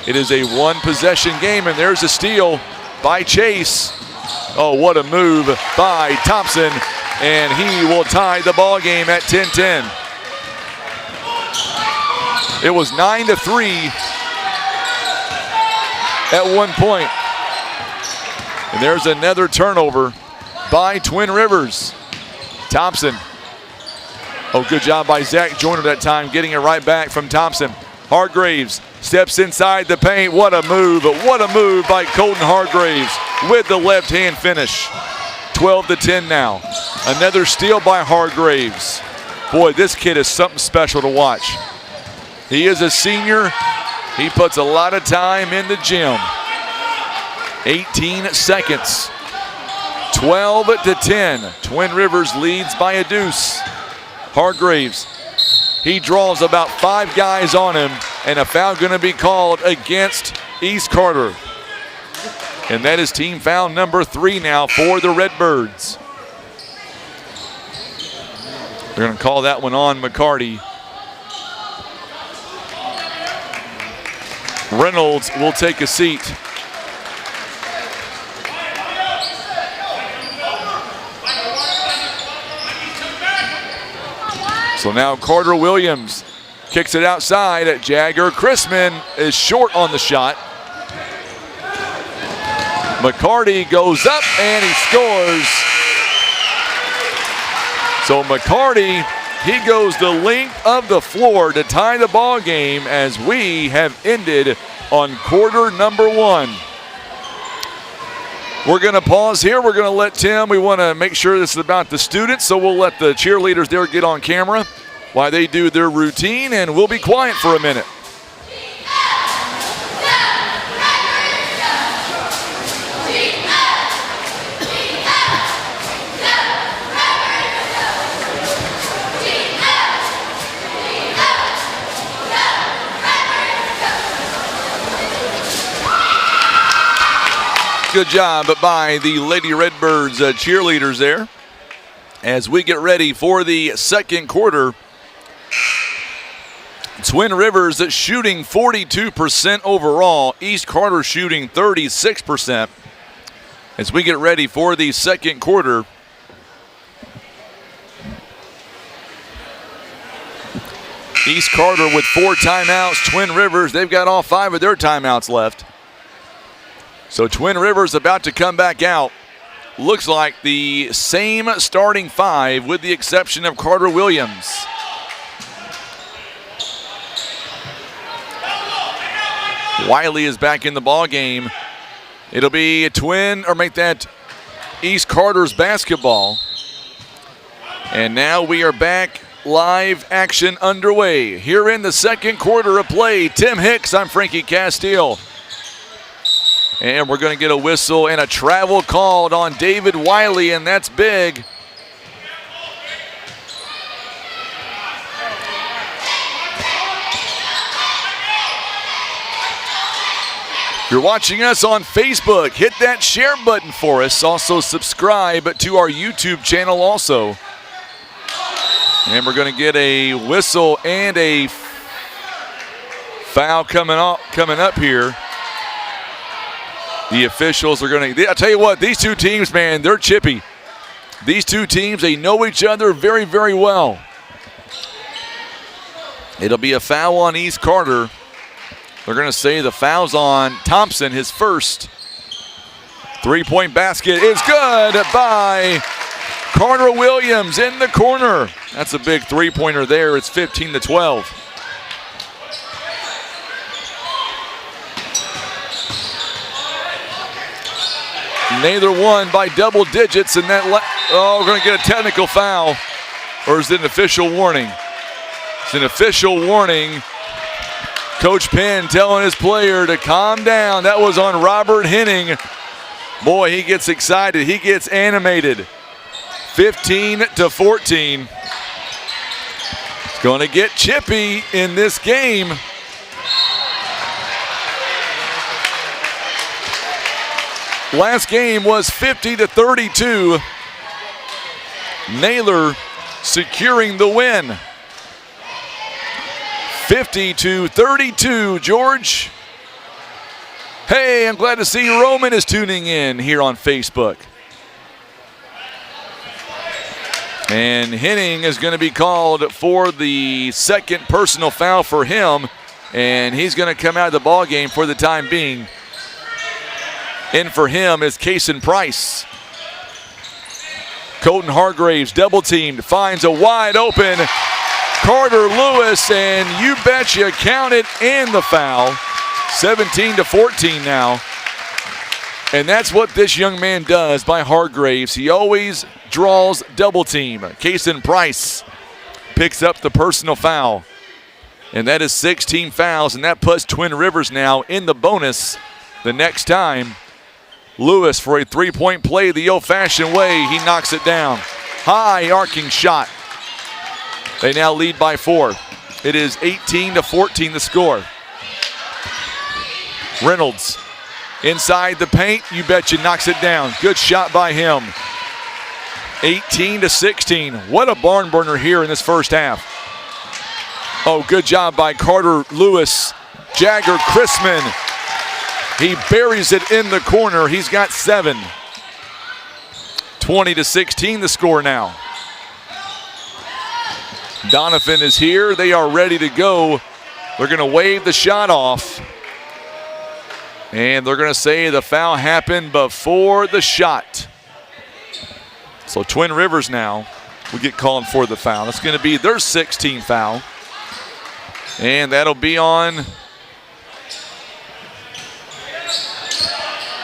It is a 1-possession game, and there's a steal by Chase. Oh, what a move by Thompson, and he will tie the ball game at 10-10. It was 9-3 at one point. And there's another turnover by Twin Rivers. Thompson. Oh, good job by Zach Joyner that time, getting it right back from Thompson. Hargraves steps inside the paint. What a move by Colton Hargraves with the left-hand finish. 12-10 now. Another steal by Hargraves. Boy, this kid is something special to watch. He is a senior. He puts a lot of time in the gym. 18 seconds. 12-10. Twin Rivers leads by a deuce. Hargraves, he draws about 5 guys on him, and a foul going to be called against East Carter. And that is team foul number 3 now for the Redbirds. They're going to call that one on McCarty. Reynolds will take a seat. So now Carter Williams kicks it outside at Jagger. Chrisman is short on the shot. McCarty goes up and he scores. So McCarty, he goes the length of the floor to tie the ball game as we have ended on quarter number 1. We're going to pause here. We're going to let Tim, we want to make sure this is about the students, so we'll let the cheerleaders there get on camera while they do their routine, and we'll be quiet for a minute. Good job by the Lady Redbirds cheerleaders there. As we get ready for the second quarter, Twin Rivers shooting 42% overall. East Carter shooting 36%. As we get ready for the second quarter, East Carter with 4 timeouts. Twin Rivers, they've got all 5 of their timeouts left. So Twin Rivers about to come back out. Looks like the same starting 5 with the exception of Carter Williams. Wiley is back in the ball game. It'll be a Twin, or make that East Carter's basketball. And now we are back, live action underway. Here in the second quarter of play, Tim Hicks, I'm Frankie Castile. And we're going to get a whistle and a travel called on David Wiley, and that's big. If you're watching us on Facebook, hit that share button for us. Also subscribe to our YouTube channel also. And we're going to get a whistle and a foul coming up here. The officials are going to, I'll tell you what, these two teams, man, they're chippy. These two teams, they know each other very, very well. It'll be a foul on East Carter. They're going to say the foul's on Thompson, his first. Three-point basket is good by Carter Williams in the corner. That's a big three-pointer there. It's 15-12. Naylor won by double digits, and that we're going to get a technical foul, or is it an official warning? It's an official warning. Coach Penn telling his player to calm down. That was on Robert Henning. Boy, he gets excited. He gets animated. 15-14. It's going to get chippy in this game. Last game was 50-32. Naylor securing the win. 50-32, George. Hey, I'm glad to see Roman is tuning in here on Facebook. And Henning is going to be called for the second personal foul for him, and he's going to come out of the ball game for the time being. In for him is Kason Price. Colton Hargraves double teamed, finds a wide open Carter Lewis, and you betcha count it and the foul. 17-14 now. And that's what this young man does by Hargraves. He always draws double team. Kason Price picks up the personal foul. And that is 16 fouls, and that puts Twin Rivers now in the bonus the next time. Lewis for a three-point play the old-fashioned way. He knocks it down. High arcing shot. They now lead by 4. It is 18-14 the score. Reynolds inside the paint. You betcha knocks it down. Good shot by him. 18-16. What a barn burner here in this first half. Oh, good job by Carter Lewis. Jagger Chrisman. He buries it in the corner. He's got 7. 20-16 the score now. Doniphan is here. They are ready to go. They're going to wave the shot off. And they're going to say the foul happened before the shot. So Twin Rivers now will get called for the foul. It's going to be their 16th foul. And that'll be on...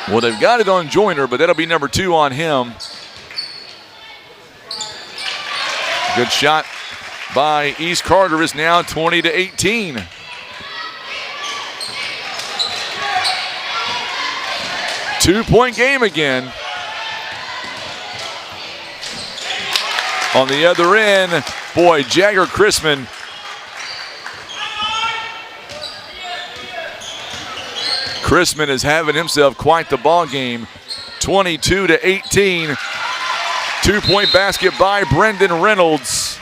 Well, they've got it on Joyner, but that'll be number 2 on him. Good shot by East Carter is now 20-18. Two-point game again. On the other end, boy, Jagger Chrisman. Chrisman is having himself quite the ball game. 22-18. Two-point basket by Brendan Reynolds.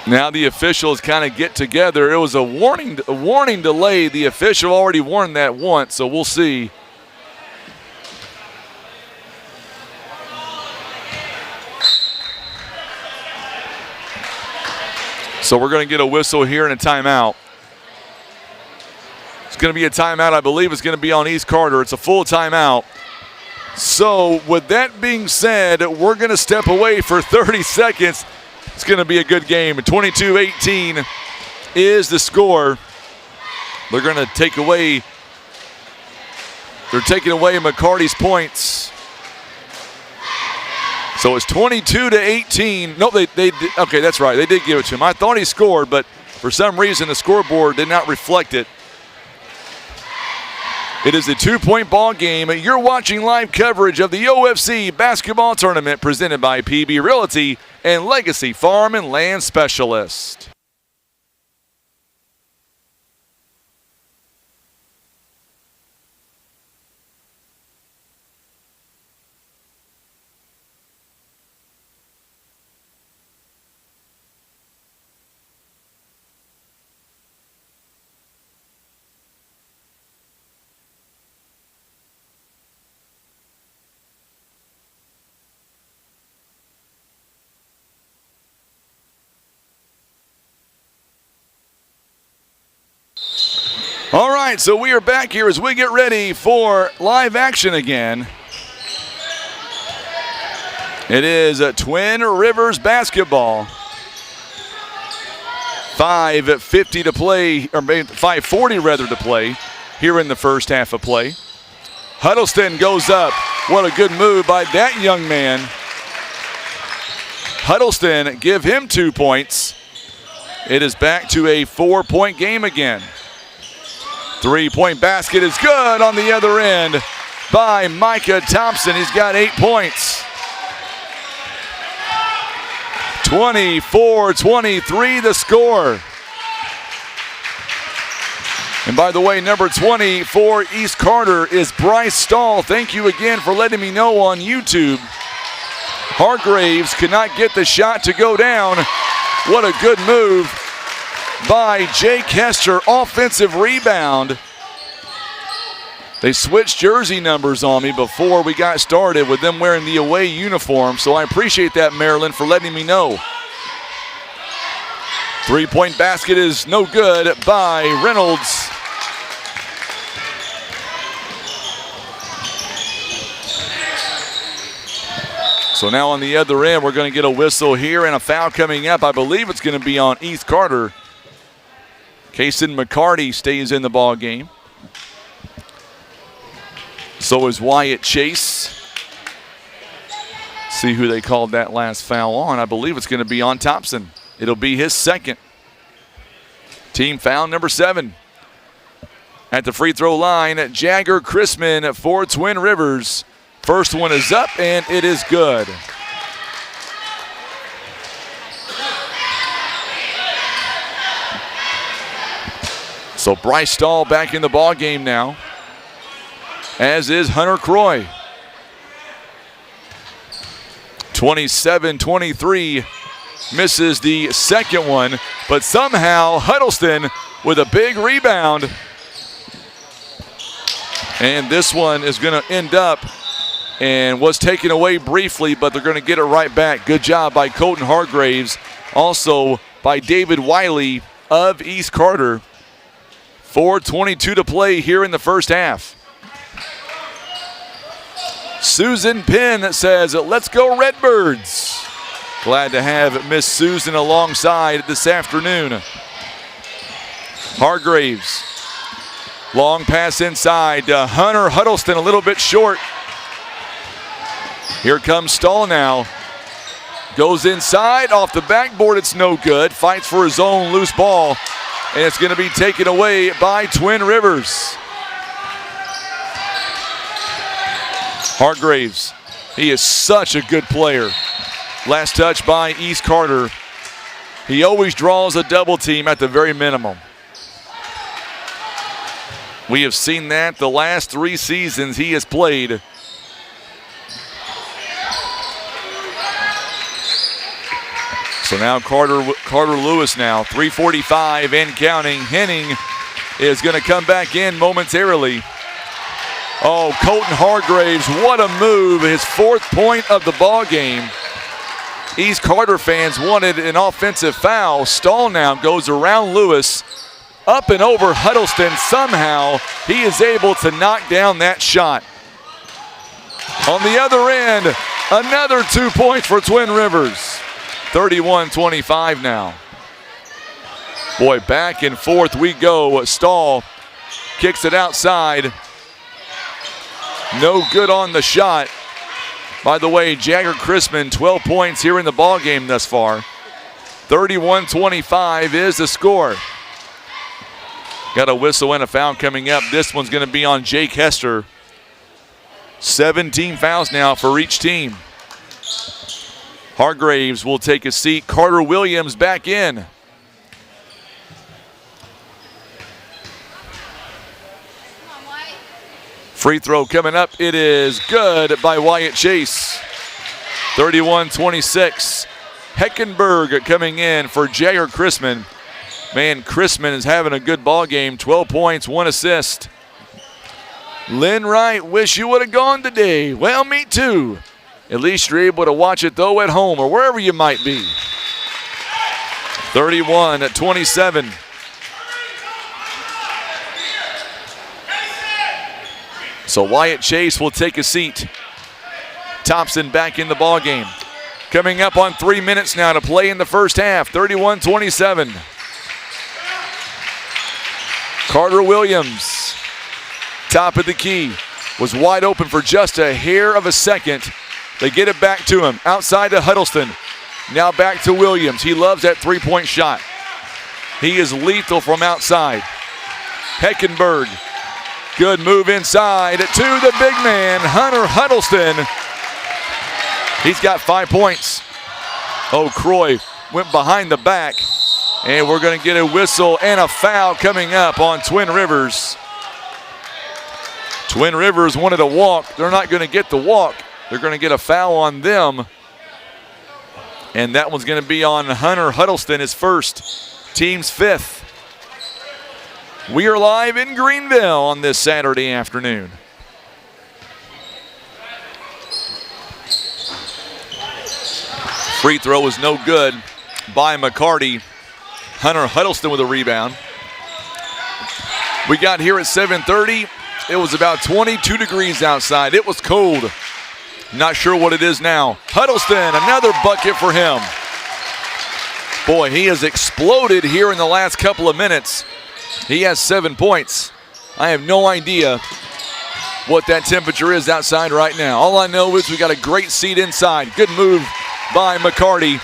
Now the officials kind of get together. It was a warning delay. The official already warned that once, so we'll see. So we're going to get a whistle here and a timeout. It's going to be a timeout. I believe it's going to be on East Carter. It's a full timeout. So with that being said, we're going to step away for 30 seconds. It's going to be a good game. 22-18 is the score. They're going to take away. They're taking away McCarty's points. So it's 22-18. No, they okay, that's right. They did give it to him. I thought he scored, but for some reason the scoreboard did not reflect it. It is a 2-point ball game. You're watching live coverage of the OFC basketball tournament presented by PB Realty and Legacy Farm and Land Specialist. All right, so we are back here as we get ready for live action again. It is Twin Rivers basketball. 5:50 to play, or 5:40 rather to play here in the first half of play. Huddleston goes up. What a good move by that young man. Huddleston, give him 2 points. It is back to a 4-point game again. 3-point basket is good on the other end by Micah Thompson. He's got 8 points. 24-23 the score. And by the way, number 20 for East Carter is Bryce Stahl. Thank you again for letting me know on YouTube. Hargraves could not get the shot to go down. What a good move by Jake Hester. Offensive rebound. They switched jersey numbers on me before we got started with them wearing the away uniform, so I appreciate that, Maryland, for letting me know. 3-point basket is no good by Reynolds. So now on the other end, we're going to get a whistle here and a foul coming up. I believe it's going to be on East Carter. Kaysen McCarty stays in the ball game. So is Wyatt Chase. See who they called that last foul on. I believe it's going to be on Thompson. It'll be his second. Team foul number 7. At the free throw line, Jagger Chrisman for Twin Rivers. First one is up, and it is good. So Bryce Stahl back in the ball game now, as is Hunter Croy. 27-23, misses the second one, but somehow Huddleston with a big rebound. And this one is going to end up and was taken away briefly, but they're going to get it right back. Good job by Colton Hargraves, also by David Wiley of East Carter. 4:22 to play here in the first half. Susan Penn says, let's go Redbirds. Glad to have Miss Susan alongside this afternoon. Hargraves, long pass inside. Hunter Huddleston a little bit short. Here comes Stahl now. Goes inside, off the backboard, it's no good. Fights for his own loose ball, and it's going to be taken away by Twin Rivers. Hargraves, he is such a good player. Last touch by East Carter. He always draws a double team at the very minimum. We have seen that the last 3 seasons he has played. So now Carter Lewis now, 3:45 and counting. Henning is going to come back in momentarily. Oh, Colton Hargraves, what a move. His 4th point of the ball game. East Carter fans wanted an offensive foul. Stahl now goes around Lewis, up and over Huddleston. Somehow he is able to knock down that shot. On the other end, another 2 points for Twin Rivers. 31-25 now. Boy, back and forth we go. Stahl kicks it outside. No good on the shot. By the way, Jagger Chrisman, 12 points here in the ball game thus far. 31-25 is the score. Got a whistle and a foul coming up. This one's going to be on Jake Hester. 17 fouls now for each team. Hargraves will take a seat. Carter Williams back in. Free throw coming up. It is good by Wyatt Chase. 31-26. Heckenberg coming in for Jagger Chrisman. Man, Chrisman is having a good ball game. 12 points, 1 assist. Lynn Wright, wish you would have gone today. Well, me too. At least you're able to watch it, though, at home or wherever you might be. 31-27. So Wyatt Chase will take a seat. Thompson back in the ball game. Coming up on 3 minutes now to play in the first half, 31-27. Carter Williams, top of the key, was wide open for just a hair of a second. They get it back to him, outside to Huddleston. Now back to Williams. He loves that three-point shot. He is lethal from outside. Heckenberg, good move inside to the big man, Hunter Huddleston. He's got 5 points. Oh, Croy went behind the back, and we're going to get a whistle and a foul coming up on Twin Rivers. Twin Rivers wanted a walk. They're not going to get the walk. They're going to get a foul on them, and that one's going to be on Hunter Huddleston, his first, team's 5th. We are live in Greenville on this Saturday afternoon. Free throw is no good by McCarty. Hunter Huddleston with a rebound. We got here at 7:30. It was about 22 degrees outside. It was cold. Not sure what it is now. Huddleston, another bucket for him. Boy, he has exploded here in the last couple of minutes. He has 7 points. I have no idea what that temperature is outside right now. All I know is we got a great seat inside. Good move by McCarty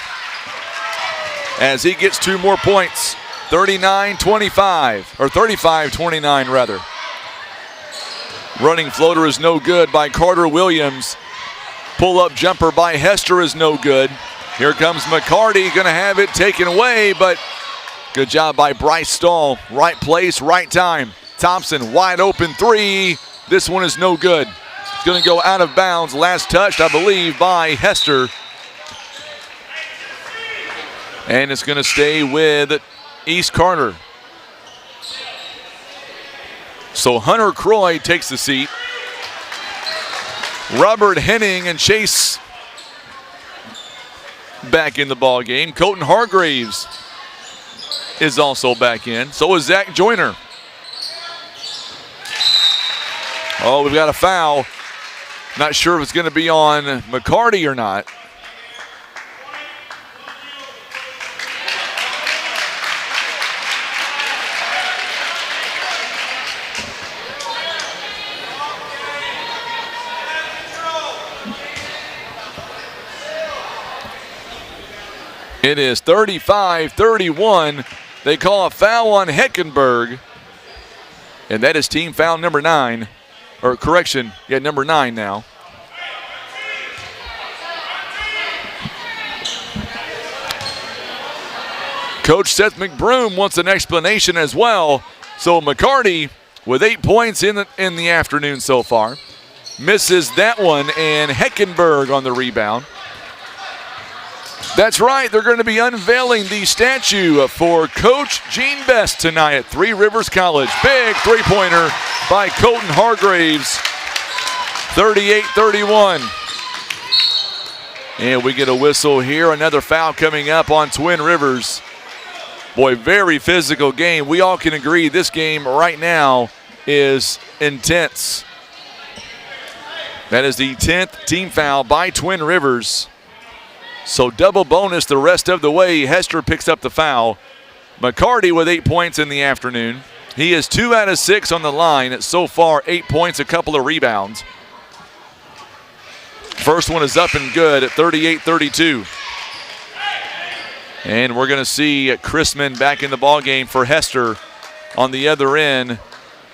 as he gets 2 more points. 39-25, or 35-29 rather. Running floater is no good by Carter Williams. Pull-up jumper by Hester is no good. Here comes McCarty, gonna have it taken away, but good job by Bryce Stahl. Right place, right time. Thompson, wide open 3. This one is no good. It's gonna go out of bounds. Last touched, I believe, by Hester. And it's gonna stay with East Carter. So Hunter Croy takes the seat. Robert Henning and Chase back in the ball game. Colton Hargraves is also back in. So is Zach Joyner. Oh, we've got a foul. Not sure if it's going to be on McCarty or not. It is 35-31. They call a foul on Heckenberg. And that is team foul number 9. Or correction, number 9 now. Coach Seth McBroom wants an explanation as well. So McCarty with 8 points in the afternoon so far. Misses that one, and Heckenberg on the rebound. That's right, they're going to be unveiling the statue for Coach Gene Best tonight at Three Rivers College. Big three-pointer by Colton Hargraves, 38-31. And we get a whistle here. Another foul coming up on Twin Rivers. Boy, very physical game. We all can agree this game right now is intense. That is the 10th team foul by Twin Rivers. So double bonus the rest of the way. Hester picks up the foul. McCarty with 8 points in the afternoon. He is 2 out of 6 on the line. So far, 8 points, a couple of rebounds. First one is up and good at 38-32. And we're going to see Chrisman back in the ballgame for Hester. On the other end,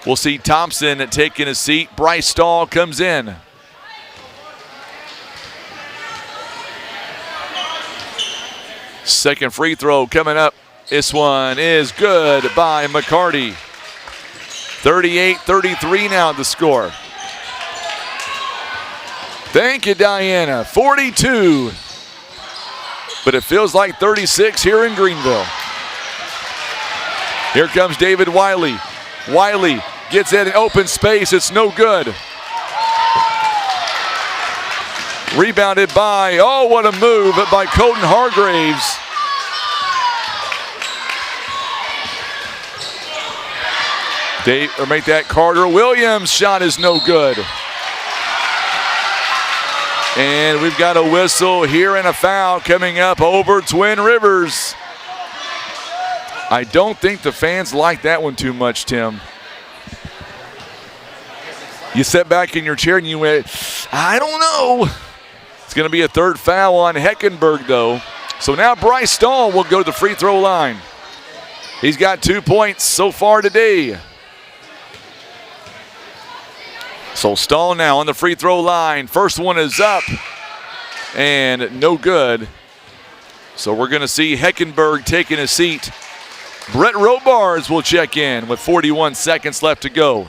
we'll see Thompson taking a seat. Bryce Stahl comes in. Second free throw coming up. This one is good by McCarty. 38-33 now the score. Thank you, Diana. 42. But it feels like 36 here in Greenville. Here comes David Wiley. Wiley gets it in open space. It's no good. Rebounded by, oh, what a move by Colton Hargraves. Make that Carter Williams shot is no good. And we've got a whistle here and a foul coming up over Twin Rivers. I don't think the fans like that one too much, Tim. You sat back in your chair and you went, I don't know. It's going to be a third foul on Heckenberg, though. So now Bryce Stahl will go to the free throw line. He's got 2 points so far today. So Stahl now on the free throw line. First one is up and no good. So we're going to see Heckenberg taking a seat. Brett Robards will check in with 41 seconds left to go.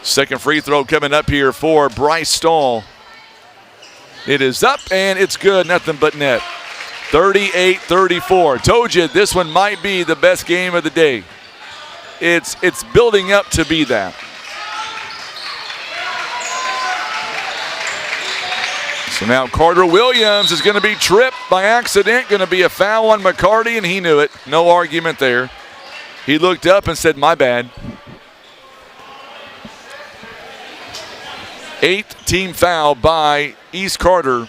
Second free throw coming up here for Bryce Stahl. It is up and it's good, nothing but net. 38-34. Told you this one might be the best game of the day. It's building up to be that. So now Carter Williams is going to be tripped by accident. Going to be a foul on McCarty, and he knew it. No argument there. He looked up and said, my bad. 8th team foul by East Carter.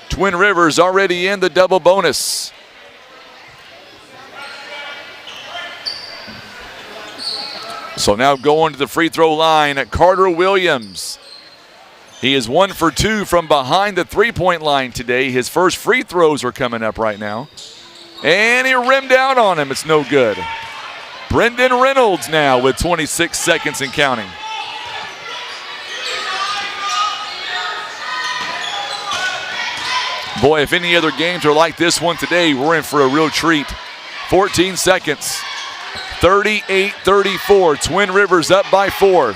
Twin Rivers already in the double bonus. So now going to the free throw line at Carter Williams. He is 1 for 2 from behind the three-point line today. His first free throws are coming up right now. And he rimmed out on him. It's no good. Brendan Reynolds now with 26 seconds and counting. Boy, if any other games are like this one today, we're in for a real treat. 14 seconds. 38-34. Twin Rivers up by 4.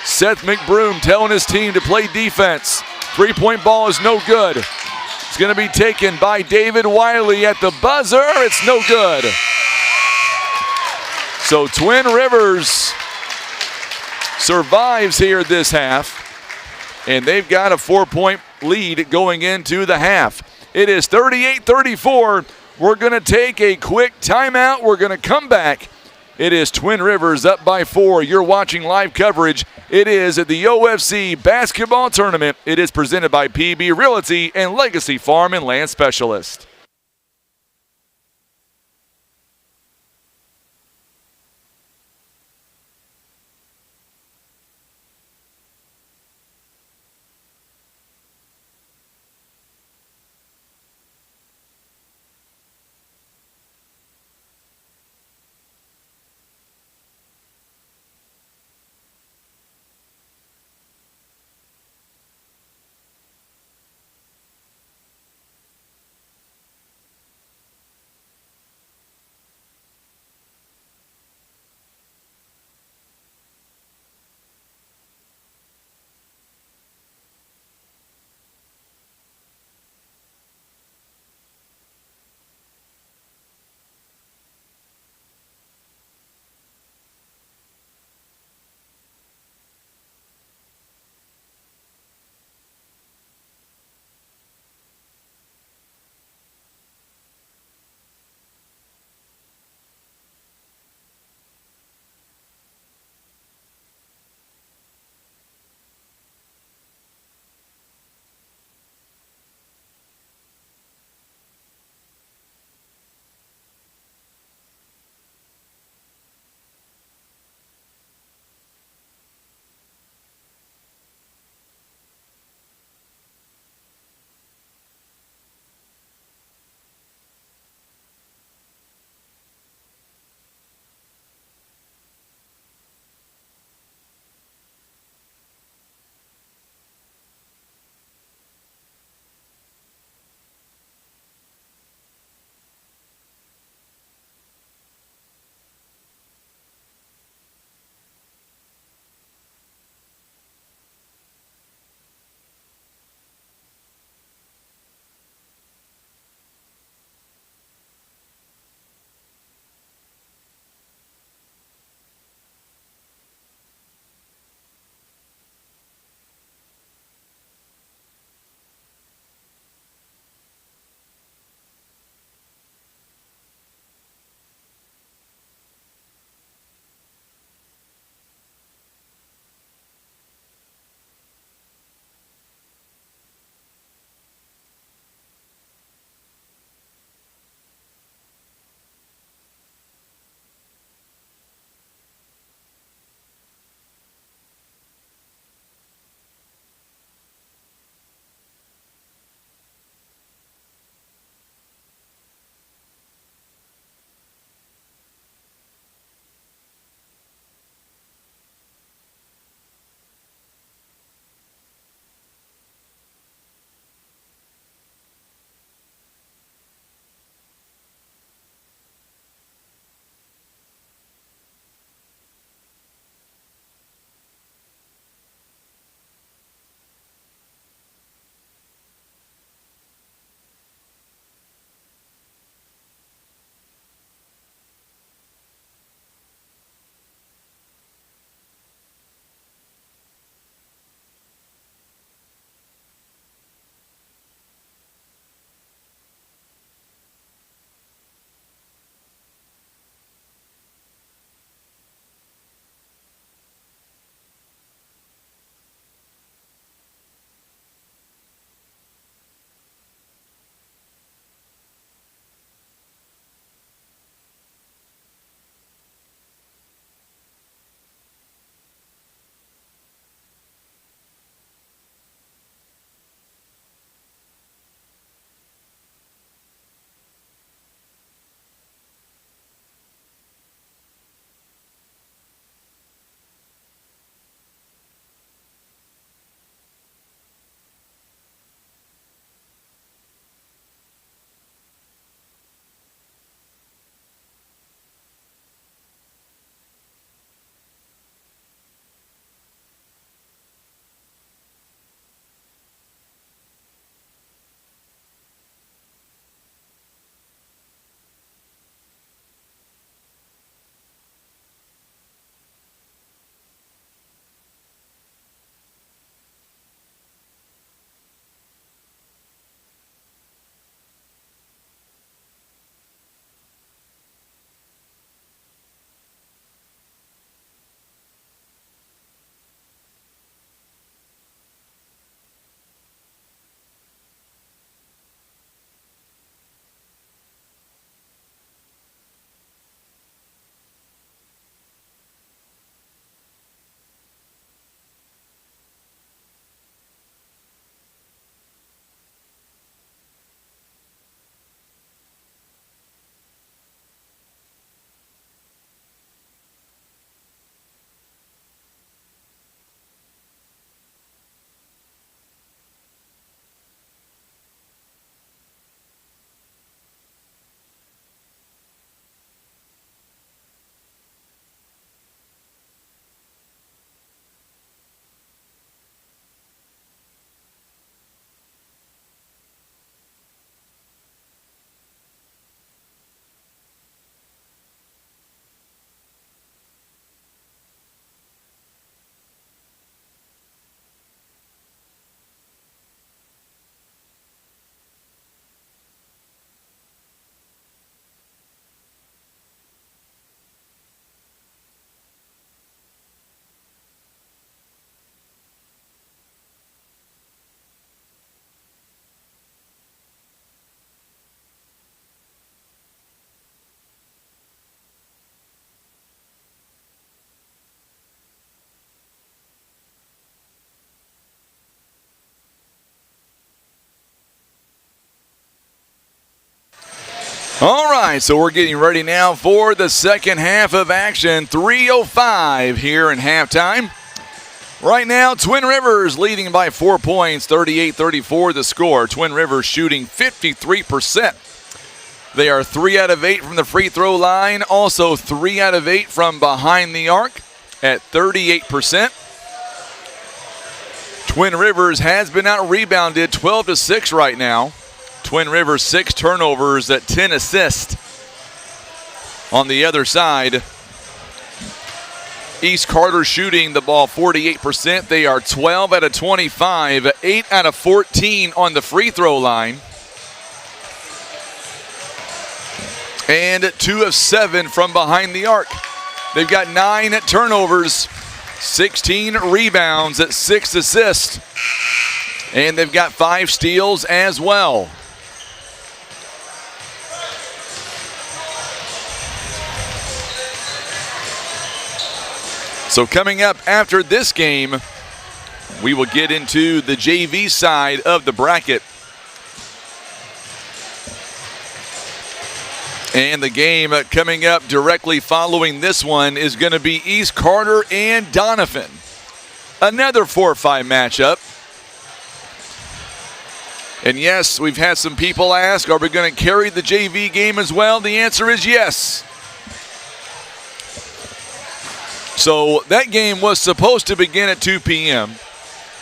Seth McBroom telling his team to play defense. Three-point ball is no good. It's going to be taken by David Wiley at the buzzer. It's no good. So Twin Rivers survives here this half, and they've got a 4-point lead going into the half. It is 38-34. We're going to take a quick timeout. We're going to come back. It is Twin Rivers up by 4. You're watching live coverage. It is at the OFC Basketball Tournament. It is presented by PB Realty and Legacy Farm and Land Specialist. All right, so we're getting ready now for the second half of action. 3:05 here in halftime. Right now, Twin Rivers leading by 4 points, 38-34 the score. Twin Rivers shooting 53%. They are 3 out of 8 from the free throw line, also 3 out of 8 from behind the arc at 38%. Twin Rivers has been out-rebounded 12-6 right now. Twin Rivers 6 turnovers at 10 assists. On the other side, East Carter shooting the ball 48%. They are 12 out of 25, 8 out of 14 on the free throw line. And 2 of 7 from behind the arc. They've got 9 turnovers, 16 rebounds at 6 assists. And they've got 5 steals as well. So coming up after this game, we will get into the JV side of the bracket. And the game coming up directly following this one is going to be East Carter and Doniphan. Another 4-5 matchup. And yes, we've had some people ask, are we going to carry the JV game as well? The answer is yes. So that game was supposed to begin at 2 p.m.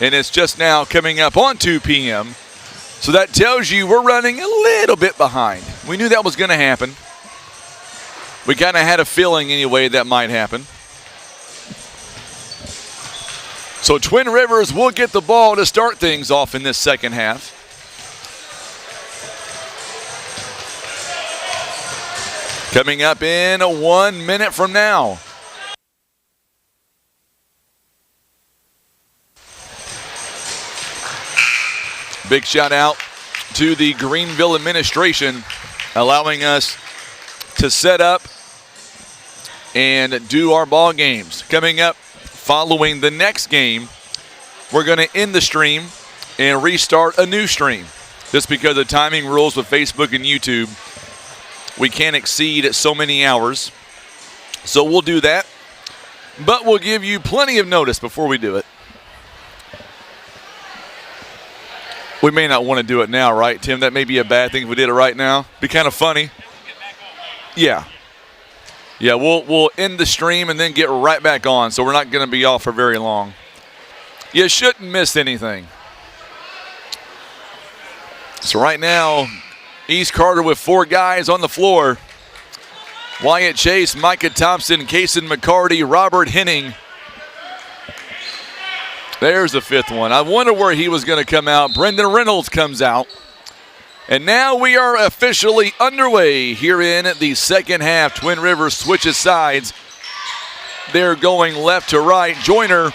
and it's just now coming up on 2 p.m. So that tells you we're running a little bit behind. We knew that was going to happen. We kind of had a feeling anyway that might happen. So Twin Rivers will get the ball to start things off in this second half. Coming up in 1 minute from now. Big shout out to the Greenville administration allowing us to set up and do our ball games. Coming up following the next game, we're going to end the stream and restart a new stream. Just because of timing rules with Facebook and YouTube, we can't exceed so many hours. So we'll do that, but we'll give you plenty of notice before we do it. We may not want to do it now, right, Tim? That may be a bad thing if we did it right now. Be kind of funny. Yeah. Yeah, we'll end the stream and then get right back on, so we're not going to be off for very long. You shouldn't miss anything. So right now, East Carter with 4 guys on the floor. Wyatt Chase, Micah Thompson, Kaysen McCarty, Robert Henning. There's the 5th one. I wonder where he was going to come out. Brendan Reynolds comes out. And now we are officially underway here in the second half. Twin Rivers switches sides. They're going left to right. Joyner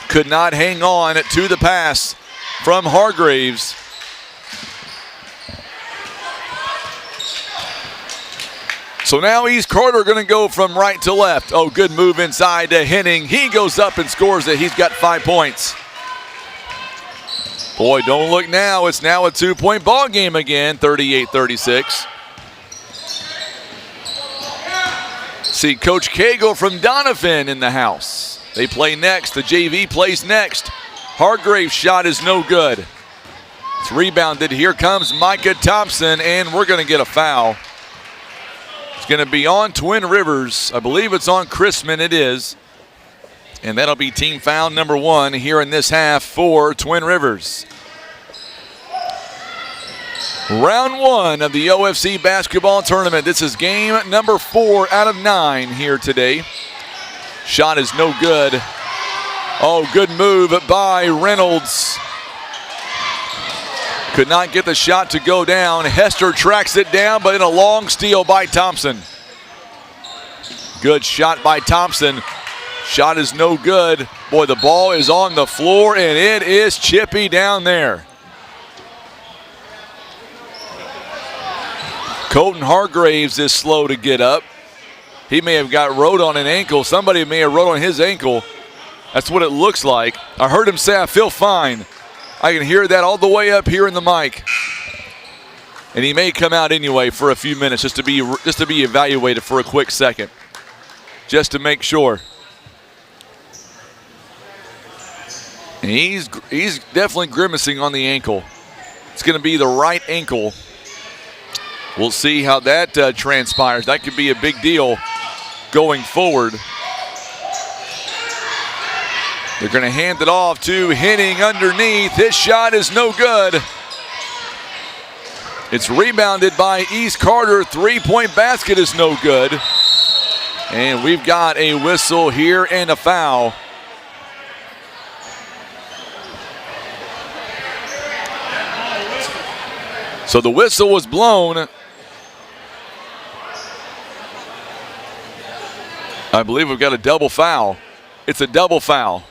could not hang on to the pass from Hargraves. So now East Carter going to go from right to left. Oh, good move inside to Henning. He goes up and scores it. He's got 5 points. Boy, don't look now. It's now a 2-point ball game again, 38-36. See Coach Cagle from Doniphan in the house. They play next. The JV plays next. Hargrave's shot is no good. It's rebounded. Here comes Micah Thompson, and we're going to get a foul. It's going to be on Twin Rivers. I believe it's on Chrisman. It is. And that'll be team foul number 1 here in this half for Twin Rivers. Round 1 of the OFC basketball tournament. This is game number 4 out of 9 here today. Shot is no good. Oh, good move by Reynolds. Could not get the shot to go down. Hester tracks it down, but in a long steal by Thompson. Good shot by Thompson. Shot is no good. Boy, the ball is on the floor, and it is chippy down there. Colton Hargraves is slow to get up. He may have got rode on an ankle. Somebody may have rode on his ankle. That's what it looks like. I heard him say, I feel fine. I can hear that all the way up here in the mic. And he may come out anyway for a few minutes just to be evaluated for a quick second, just to make sure. And he's definitely grimacing on the ankle. It's going to be the right ankle. We'll see how that transpires. That could be a big deal going forward. They're going to hand it off to Henning underneath. His shot is no good. It's rebounded by East Carter. Three-point basket is no good. And we've got a whistle here and a foul. So the whistle was blown. I believe we've got a double foul. It's a double foul.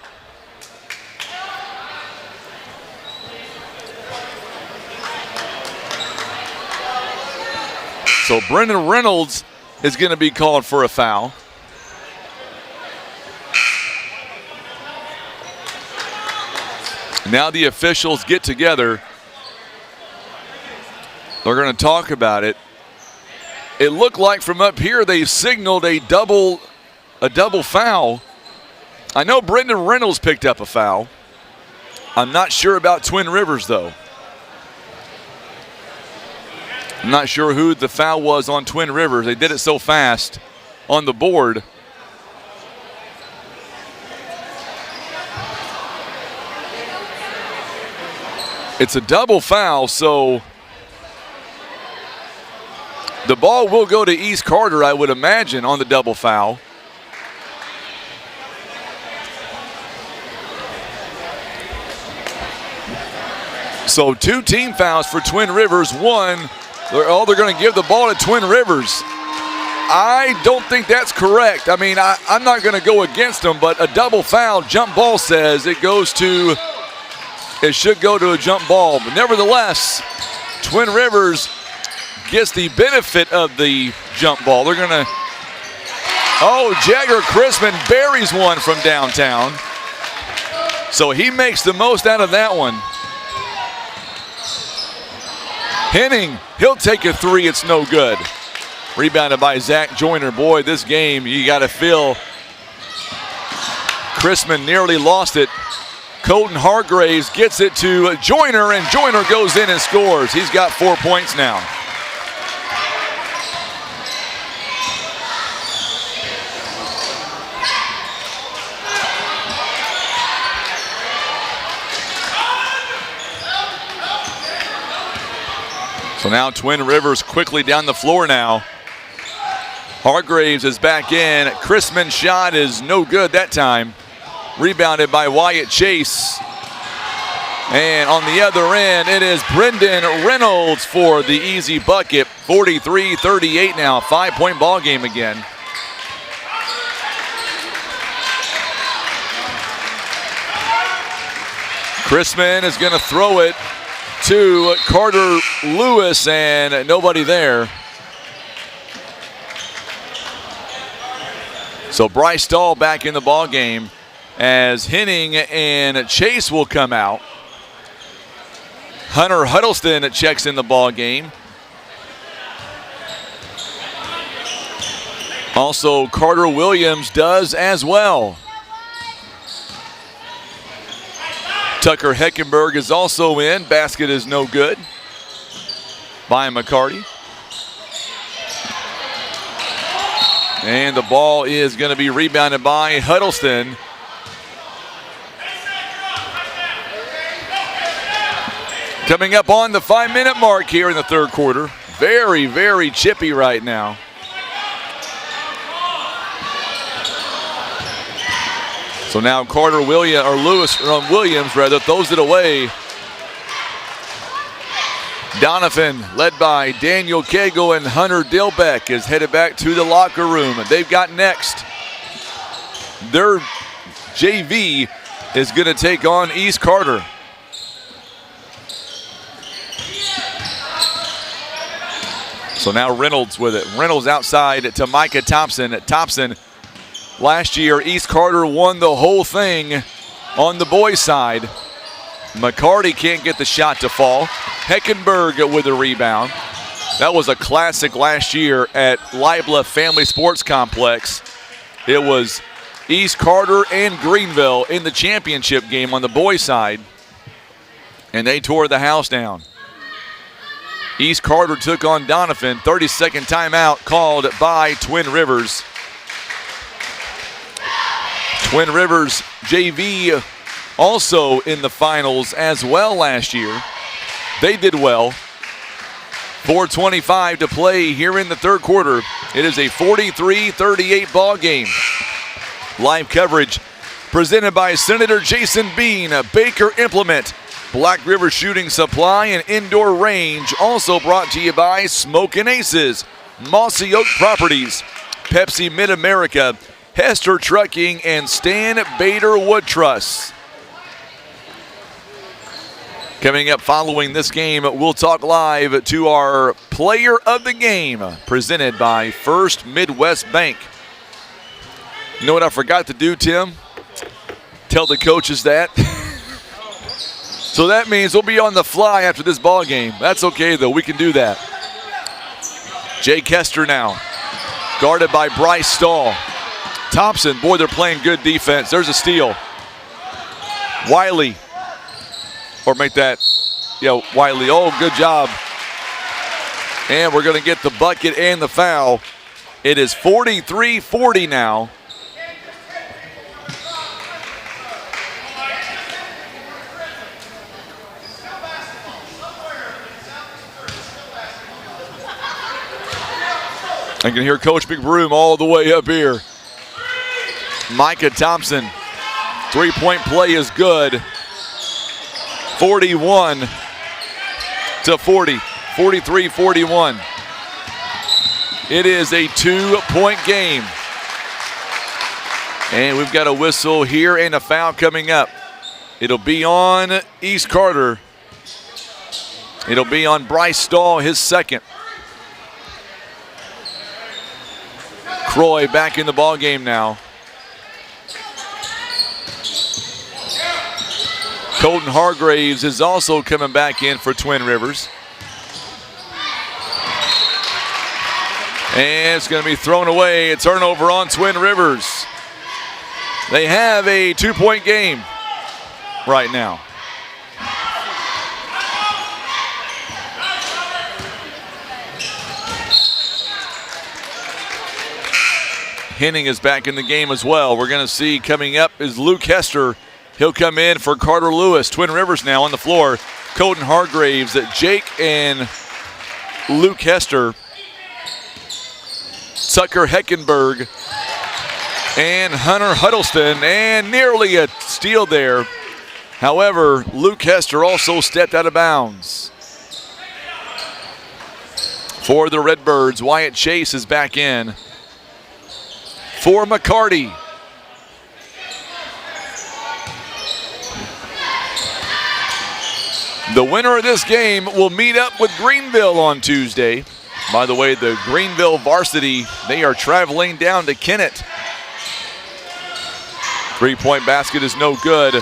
So Brendan Reynolds is going to be called for a foul. Now the officials get together. They're going to talk about it. It looked like from up here they signaled a double foul. I know Brendan Reynolds picked up a foul. I'm not sure about Twin Rivers, though. I'm not sure who the foul was on Twin Rivers. They did it so fast on the board. It's a double foul, so the ball will go to East Carter, I would imagine, on the double foul. So 2 team fouls for Twin Rivers. One, they're going to give the ball to Twin Rivers. I don't think that's correct. I mean, I'm not going to go against them, but a double foul, jump ball says it should go to a jump ball. But nevertheless, Twin Rivers gets the benefit of the jump ball. They're going to, Jagger Chrisman buries one from downtown. So he makes the most out of that one. Henning, he'll take a three, it's no good. Rebounded by Zach Joyner. Boy, this game, you got to feel Chrisman nearly lost it. Colton Hargraves gets it to Joyner, and Joyner goes in and scores. He's got 4 points now. So now Twin Rivers quickly down the floor now. Hargraves is back in. Chrisman's shot is no good that time. Rebounded by Wyatt Chase. And on the other end, it is Brendan Reynolds for the easy bucket. 43-38 now, 5-point ball game again. Chrisman is going to throw it to Carter Lewis, and nobody there. So Bryce Stahl back in the ball game as Henning and Chase will come out. Hunter Huddleston checks in the ball game. Also, Carter Williams does as well. Tucker Heckenberg is also in. Basket is no good by McCarty. And the ball is going to be rebounded by Huddleston. Coming up on the 5-minute mark here in the third quarter. Very, very chippy right now. So now Lewis throws it away. Donovan, led by Daniel Cagle and Hunter Dilbeck, is headed back to the locker room. They've got next. Their JV is going to take on East Carter. So now Reynolds with it. Reynolds outside to Micah Thompson. Thompson, last year, East Carter won the whole thing on the boys' side. McCarty can't get the shot to fall. Heckenberg with a rebound. That was a classic last year at Libla Family Sports Complex. It was East Carter and Greenville in the championship game on the boys' side, and they tore the house down. East Carter took on Doniphan. 30-second timeout called by Twin Rivers. Twin Rivers JV also in the finals as well last year. They did well. 4:25 to play here in the third quarter. It is a 43-38 ball game. Live coverage presented by Senator Jason Bean, Baker Implement, Black River Shooting Supply, and Indoor Range. Also brought to you by Smokin' Aces, Mossy Oak Properties, Pepsi Mid-America, Hester Trucking, and Stan Bader Wood Truss. Coming up following this game, we'll talk live to our player of the game, presented by First Midwest Bank. You know what I forgot to do, Tim? Tell the coaches that. So that means we'll be on the fly after this ball game. That's okay, though. We can do that. Jay Kester now, guarded by Bryce Stahl. Thompson, boy, they're playing good defense. There's a steal. Wiley, or make that, Wiley. Oh, good job. And we're going to get the bucket and the foul. It is 43-40 now. I can hear Coach McBroom all the way up here. Micah Thompson, three-point play is good. 41-40, 43-41. It is a two-point game. And we've got a whistle here and a foul coming up. It'll be on East Carter. It'll be on Bryce Stahl, his second. Croy back in the ball game now. Colton Hargraves is also coming back in for Twin Rivers. And it's going to be thrown away. A turnover on Twin Rivers. They have a two-point game right now. Henning is back in the game as well. We're going to see coming up is Luke Hester. He'll come in for Carter Lewis. Twin Rivers now on the floor. Colton Hargraves, Jake and Luke Hester. Tucker Heckenberg and Hunter Huddleston, and nearly a steal there. However, Luke Hester also stepped out of bounds. For the Redbirds, Wyatt Chase is back in. For McCarty. The winner of this game will meet up with Greenville on Tuesday. By the way, the Greenville varsity, they are traveling down to Kennett. Three-point basket is no good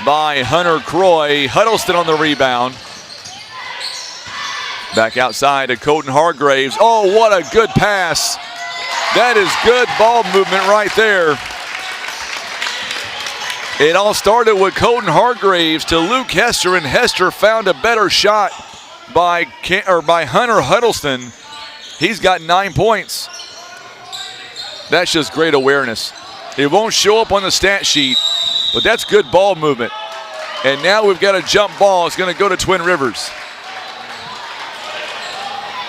by Hunter Croy. Huddleston on the rebound. Back outside to Colton Hargraves. Oh, what a good pass. That is good ball movement right there. It all started with Colton Hargraves to Luke Hester, and Hester found a better shot by Hunter Huddleston. He's got 9 points. That's just great awareness. It won't show up on the stat sheet, but that's good ball movement. And now we've got a jump ball. It's going to go to Twin Rivers.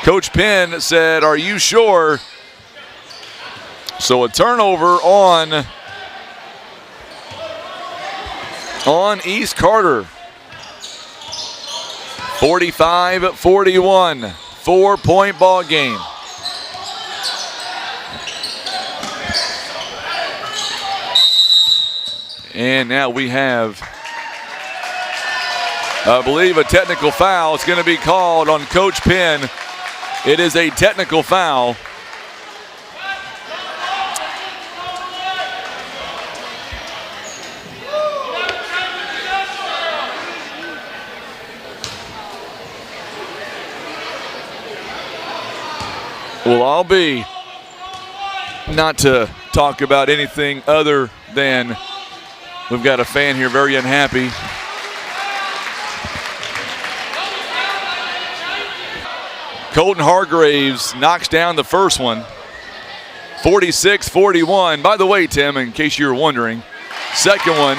Coach Penn said, "Are you sure?" So a turnover on East Carter. 45-41, 4-point ball game. And now we have, I believe, a technical foul. It's going to be called on Coach Penn. It is a technical foul. will all be not to talk about anything other than we've got a fan here very unhappy. Colton Hargraves knocks down the first one. 46-41. By the way, Tim, in case you were wondering, second one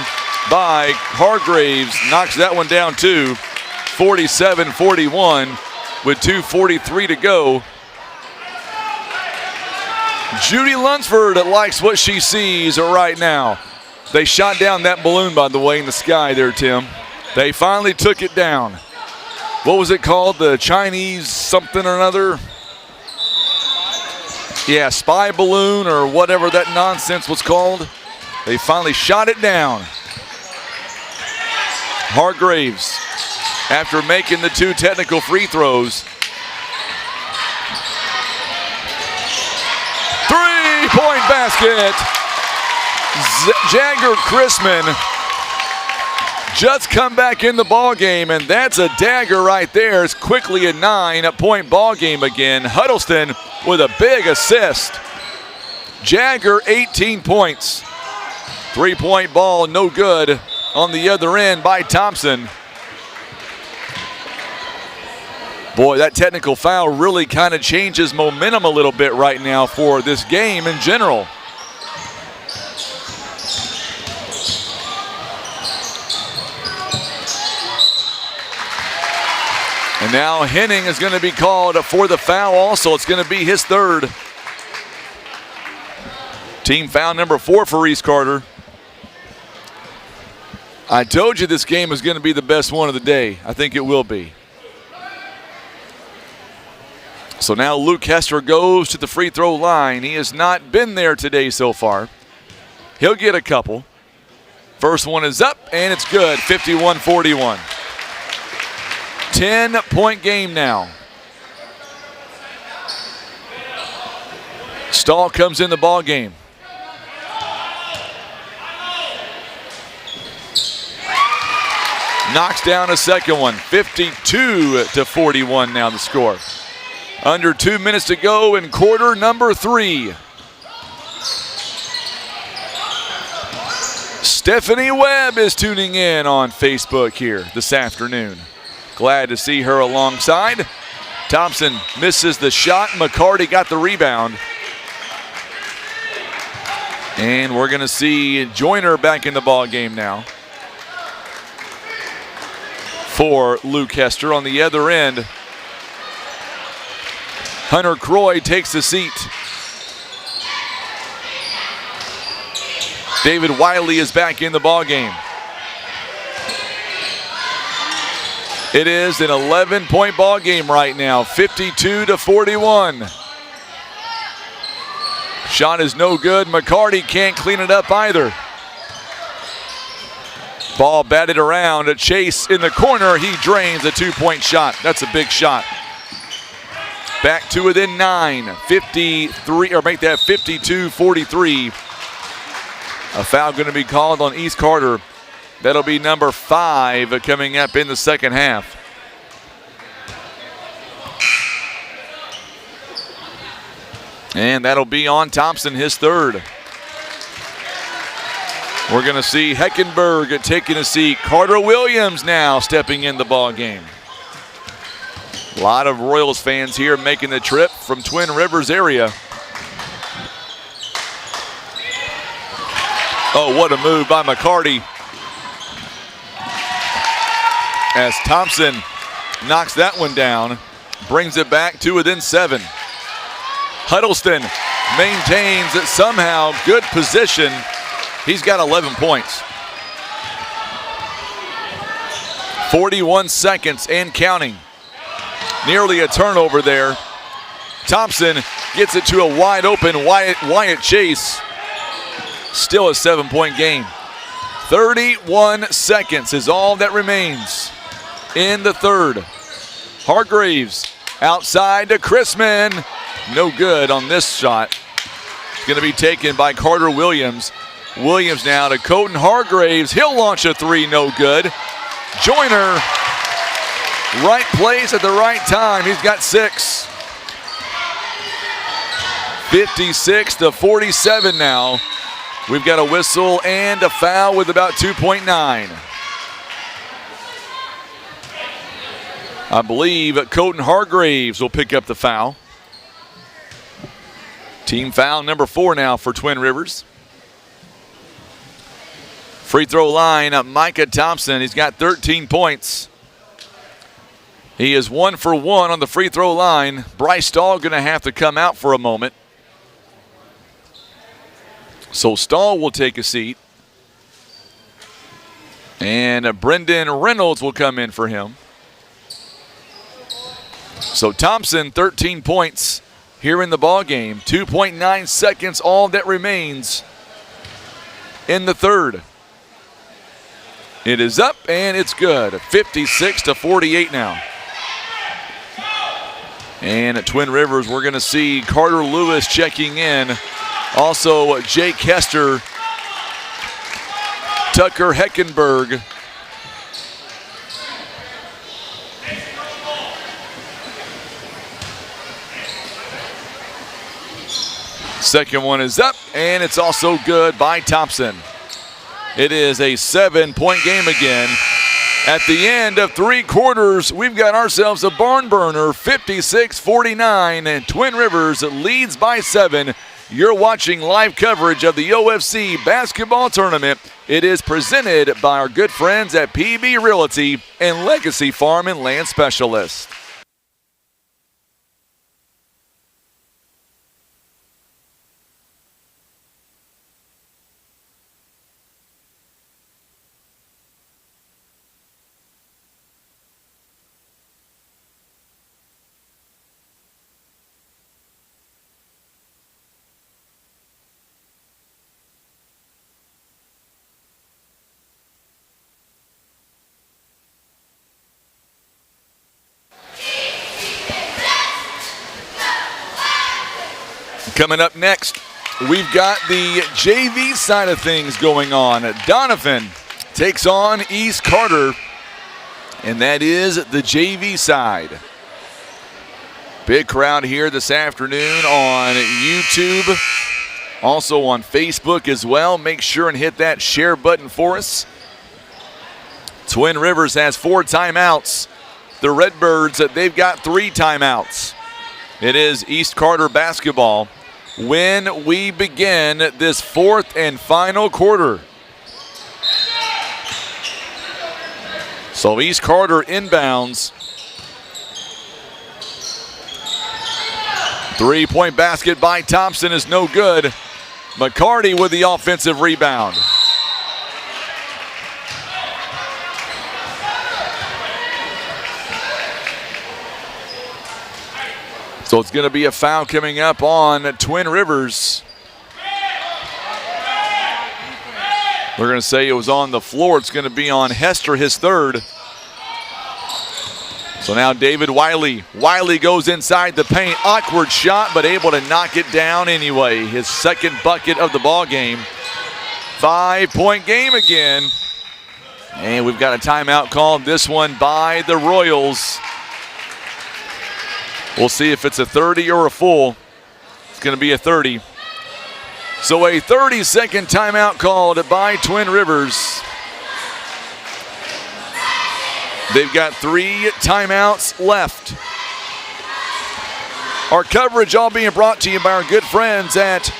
by Hargraves knocks that one down too. 47-41 with 2:43 to go. Judy Lunsford likes what she sees right now. They shot down that balloon, by the way, in the sky there, Tim. They finally took it down. What was it called? The Chinese something or another? Yeah, spy balloon or whatever that nonsense was called. They finally shot it down. Hargraves, after making the 2 technical free throws. 3-point basket. Jagger Chrisman just come back in the ball game, and that's a dagger right there. It's quickly a 9-point ball game again. Huddleston with a big assist. Jagger 18 points. 3-point ball, no good on the other end by Thompson. Boy, that technical foul really kind of changes momentum a little bit right now for this game in general. And now Henning is going to be called for the foul also. It's going to be his third. Team foul number 4 for Reese Carter. I told you this game is going to be the best one of the day. I think it will be. So now Luke Hester goes to the free throw line. He has not been there today so far. He'll get a couple. First one is up, and it's good, 51-41. 10-point game now. Stahl comes in the ball game. Knocks down a second one. 52-41 now the score. Under 2 minutes to go in quarter number 3. Stephanie Webb is tuning in on Facebook here this afternoon. Glad to see her alongside. Thompson misses the shot. McCarty got the rebound. And we're going to see Joyner back in the ball game now for Luke Hester. On the other end, Hunter Croy takes the seat. David Wiley is back in the ball game. It is an 11-point ball game right now, 52-41. Shot is no good. McCarty can't clean it up either. Ball batted around. A Chase in the corner. He drains a 2-point shot. That's a big shot. Back to within 9. 53, or make that 52-43. A foul going to be called on East Carter. That'll be number 5 coming up in the second half. And that'll be on Thompson, his third. We're going to see Heckenberg taking a seat. Carter Williams now stepping in the ball game. A lot of Royals fans here making the trip from Twin Rivers area. Oh, what a move by McCarty. As Thompson knocks that one down, brings it back to within 7. Huddleston maintains it somehow. Good position. He's got 11 points. 41 seconds and counting. Nearly a turnover there. Thompson gets it to a wide open Wyatt Chase. Still a 7-point game. 31 seconds is all that remains in the third. Hargraves outside to Chrisman. No good on this shot. It's going to be taken by Carter Williams. Williams now to Colton Hargraves. He'll launch a 3, no good. Joyner, right place at the right time. He's got 6. 56-47 now. We've got a whistle and a foul with about 2.9. I believe Colton Hargraves will pick up the foul. Team foul number 4 now for Twin Rivers. Free throw line, Micah Thompson. He's got 13 points. He is 1 for 1 on the free throw line. Bryce Stahl going to have to come out for a moment. So Stahl will take a seat. And Brendan Reynolds will come in for him. So Thompson, 13 points here in the ball game. 2.9 seconds, all that remains in the third. It is up and it's good. 56-48 now. And at Twin Rivers, we're going to see Carter Lewis checking in. Also, Jake Hester, Tucker Heckenberg. Second one is up, and it's also good by Thompson. It is a 7-point game again. At the end of 3 quarters, we've got ourselves a barn burner, 56-49, and Twin Rivers leads by 7. You're watching live coverage of the OFC basketball tournament. It is presented by our good friends at PB Realty and Legacy Farm and Land Specialists. Coming up next, we've got the JV side of things going on. Doniphan takes on East Carter, and that is the JV side. Big crowd here this afternoon on YouTube, also on Facebook as well. Make sure and hit that share button for us. Twin Rivers has 4 timeouts. The Redbirds, they've got 3 timeouts. It is East Carter basketball when we begin this 4th and final quarter. So East Carter inbounds. 3-point basket by Thompson is no good. McCarty with the offensive rebound. So it's going to be a foul coming up on Twin Rivers. We're going to say it was on the floor. It's going to be on Hester, his 3rd. So now David Wiley. Wiley goes inside the paint. Awkward shot, but able to knock it down anyway. His 2nd bucket of the ball game. 5-point game again. And we've got a timeout called, this one by the Royals. We'll see if it's a 30 or a full. It's going to be a 30. So a 30-second timeout called by Twin Rivers. They've got 3 timeouts left. Our coverage all being brought to you by our good friends at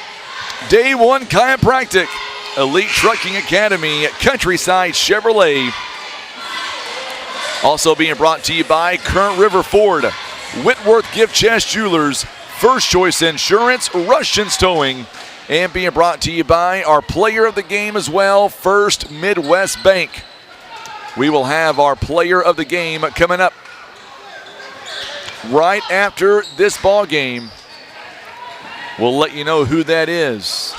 Day One Chiropractic, Elite Trucking Academy at Countryside Chevrolet. Also being brought to you by Current River Ford, Whitworth Gift Chest Jewelers, First Choice Insurance, Russians Towing, and being brought to you by our player of the game as well, First Midwest Bank. We will have our player of the game coming up right after this ball game. We'll let you know who that is.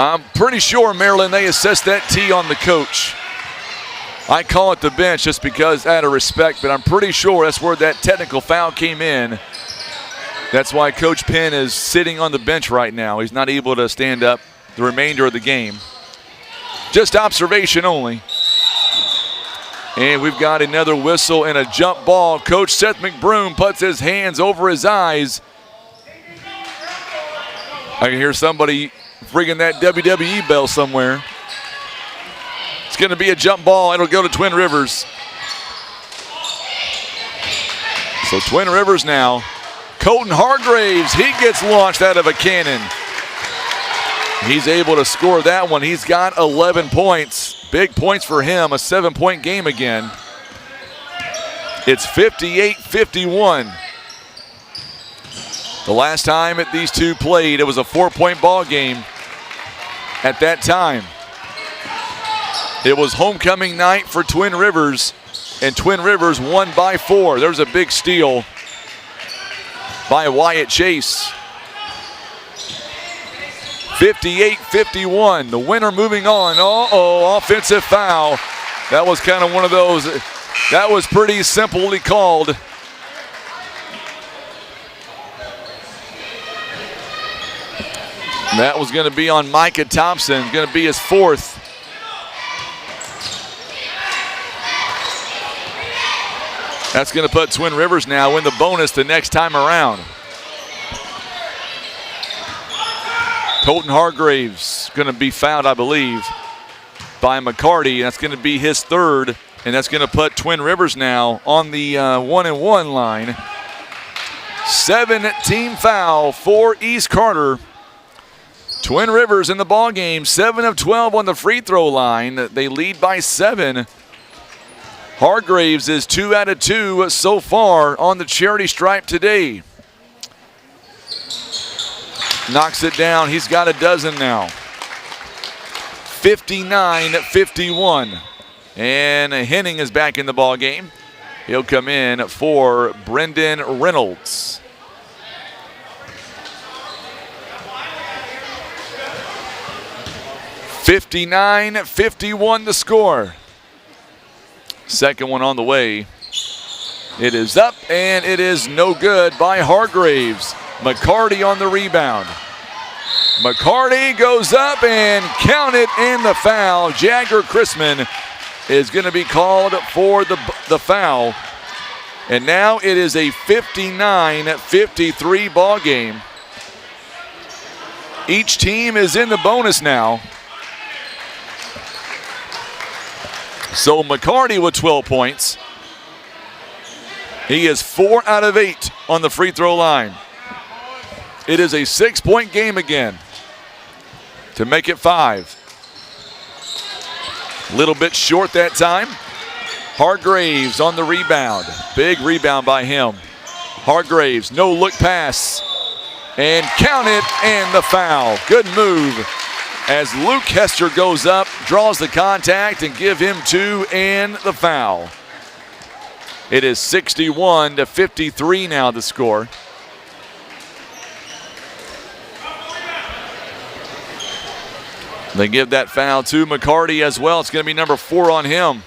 I'm pretty sure, Maryland, they assessed that tee on the coach. I call it the bench just because out of respect, but I'm pretty sure that's where that technical foul came in. That's why Coach Penn is sitting on the bench right now. He's not able to stand up the remainder of the game. Just observation only. And we've got another whistle and a jump ball. Coach Seth McBroom puts his hands over his eyes. I can hear somebody ringing that WWE bell somewhere. It's going to be a jump ball. It'll go to Twin Rivers. So Twin Rivers now. Colton Hargraves, he gets launched out of a cannon. He's able to score that one. He's got 11 points. Big points for him, a 7-point game again. It's 58-51. The last time that these two played, it was a 4-point ball game at that time. It was homecoming night for Twin Rivers, and Twin Rivers won by 4. There's a big steal by Wyatt Chase. 58-51, the winner moving on. Offensive foul. That was kind of one of those, that was pretty simply called. That was going to be on Micah Thompson, going to be his 4th. That's going to put Twin Rivers now in the bonus the next time around. Colton Hargraves going to be fouled, I believe, by McCarty. That's going to be his 3rd, and that's going to put Twin Rivers now on the 1-and-1 line. 7-team foul for East Carter. Twin Rivers in the ball game, 7 of 12 on the free throw line. They lead by 7. Hargraves is 2 out of 2 so far on the charity stripe today. Knocks it down. He's got a dozen now. 59-51. And Henning is back in the ball game. He'll come in for Brendan Reynolds. $59-51 the score. Second one on the way. It is up, and it is no good by Hargraves. McCarty on the rebound. McCarty goes up and counted in the foul. Jagger Chrisman is going to be called for the foul. And now it is a 59-53 ball game. Each team is in the bonus now. So McCarty with 12 points. He is 4 out of 8 on the free throw line. It is a 6-point game again to make it 5. Little bit short that time. Hargraves on the rebound. Big rebound by him. Hargraves, no look pass. And count it, and the foul. Good move as Luke Hester goes up, draws the contact, and give him 2 and the foul. It is 61-53 now the score. They give that foul to McCarty as well. It's going to be number 4 on him.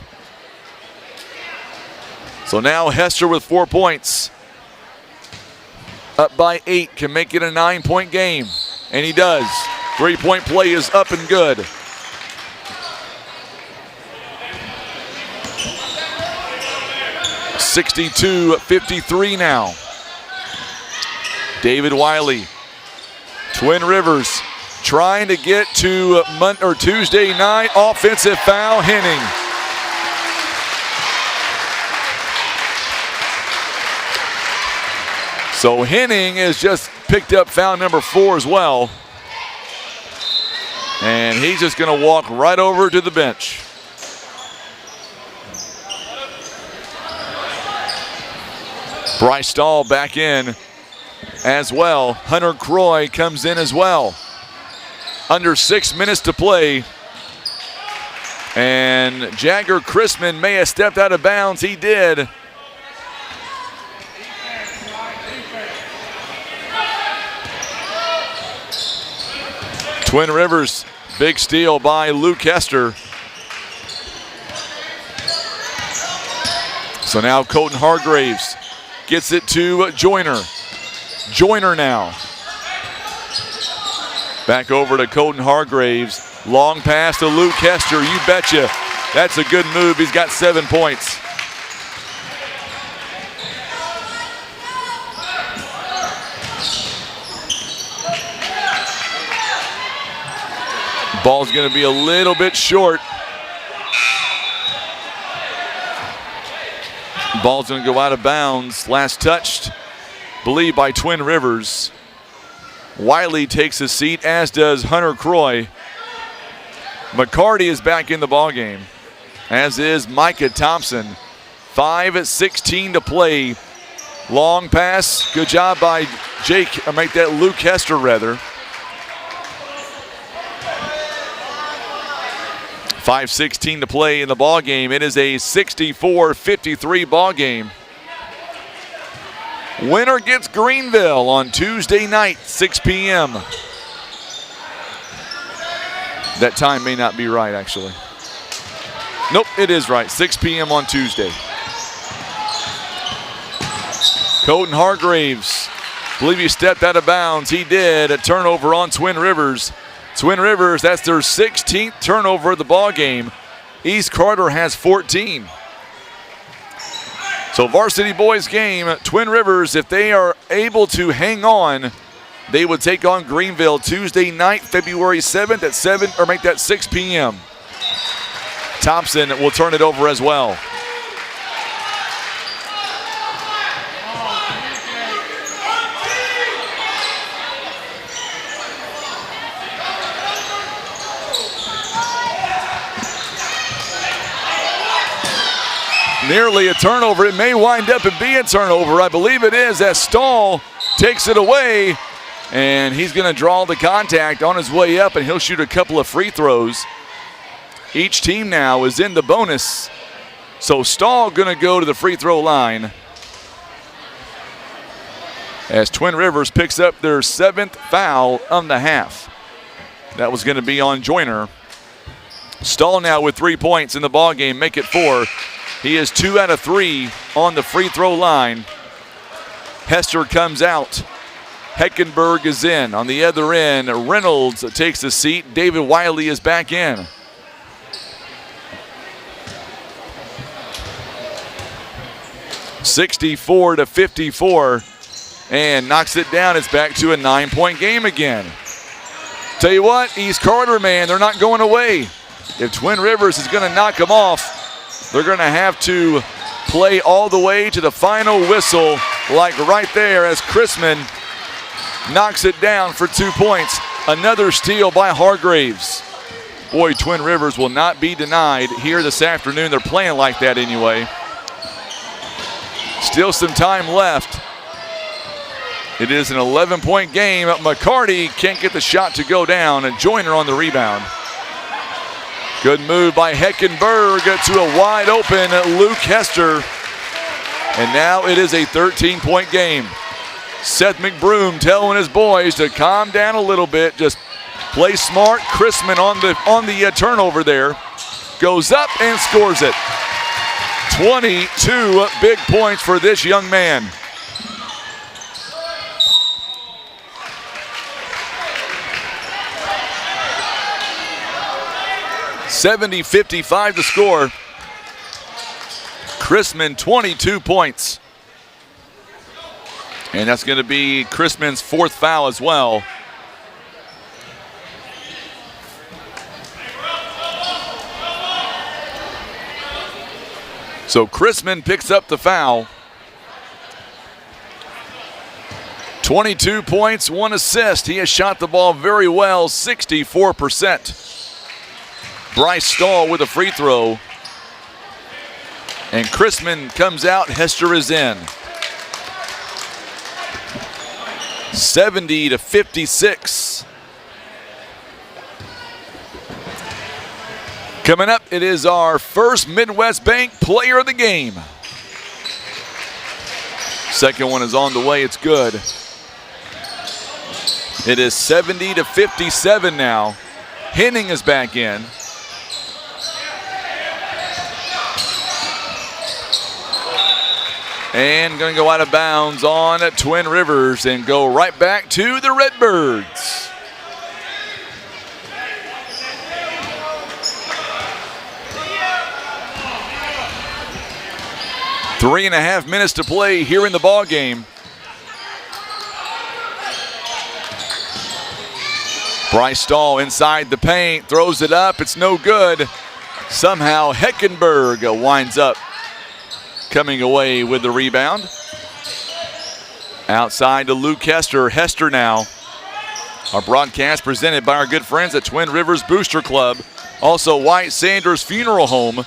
So now Hester with 4 points. Up by 8, can make it a 9-point game. And he does. 3-point play is up and good. $62-53 now. David Wiley. Twin Rivers trying to get to Tuesday night. Offensive foul, Henning. So Henning has just picked up foul number 4 as well. And he's just going to walk right over to the bench. Bryce Stahl back in as well. Hunter Croy comes in as well. Under 6 minutes to play. And Jagger Chrisman may have stepped out of bounds. He did. Twin Rivers, big steal by Luke Hester. So now Colton Hargraves gets it to Joyner. Joyner now. Back over to Colton Hargraves. Long pass to Luke Hester. You betcha. That's a good move. He's got 7 points. Ball's going to be a little bit short. Ball's going to go out of bounds. Last touched, believed by Twin Rivers. Wiley takes a seat, as does Hunter Croy. McCarty is back in the ballgame, as is Micah Thompson. 5:16 to play. Long pass. Good job by Luke Hester, rather. 5:16 to play in the ball game. It is a 64-53 ball game. Winner gets Greenville on Tuesday night, 6 p.m. That time may not be right, actually. Nope, it is right. 6 p.m. on Tuesday. Colton Hargraves, believe he stepped out of bounds. He did. A turnover on Twin Rivers. Twin Rivers, that's their 16th turnover of the ball game. East Carter has 14. So varsity boys game, Twin Rivers, if they are able to hang on, they would take on Greenville Tuesday night, February 7th at 6 p.m. Thompson will turn it over as well. Nearly a turnover. It may wind up and be a turnover. I believe it is, as Stahl takes it away, and he's going to draw the contact on his way up, and he'll shoot a couple of free throws. Each team now is in the bonus, so Stahl going to go to the free throw line as Twin Rivers picks up their 7th foul of the half. That was going to be on Joyner. Stahl now with 3 points in the ball game, make it 4. He is 2 out of 3 on the free throw line. Hester comes out. Heckenberg is in. On the other end, Reynolds takes a seat. David Wiley is back in. (64-54), and knocks it down. It's back to a 9-point game again. Tell you what, East Carter, man, they're not going away. If Twin Rivers is going to knock them off, they're going to have to play all the way to the final whistle, like right there as Chrisman knocks it down for 2 points. Another steal by Hargraves. Boy, Twin Rivers will not be denied here this afternoon. They're playing like that anyway. Still some time left. It is an 11-point game. McCarty can't get the shot to go down, and Joyner on the rebound. Good move by Heckenberg to a wide open Luke Hester. And now it is a 13-point game. Seth McBroom telling his boys to calm down a little bit. Just play smart. Chrisman on the turnover there. Goes up and scores it. 22 big points for this young man. (70-55) the score. Chrisman, 22 points. And that's going to be Chrisman's 4th foul as well. So Chrisman picks up the foul. 22 points, 1 assist. He has shot the ball very well, 64%. Bryce Stahl with a free throw. And Chrisman comes out, Hester is in. 70-56. Coming up, it is our first Midwest Bank player of the game. Second one is on the way, it's good. It is 70-57 now. Henning is back in. And going to go out of bounds on Twin Rivers and go right back to the Redbirds. 3.5 minutes to play here in the ball game. Bryce Stahl inside the paint, throws it up, it's no good. Somehow Heckenberg winds up coming away with the rebound. Outside to Luke Hester. Hester now. Our broadcast presented by our good friends at Twin Rivers Booster Club. Also White Sanders Funeral Home,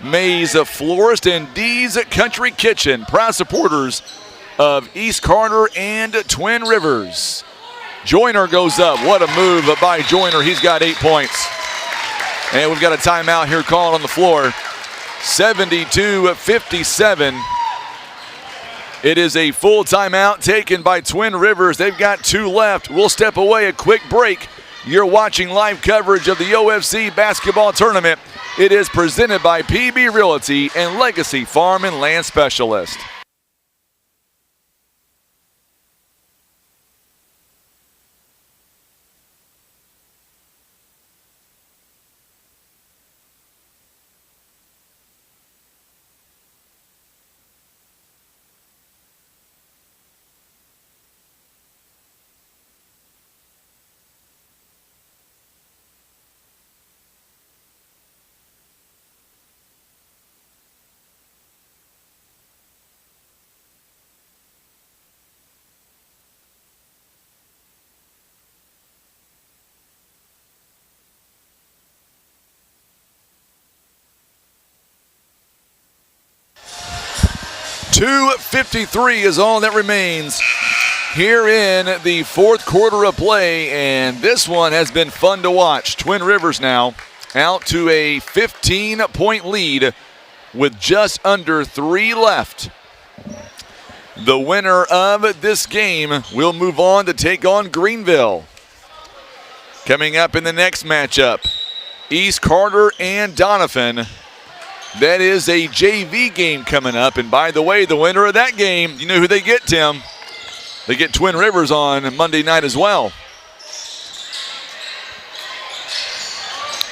Mays Florist, and Dee's Country Kitchen. Proud supporters of East Carter and Twin Rivers. Joyner goes up. What a move by Joyner. He's got 8 points. And we've got a timeout here called on the floor. 72-57. It is a full timeout taken by Twin Rivers. They've got 2 left. We'll step away, a quick break. You're watching live coverage of the OFC basketball tournament. It is presented by PB Realty and Legacy Farm and Land Specialist. .253 is all that remains here in the fourth quarter of play, and this one has been fun to watch. Twin Rivers now out to a 15-point lead with just under 3 left. The winner of this game will move on to take on Greenville. Coming up in the next matchup, East Carter and Doniphan. That is a JV game coming up. And by the way, the winner of that game, you know who they get, Tim? They get Twin Rivers on Monday night as well.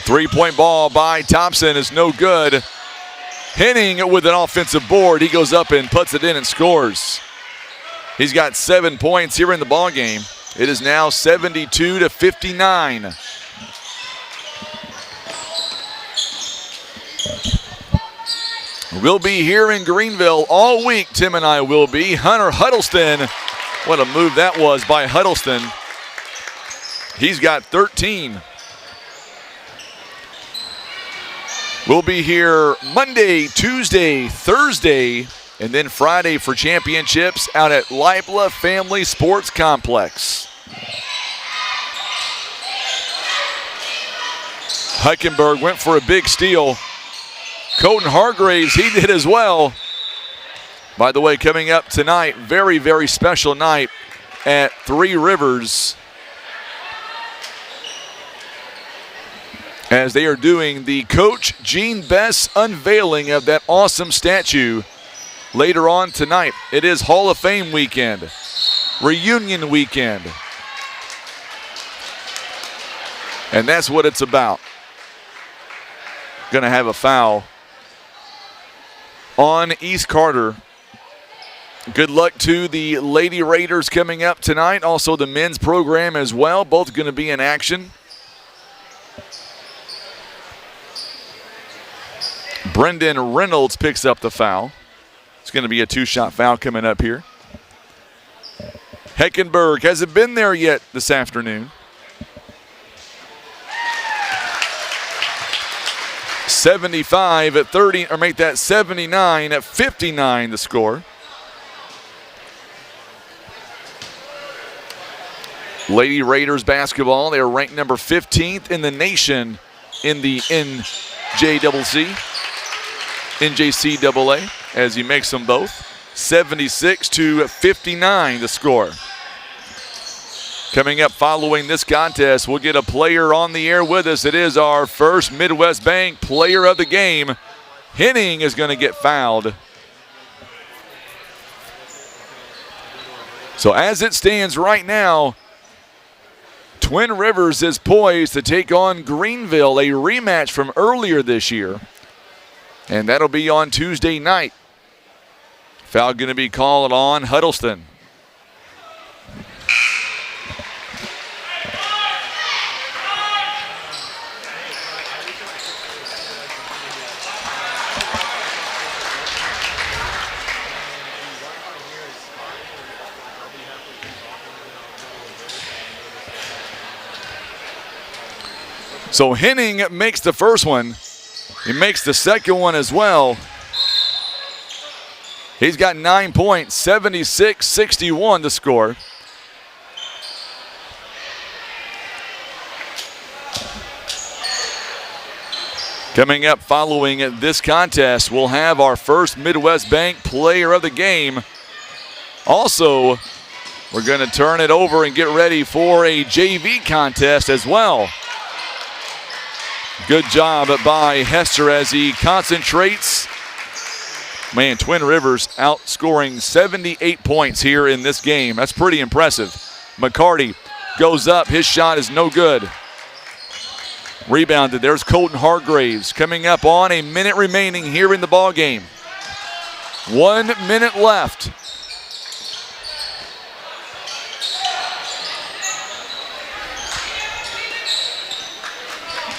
3-point ball by Thompson is no good. Henning with an offensive board. He goes up and puts it in and scores. He's got 7 points here in the ball game. It is now 72-59. We'll be here in Greenville all week. Tim and I will be. Hunter Huddleston. What a move that was by Huddleston. He's got 13. We'll be here Monday, Tuesday, Thursday, and then Friday for championships out at Libla Family Sports Complex. Heckenberg went for a big steal. Colton Hargraves, he did as well. By the way, coming up tonight, very, very special night at Three Rivers as they are doing the Coach Gene Best unveiling of that awesome statue later on tonight. It is Hall of Fame weekend, reunion weekend. And that's what it's about. Going to have a foul on East Carter. Good luck to the Lady Raiders coming up tonight. Also the men's program as well. Both going to be in action. Brendan Reynolds picks up the foul. It's going to be a 2-shot foul coming up here. Heckenberg hasn't been there yet this afternoon. 75-30, or make that 79-59 the score. Lady Raiders basketball, they are ranked number 15th in the nation in the NJCAA as he makes them both. 76-59 the score. Coming up following this contest, we'll get a player on the air with us. It is our first Midwest Bank player of the game. Henning is going to get fouled. So as it stands right now, Twin Rivers is poised to take on Greenville, a rematch from earlier this year. And that'll be on Tuesday night. Foul going to be called on Huddleston. So Henning makes the first one. He makes the second one as well. He's got 9 points, 76-61 to score. Coming up following this contest, we'll have our first Midwest Bank Player of the Game. Also, we're going to turn it over and get ready for a JV contest as well. Good job by Hester as he concentrates. Man, Twin Rivers outscoring 78 points here in this game. That's pretty impressive. McCarty goes up. His shot is no good. Rebounded. There's Colton Hargraves coming up on a minute remaining here in the ball game. 1 minute left.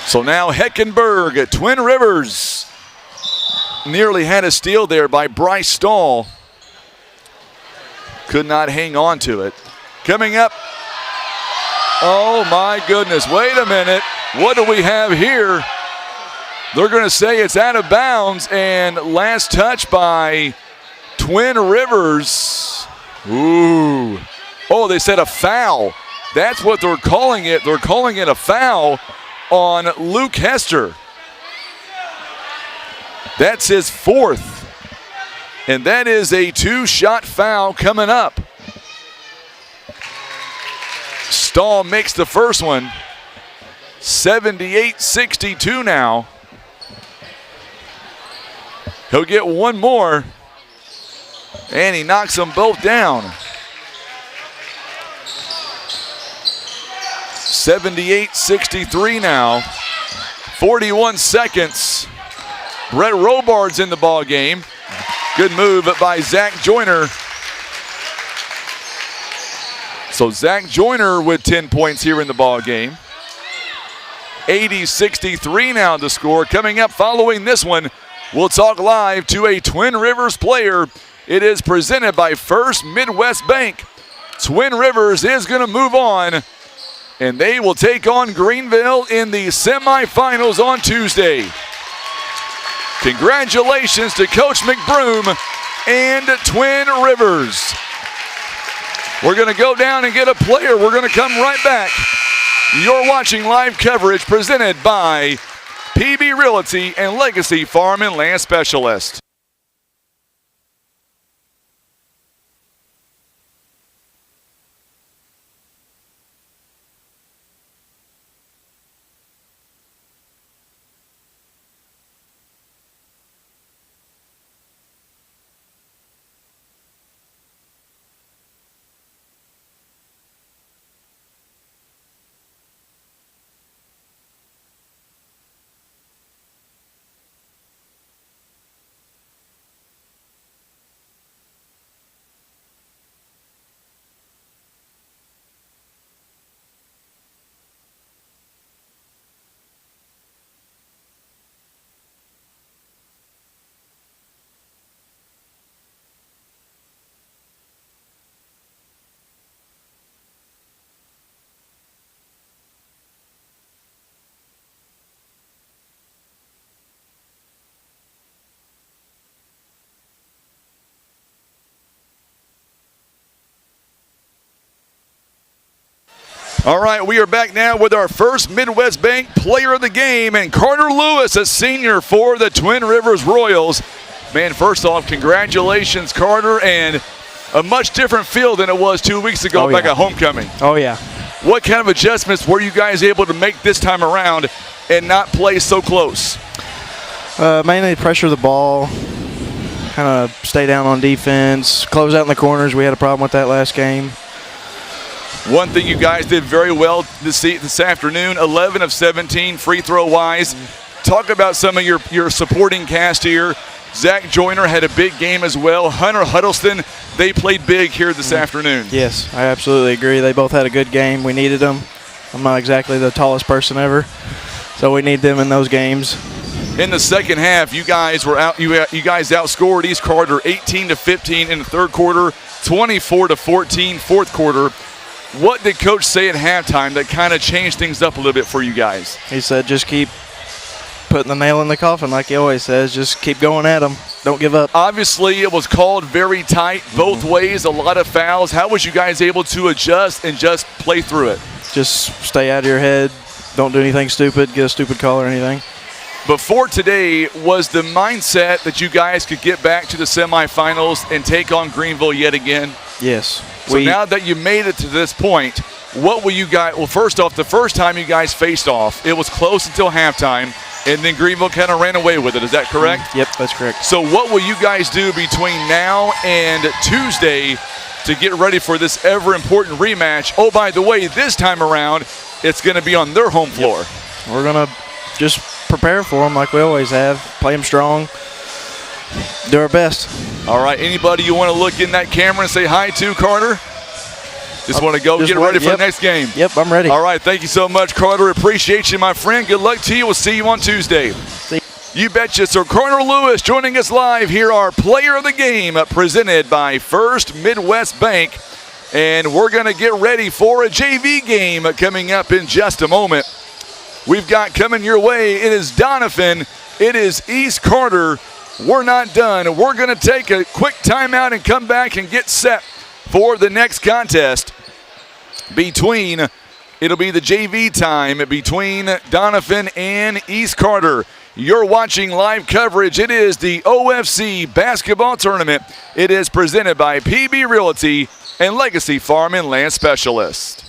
So now Heckenberg, Twin Rivers, nearly had a steal there by Bryce Stahl. Could not hang on to it. Coming up, oh my goodness, wait a minute. What do we have here? They're going to say it's out of bounds, and last touch by Twin Rivers. Ooh. Oh, they said a foul. That's what they're calling it. They're calling it a foul on Luke Hester. That's his fourth. And that is a 2-shot foul coming up. Stahl makes the first one. 78-62 now. He'll get one more. And he knocks them both down. 78-63 now. 41 seconds. Brett Robards in the ball game. Good move by Zach Joyner. So Zach Joyner with 10 points here in the ball game. 80-63 now to score. Coming up following this one, we'll talk live to a Twin Rivers player. It is presented by First Midwest Bank. Twin Rivers is going to move on, and they will take on Greenville in the semifinals on Tuesday. Congratulations to Coach McBroom and Twin Rivers. We're going to go down and get a player. We're going to come right back. You're watching live coverage presented by PB Realty and Legacy Farm and Land Specialist. All right, we are back now with our first Midwest Bank Player of the Game, and Carter Lewis, a senior for the Twin Rivers Royals. Man, first off, congratulations, Carter, and a much different feel than it was 2 weeks ago back at homecoming. Oh, yeah. What kind of adjustments were you guys able to make this time around and not play so close? Mainly pressure the ball, kind of stay down on defense, close out in the corners. We had a problem with that last game. One thing you guys did very well this afternoon, 11 of 17 free throw wise. Talk about some of your supporting cast here. Zach Joyner had a big game as well. Hunter Huddleston, they played big here this afternoon. Yes, I absolutely agree. They both had a good game. We needed them. I'm not exactly the tallest person ever, so we need them in those games. In the second half, you guys were out. You guys outscored East Carter 18-15 in the third quarter, 24-14 fourth quarter. What did Coach say at halftime that kind of changed things up a little bit for you guys? He said just keep putting the nail in the coffin, like he always says. Just keep going at them. Don't give up. Obviously, it was called very tight both ways, a lot of fouls. How was you guys able to adjust and just play through it? Just stay out of your head. Don't do anything stupid, get a stupid call or anything. Before today, was the mindset that you guys could get back to the semifinals and take on Greenville yet again? Yes. So now that you made it to this point, what will you guys – well, first off, the first time you guys faced off, it was close until halftime, and then Greenville kind of ran away with it. Is that correct? Yep, that's correct. So what will you guys do between now and Tuesday to get ready for this ever-important rematch? Oh, by the way, this time around, it's going to be on their home floor. Yep. We're going to just prepare for them like we always have, play them strong, do our best. All right, anybody you want to look in that camera and say hi to, Carter? Just want to go get ready for the next game. Yep, I'm ready. All right, thank you so much, Carter. Appreciate you, my friend. Good luck to you. We'll see you on Tuesday. See you. You betcha. So Carter Lewis joining us live here, our player of the game, presented by First Midwest Bank. And we're going to get ready for a JV game coming up in just a moment. We've got coming your way, it is Doniphan, it is East Carter. We're not done. We're going to take a quick timeout and come back and get set for the next contest it'll be the JV time between Doniphan and East Carter. You're watching live coverage. It is the OFC basketball tournament. It is presented by PB Realty and Legacy Farm and Land Specialist.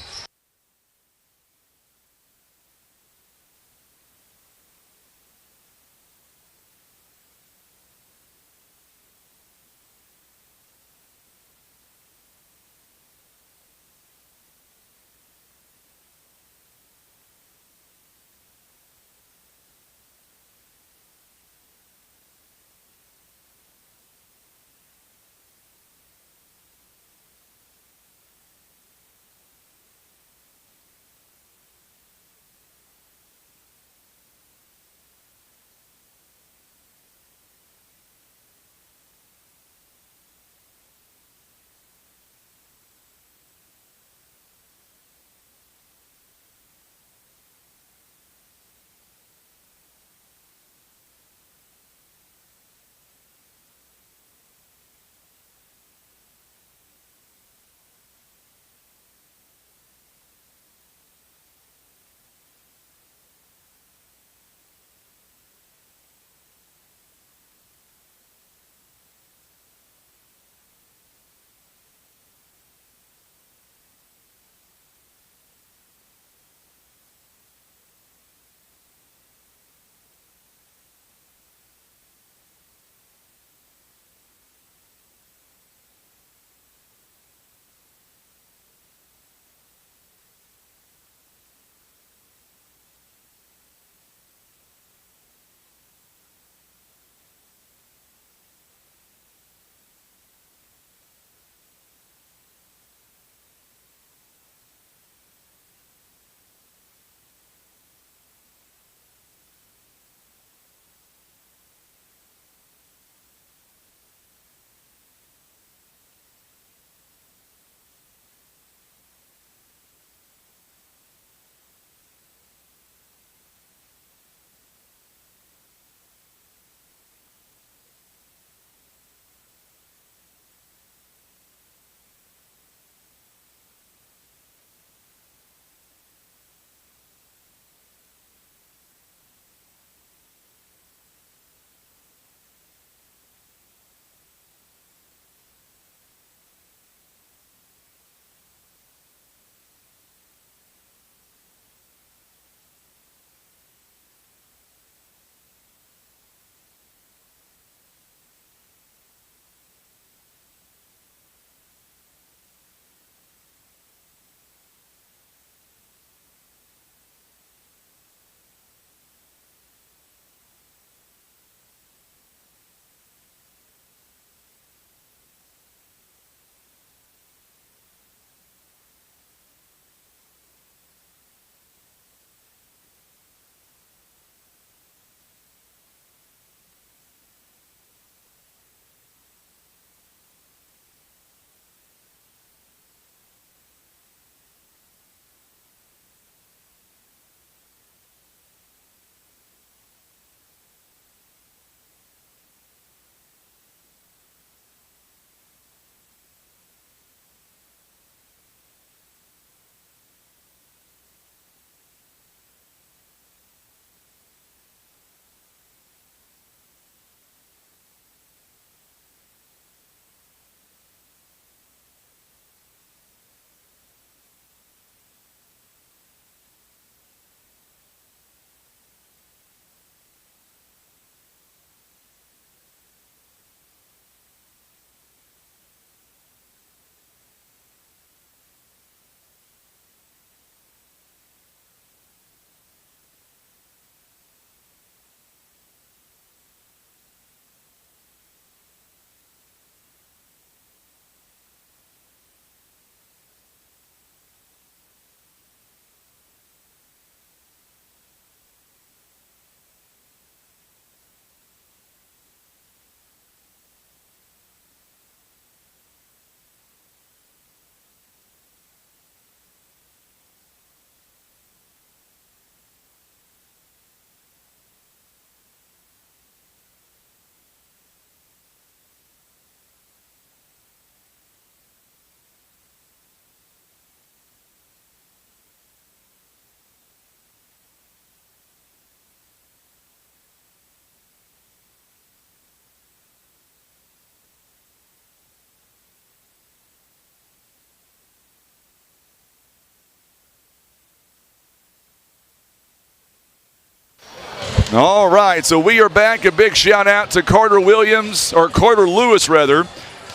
All right, so we are back. A big shout out to Carter Lewis rather.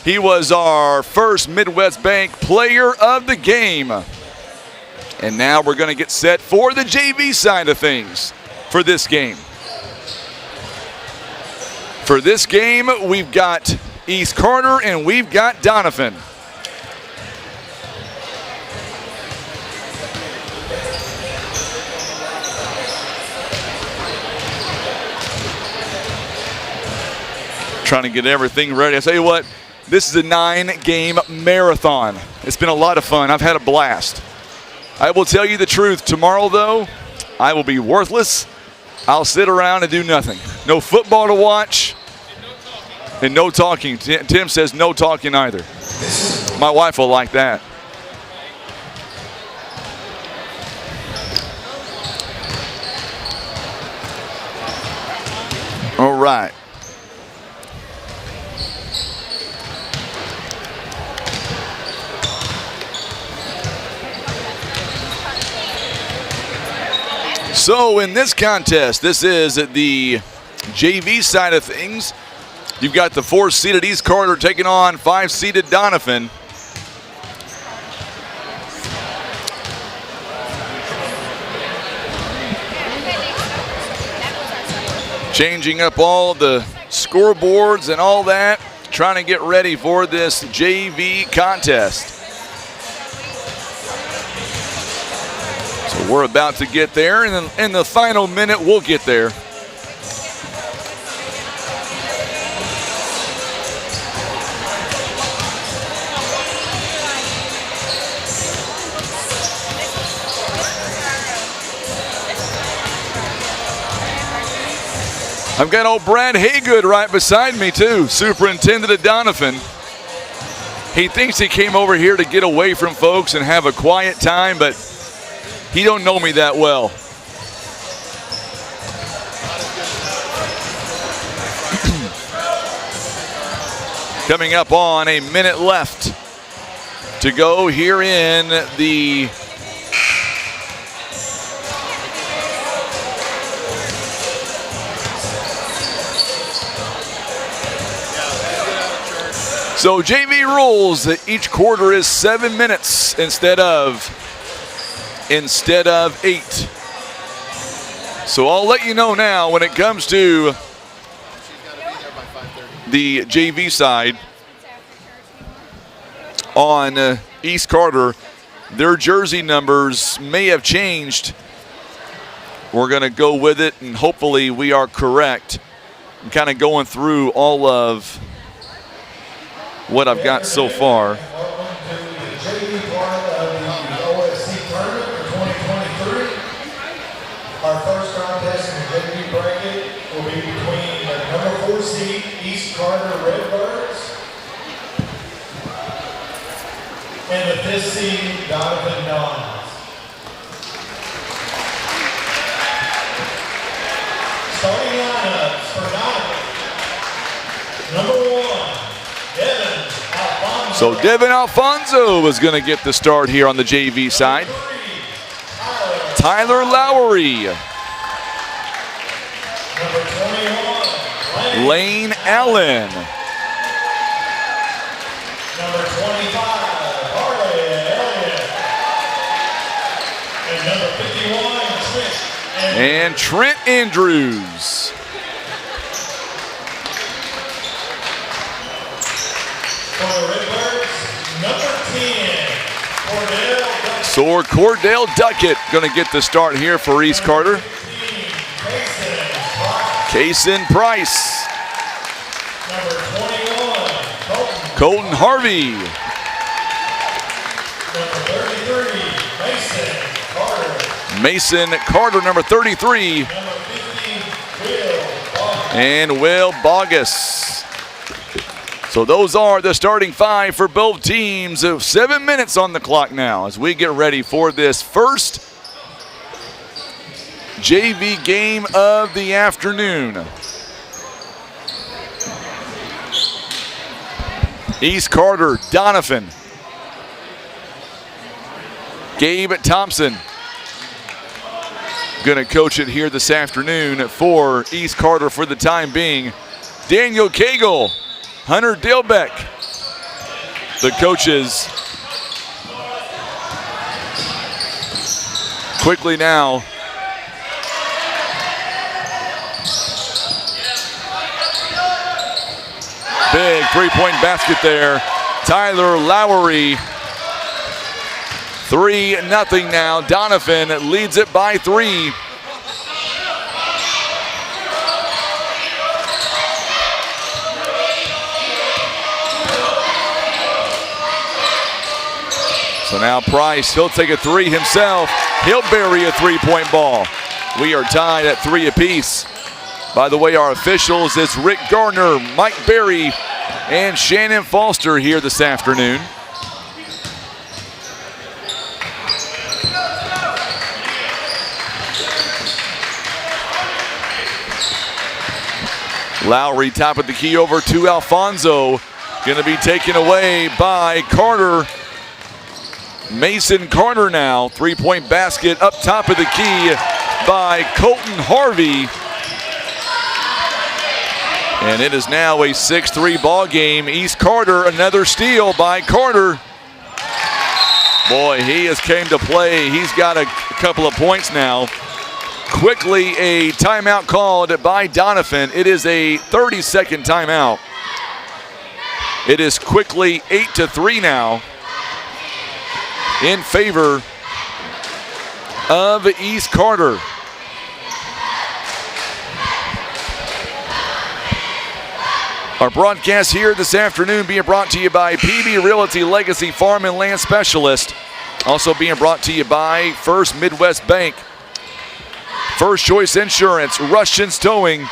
He was our first Midwest Bank player of the game. And now we're going to get set for the JV side of things for this game. For this game, we've got East Carter and we've got Doniphan. Trying to get everything ready. I tell you what, this is a 9-game marathon. It's been a lot of fun. I've had a blast. I will tell you the truth. Tomorrow, though, I will be worthless. I'll sit around and do nothing. No football to watch and no talking. Tim says no talking either. My wife will like that. All right. So in this contest, this is the JV side of things. You've got the 4-seeded East Carter taking on 5-seeded Doniphan. Changing up all the scoreboards and all that, trying to get ready for this JV contest. So we're about to get there, and then in the final minute, we'll get there. I've got old Brad Haygood right beside me too, superintendent of Donovan. He thinks he came over here to get away from folks and have a quiet time, but he don't know me that well. Coming up on a minute left to go here in the So JV rules that each quarter is 7 minutes instead of 8. So I'll let you know now when it comes to the JV side on East Carter. Their jersey numbers may have changed. We're going to go with it, and hopefully we are correct. I'm kind of going through all of what I've got so far. Welcome to the JV part of the OSC tournament for 2023. Our first contest in the JV bracket will be between the number 4 seed East Carter Redbirds and the 5th seed Donovan Dons. Starting lineups for Donovan. Number 1. So Devin Alfonso is going to get the start here on the JV side. Tyler Lowry. Lane Allen. Number 25, Harley Elliott. And number 51, And Trent Andrews. For the Redbirds, number 10, Cordell Duckett. So Cordell Duckett going to get the start here for East Carter. 15, Kaysen Price. Number 21, Colton Harvey. Number 33, Mason Carter, number 33. Number 50, Will Boggs. And Will Bogus. So those are the starting 5 for both teams. 7 minutes on the clock now as we get ready for this first JV game of the afternoon. East Carter, Doniphan. Gabe Thompson. Going to coach it here this afternoon for East Carter for the time being. Daniel Cagle, Hunter Dilbeck, the coaches. Quickly now. Big three-point basket there. Tyler Lowry. 3-0 now. Doniphan leads it by 3. So now Price, he'll take a 3 himself. He'll bury a three-point ball. We are tied at 3 apiece. By the way, our officials, it's Rick Gardner, Mike Berry, and Shannon Foster here this afternoon. Lowry, top of the key over to Alfonso. Going to be taken away by Carter. Mason Carter now. Three-point basket up top of the key by Colton Harvey. And it is now a 6-3 ball game. East Carter, another steal by Carter. Boy, he has came to play. He's got a couple of points now. Quickly, a timeout called by Donovan. It is a 30-second timeout. It is quickly 8-3 now in favor of East Carter. Our broadcast here this afternoon being brought to you by PB Realty Legacy Farm and Land Specialist. Also being brought to you by First Midwest Bank, First Choice Insurance, Russians Towing.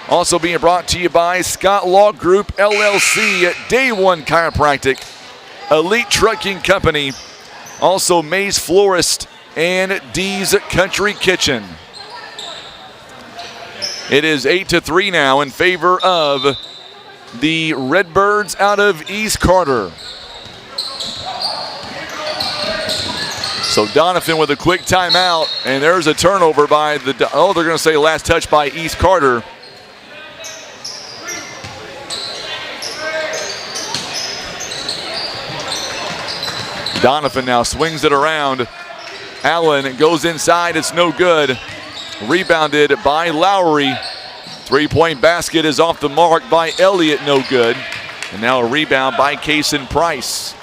Also being brought to you by Scott Law Group LLC, Day One Chiropractic, Elite Trucking Company, also Mays Florist, and D's Country Kitchen. It is 8-3 now in favor of the Redbirds out of East Carter. So Doniphan with a quick timeout, and there's a turnover by the, they're going to say last touch by East Carter. Doniphan now swings it around. Allen goes inside, it's no good. Rebounded by Lowry. Three-point basket is off the mark by Elliott, no good. And now a rebound by Kason Price.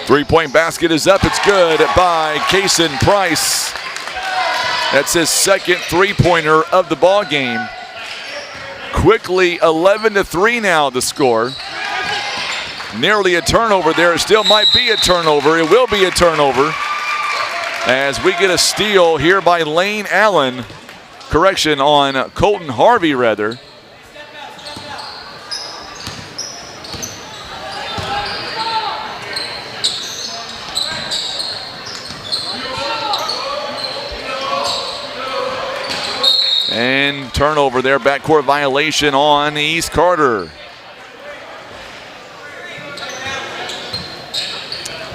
Three-point basket is up, it's good by Kason Price. That's his second three-pointer of the ball game. Quickly 11-3 now the score. Nearly a turnover there. It still might be a turnover. It will be a turnover as we get a steal here by Lane Allen. Correction, on Colton Harvey rather. And turnover there, backcourt violation on East Carter.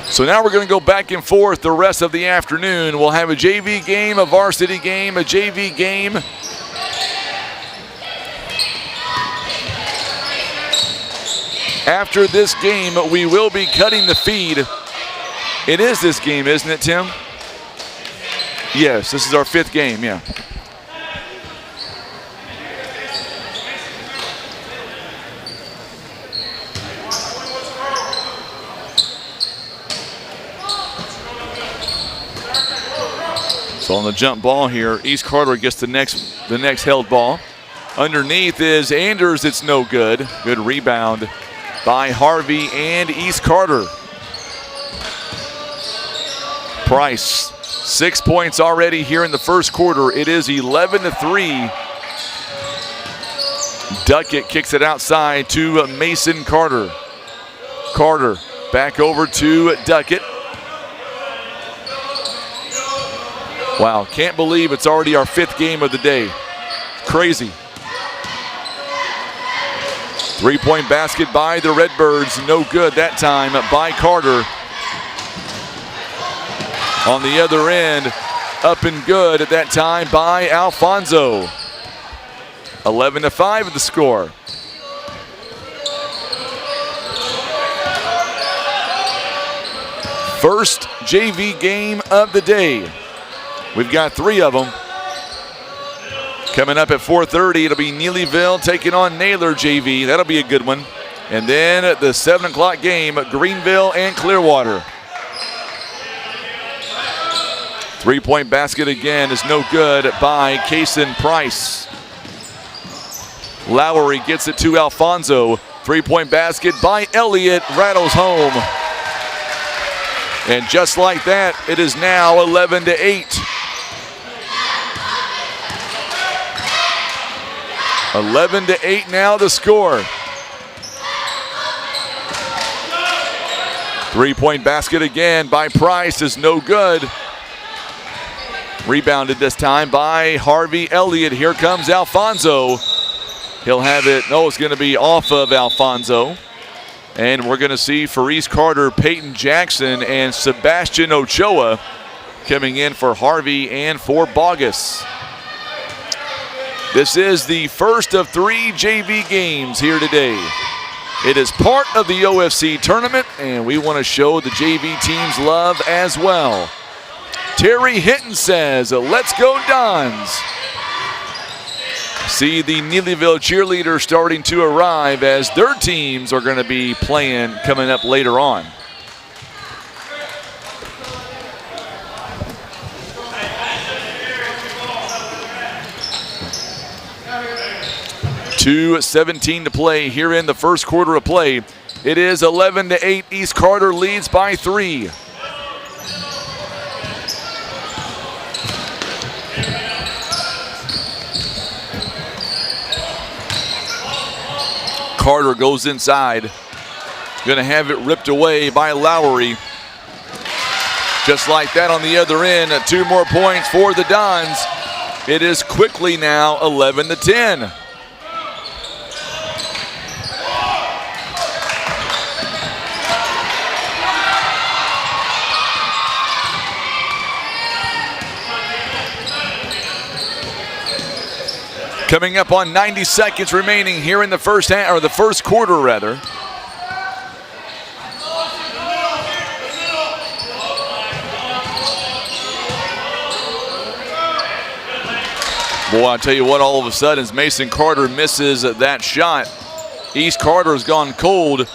So now we're going to go back and forth the rest of the afternoon. We'll have a JV game, a varsity game, a JV game. After this game, we will be cutting the feed. It is this game, isn't it, Tim? Yes, this is our 5th game, yeah. So on the jump ball here, East Carter gets the next held ball. Underneath is Anders, it's no good. Good rebound by Harvey and East Carter. Price, 6 points already here in the first quarter. It is 11-3. Duckett kicks it outside to Mason Carter. Carter back over to Duckett. Wow, can't believe it's already our 5th game of the day. Crazy. Three-point basket by the Redbirds. No good that time by Carter. On the other end, up and good at that time by Alfonso. 11-5 the score. First JV game of the day. We've got 3 of them. Coming up at 4:30, it'll be Neelyville taking on Naylor JV. That'll be a good one. And then at the 7 o'clock game, Greenville and Clearwater. Three-point basket again is no good by Kason Price. Lowry gets it to Alfonso. Three-point basket by Elliott, rattles home. And just like that, it is now 11-8. 11-8 now the score. Three-point basket again by Price is no good. Rebounded this time by Harvey Elliott. Here comes Alfonso. He'll have it. No, it's going to be off of Alfonso. And we're going to see Faris Carter, Peyton Jackson, and Sebastian Ochoa coming in for Harvey and for Bogus. This is the first of 3 JV games here today. It is part of the OFC tournament, and we want to show the JV teams love as well. Terry Hinton says, let's go Dons. See the Neelyville cheerleaders starting to arrive as their teams are going to be playing coming up later on. .2:17 to play here in the first quarter of play. It is 11-8. East Carter leads by 3. Carter goes inside. Going to have it ripped away by Lowry. Just like that on the other end, 2 more points for the Dons. It is quickly now 11-10. Coming up on 90 seconds remaining here in the first half, or the first quarter rather. Boy, I'll tell you what, all of a sudden, as Mason Carter misses that shot, East Carter has gone cold.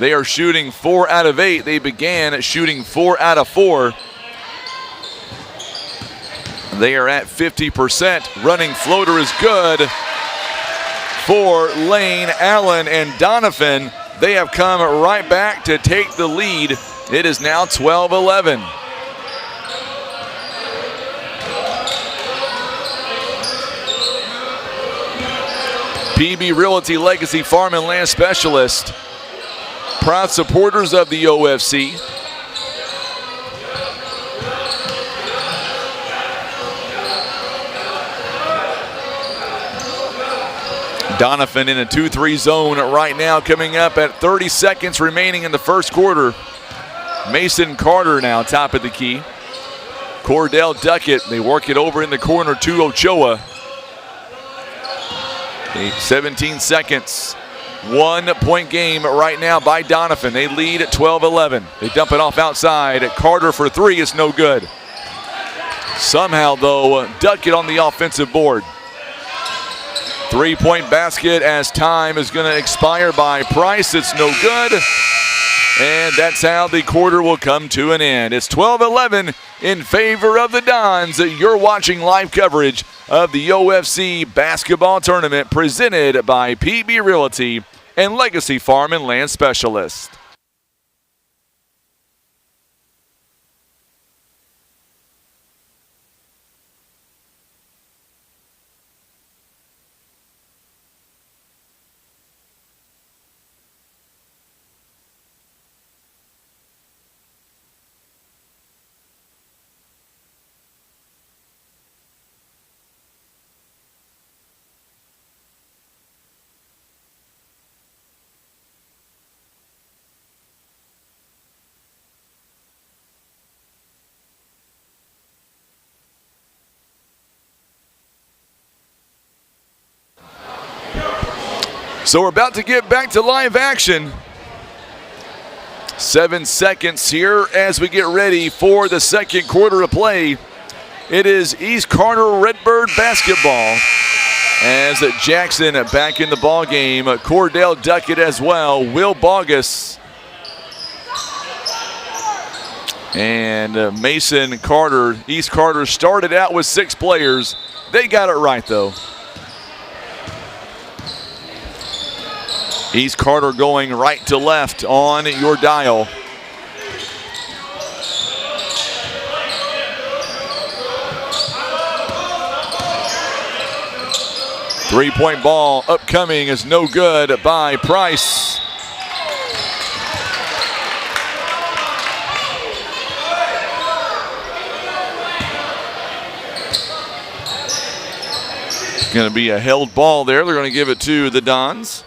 They are shooting 4 out of 8. They began shooting 4 out of 4. They are at 50%. Running floater is good for Lane, Allen, and Doniphan. They have come right back to take the lead. It is now 12-11. PB Realty Legacy Farm and Land Specialist. Proud supporters of the OFC. Doniphan in a 2-3 zone right now, coming up at 30 seconds remaining in the first quarter. Mason Carter now top of the key. Cordell Duckett, they work it over in the corner to Ochoa. 17 seconds. 1-point game right now by Doniphan. They lead at 12-11. They dump it off outside. Carter for 3 is no good. Somehow, though, Duckett on the offensive board. 3-point basket as time is going to expire by Price. It's no good. And that's how the quarter will come to an end. It's 12-11 in favor of the Dons. You're watching live coverage of the OFC basketball tournament presented by PB Realty and Legacy Farm and Land Specialist. So we're about to get back to live action. 7 seconds here as we get ready for the second quarter of play. It is East Carter Redbird basketball as Jackson back in the ball game. Cordell Duckett as well. Will Bogus and Mason Carter. East Carter started out with 6 players. They got it right though. East Carter going right to left on your dial. Three-point ball upcoming is no good by Price. It's going to be a held ball there. They're going to give it to the Dons.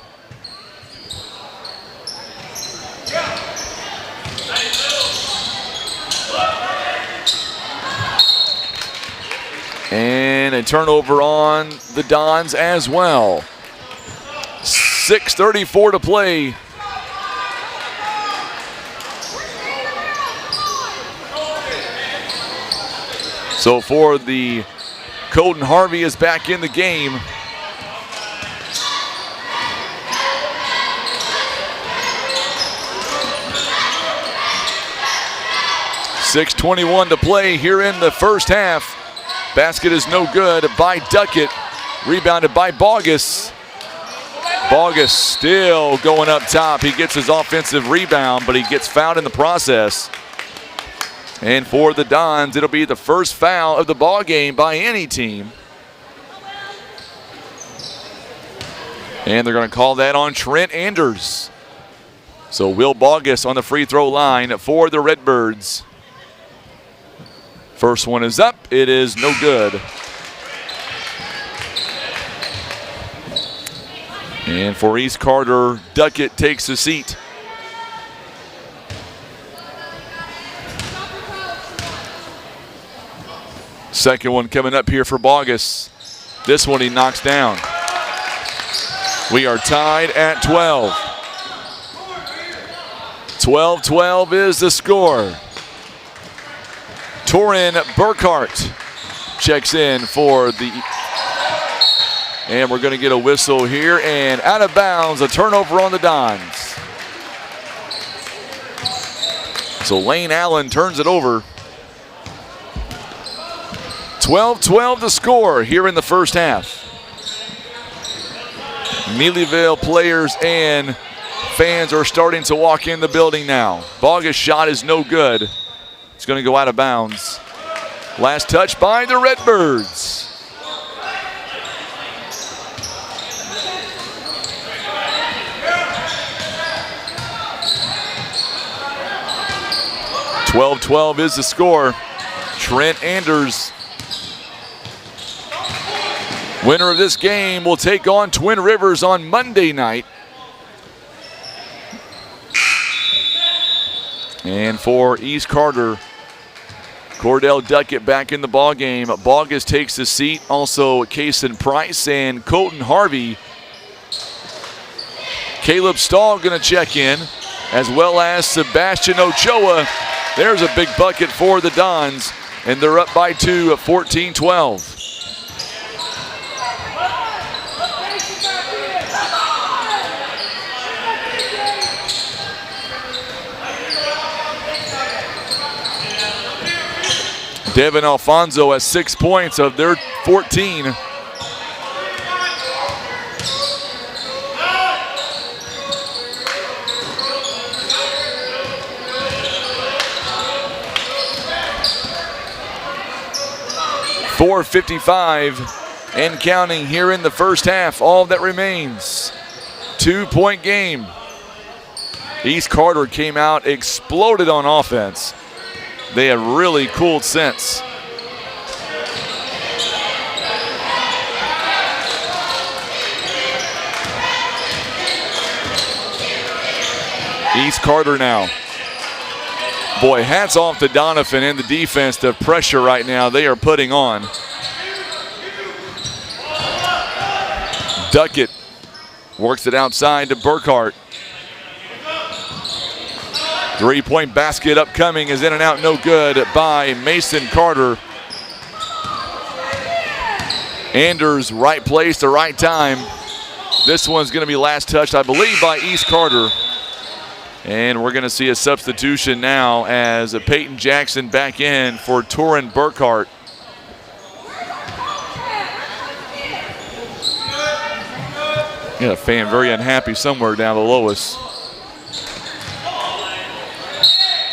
And a turnover on the Dons as well. 6:34 to play. So for the Colton Harvey is back in the game. .621 to play here in the first half. Basket is no good by Duckett. Rebounded by Bogus. Bogus still going up top. He gets his offensive rebound, but he gets fouled in the process. And for the Dons, it'll be the first foul of the ball game by any team. And they're going to call that on Trent Anders. So Will Bogus on the free throw line for the Redbirds. First one is up. It is no good. And for East Carter, Duckett takes a seat. Second one coming up here for Bogus. This one he knocks down. We are tied at 12. 12-12 is the score. Torin Burkhart checks in for the, and we're going to get a whistle here, and out of bounds, a turnover on the Dons. So Lane Allen turns it over. 12-12 the score here in the first half. Neelyville players and fans are starting to walk in the building now. Bogus' shot is no good. It's going to go out of bounds. Last touch by the Redbirds. .12-12 is the score. Trent Anders, winner of this game, will take on Twin Rivers on Monday night. And for East Carter, Cordell Duckett back in the ball game. Bogus takes the seat. Also Kason Price and Colton Harvey. Caleb Stahl going to check in, as well as Sebastian Ochoa. There's a big bucket for the Dons, and they're up by 2 at 14-12. Devin Alfonso has 6 points of their 14. .455 and counting here in the first half. All that remains. 2-point game. East Carter came out, exploded on offense. They have really cooled since. East Carter now. Boy, hats off to Doniphan and the defense. The pressure right now they are putting on. Duckett Works it outside to Burkhart. Three-point basket upcoming is in and out, no good by Mason Carter. Anders, right place, the right time. This one's going to be last touched, I believe, by East Carter. And we're going to see a substitution now as Peyton Jackson back in for Torin Burkhart. Yeah, a fan very unhappy somewhere down below us.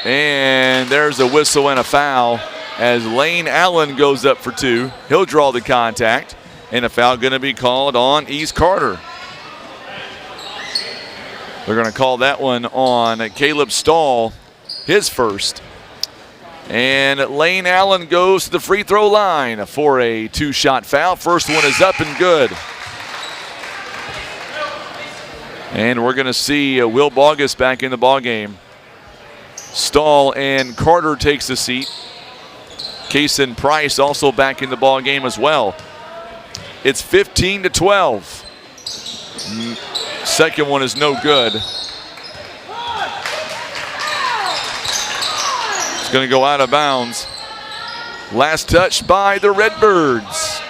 And there's a whistle and a foul as Lane Allen goes up for two. He'll draw the contact, and a foul going to be called on East Carter. They're going to call that one on Caleb Stahl, his first. And Lane Allen goes to the free throw line for a two-shot foul. First one is up and good. And we're going to see Will Bogus back in the ballgame. Stahl and Carter takes the seat. Kason Price also back in the ballgame as well. It's 15-12. Second one is no good. It's going to go out of bounds. Last touch by the Redbirds.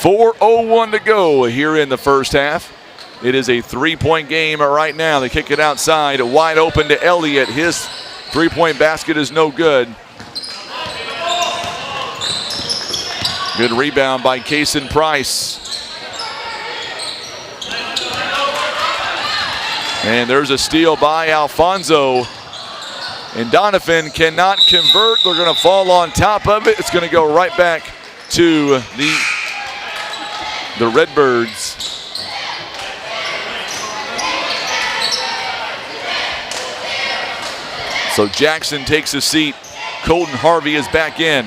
4:01 to go here in the first half. It is a three-point game right now. They kick it outside, wide open to Elliott. His three-point basket is no good. Good rebound by Kason Price. And there's a steal by Alfonso. And Doniphan cannot convert. They're going to fall on top of it. It's going to go right back to the Redbirds. So Jackson takes a seat. Colton Harvey is back in.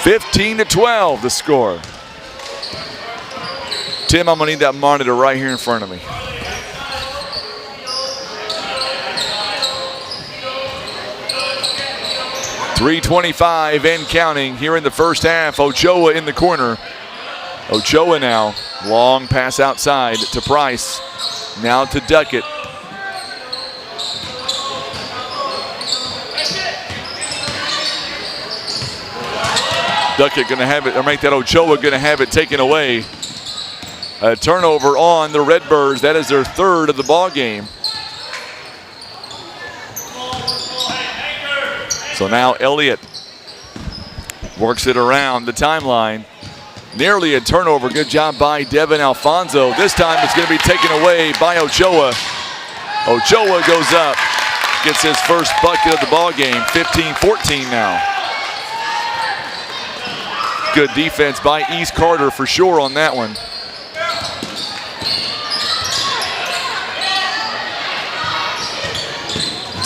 15-12 the score. Tim, I'm going to need that monitor right here in front of me. .325 and counting here in the first half. Ochoa in the corner. Ochoa now. Long pass outside to Price. Now to Duckett. Duckett going to have it, or make that Ochoa going to have it taken away. A turnover on the Redbirds. That is their third of the ball game. So now Elliott works it around the timeline. Nearly a turnover. Good job by Devin Alfonso. This time it's going to be taken away by Ochoa. Ochoa goes up, gets his first bucket of the ball game. 15-14 now. Good defense by East Carter for sure on that one.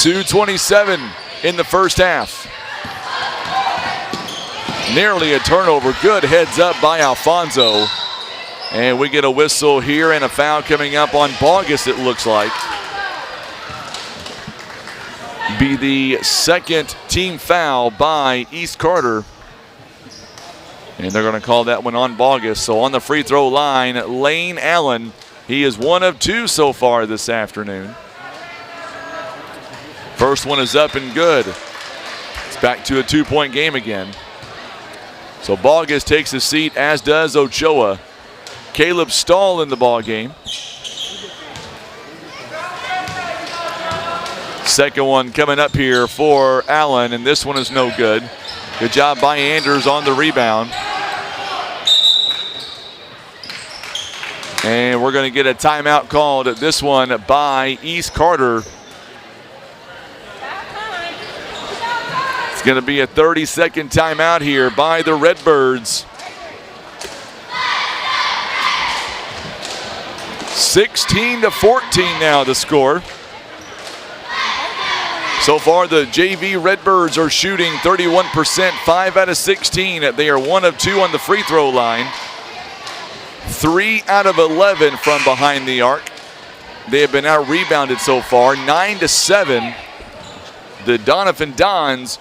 .227 in the first half. Nearly a turnover. Good heads up by Alfonso. And we get a whistle here and a foul coming up on Bogus, it looks like. Be the second team foul by East Carter. And they're going to call that one on Bogus. So on the free throw line, Lane Allen. He is one of two so far this afternoon. First one is up and good. It's back to a two-point game again. So Bogus takes a seat, as does Ochoa. Caleb Stahl in the ball game. Second one coming up here for Allen, and this one is no good. Good job by Anders on the rebound. And we're going to get a timeout called, this one by East Carter. It's going to be a 30-second timeout here by the Redbirds. 16-14 now the score. So far the JV Redbirds are shooting 31%, 5 out of 16. They are 1 of 2 on the free throw line. 3 out of 11 from behind the arc. They have been out-rebounded so far, 9-7. The Doniphan Dons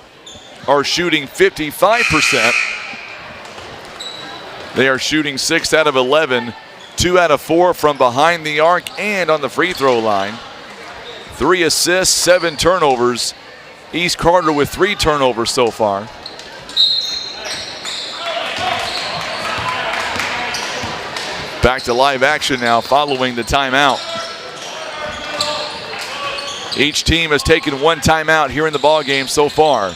are shooting 55%. They are shooting 6 out of 11, 2 out of 4 from behind the arc and on the free throw line. 3 assists, 7 turnovers. East Carter with 3 turnovers so far. Back to live action now following the timeout. Each team has taken 1 timeout here in the ball game so far.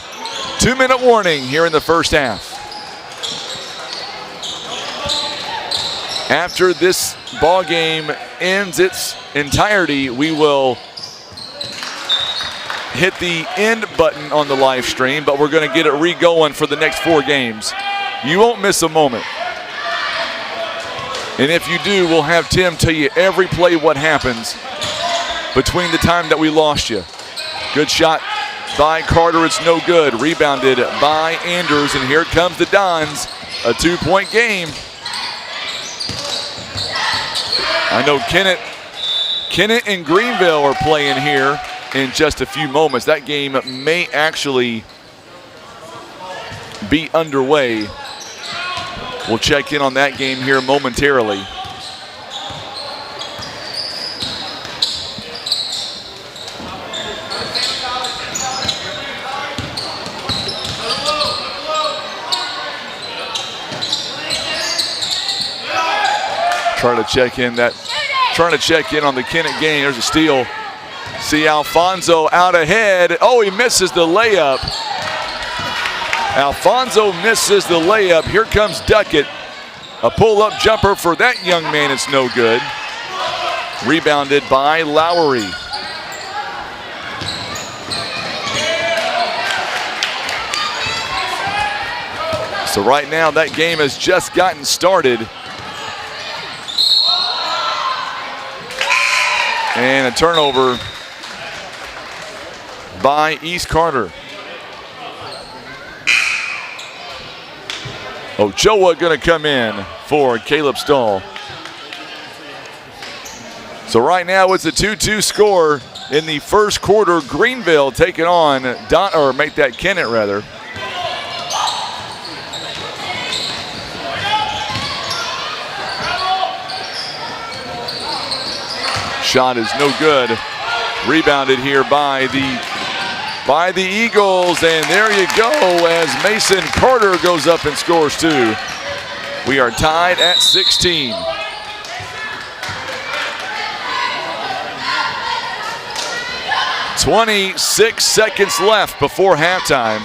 2-minute warning here in the first half. After this ball game ends its entirety, we will hit the end button on the live stream, but we're going to get it re-going for the next 4 games. You won't miss a moment. And if you do, we'll have Tim tell you every play what happens between the time that we lost you. Good shot by Carter, it's no good. Rebounded by Anders, and here comes the Dons. A 2-point game. I know Kennett and Greenville are playing here in just a few moments. That game may actually be underway. We'll check in on that game here momentarily. Trying to check in on the Kennett game. There's a steal. See Alfonso out ahead. Oh, he misses the layup. Alfonso misses the layup. Here comes Duckett. A pull-up jumper for that young man. It's no good. Rebounded by Lowry. So right now that game has just gotten started. And a turnover by East Carter. Ochoa going to come in for Caleb Stahl. So right now it's a 2-2 score in the first quarter. Greenville taking on Kennett rather. Shot is no good. Rebounded here by the Eagles, and there you go as Mason Carter goes up and scores 2. We are tied at 16. "26 seconds left before halftime.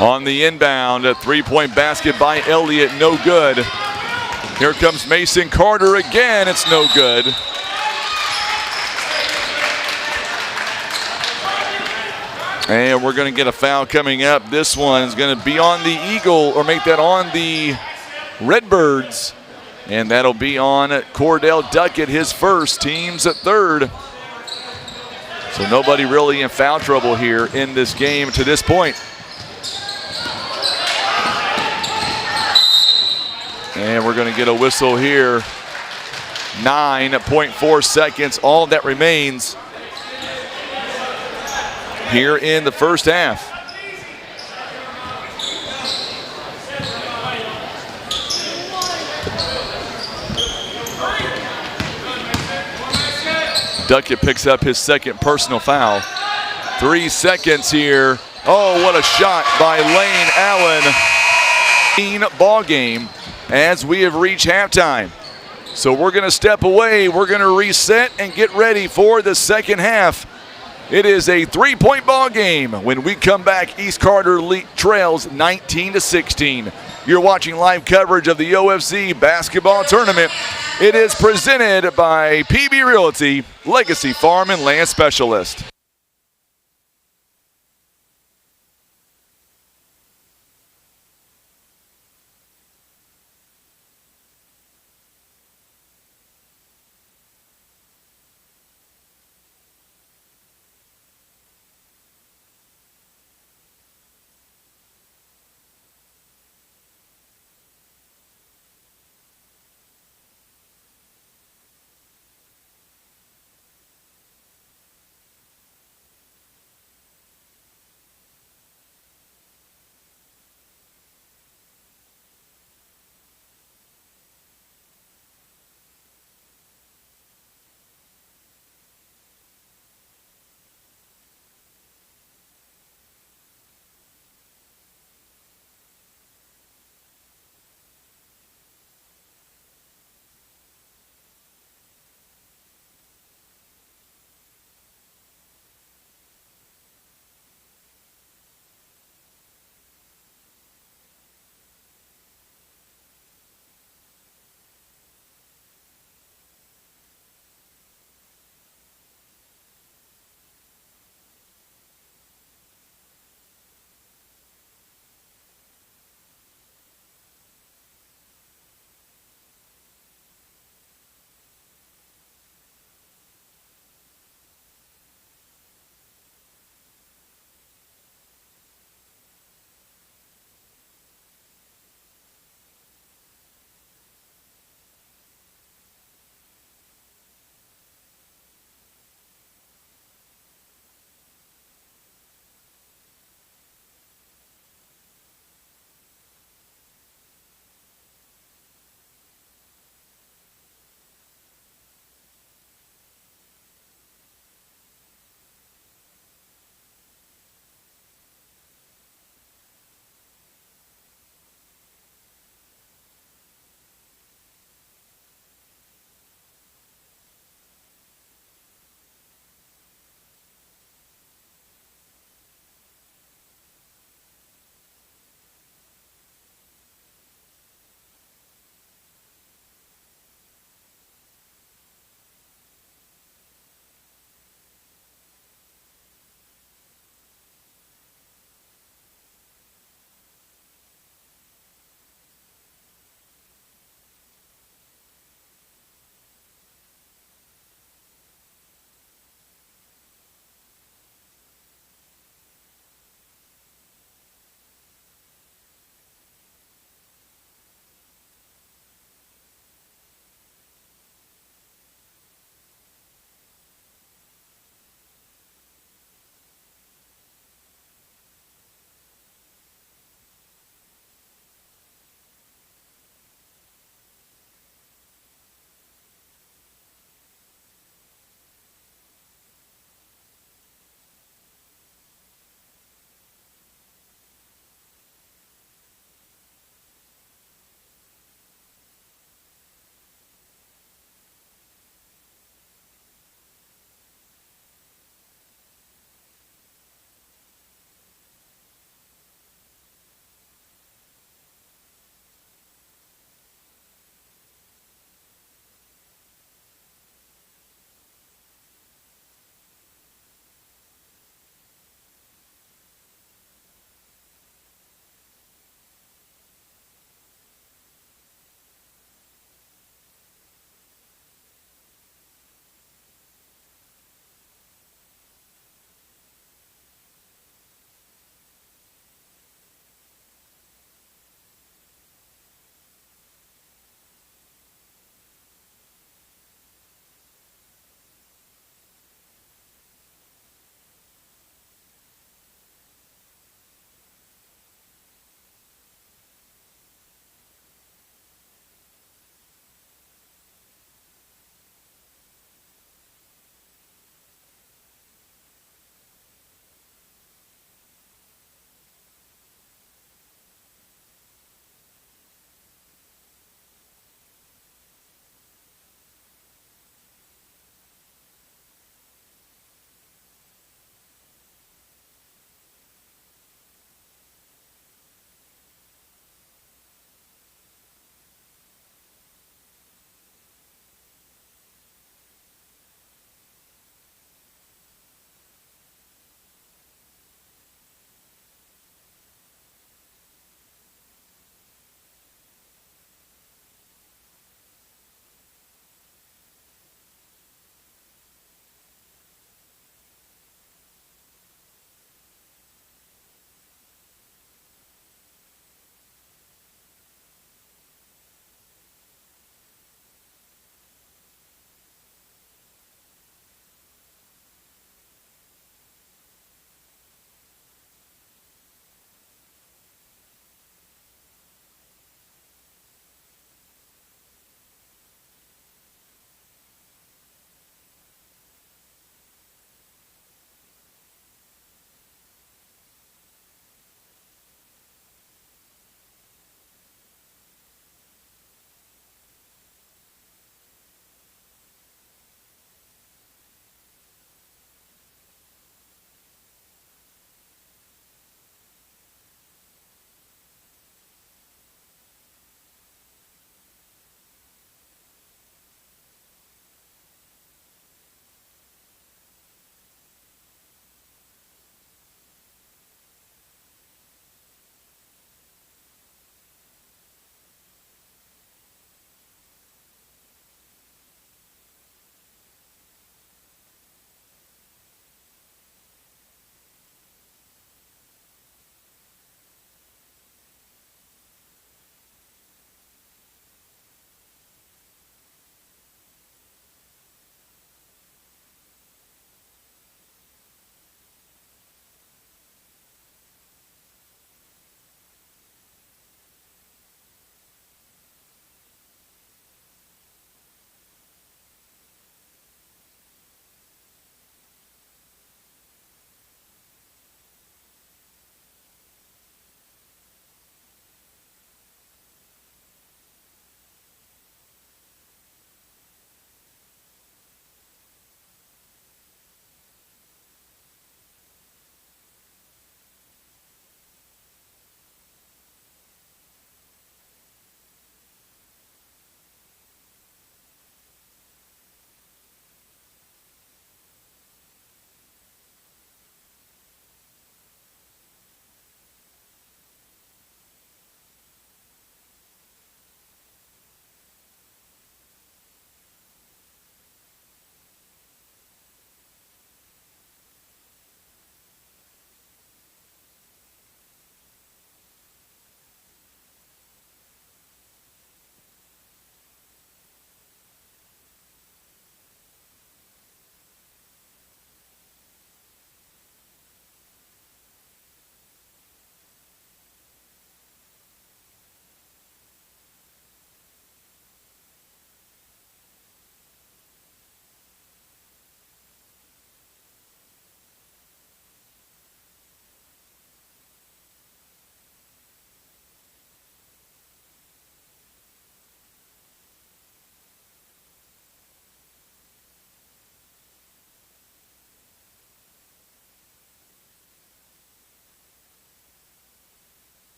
On the inbound, a 3-point basket by Elliott, no good. Here comes Mason Carter again, it's no good. And we're going to get a foul coming up. This one is going to be on the Eagle, or make that on the Redbirds. And that'll be on Cordell Duckett, his first, team's at 3rd. So nobody really in foul trouble here in this game to this point. And we're going to get a whistle here. 9.4 seconds, all that remains here in the first half. Duckett picks up his second personal foul. 3 seconds here. Oh, what a shot by Lane Allen. Ball game as we have reached halftime. So we're going to step away. We're going to reset and get ready for the second half. It is a 3-point ball game. When we come back, East Carter trails 19-16. You're watching live coverage of the OFC basketball tournament. It is presented by PB Realty, Legacy Farm and Land Specialist.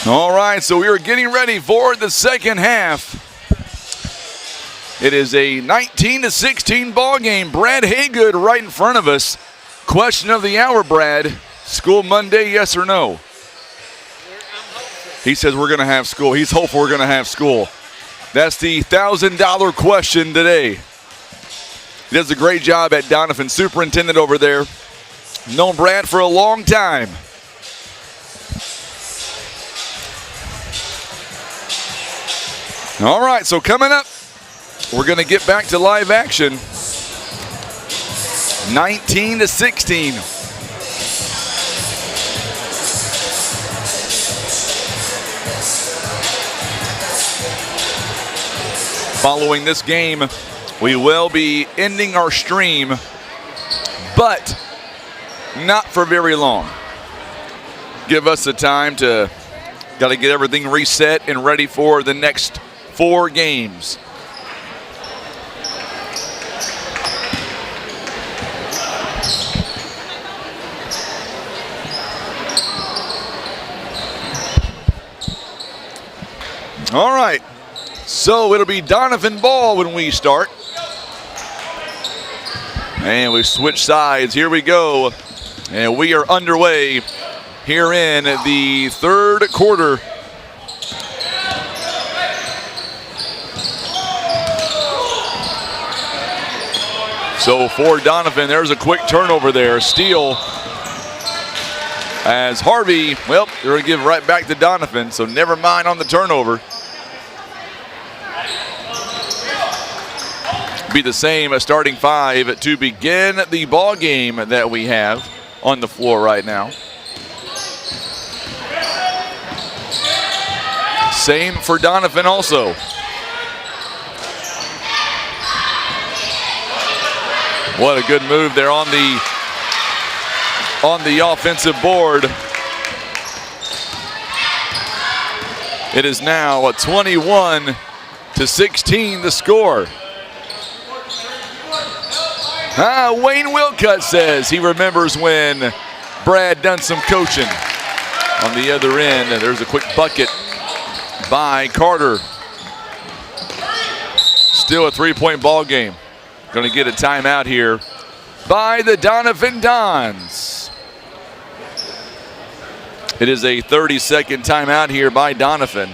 All right, so we are getting ready for the second half. It is a 19-16 ball game. Brad Haygood right in front of us. Question of the hour, Brad. School Monday, yes or no? He says we're going to have school. He's hopeful we're going to have school. That's the $1,000 question today. He does a great job at Doniphan, superintendent over there. Known Brad for a long time. All right, so coming up, we're going to get back to live action. 19-16. Following this game, we will be ending our stream, but not for very long. Give us the time to, got to get everything reset and ready for the next 4 games. All right, so it'll be Donovan ball when we start. And we switch sides. Here we go. And we are underway here in the third quarter. So for Donovan, there's a quick turnover there. Steal as Harvey, well, they're going to give right back to Donovan, so never mind on the turnover. Be the same as starting 5 to begin the ball game that we have on the floor right now. Same for Doniphan also. What a good move there on the offensive board. It is now a 21-16 the score. Wayne Wilcutt says he remembers when Brad done some coaching. On the other end, there's a quick bucket by Carter. Still a 3-point ball game. Going to get a timeout here by the Donovan Dons. It is a 30-second timeout here by Donovan.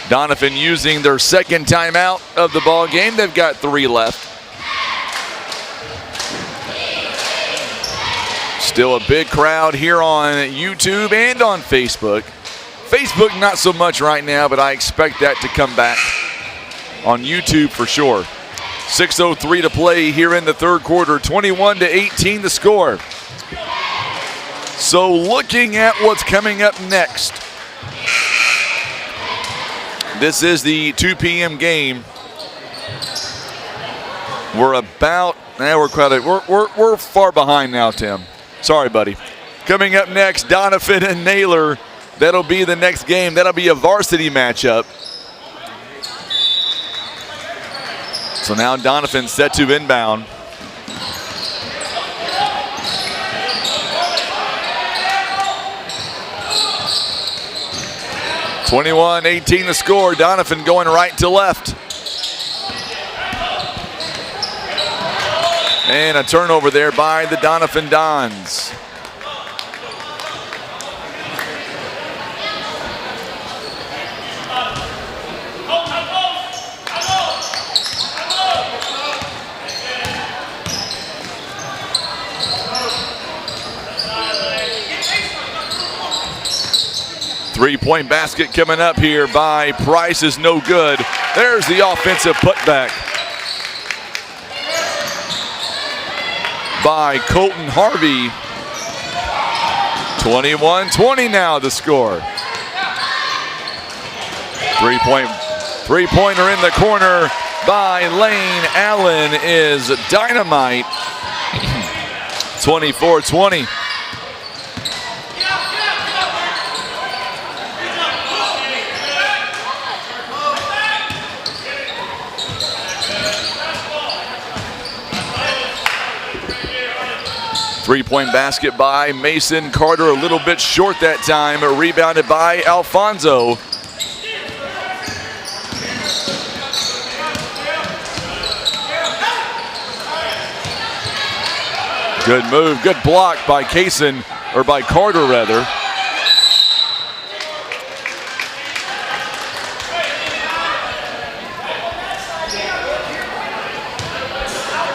Donovan using their second timeout of the ball game. They've got 3 left. Still a big crowd here on YouTube and on Facebook. Facebook not so much right now, but I expect that to come back on YouTube for sure. 6:03 to play here in the third quarter. 21-18 the score. So looking at what's coming up next. This is the 2 p.m. game. We're about, we're far behind now, Tim. Sorry, buddy. Coming up next, Doniphan and Naylor. That'll be the next game. That'll be a varsity matchup. So now Doniphan set to inbound. (21-18) the score. Doniphan going right to left. And a turnover there by the Doniphan Dons. Three-point basket coming up here by Price is no good. There's the offensive putback by Colton Harvey. 21-20 now the score. Three-pointer in the corner by Lane Allen is dynamite. 24-20. 3-point basket by Mason Carter, a little bit short that time, rebounded by Alfonso. Good move, good block by Kaysen, or by Carter rather.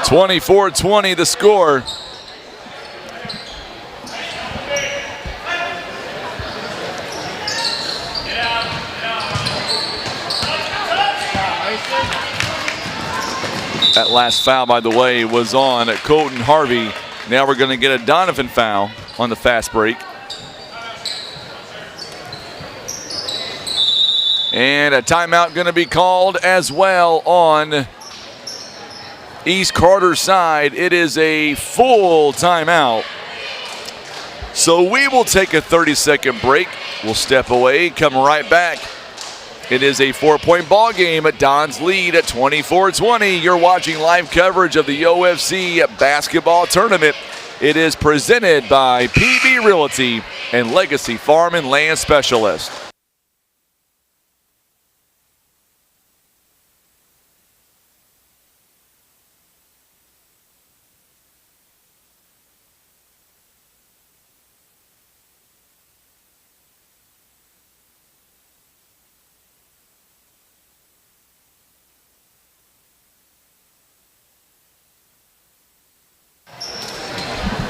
(24-20) the score. That last foul, by the way, was on Colton Harvey. Now we're going to get a Doniphan foul on the fast break. And a timeout going to be called as well on East Carter's side. It is a full timeout. So we will take a 30-second break. We'll step away, come right back. It is a 4-point ball game. Don's lead at 24-20. You're watching live coverage of the OFC basketball tournament. It is presented by PB Realty and Legacy Farm and Land Specialist.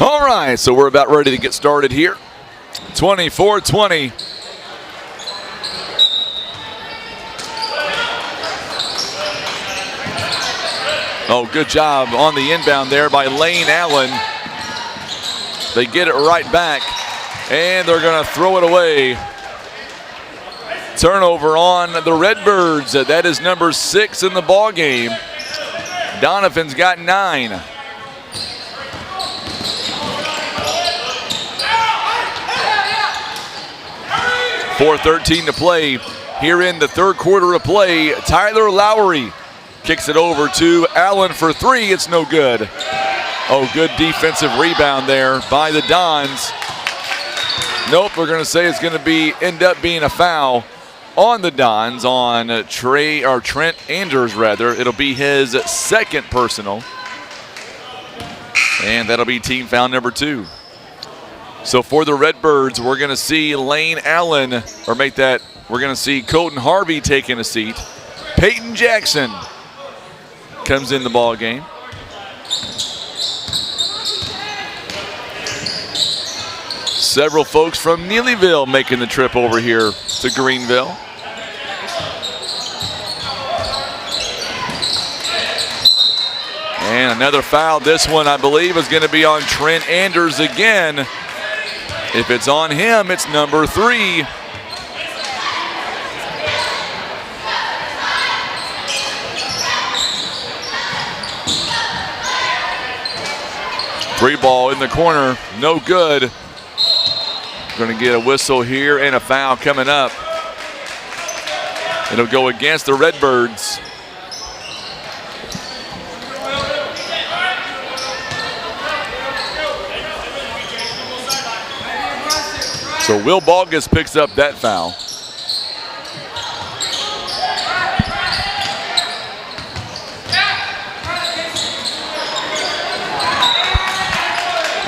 All right, so we're about ready to get started here. 24-20. Oh, good job on the inbound there by Lane Allen. They get it right back, and they're going to throw it away. Turnover on the Redbirds. That is number 6 in the ball game. Doniphan's got 9. 4:13 to play here in the third quarter of play. Tyler Lowry kicks it over to Allen for 3. It's no good. Oh, good defensive rebound there by the Dons. Nope, we're going to say it's going to end up being a foul on the Dons, on Trent Anders rather. It'll be his second personal, and that'll be team foul number 2. So for the Redbirds, we're going to see Lane Allen, we're going to see Colton Harvey taking a seat. Peyton Jackson comes in the ball game. Several folks from Neelyville making the trip over here to Greenville. And another foul. This one, I believe, is going to be on Trent Anders again. If it's on him, it's number 3. Three ball in the corner, no good. Going to get a whistle here and a foul coming up. It'll go against the Redbirds. So Will Balgus picks up that foul.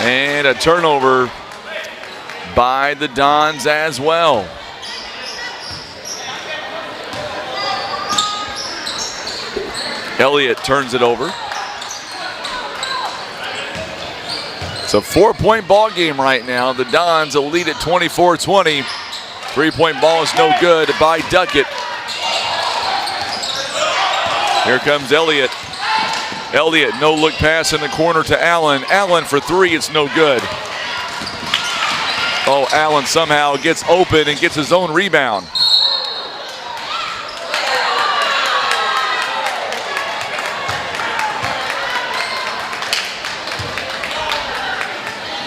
And a turnover by the Dons as well. Elliott turns it over. It's a 4-point ball game right now. The Dons will lead at 24-20. 3-point ball is no good by Duckett. Here comes Elliott. Elliott, no look pass in the corner to Allen. Allen for 3, it's no good. Oh, Allen somehow gets open and gets his own rebound.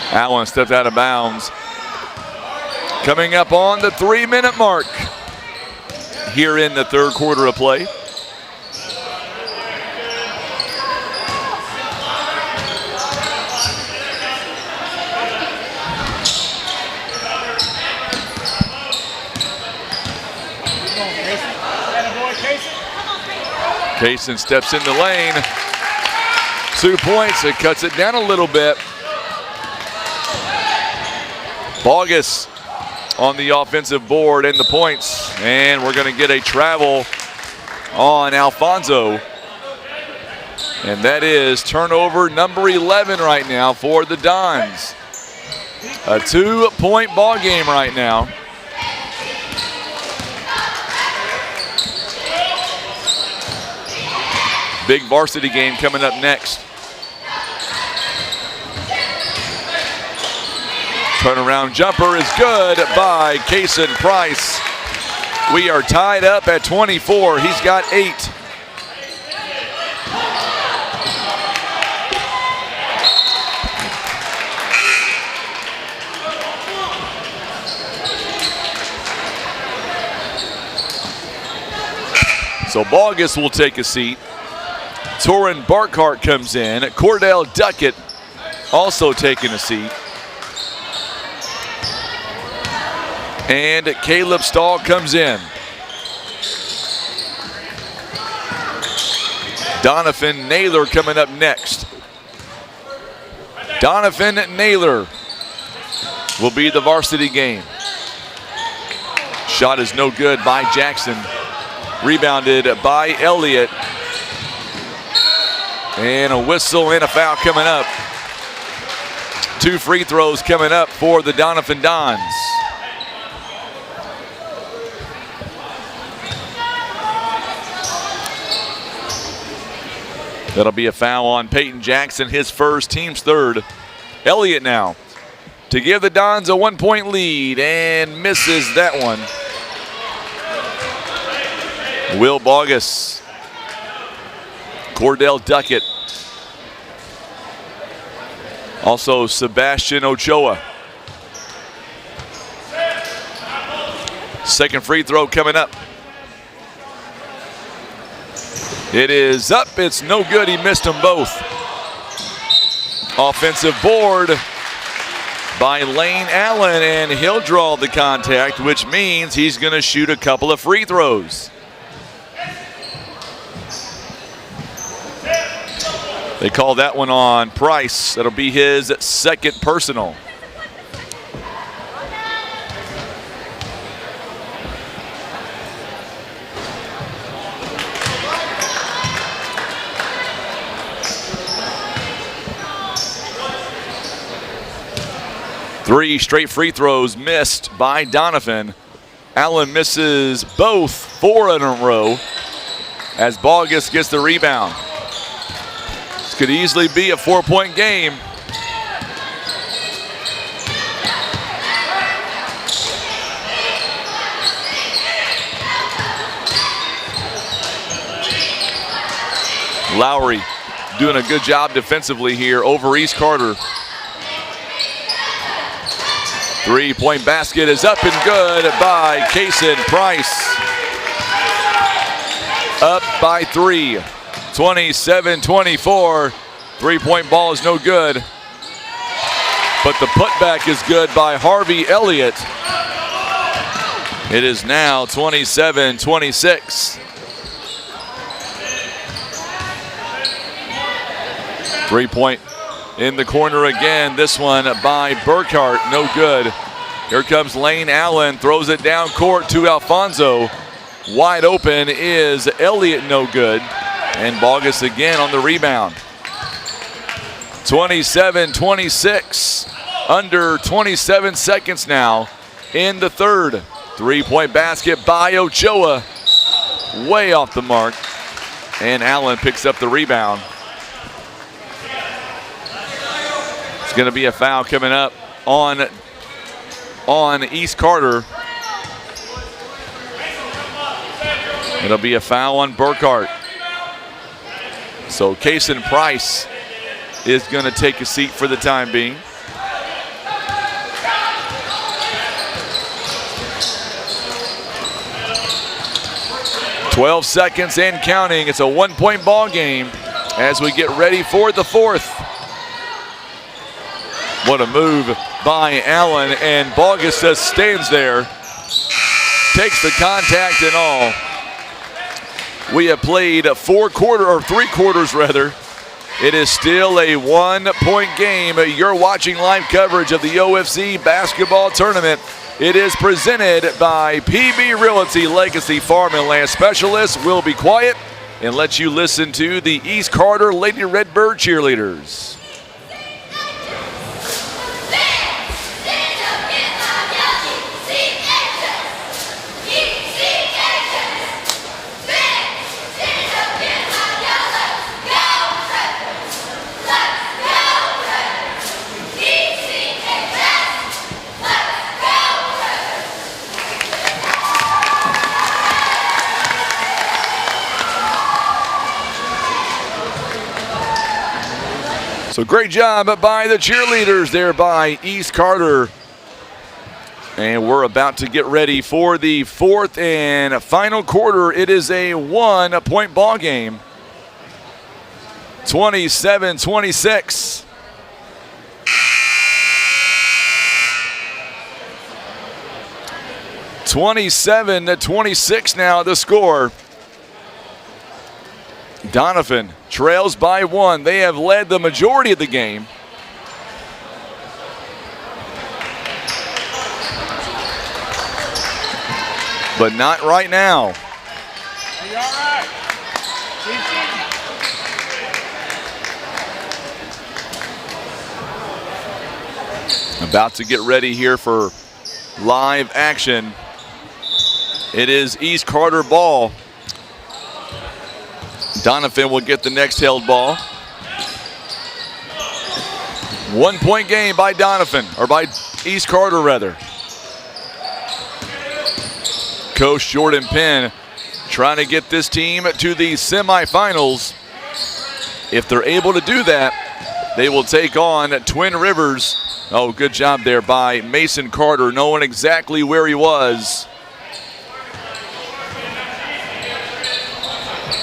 Allen stepped out of bounds. Coming up on the 3-minute mark here in the third quarter of play. Kaysen steps in the lane. 2 points. It cuts it down a little bit. Bogus on the offensive board and the points. And we're going to get a travel on Alfonso. And that is turnover number 11 right now for the Dons. A 2-point ball game right now. Big varsity game coming up next. Turnaround jumper is good by Kaysen Price. We are tied up at 24. He's got 8. So Bogus will take a seat. Torin Barkhart comes in. Cordell Duckett also taking a seat. And Caleb Stahl comes in. Doniphan Naylor coming up next. Doniphan Naylor will be the varsity game. Shot is no good by Jackson. Rebounded by Elliott. And a whistle and a foul coming up. 2 free throws coming up for the Doniphan Dons. That'll be a foul on Peyton Jackson, his first, team's third. Elliott now to give the Dons a 1-point lead and misses that one. Will Bogus. Cordell Duckett. Also Sebastian Ochoa. Second free throw coming up. It is up, it's no good, he missed them both. Offensive board by Lane Allen, and he'll draw the contact, which means he's gonna shoot a couple of free throws. They call that one on Price. That'll be his second personal. Three straight free throws missed by Doniphan. Allen misses both 4 in a row as Bogus gets the rebound. This could easily be a 4-point game. Lowry doing a good job defensively here over East Carter. 3-point basket is up and good by Kaysen Price. Up by 3, 27-24. 3-point ball is no good, but the putback is good by Harvey Elliott. It is now 27-26. 3-point in the corner again. This one by Burkhart, no good. Here comes Lane Allen, throws it down court to Alfonso. Wide open is Elliott, no good. And Bogus again on the rebound. 27-26, under 27 seconds now in the third. 3-point basket by Ochoa, way off the mark. And Allen picks up the rebound. Going to be a foul coming up on East Carter. It'll be a foul on Burkhart. So Kaysen Price is going to take a seat for the time being. "12 seconds and counting. It's a 1-point ball game as we get ready for the fourth. What a move by Allen, and Bogus just stands there, takes the contact and all. we have played 3 quarters rather. It is still a 1-point game. You're watching live coverage of the OFC basketball tournament. It is presented by PB Realty Legacy Farm and Land Specialists. We'll be quiet and let you listen to the East Carter Lady Redbird cheerleaders. So great job by the cheerleaders there by East Carter. And we're about to get ready for the 4th and final quarter. It is a 1-point ball game. 27-26. (27-26) now the score. Doniphan trails by 1. They have led the majority of the game. But not right now. Are you all right? About to get ready here for live action. It is East Carter ball. Doniphan will get the next held ball. 1-point game by Doniphan, or by East Carter rather. Coach Jordan Penn trying to get this team to the semifinals. If they're able to do that, they will take on Twin Rivers. Oh, good job there by Mason Carter, knowing exactly where he was.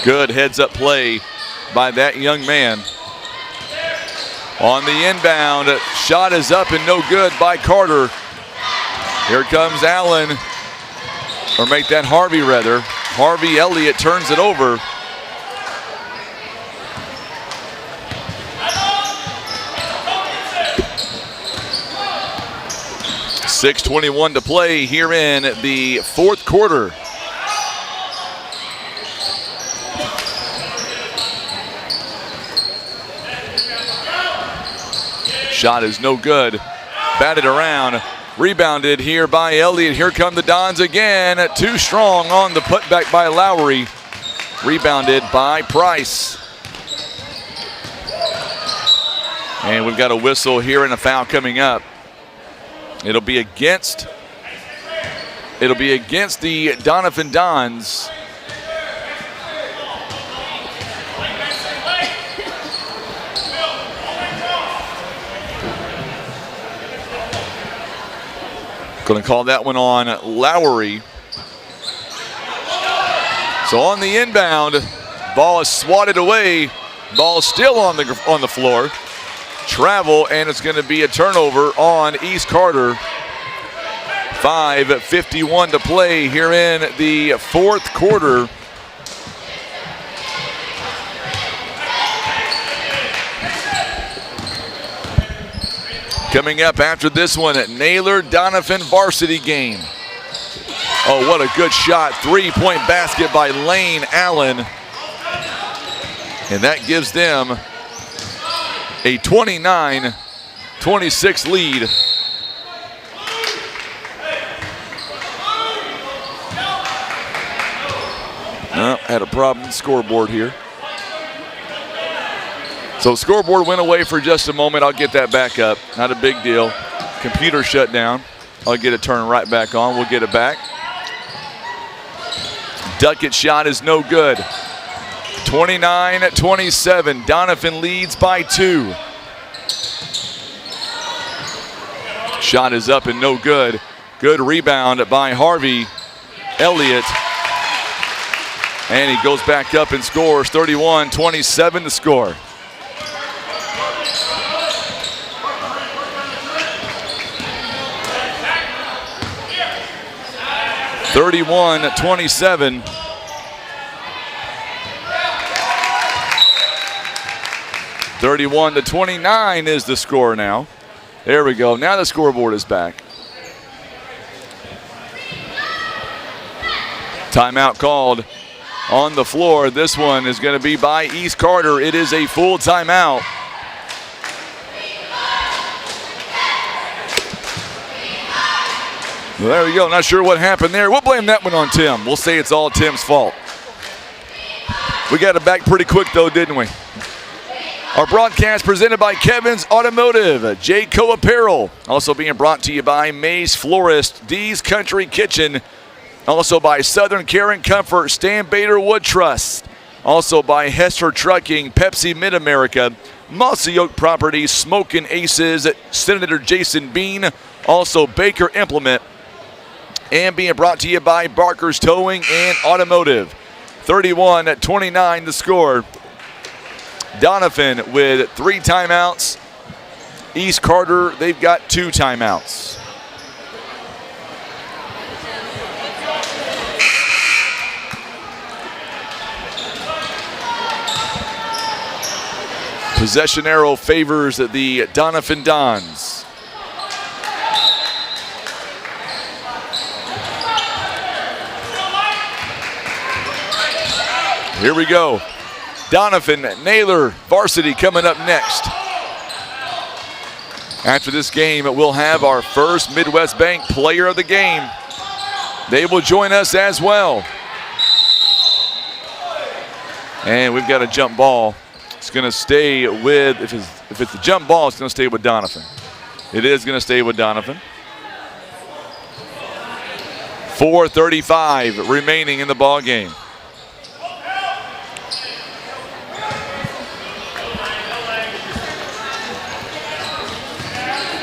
Good heads-up play by that young man. On the inbound, shot is up and no good by Carter. Here comes Allen, or make that Harvey rather. Harvey Elliott turns it over. .6:21 to play here in the 4th quarter. Shot is no good. Batted around. Rebounded here by Elliott. Here come the Dons again. Too strong on the putback by Lowry. Rebounded by Price. And we've got a whistle here and a foul coming up. It'll be against the Doniphan Dons. Going to call that one on Lowry. So on the inbound, ball is swatted away. Ball still on the floor. Travel, and it's going to be a turnover on East Carter. 5:51 to play here in the 4th quarter. Coming up after this one, Naylor Doniphan varsity game. Oh, what a good shot. 3-point basket by Lane Allen. And that gives them a 29-26 lead. Oh, had a problem scoreboard here. So scoreboard went away for just a moment. I'll get that back up. Not a big deal. Computer shut down. I'll get it turned right back on. We'll get it back. Duckett shot is no good. 29-27. Doniphan leads by 2. Shot is up and no good. Good rebound by Harvey Elliott. And he goes back up and scores. 31-27 to score. (31-27). 31-29 is the score now. There we go. Now the scoreboard is back. Timeout called on the floor. This one is going to be by East Carter. It is a full timeout. Well, there we go. Not sure what happened there. We'll blame that one on Tim. We'll say it's all Tim's fault. We got it back pretty quick, though, didn't we? Our broadcast presented by Kevin's Automotive, Jayco Apparel. Also being brought to you by May's Florist, D's Country Kitchen. Also by Southern Care and Comfort, Stan Bader Wood Trust. Also by Hester Trucking, Pepsi Mid-America, Mossy Oak Properties, Smokin' Aces, Senator Jason Bean. Also Baker Implement. And being brought to you by Barker's Towing and Automotive. 31-29 the score. Doniphan with 3 timeouts. East Carter, they've got 2 timeouts. Possession arrow favors the Doniphan Dons. Here we go. Doniphan, Naylor, varsity coming up next. After this game, we'll have our first Midwest Bank player of the game. They will join us as well. And we've got a jump ball. It's going to stay with, if it's a jump ball, it's going to stay with Doniphan. It is going to stay with Doniphan. 4:35 remaining in the ball game.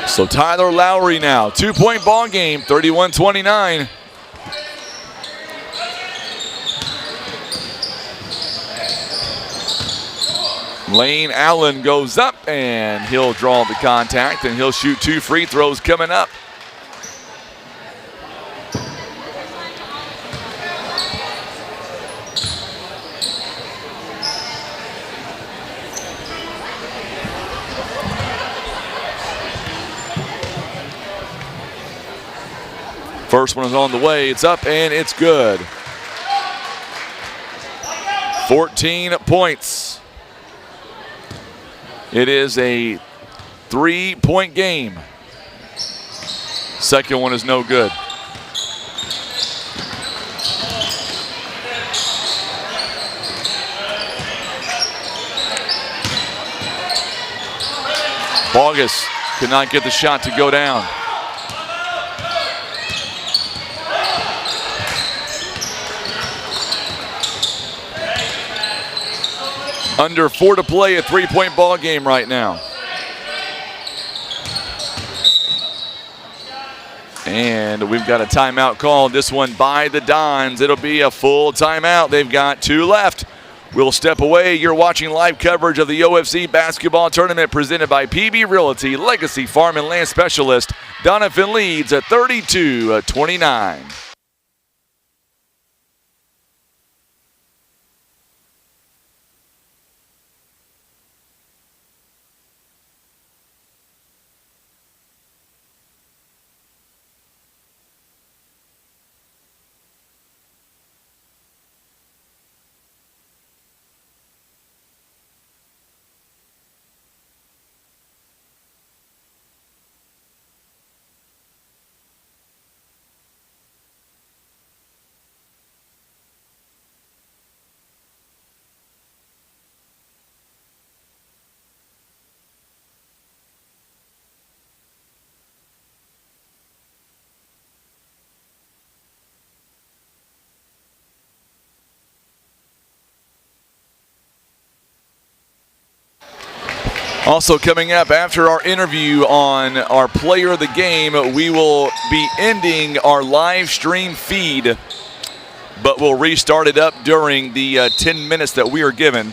So Tyler Lowry now, 2-point ball game, 31-29. Lane Allen goes up and he'll draw the contact and he'll shoot 2 free throws coming up. First one is on the way. It's up and it's good. 14 points. It is a 3-point game. Second one is no good. Bogus could not get the shot to go down. Under 4 to play, a 3-point ball game right now. And we've got a timeout called. This one by the Dons. It'll be a full timeout. They've got 2 left. We'll step away. You're watching live coverage of the OFC basketball tournament presented by PB Realty, Legacy Farm and Land Specialist. Doniphan leads at 32-29. Also coming up after our interview on our player of the game, we will be ending our live stream feed, but we'll restart it up during the 10 minutes that we are given.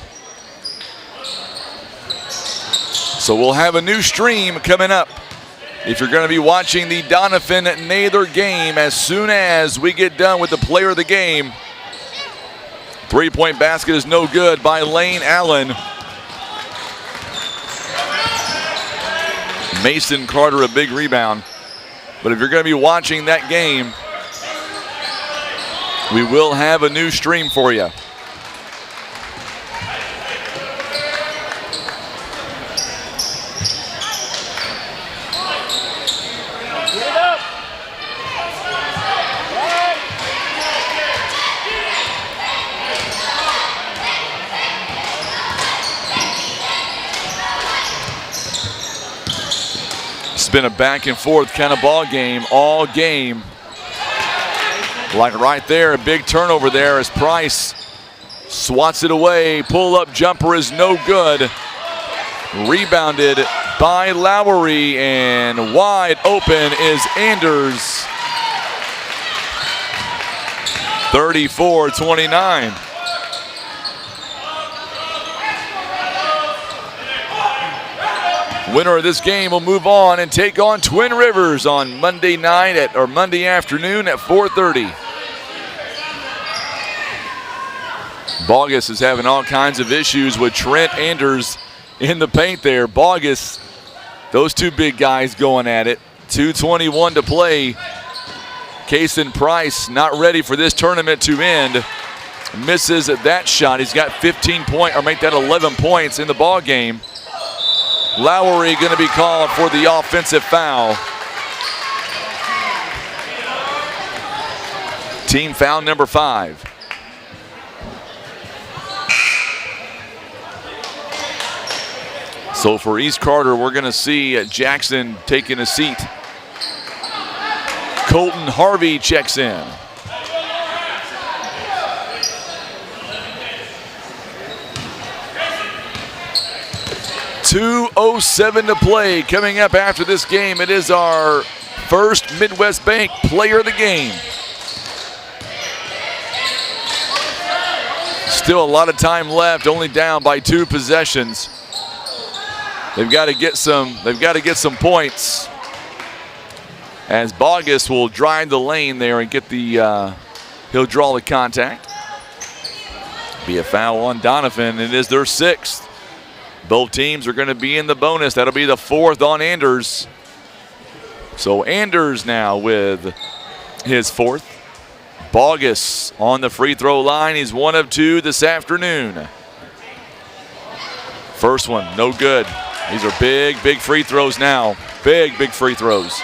So we'll have a new stream coming up. If you're going to be watching the Doniphan Naylor game as soon as we get done with the player of the game. 3-point basket is no good by Lane Allen. Mason Carter, a big rebound. But if you're going to be watching that game, we will have a new stream for you. It's been a back and forth kind of ball game all game. Like right there, a big turnover there as Price swats it away. Pull-up jumper is no good. Rebounded by Lowry, and wide open is Anders. 34-29. Winner of this game will move on and take on Twin Rivers on Monday afternoon at 4:30. Bogus is having all kinds of issues with Trent Anders in the paint there. Bogus, those two big guys going at it. 2:21 to play. Kason Price not ready for this tournament to end. Misses that shot. He's got 15 points, or make that 11 points in the ball game. Lowry going to be called for the offensive foul. Team foul number 5. So for East Carter, we're going to see Jackson taking a seat. Colton Harvey checks in. .207 to play. Coming up after this game, it is our first Midwest Bank player of the game. Still a lot of time left, only down by 2 possessions. They've got to get some points. As Bogus will drive the lane there and get the he'll draw the contact. Be a foul on Donovan. It is their 6th. Both teams are going to be in the bonus. That'll be the 4th on Anders. So Anders now with his 4th. Bogus on the free throw line. He's 1 of 2 this afternoon. First one, no good. These are big free throws now. Big free throws.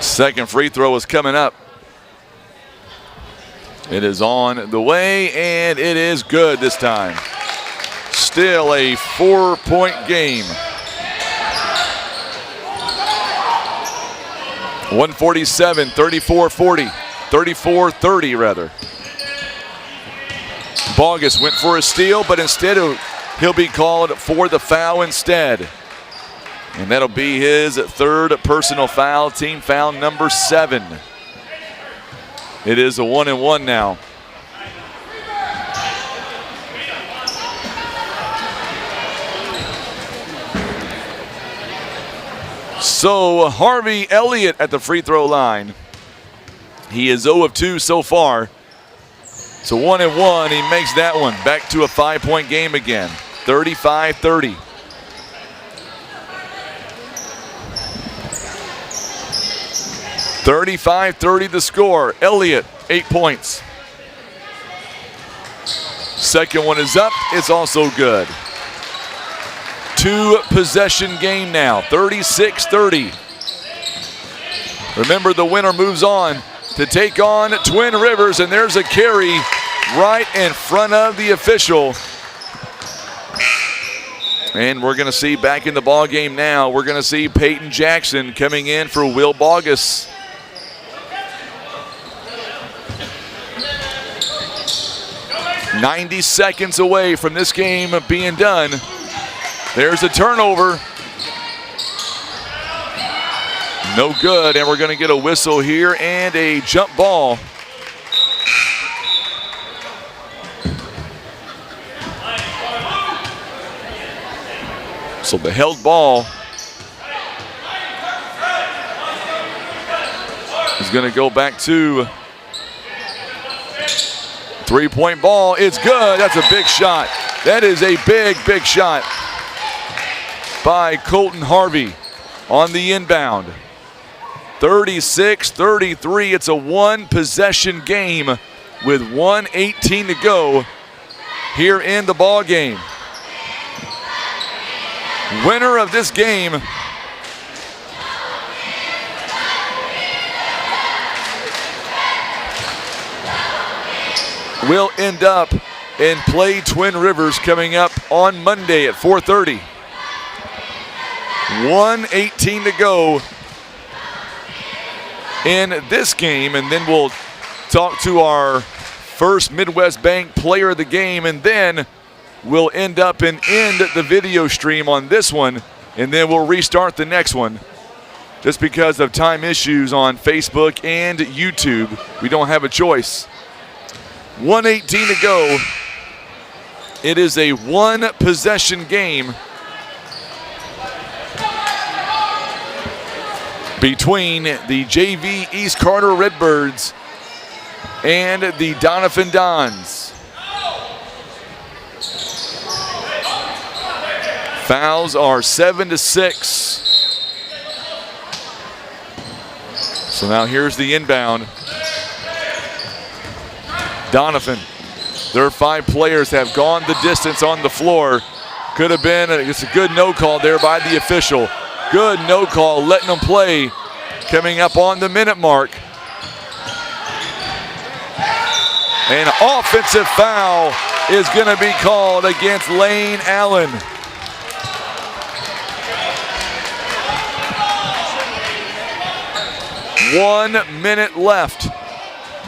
Second free throw is coming up. It is on the way, and it is good this time. Still a 4-point game. 147, 34-40, 34-30 rather. Bogus went for a steal, but instead he'll be called for the foul instead. And that'll be his 3rd personal foul, team foul number 7. It is a 1-and-1 now. So Harvey Elliott at the free throw line. He is 0 of 2 so far. So 1-and-1, he makes that one. Back to a 5-point game again, 35-30. .35-30 the score. Elliott, 8 points. Second one is up. It's also good. 2-possession game now. 36-30. Remember, the winner moves on to take on Twin Rivers, and there's a carry right in front of the official. And we're going to see back in the ball game now, we're going to see Peyton Jackson coming in for Will Bogus. .90 seconds away from this game being done. There's a turnover. No good, and we're going to get a whistle here and a jump ball. So the held ball is going to go back to Three-point ball, it's good. That's a big shot. That is a big, big shot by Colton Harvey on the inbound. 36-33, it's a one-possession game with 1:18 to go here in the ball game. Winner of this game will end up in play Twin Rivers coming up on Monday at 4:30. 1:18 to go in this game, and then we'll talk to our first Midwest Bank player of the game, and then we'll end up and end the video stream on this one, and then we'll restart the next one. Just because of time issues on Facebook and YouTube, we don't have a choice. 1:18 to go. It is a one-possession game between the JV East Carter Redbirds and the Doniphan Dons. Fouls are 7-6. So now here's the inbound. Donovan, their 5 players have gone the distance on the floor. Could have been, it's a good no call there by the official. Good no call, letting them play. Coming up on the minute mark. An offensive foul is going to be called against Lane Allen. One minute left.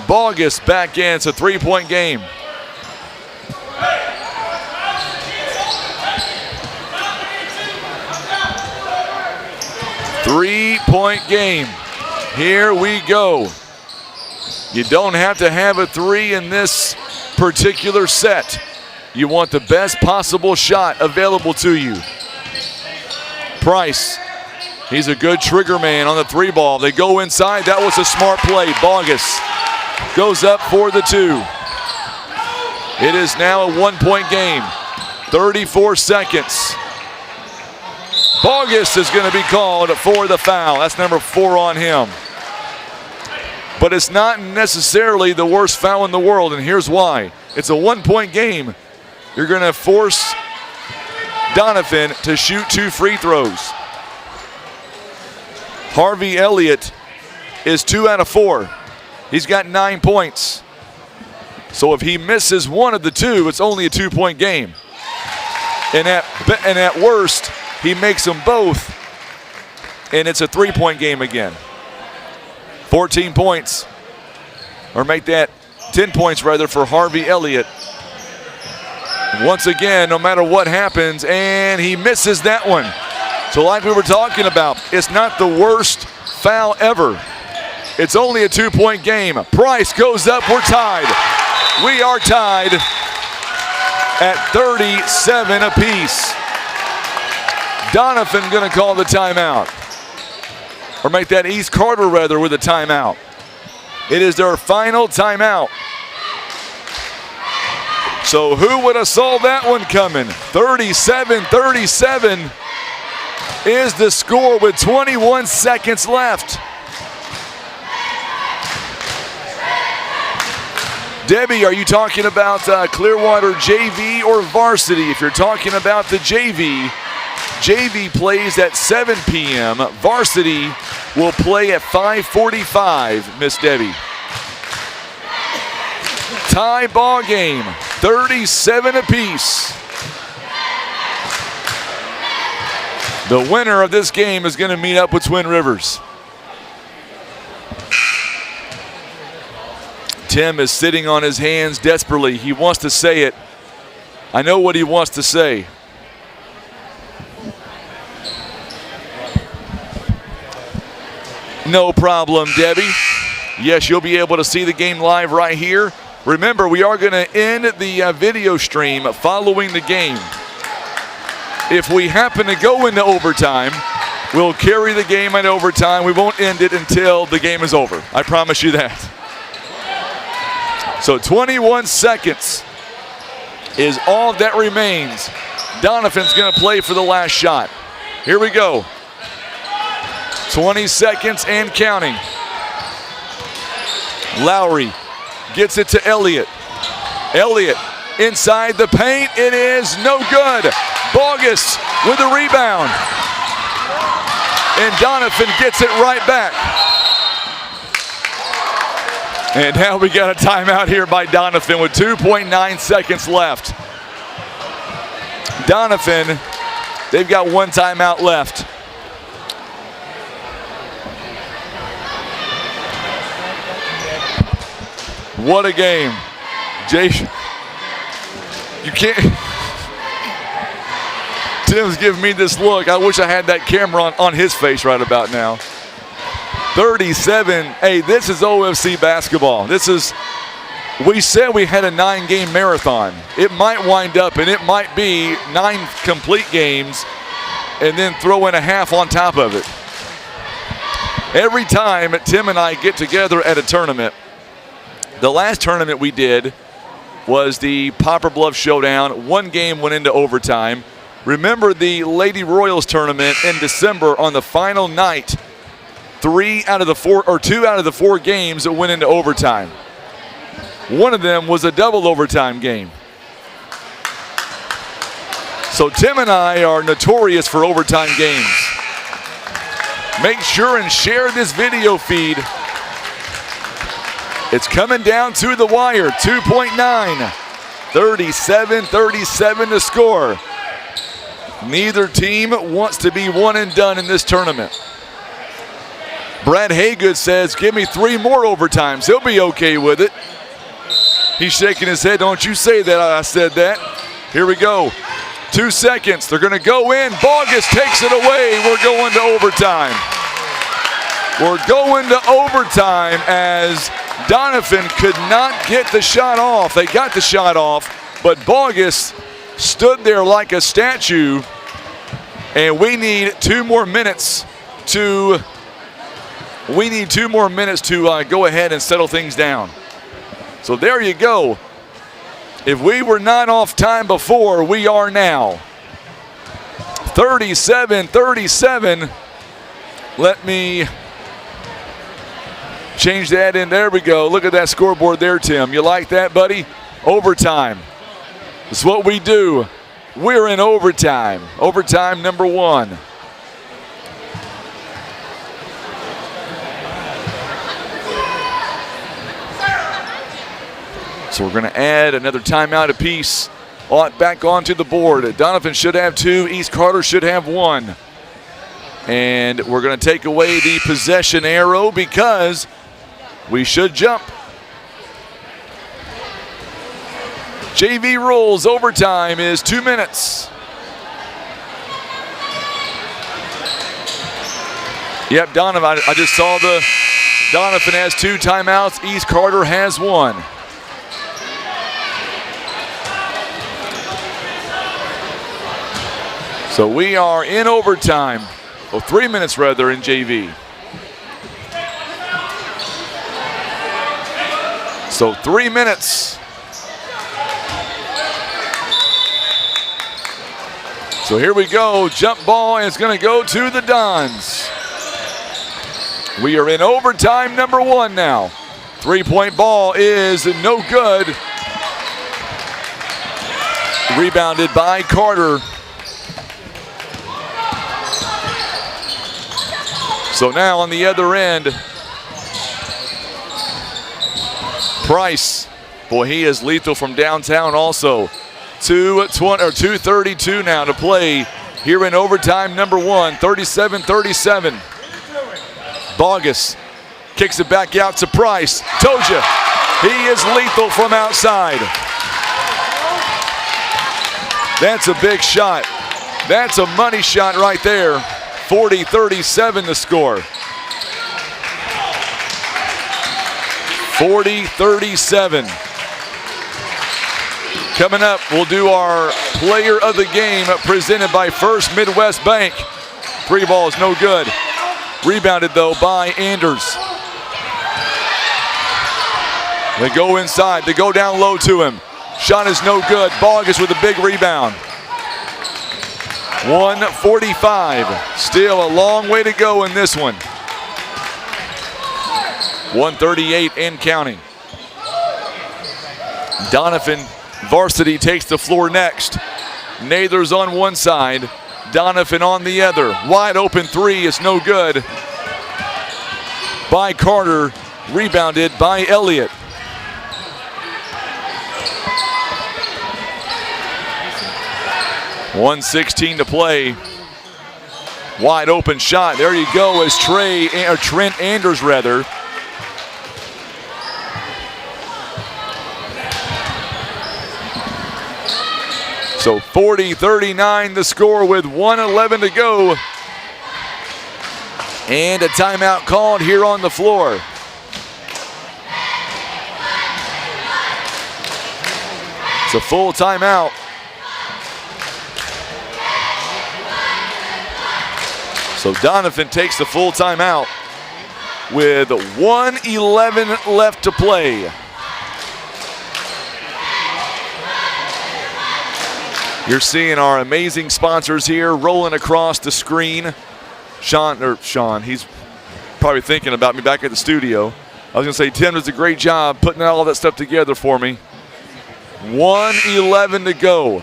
Bogus back in. It's a three-point game. Three-point game. Here we go. You don't have to have a three in this particular set. You want the best possible shot available to you. Price. He's a good trigger man on the three ball. They go inside. That was a smart play. Bogus goes up for the 2. It is now a one-point game. 34 seconds. Bogus is going to be called for the foul. That's number 4 on him. But it's not necessarily the worst foul in the world, and here's why. It's a one-point game. You're going to force Donovan to shoot 2 free throws. Harvey Elliott is 2 out of 4. He's got 9 points. So if he misses one of the 2, it's only a 2-point game. And at worst, he makes them both, and it's a 3-point game again. 14 points, or make that 10 points rather for Harvey Elliott. Once again, no matter what happens, and he misses that one. So like we were talking about, it's not the worst foul ever. It's only a 2-point game. Price goes up, we're tied. We are tied at 37 apiece. Donovan gonna call the timeout. Or make that East Carter rather with a timeout. It is their final timeout. So who would have saw that one coming? 37-37 is the score with 21 seconds left. Debbie, are you talking about Clearwater JV or varsity? If you're talking about the JV plays at 7 p.m. Varsity will play at 5:45, Miss Debbie. Tie ball game, 37 apiece. The winner of this game is going to meet up with Twin Rivers. Tim is sitting on his hands desperately. He wants to say it. I know what he wants to say. No problem, Debbie. Yes, you'll be able to see the game live right here. Remember, we are going to end the video stream following the game. If we happen to go into overtime, we'll carry the game in overtime. We won't end it until the game is over. I promise you that. So 21 seconds is all that remains. Doniphan's going to play for the last shot. Here we go. 20 seconds and counting. Lowry gets it to Elliott. Elliott inside the paint. It is no good. Bogus with a rebound. And Doniphan gets it right back. And now we got a timeout here by Doniphan with 2.9 seconds left. Doniphan, they've got one timeout left. What a game. Jay, you can't. Tim's giving me this look. I wish I had that camera on his face right about now. 37. Hey, this is OFC basketball. We said we had a 9-game marathon. It might wind up and it might be 9 complete games and then throw in a half on top of it. Every time Tim and I get together at a tournament, the last tournament we did was the Poplar Bluff Showdown. 1 game went into overtime. Remember the Lady Royals tournament in December on the final night? 2 out of the 4 games that went into overtime. One of them was a double overtime game. So Tim and I are notorious for overtime games. Make sure and share this video feed. It's coming down to the wire. 2.9. 37-37 to score. Neither team wants to be one and done in this tournament. Brad Haygood says, give me 3 more overtimes. He'll be okay with it. He's shaking his head. Don't you say that. I said that. Here we go. 2 seconds. They're going to go in. Bogus takes it away. We're going to overtime. We're going to overtime as Doniphan could not get the shot off. They got the shot off, but Bogus stood there like a statue, and we need 2 more minutes to go ahead and settle things down. So there you go. If we were not off time before, we are now. 37-37. Let me change that in. There we go. Look at that scoreboard there, Tim. You like that, buddy? Overtime. That's what we do. We're in overtime. Overtime number 1. So we're going to add another timeout apiece back onto the board. Doniphan should have 2. East Carter should have 1. And we're going to take away the possession arrow because we should jump. JV rules. Overtime is 2 minutes. Yep, Donovan. I just saw the Doniphan has 2 timeouts. East Carter has 1. So we are in overtime. Well, 3 minutes rather in JV. So 3 minutes. So here we go. Jump ball, and it's going to go to the Dons. We are in overtime number 1 now. 3-point ball is no good. Rebounded by Carter. So now on the other end, Price. Boy, he is lethal from downtown also. 2:32 now to play here in overtime number 1, 37-37. Bogus kicks it back out to Price. Told you, he is lethal from outside. That's a big shot. That's a money shot right there. 40-37 to score. 40-37. Coming up, we'll do our player of the game presented by First Midwest Bank. 3 balls, no good. Rebounded, though, by Anders. They go inside. They go down low to him. Shot is no good. Bogus with a big rebound. 1:45. Still a long way to go in this one. 1:38 and counting. Doniphan, varsity, takes the floor next. Naylor's on one side. Doniphan on the other. Wide open three is no good. By Carter. Rebounded by Elliott. .116 to play. Wide open shot. There you go as Trent Anders rather. So 40-39 the score with 1:11 to go. And a timeout called here on the floor. It's a full timeout. So Donovan takes the full timeout with 1:11 left to play. You're seeing our amazing sponsors here rolling across the screen. Sean, he's probably thinking about me back at the studio. I was going to say, Tim does a great job putting all that stuff together for me. 1:11 to go.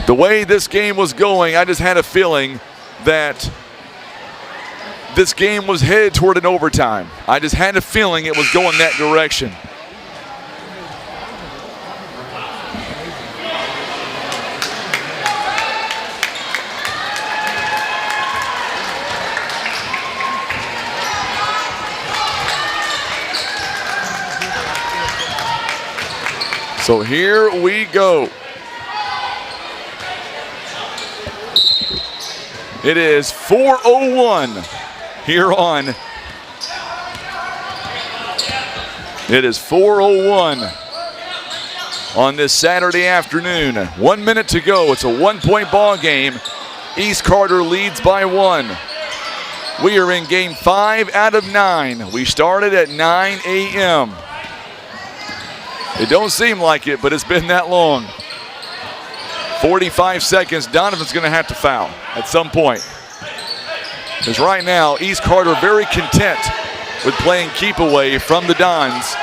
The way this game was going, I just had a feeling that this game was headed toward an overtime. I just had a feeling it was going that direction. So here we go. It is 4:01 here on. It is 4:01 on this Saturday afternoon. 1 minute to go. It's a one-point ball game. East Carter leads by 1. We are in game 5 out of 9. We started at 9 a.m. It don't seem like it, but it's been that long. 45 seconds. Donovan's going to have to foul at some point. Because right now, East Carter very content with playing keep away from the Dons.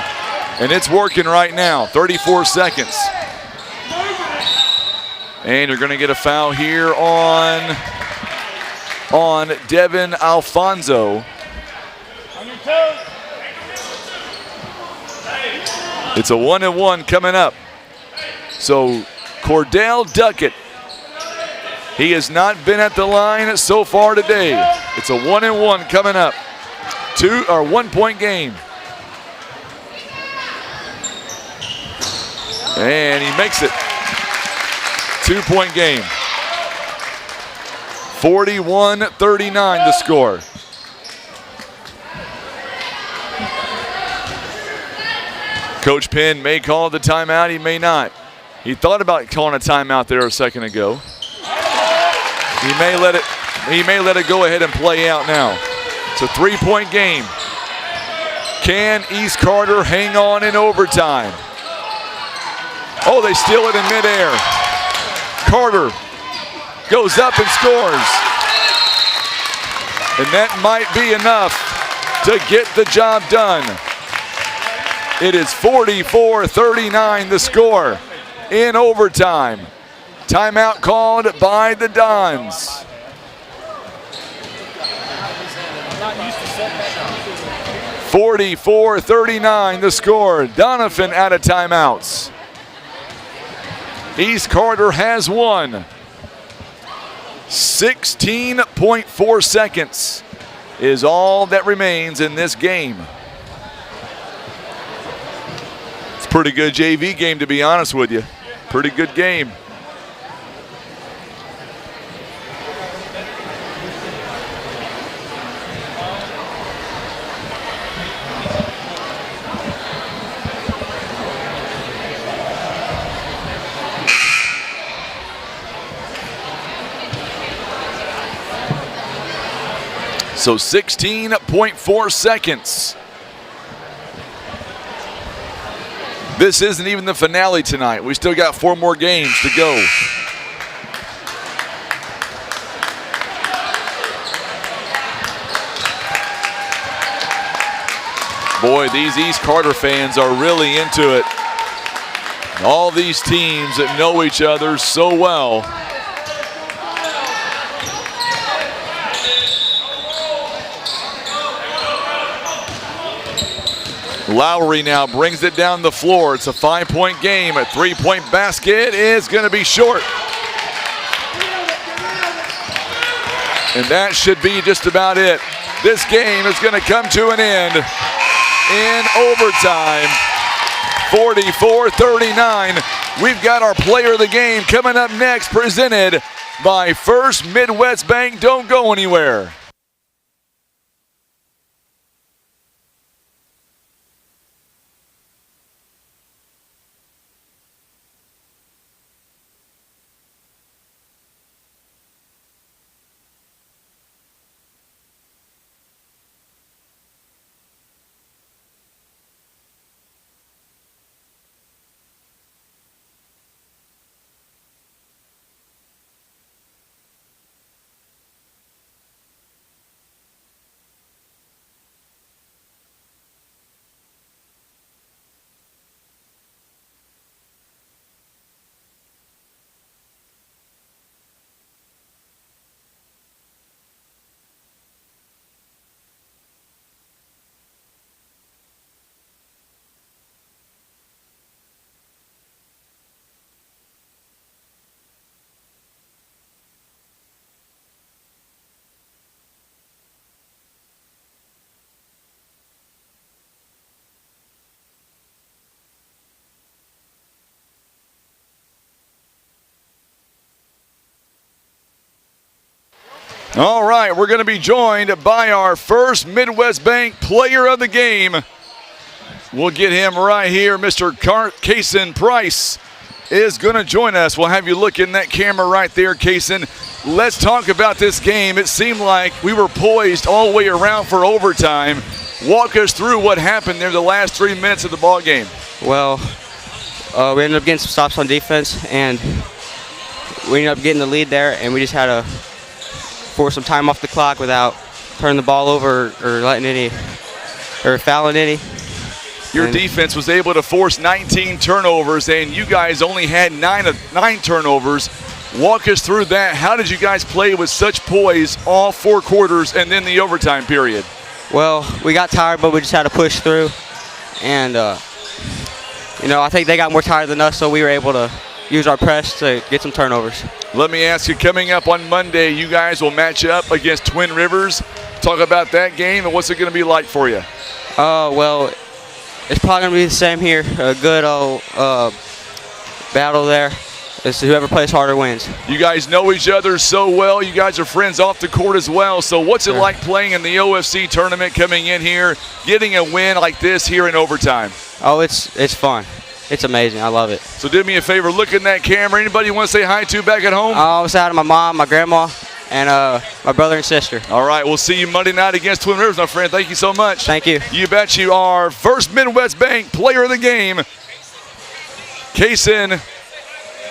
And it's working right now. 34 seconds. And you're going to get a foul here on Devin Alfonso. It's a 1-and-1 coming up. So Cordell Duckett, he has not been at the line so far today. It's a 1-and-1 coming up. 1-point game. And he makes it. 2-point game. 41-39 the score. Coach Penn may call the timeout, he may not. He thought about calling a timeout there a second ago. He may let it go ahead and play out now. It's a 3-point game. Can East Carter hang on in overtime? Oh, they steal it in midair. Carter goes up and scores. And that might be enough to get the job done. It is 44-39 the score in overtime. Timeout called by the Dons. .44-39 the score. Doniphan out of timeouts. East Carter has one. 16.4 seconds is all that remains in this game. It's a pretty good JV game, to be honest with you. Pretty good game. So 16.4 seconds. This isn't even the finale tonight. We still got 4 more games to go. Boy, these East Carter fans are really into it. All these teams that know each other so well. Lowry now brings it down the floor. It's a 5-point game. A 3-point basket is going to be short. And that should be just about it. This game is going to come to an end in overtime. 44-39. We've got our player of the game coming up next, presented by First Midwest Bank. Don't go anywhere. All right, we're going to be joined by our First Midwest Bank player of the game. We'll get him right here. Mr. Kaysen Price is going to join us. We'll have you look in that camera right there, Kaysen. Let's talk about this game. It seemed like we were poised all the way around for overtime. Walk us through what happened there the last 3 minutes of the ball game. Well, we ended up getting some stops on defense, and we ended up getting the lead there, and we just had to force some time off the clock without turning the ball over or letting any or fouling any. Your defense was able to force 19 turnovers, and you guys only had 9 turnovers. Walk us through that. How did you guys play with such poise all 4 quarters and then the overtime period? Well, we got tired, but we just had to push through. And, I think they got more tired than us, so we were able to use our press to get some turnovers. Let me ask you, coming up on Monday, you guys will match up against Twin Rivers. Talk about that game and what's it going to be like for you? Well, it's probably going to be the same here. A good old battle there. It's whoever plays harder wins. You guys know each other so well. You guys are friends off the court as well. So what's it like playing in the OFC tournament, coming in here, getting a win like this here in overtime? Oh, it's fun. It's amazing. I love it. So do me a favor, look in that camera. Anybody you want to say hi to back at home? I was out of my mom, my grandma, and my brother and sister. All right, we'll see you Monday night against Twin Rivers, my friend. Thank you so much. Thank you. You bet you are. First Midwest Bank player of the game, Kaysen,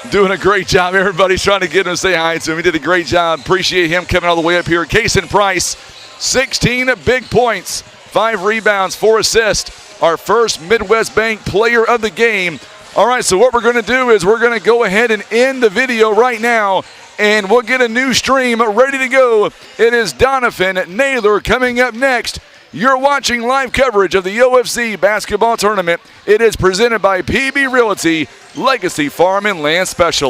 doing a great job. Everybody's trying to get him to say hi to him. He did a great job. Appreciate him coming all the way up here. Kaysen Price, 16 big points, 5 rebounds, 4 assists. Our first Midwest Bank player of the game. All right, so what we're going to do is we're going to go ahead and end the video right now, and we'll get a new stream ready to go. It is Doniphan Naylor coming up next. You're watching live coverage of the OFC basketball tournament. It is presented by PB Realty, Legacy Farm and Land Specialist.